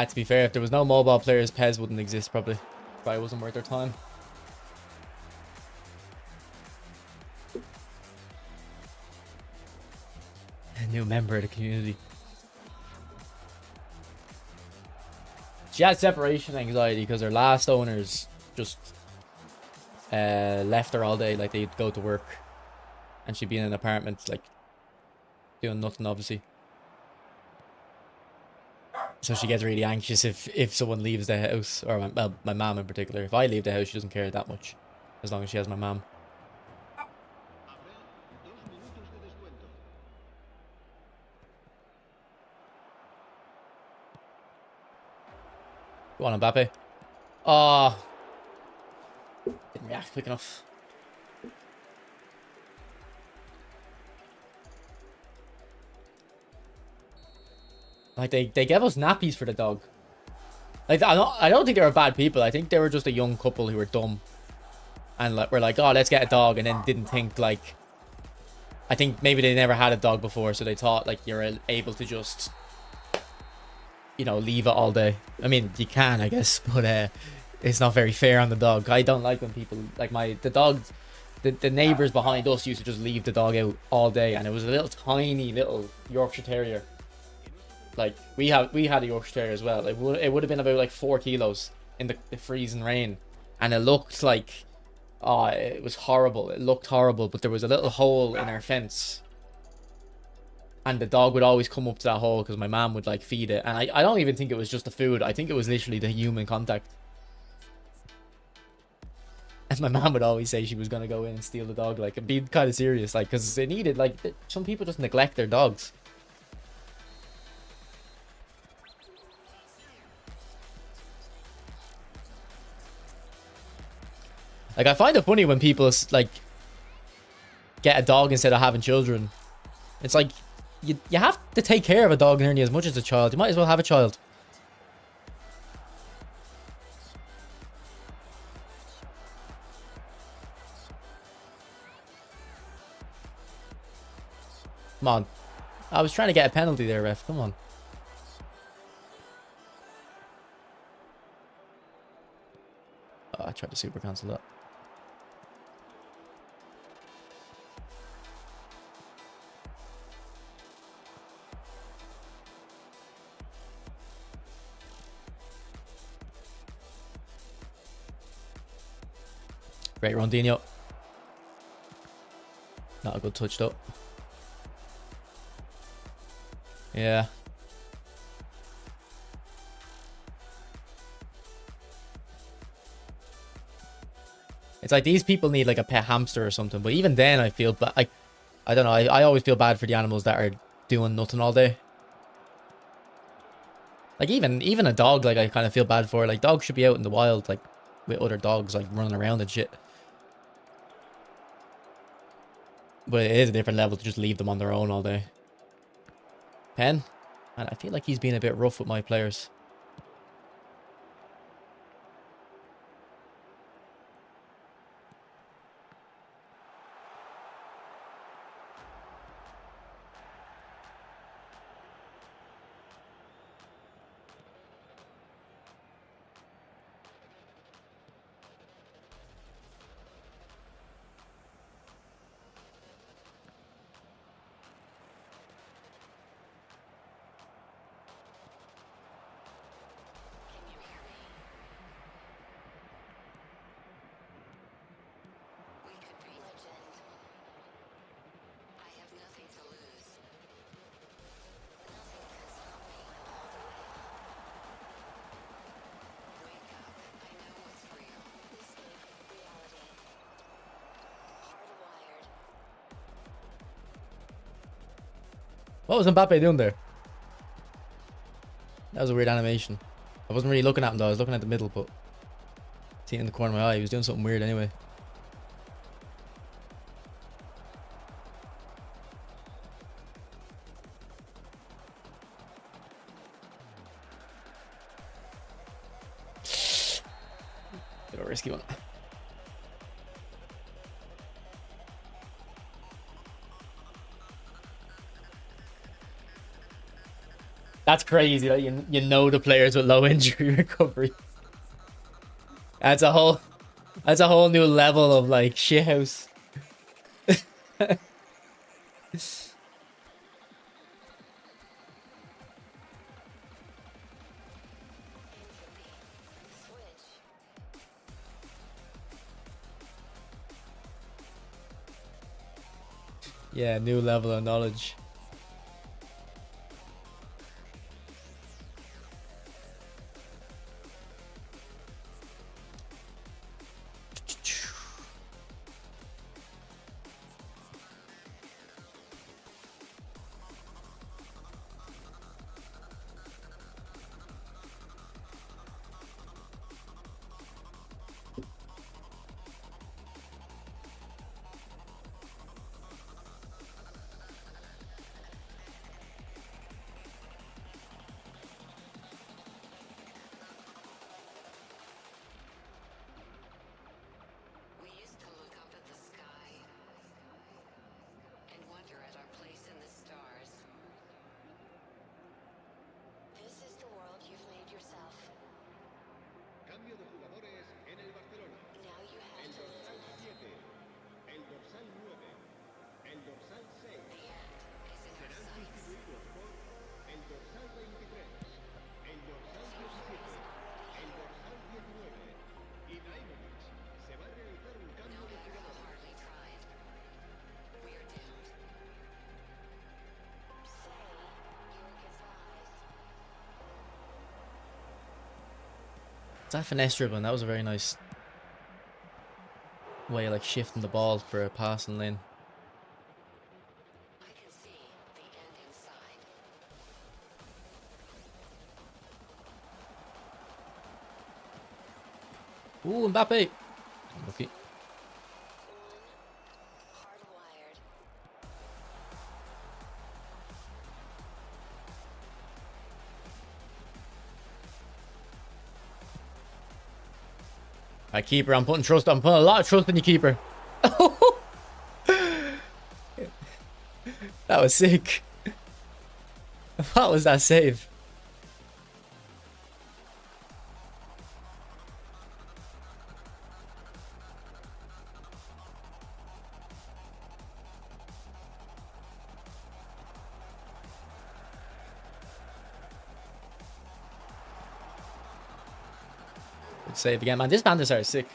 To be fair, if there was no mobile players, PES wouldn't exist probably. Probably wasn't worth their time. A new member of the community. She had separation anxiety because her last owners just left her all day. Like, they'd go to work and she'd be in an apartment, like, doing nothing, obviously. So she gets really anxious if someone leaves the house, or my mom in particular. If I leave the house, she doesn't care that much, as long as she has my mom. Habrá 2 minutos de descuento. Go on, Mbappe. Oh, didn't react quick enough. Like, they gave us nappies for the dog. Like, I don't think they were bad people. I think they were just a young couple who were dumb. And like, we're like, oh, let's get a dog. And then didn't think, like... I think maybe they never had a dog before. So they thought, like, you're able to just... You know, leave it all day. I mean, you can, I guess. But it's not very fair on the dog. I don't like when people... Like, the dog... The neighbours behind us used to just leave the dog out all day. And it was a little tiny little Yorkshire Terrier. Like, we had a Yorkshire Terrier as well. It would have been about like 4 kilos in the freezing rain, and it looked like, oh, it was horrible. It looked horrible, but there was a little hole in our fence, and the dog would always come up to that hole because my mom would like feed it. And I don't even think it was just the food. I think it was literally the human contact. And my mom would always say she was gonna go in and steal the dog, like, and be kind of serious, like, because they needed, like, some people just neglect their dogs. Like, I find it funny when people, like, get a dog instead of having children. It's like, you have to take care of a dog nearly as much as a child. You might as well have a child. Come on. I was trying to get a penalty there, ref. Come on. Oh, I tried to super cancel that. Great run, Dino. Not a good touch, though. Yeah. It's like these people need like a pet hamster or something. But even then, I feel like, I don't know. I always feel bad for the animals that are doing nothing all day. Like even a dog, like, I kind of feel bad for. Like, dogs should be out in the wild, like, with other dogs, like, running around and shit. But it is a different level to just leave them on their own all day. Pen? And I feel like he's being a bit rough with my players. What was Mbappe doing there? That was a weird animation. I wasn't really looking at him though, I was looking at the middle, but see it in the corner of my eye, he was doing something weird anyway. Bit of a risky one. That's crazy. Like, you know the players with low injury recovery. That's a whole new level of like shithouse. Yeah, new level of knowledge. We used to look up at the sky and wonder at our place in the stars. This is the world you've made yourself. Cambio de jugadores en el Barcelona. Now you have El to live dorsal in it. 7, el dorsal 9, el dorsal 6 The end is in our serán sights. sustituidos por el dorsal 23, el dorsal 17, el dorsal 19. Ibrahimovic. Se va a realizar un No cambio de matter how jugadores. hard we tried, we are doomed. Say your goodbyes. That finesse dribbling, that was a very nice way of like shifting the ball for a passing lane. I can see the end inside. Ooh, Mbappe! Okay. Hardwired. Alright, keeper, I'm putting a lot of trust in you, keeper. That was sick. What was that save? Good save again, man. This Van der Sar is sick.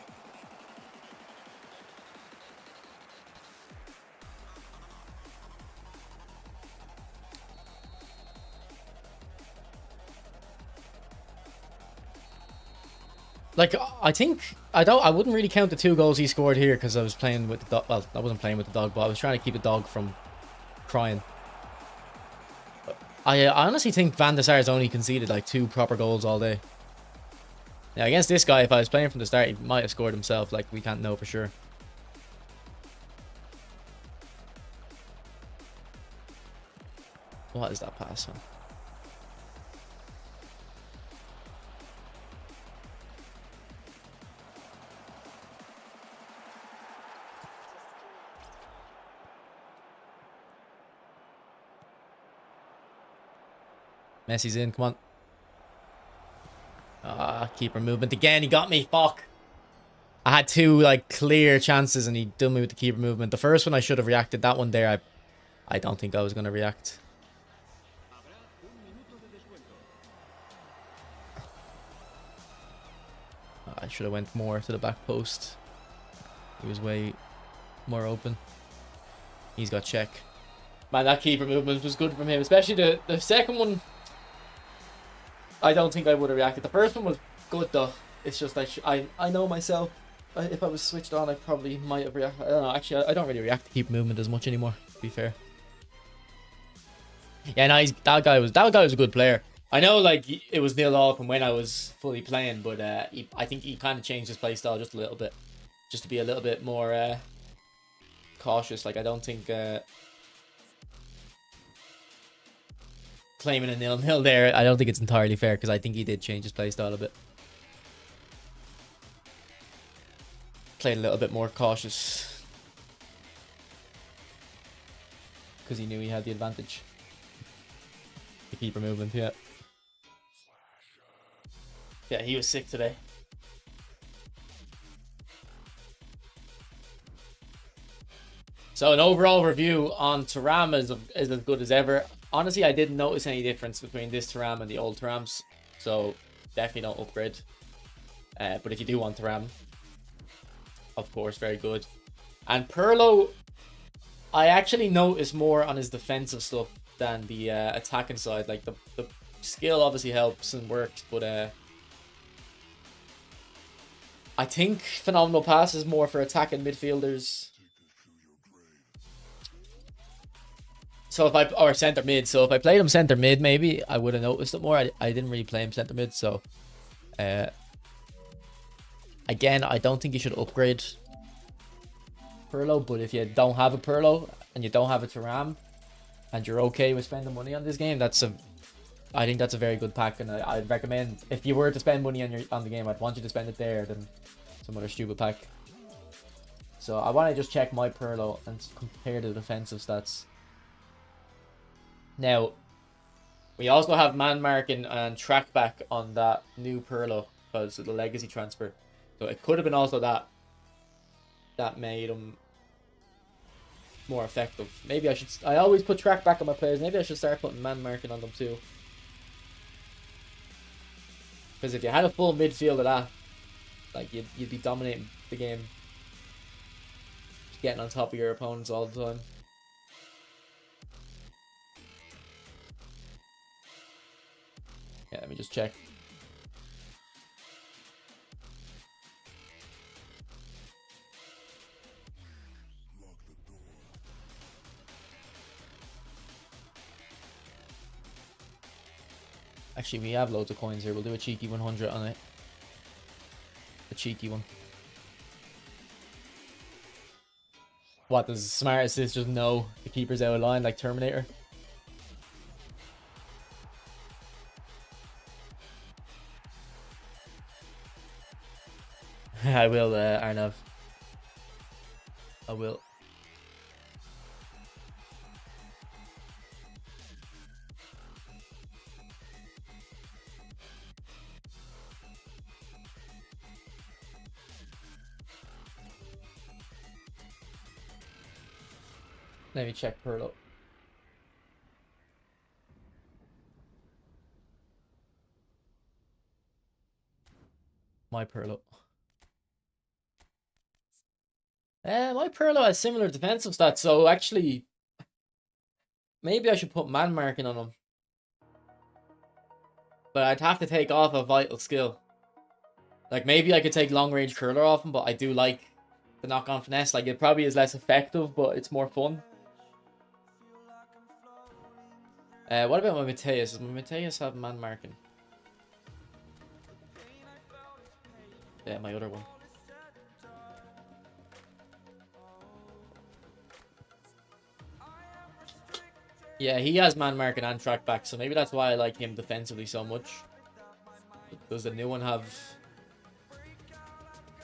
Like, I think I wouldn't really count the 2 goals he scored here because I was playing with the dog. Well, I wasn't playing with the dog, but I was trying to keep the dog from crying. I honestly think Van der Sar's only conceded like 2 proper goals all day. Now against this guy, if I was playing from the start, he might have scored himself. Like, we can't know for sure. What is that pass, man? Messi's in, come on. Ah, keeper movement again. He got me. Fuck. I had 2 like clear chances and he done me with the keeper movement. The first one I should have reacted. That one there, I don't think I was gonna react. Habrá un minuto de descuento. I should have went more to the back post. He was way more open. He's got check. Man, that keeper movement was good from him, especially the second one. I don't think I would have reacted. The first one was good though. It's just I know myself. If I was switched on, I probably might have reacted. I don't know. Actually, I don't really react to keeper movement as much anymore. To be fair. Yeah, no, that guy was a good player. I know, like, it was 0-0 from when I was fully playing, but I think he kind of changed his play style just a little bit, just to be a little bit more cautious. Like, I don't think claiming a 0-0 there, I don't think it's entirely fair because I think he did change his play style a bit. Played a little bit more cautious because he knew he had the advantage. The keeper movement, yeah. Yeah, he was sick today. So an overall review on Thuram is as good as ever. Honestly, I didn't notice any difference between this Thuram and the old Thurams. So definitely don't upgrade. But if you do want Thuram, of course, very good. And Pirlo, I actually notice more on his defensive stuff than the attacking side. Like the skill obviously helps and works, but I think phenomenal pass is more for attacking midfielders. So if I or center mid, so if I played him center mid, maybe I would have noticed it more. I didn't really play him center mid, so again, I don't think you should upgrade Pirlo, but if you don't have a Pirlo and you don't have a Thuram and you're okay with spending money on this game, I think that's a very good pack, and I'd recommend, if you were to spend money on the game, I'd want you to spend it there than some other stupid pack. So I want to just check my Pirlo and compare the defensive stats. Now, we also have man marking and track back on that new Pirlo because of the legacy transfer. So it could have been also that made him more effective. Maybe I always put track back on my players. Maybe I should start putting man marking on them too. Because if you had a full midfield of that, like you'd be dominating the game. Just getting on top of your opponents all the time. Yeah, let me just check. Actually, we have loads of coins here. We'll do a cheeky 100 on it. A cheeky one. What, does Smart Assist just know the keeper's out of line like Terminator? I will, Arnav. I will. Let me check Pirlo. My Pirlo. My Pirlo has similar defensive stats, so actually, maybe I should put man marking on him. But I'd have to take off a vital skill. Like, maybe I could take long range curler off him, but I do like the knock on finesse. Like, it probably is less effective, but it's more fun. What about my Mateus? Does my Mateus have man marking? Yeah, my other one. Yeah, he has man marking and track back, so maybe that's why I like him defensively so much. Does the new one have...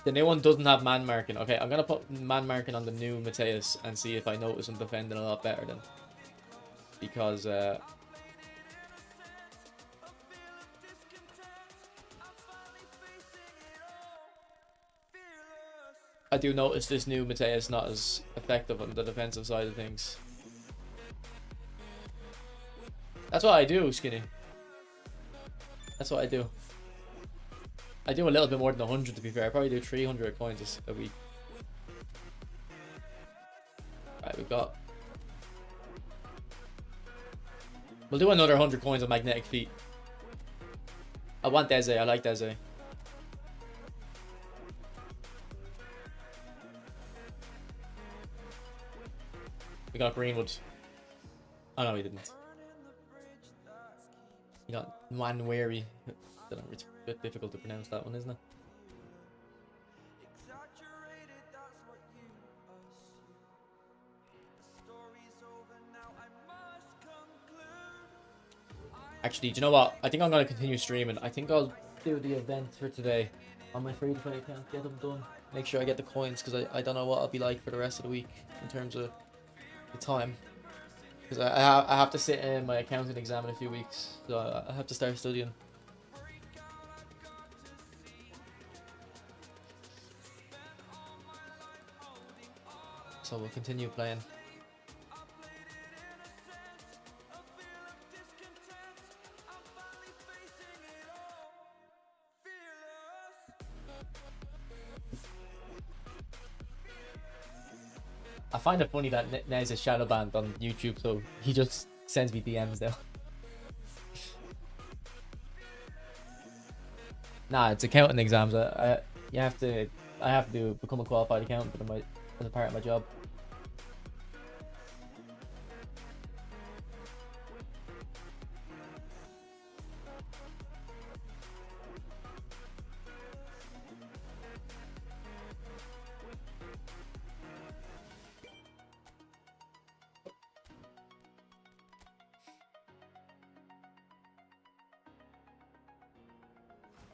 The new one doesn't have man marking. Okay, I'm gonna put man marking on the new Mateus and see if I notice him defending a lot better then. Because, I do notice this new Mateus not as effective on the defensive side of things. That's what I do, Skinny. That's what I do. I do a little bit more than 100 to be fair. I probably do 300 coins a week. Right, we've got... We'll do another 100 coins on magnetic feet. I want Deze. I like Deze. We got Greenwood. Oh no, we didn't. We got Manwary. It's a bit difficult to pronounce that one, isn't it? Actually, do you know what? I think I'm going to continue streaming. I think I'll do the event for today on my free-to-play account. Get them done. Make sure I get the coins, because I don't know what I'll be like for the rest of the week in terms of the time. Because I have to sit in my accounting exam in a few weeks. So I have to start studying. So we'll continue playing. I find it funny that Nez is shadow banned on YouTube, so he just sends me DMs now. Nah, it's accounting exams. I have to become a qualified accountant as a part of my job.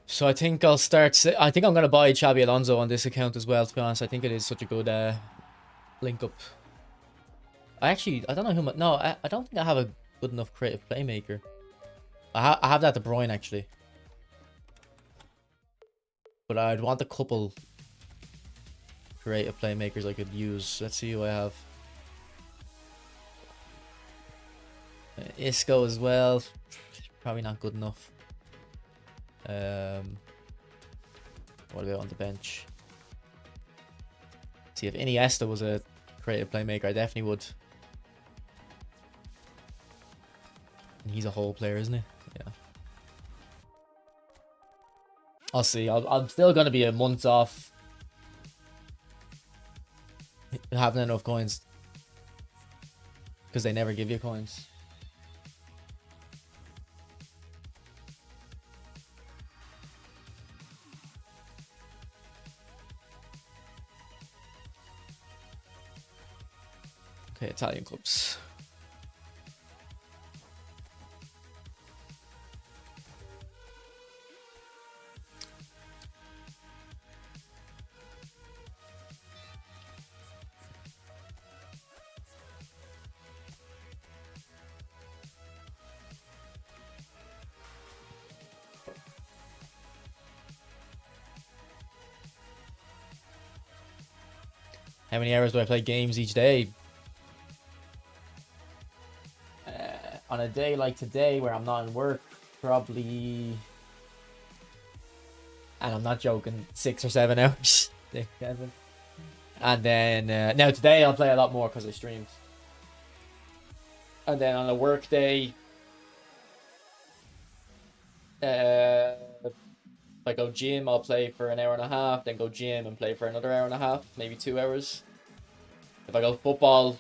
So I think I'll start. I think I'm gonna buy Xabi Alonso on this account as well. To be honest, I think it is such a good link up. I don't know who. No, I don't think I have a good enough creative playmaker. I have that De Bruyne actually, but I'd want a couple creative playmakers I could use. Let's see who I have. Isco as well. Probably not good enough. What about on the bench? See, if Iniesta was a creative playmaker, I definitely would. And he's a whole player, isn't he? Yeah. I'll see. I'm still gonna be a month off having enough coins because they never give you coins. Okay, Italian clubs. How many hours do I play games each day? On a day like today where I'm not in work, probably, and I'm not joking, 6 or 7 hours. And then now today I'll play a lot more because I streamed. And then on a work day, if I go gym, I'll play for an hour and a half, then go gym and play for another hour and a half, maybe 2 hours. If I go football,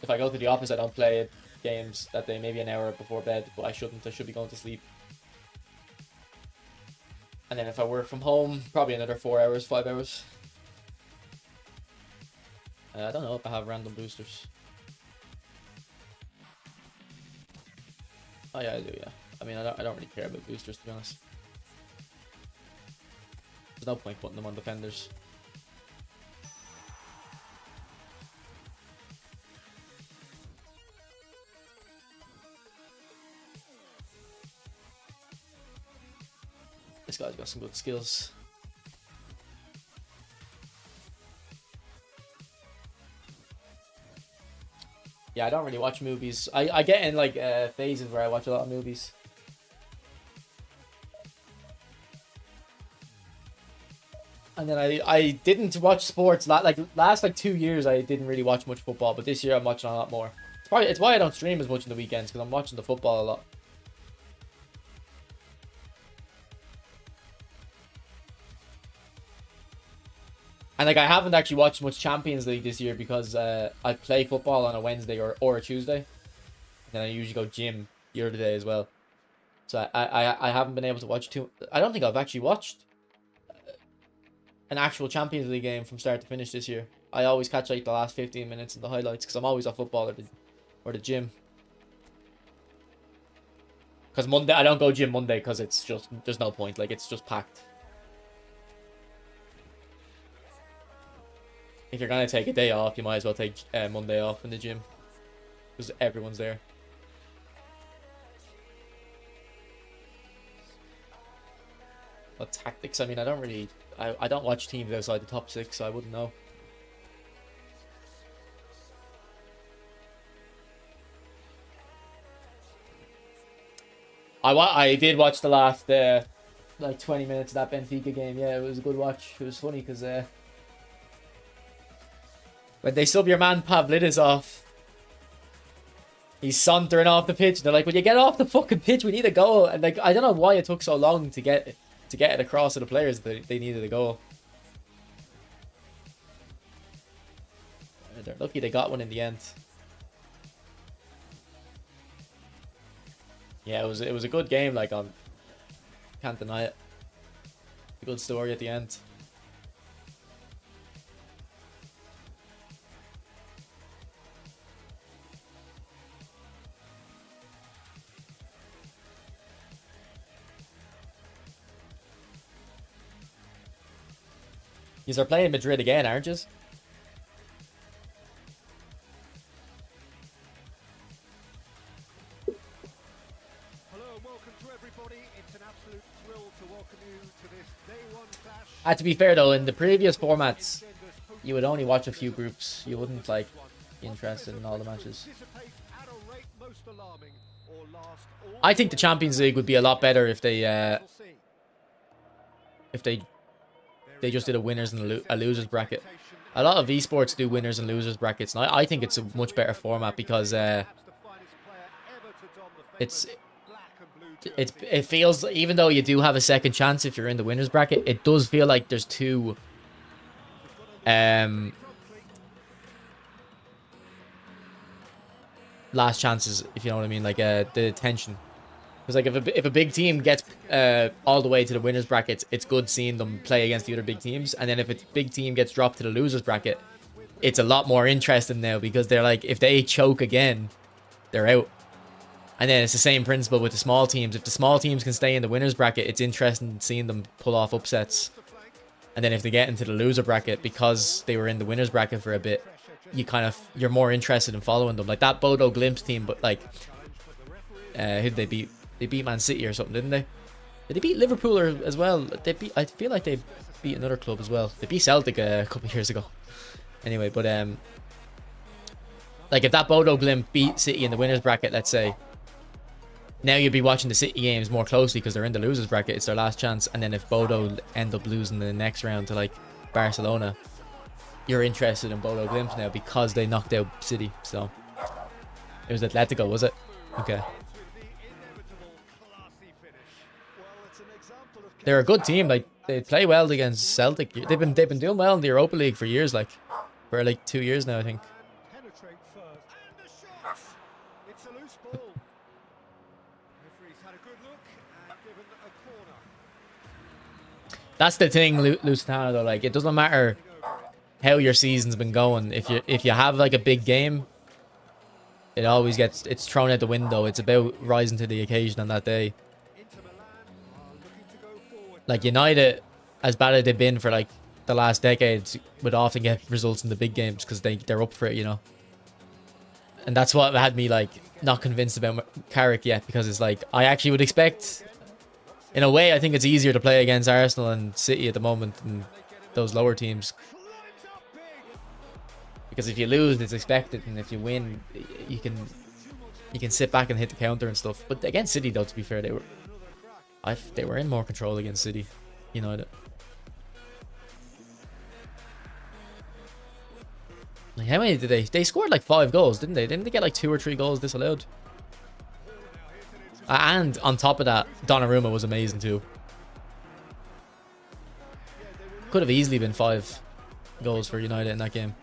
if I go to the office, I don't play games that day, maybe an hour before bed, but I shouldn't. I should be going to sleep. And then if I work from home, probably another 4 hours, 5 hours. I don't know if I have random boosters. Oh yeah, I do. Yeah. I mean, I don't really care about boosters, to be honest. There's no point putting them on defenders. This guy's got some good skills. Yeah, I don't really watch movies. I get in like phases where I watch a lot of movies. And then I didn't watch sports. Last 2 years I didn't really watch much football, but this year I'm watching a lot more. It's why I don't stream as much in the weekends, because I'm watching the football a lot. And I haven't actually watched much Champions League this year because I play football on a Wednesday or a Tuesday. And then I usually go gym the other day as well. So I haven't been able to watch too. I don't think I've actually watched an actual Champions League game from start to finish this year. I always catch the last 15 minutes and the highlights because I'm always at football or the gym. Because Monday I don't go gym Monday because it's just there's no point. It's just packed. If you're gonna take a day off, you might as well take Monday off in the gym because everyone's there. But tactics, I mean, I don't watch teams outside the top 6, so I wouldn't know. I did watch the last 20 minutes of that Benfica game. Yeah, it was a good watch. It was funny because When they sub your man Pavlidis off, he's sauntering off the pitch. They're like, "Will you get off the fucking pitch? We need a goal." And like, I don't know why it took so long to get it across to the players that they needed a goal. They're lucky they got one in the end. Yeah, it was a good game. Like, can't deny it. A good story at the end. You're playing Madrid again, aren't you? Hello and welcome to everybody. It's an absolute thrill to welcome you to this day one clash. To be fair though, in the previous formats, you would only watch a few groups. You wouldn't like be interested in all the matches. I think the Champions League would be a lot better if they just did a winners and a losers bracket. A lot of esports do winners and losers brackets, and I think it's a much better format because it feels, even though you do have a second chance if you're in the winners bracket, it does feel like there's two last chances, if you know what I mean, like the tension. Because like if a big team gets all the way to the winners bracket, it's good seeing them play against the other big teams. And then if a big team gets dropped to the losers bracket, it's a lot more interesting now because they're like, if they choke again, they're out. And then it's the same principle with the small teams. If the small teams can stay in the winners bracket, it's interesting seeing them pull off upsets. And then if they get into the loser bracket, because they were in the winners bracket for a bit, you're more interested in following them. Like that Bodo Glimt team, but like who did they beat? They beat Man City or something, didn't they? Did they beat Liverpool as well? I feel like they beat another club as well. They beat Celtic a couple of years ago. Anyway, but like if that Bodo Glimt beat City in the winners bracket, let's say, now you'd be watching the City games more closely because they're in the losers bracket. It's their last chance. And then if Bodo end up losing the next round to like Barcelona, you're interested in Bodo Glimt now because they knocked out City. So it was Atletico, was it? Okay. They're a good team. Like they play well against Celtic. They've been doing well in the Europa League for years, like for like 2 years now, I think. That's the thing, Lusitano, though. Like it doesn't matter how your season's been going. If you have like a big game, it always it's thrown out the window. It's about rising to the occasion on that day. Like United, as bad as they've been for like the last decades, would often get results in the big games because they're up for it, you know. And that's what had me like not convinced about Carrick yet, because it's like I actually would expect, in a way, I think it's easier to play against Arsenal and City at the moment than those lower teams. Because if you lose, it's expected, and if you win, you can sit back and hit the counter and stuff. But against City, though, to be fair, they were in more control against City United. Like, how many did they scored like 5 goals, didn't they? Didn't they get like 2 or 3 goals disallowed? And on top of that, Donnarumma was amazing too. Could have easily been 5 goals for United in that game.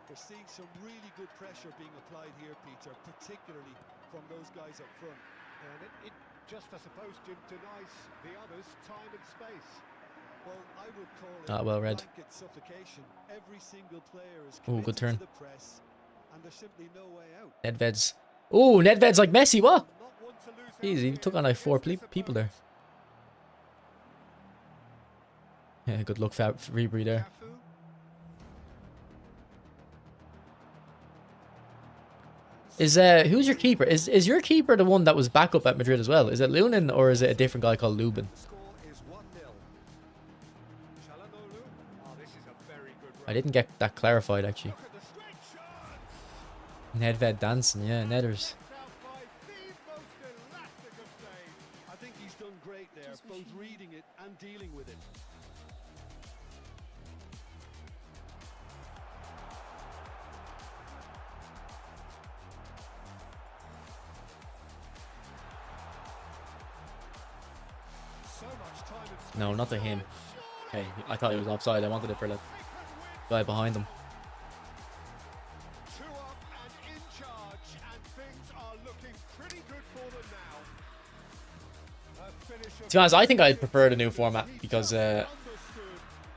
We're seeing some really good pressure being applied here, Peter, particularly from those guys up front. And it just, I suppose, denies the others time and space. Well, I would call it well read. blanket suffocation. Every single player is Ooh, good turn. to the press, and there's simply no way out. Nedved's. Ooh, Nedved's like Messi, what? Not one to lose out Jeez, he here. took on like 4 Here's the people there. Yeah, good luck for Ribery there. Cafu. Is who's your keeper? Is your keeper the one that was back up at Madrid as well? Is it Lunin or is it a different guy called Lubin? Score is 1-0. Çalhanoğlu. Oh, this is a very good run. I didn't get that clarified actually. Look at the straight shot. Nedved dancing, yeah, Nedders. Out by the most elastic of saves. I think he's done great there, both reading it and dealing with it. time and space. No, not to him. Okay, I thought he was offside. I wanted it for the guy behind him. 2 up and in charge, and things are looking pretty good for them now. A finish of To be honest, I think I'd prefer the new format because understood,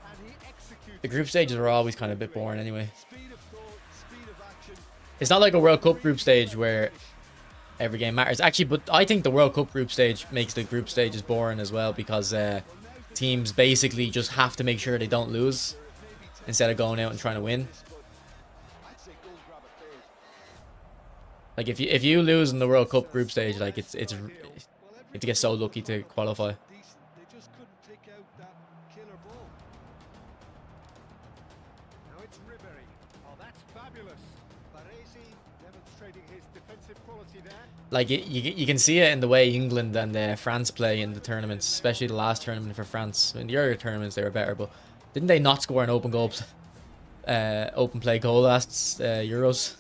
and he executed the group stages are always kind of a bit boring anyway. speed of thought, speed of action. It's not like a World Cup group stage where every game matters. Actually, but I think the World Cup group stage makes the group stages boring as well because teams basically just have to make sure they don't lose instead of going out and trying to win. I'd say go and grab a third. Like if you lose in the World Cup group stage, like it's you have to get so lucky to qualify. Decent. They just couldn't pick out that killer ball. Now it's Ribery. Oh, that's fabulous. Baresi demonstrating his defensive quality there. Like you can see it in the way England and France play in the tournaments, especially the last tournament for France. In the earlier tournaments they were better, but didn't they not score an open play goal last Euros?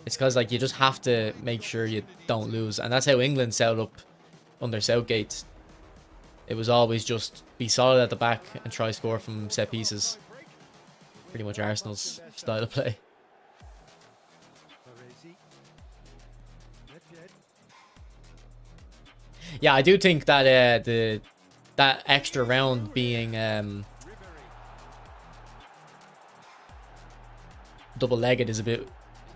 It's because like you just have to make sure you don't lose, and that's how England set up under Southgate. It was always just be solid at the back and try score from set pieces. Pretty much Arsenal's style of play. Baresi. Red. Yeah, I do think that that extra round being Ribery. double-legged is a bit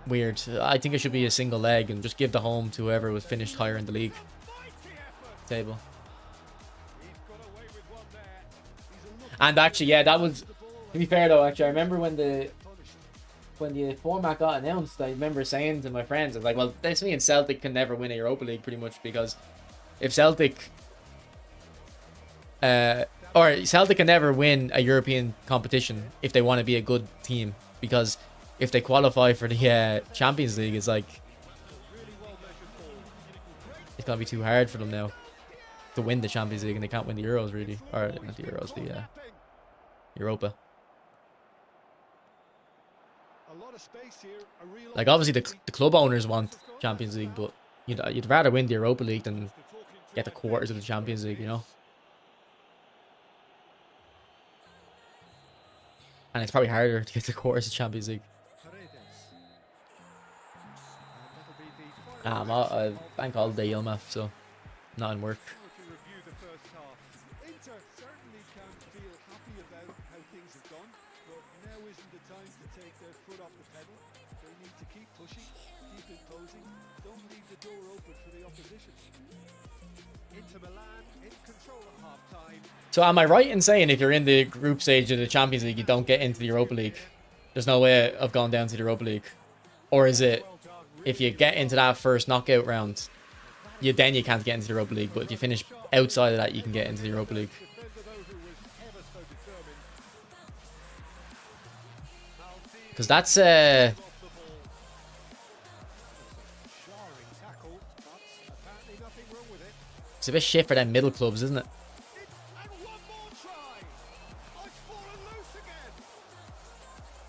weird. I think it should be a single leg and just give the home to whoever was finished higher in the league Mighty effort. table. He's got away with one there. He's a look And actually, yeah, that was. at the ball To be fair though, actually, I remember when the punished. format got announced, I remember saying to my friends, I was like, well, this means Celtic can never win a Europa League pretty much because if Celtic or Celtic can never win a European competition if they want to be a good team, because if they qualify for the Champions League, it's like it's gonna be too hard for them now to win the Champions League, and they can't win the Euros really, or not the Euros, the Europa. A lot of space here. A real Like obviously the club owners want Champions League, but you'd rather win the Europa League than get the quarters of the Champions League, you know. And it's probably harder to get the quarters of the Champions League. I'm a bank holiday, Yilmaz, so not in work. To review the first half. Inter certainly can feel happy about how things have gone, but now isn't the time to take their foot off the pedal. They need to keep pushing, keep imposing, don't leave the door open for the opposition. Inter Milan in control at half time. So am I right in saying if you're in the group stage of the Champions League, you don't get into the Europa League? There's no way of going down to the Europa League, or is it if you get into that first knockout round, you can't get into the Europa League, but if you finish outside of that, you can get into the Europa League. Defender though who was ever so determined. Because that's Off the ball. Jarring tackle, but apparently nothing wrong with it. it's a bit shit for them middle clubs, isn't it? And one more try. Oh, it's fallen loose again.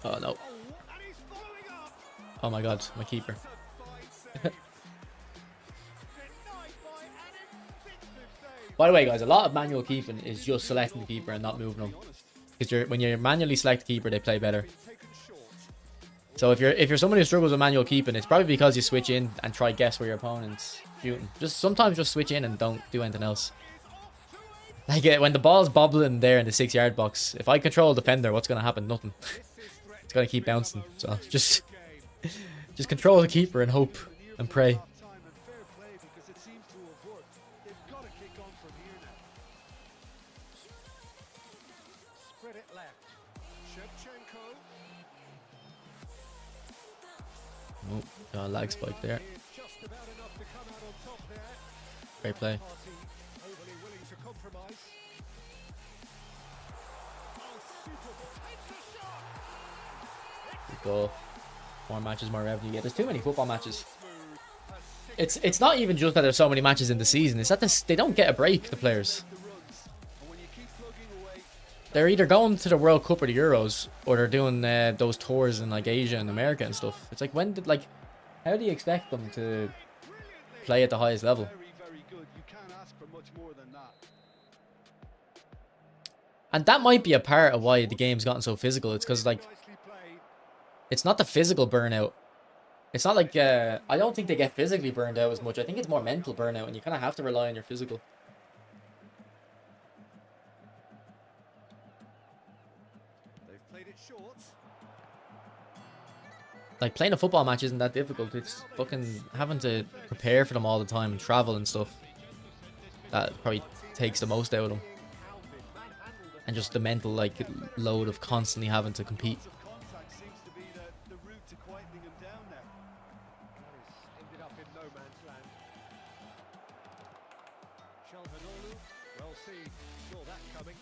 Oh no! And he's following up. Oh my God, my keeper. That's a fine save. Denied by an instinctive save. By the way, guys, a lot of manual keeping is just selecting the keeper and not moving them. Because when you manually select the keeper, they play better. Taken short. So if you're someone who struggles with manual keeping, it's probably because you switch in and try guess where your opponent's shooting. Sometimes just switch in and don't do anything else. Like when the ball's bobbling there in the 6-yard box, if I control a defender, what's gonna happen? Nothing. It's gonna keep bouncing. So just control the keeper and hope and pray. Half time and fair play because it seems to have worked. They've got to kick on from here now. Spread it left. Shevchenko. Oh, lag spike there. Just about enough to come out on top there. Great play. Party overly willing to compromise. Oh, super. It's a shot. Good goal. More matches, more revenue. Yeah, there's too many football matches. Smooth. A sick It's not even just that there's so many matches in the season. It's that they don't get a break, the players. the runs. And when you keep plugging away, They're either going to the World Cup or the Euros, or they're doing those tours in like Asia and America and stuff. It's like how do you expect them to play at the highest level? very, very good. You can't ask for much more than that. And that might be a part of why the game's gotten so physical. It's because, like, Nicely played. it's not the physical burnout. It's not like, I don't think they get physically burned out as much. I think it's more mental burnout, and you kind of have to rely on your physical. They've played it short. Like, playing a football match isn't that difficult. It's fucking having to prepare for them all the time and travel and stuff. That probably takes the most out of them. And just the mental, like, load of constantly having to compete. Lots of contact seems to be the route to quietening him down now. That has ended up in no man's land. Shalhanolu, well seen, saw that coming.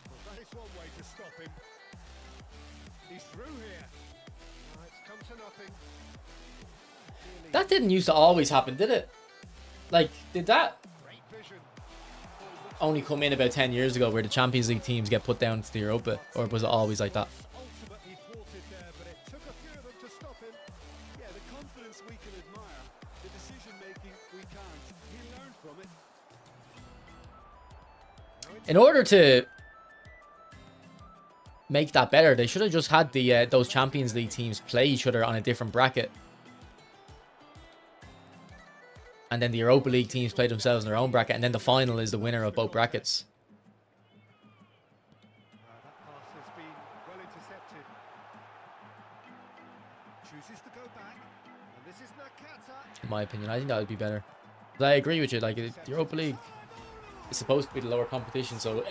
Well, that is one way to stop him. He's through here. It's come to nothing. Clearly, That didn't used to always happen, did it? Like, did that great vision. only come in about 10 years ago where the Champions League teams get put down to the Europa? Or was it always like that? Ultimately thwarted there, but it took a few of them to stop him. Yeah, the confidence we can admire, the decision making we can't. He learned from it. In order to make that better, they should have just had the those Champions League teams play each other on a different bracket. And then the Europa League teams play themselves in their own bracket, and then the final is the winner of both brackets. That pass has been well intercepted. Chooses to go back, and this is Nakata. In my opinion, I think that would be better. But I agree with you. Like, the Europa League is supposed to be the lower competition, so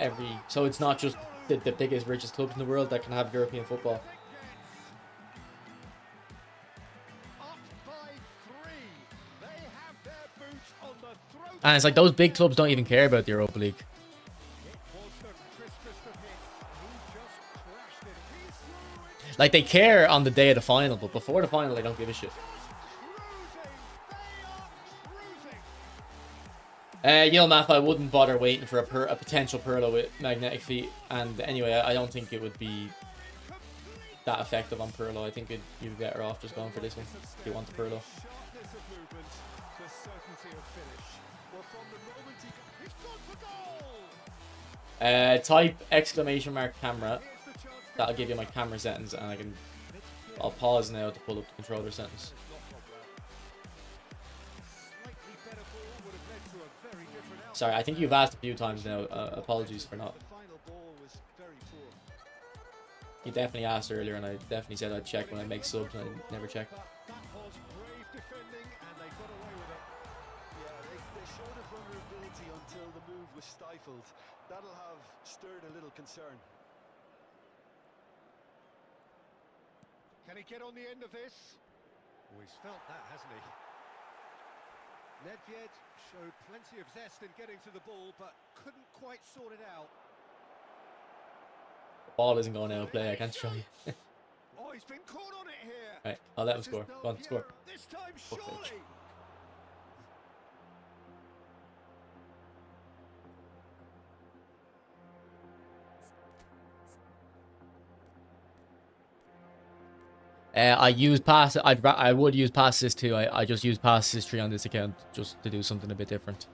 it's not just the biggest, richest clubs in the world that can have European football. Up by 3. They have their boots on the throat. And it's like those big clubs don't even care about the Europa League. It was the crispest of hits. He just crashed it. He's through it. Like, they care on the day of the final, but before the final, they don't give a shit. Cruising. They are cruising. Yilmaz, I wouldn't bother waiting for a potential Pirlo with magnetic feet. And anyway, I don't think it would be that effective on Pirlo. I think you'd be better off just going for this one if you want the Pirlo. Sharpness of movement, the certainty of finish. Well, from the moment he's gone for goal. Type exclamation mark camera. Here's the chance for That'll give you my camera settings, and I'll pause now to pull up the controller settings. slightly better ball would have led to a very different outcome. Sorry, I think you've asked a few times now. Apologies for not. The final ball was very poor. You definitely asked earlier, and I definitely said I'd check when I make subs, and I never check. That was brave defending, and they got away with it. Yeah, they showed a vulnerability until the move was stifled. That'll have stirred a little concern. Can he get on the end of this? Oh, he's felt that, hasn't he? Nedved showed plenty of zest in getting to the ball, but couldn't quite sort it out. The ball isn't going out of play. I can't show you. Oh, he's been caught on it here. Right, I'll let him This is score. no Go on, score. hero. This time, Fuck's sake. surely. I use pass. I would use pass assist too. I just use pass history on this account just to do something a bit different.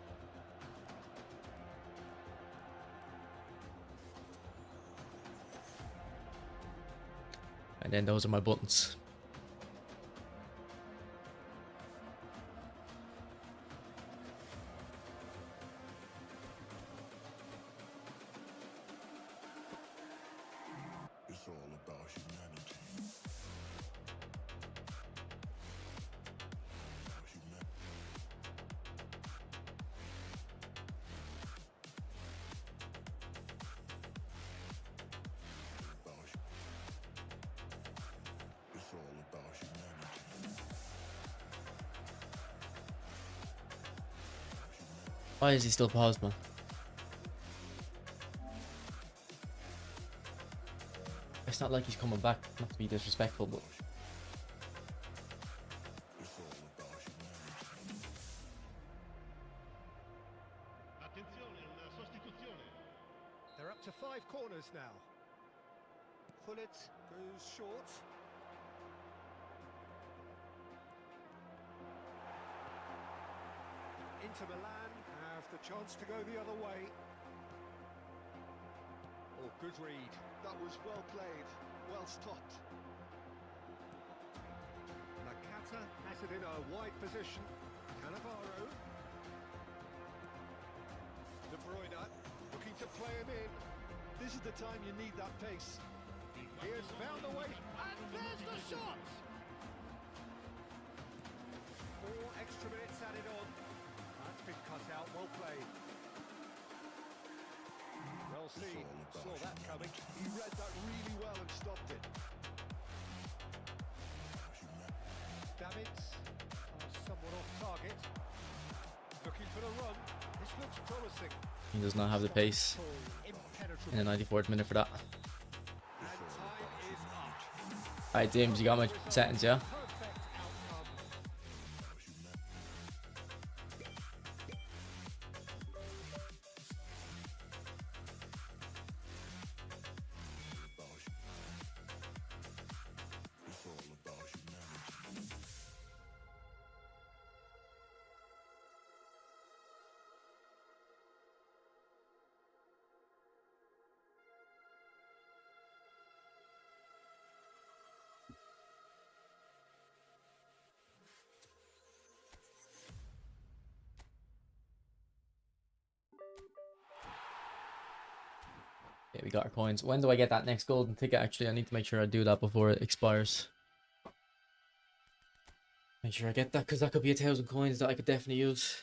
And then those are my buttons. It's all about humanity. It's all about humanity. Why is he still paused, man? It's not like he's coming back. Not to be disrespectful, but It's all about humanity. Attenzione, una sostituzione. They're up to 5 corners now. Pullet goes short. Inter Milan have the chance to go the other way. Oh, good read. That was well played, well stopped. Nakata has it in a wide position. Cannavaro. De Bruyne looking to play him in. This is the time you need that pace. He has found a way, and there's the shot! 4 extra minutes added on. That's been cut out, well played. Well seen, saw that coming. He read that really well and stopped it. Davids somewhat off target. Looking for the run. This looks promising. He does not have the pace in the 94th minute for that. And time is up. Alright, James, you got my sentence, yeah? Perfect outcome. It's all about humanity. Yeah, we got our coins. When do I get that next golden ticket? Actually, I need to make sure I do that before it expires. Make sure I get that, because that could be 1,000 coins that I could definitely use.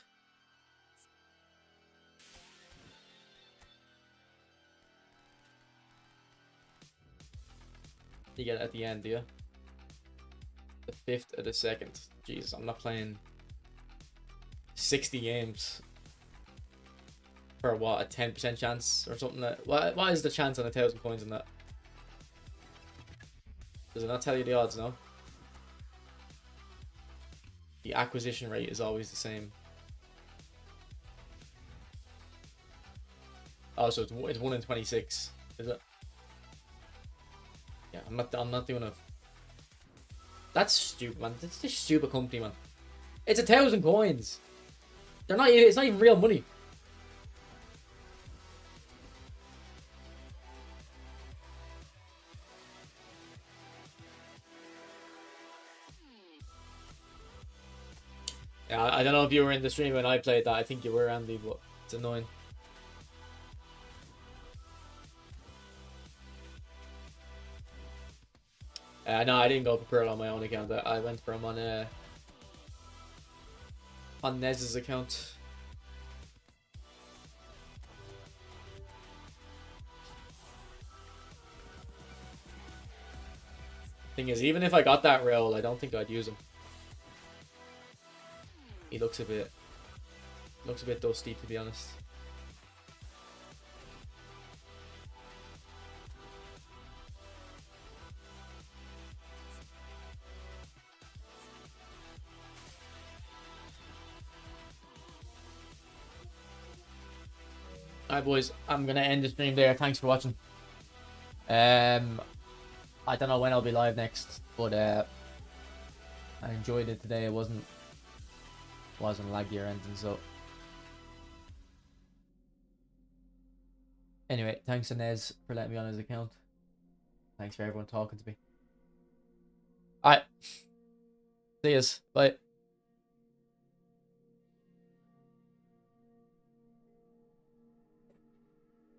You get it at the end, do you? The 5th of the 2nd. Jesus, I'm not playing 60 games for what, a 10% chance or something. That what is the chance on 1,000 coins on that? Does it not tell you the odds? No. The acquisition rate is always the same. Oh, so it's 1 in 26, is it? Yeah, I'm not doing a. That's stupid, man. It's this stupid company, man. It's 1,000 coins. They're not. It's not even real money. Yeah, I don't know if you were in the stream when I played that. I think you were, Andy, but it's annoying. No, I didn't go for Pirlo on my own account. I went for him on Nez's account. Thing is, even if I got that role, I don't think I'd use him. He looks a bit dusty, to be honest. Alright, boys, I'm gonna end the stream there. Thanks for watching. I don't know when I'll be live next, but I enjoyed it today. It wasn't laggy or anything, so anyway, thanks to Nez for letting me on his account. Thanks for everyone talking to me. Alright, see yous, bye.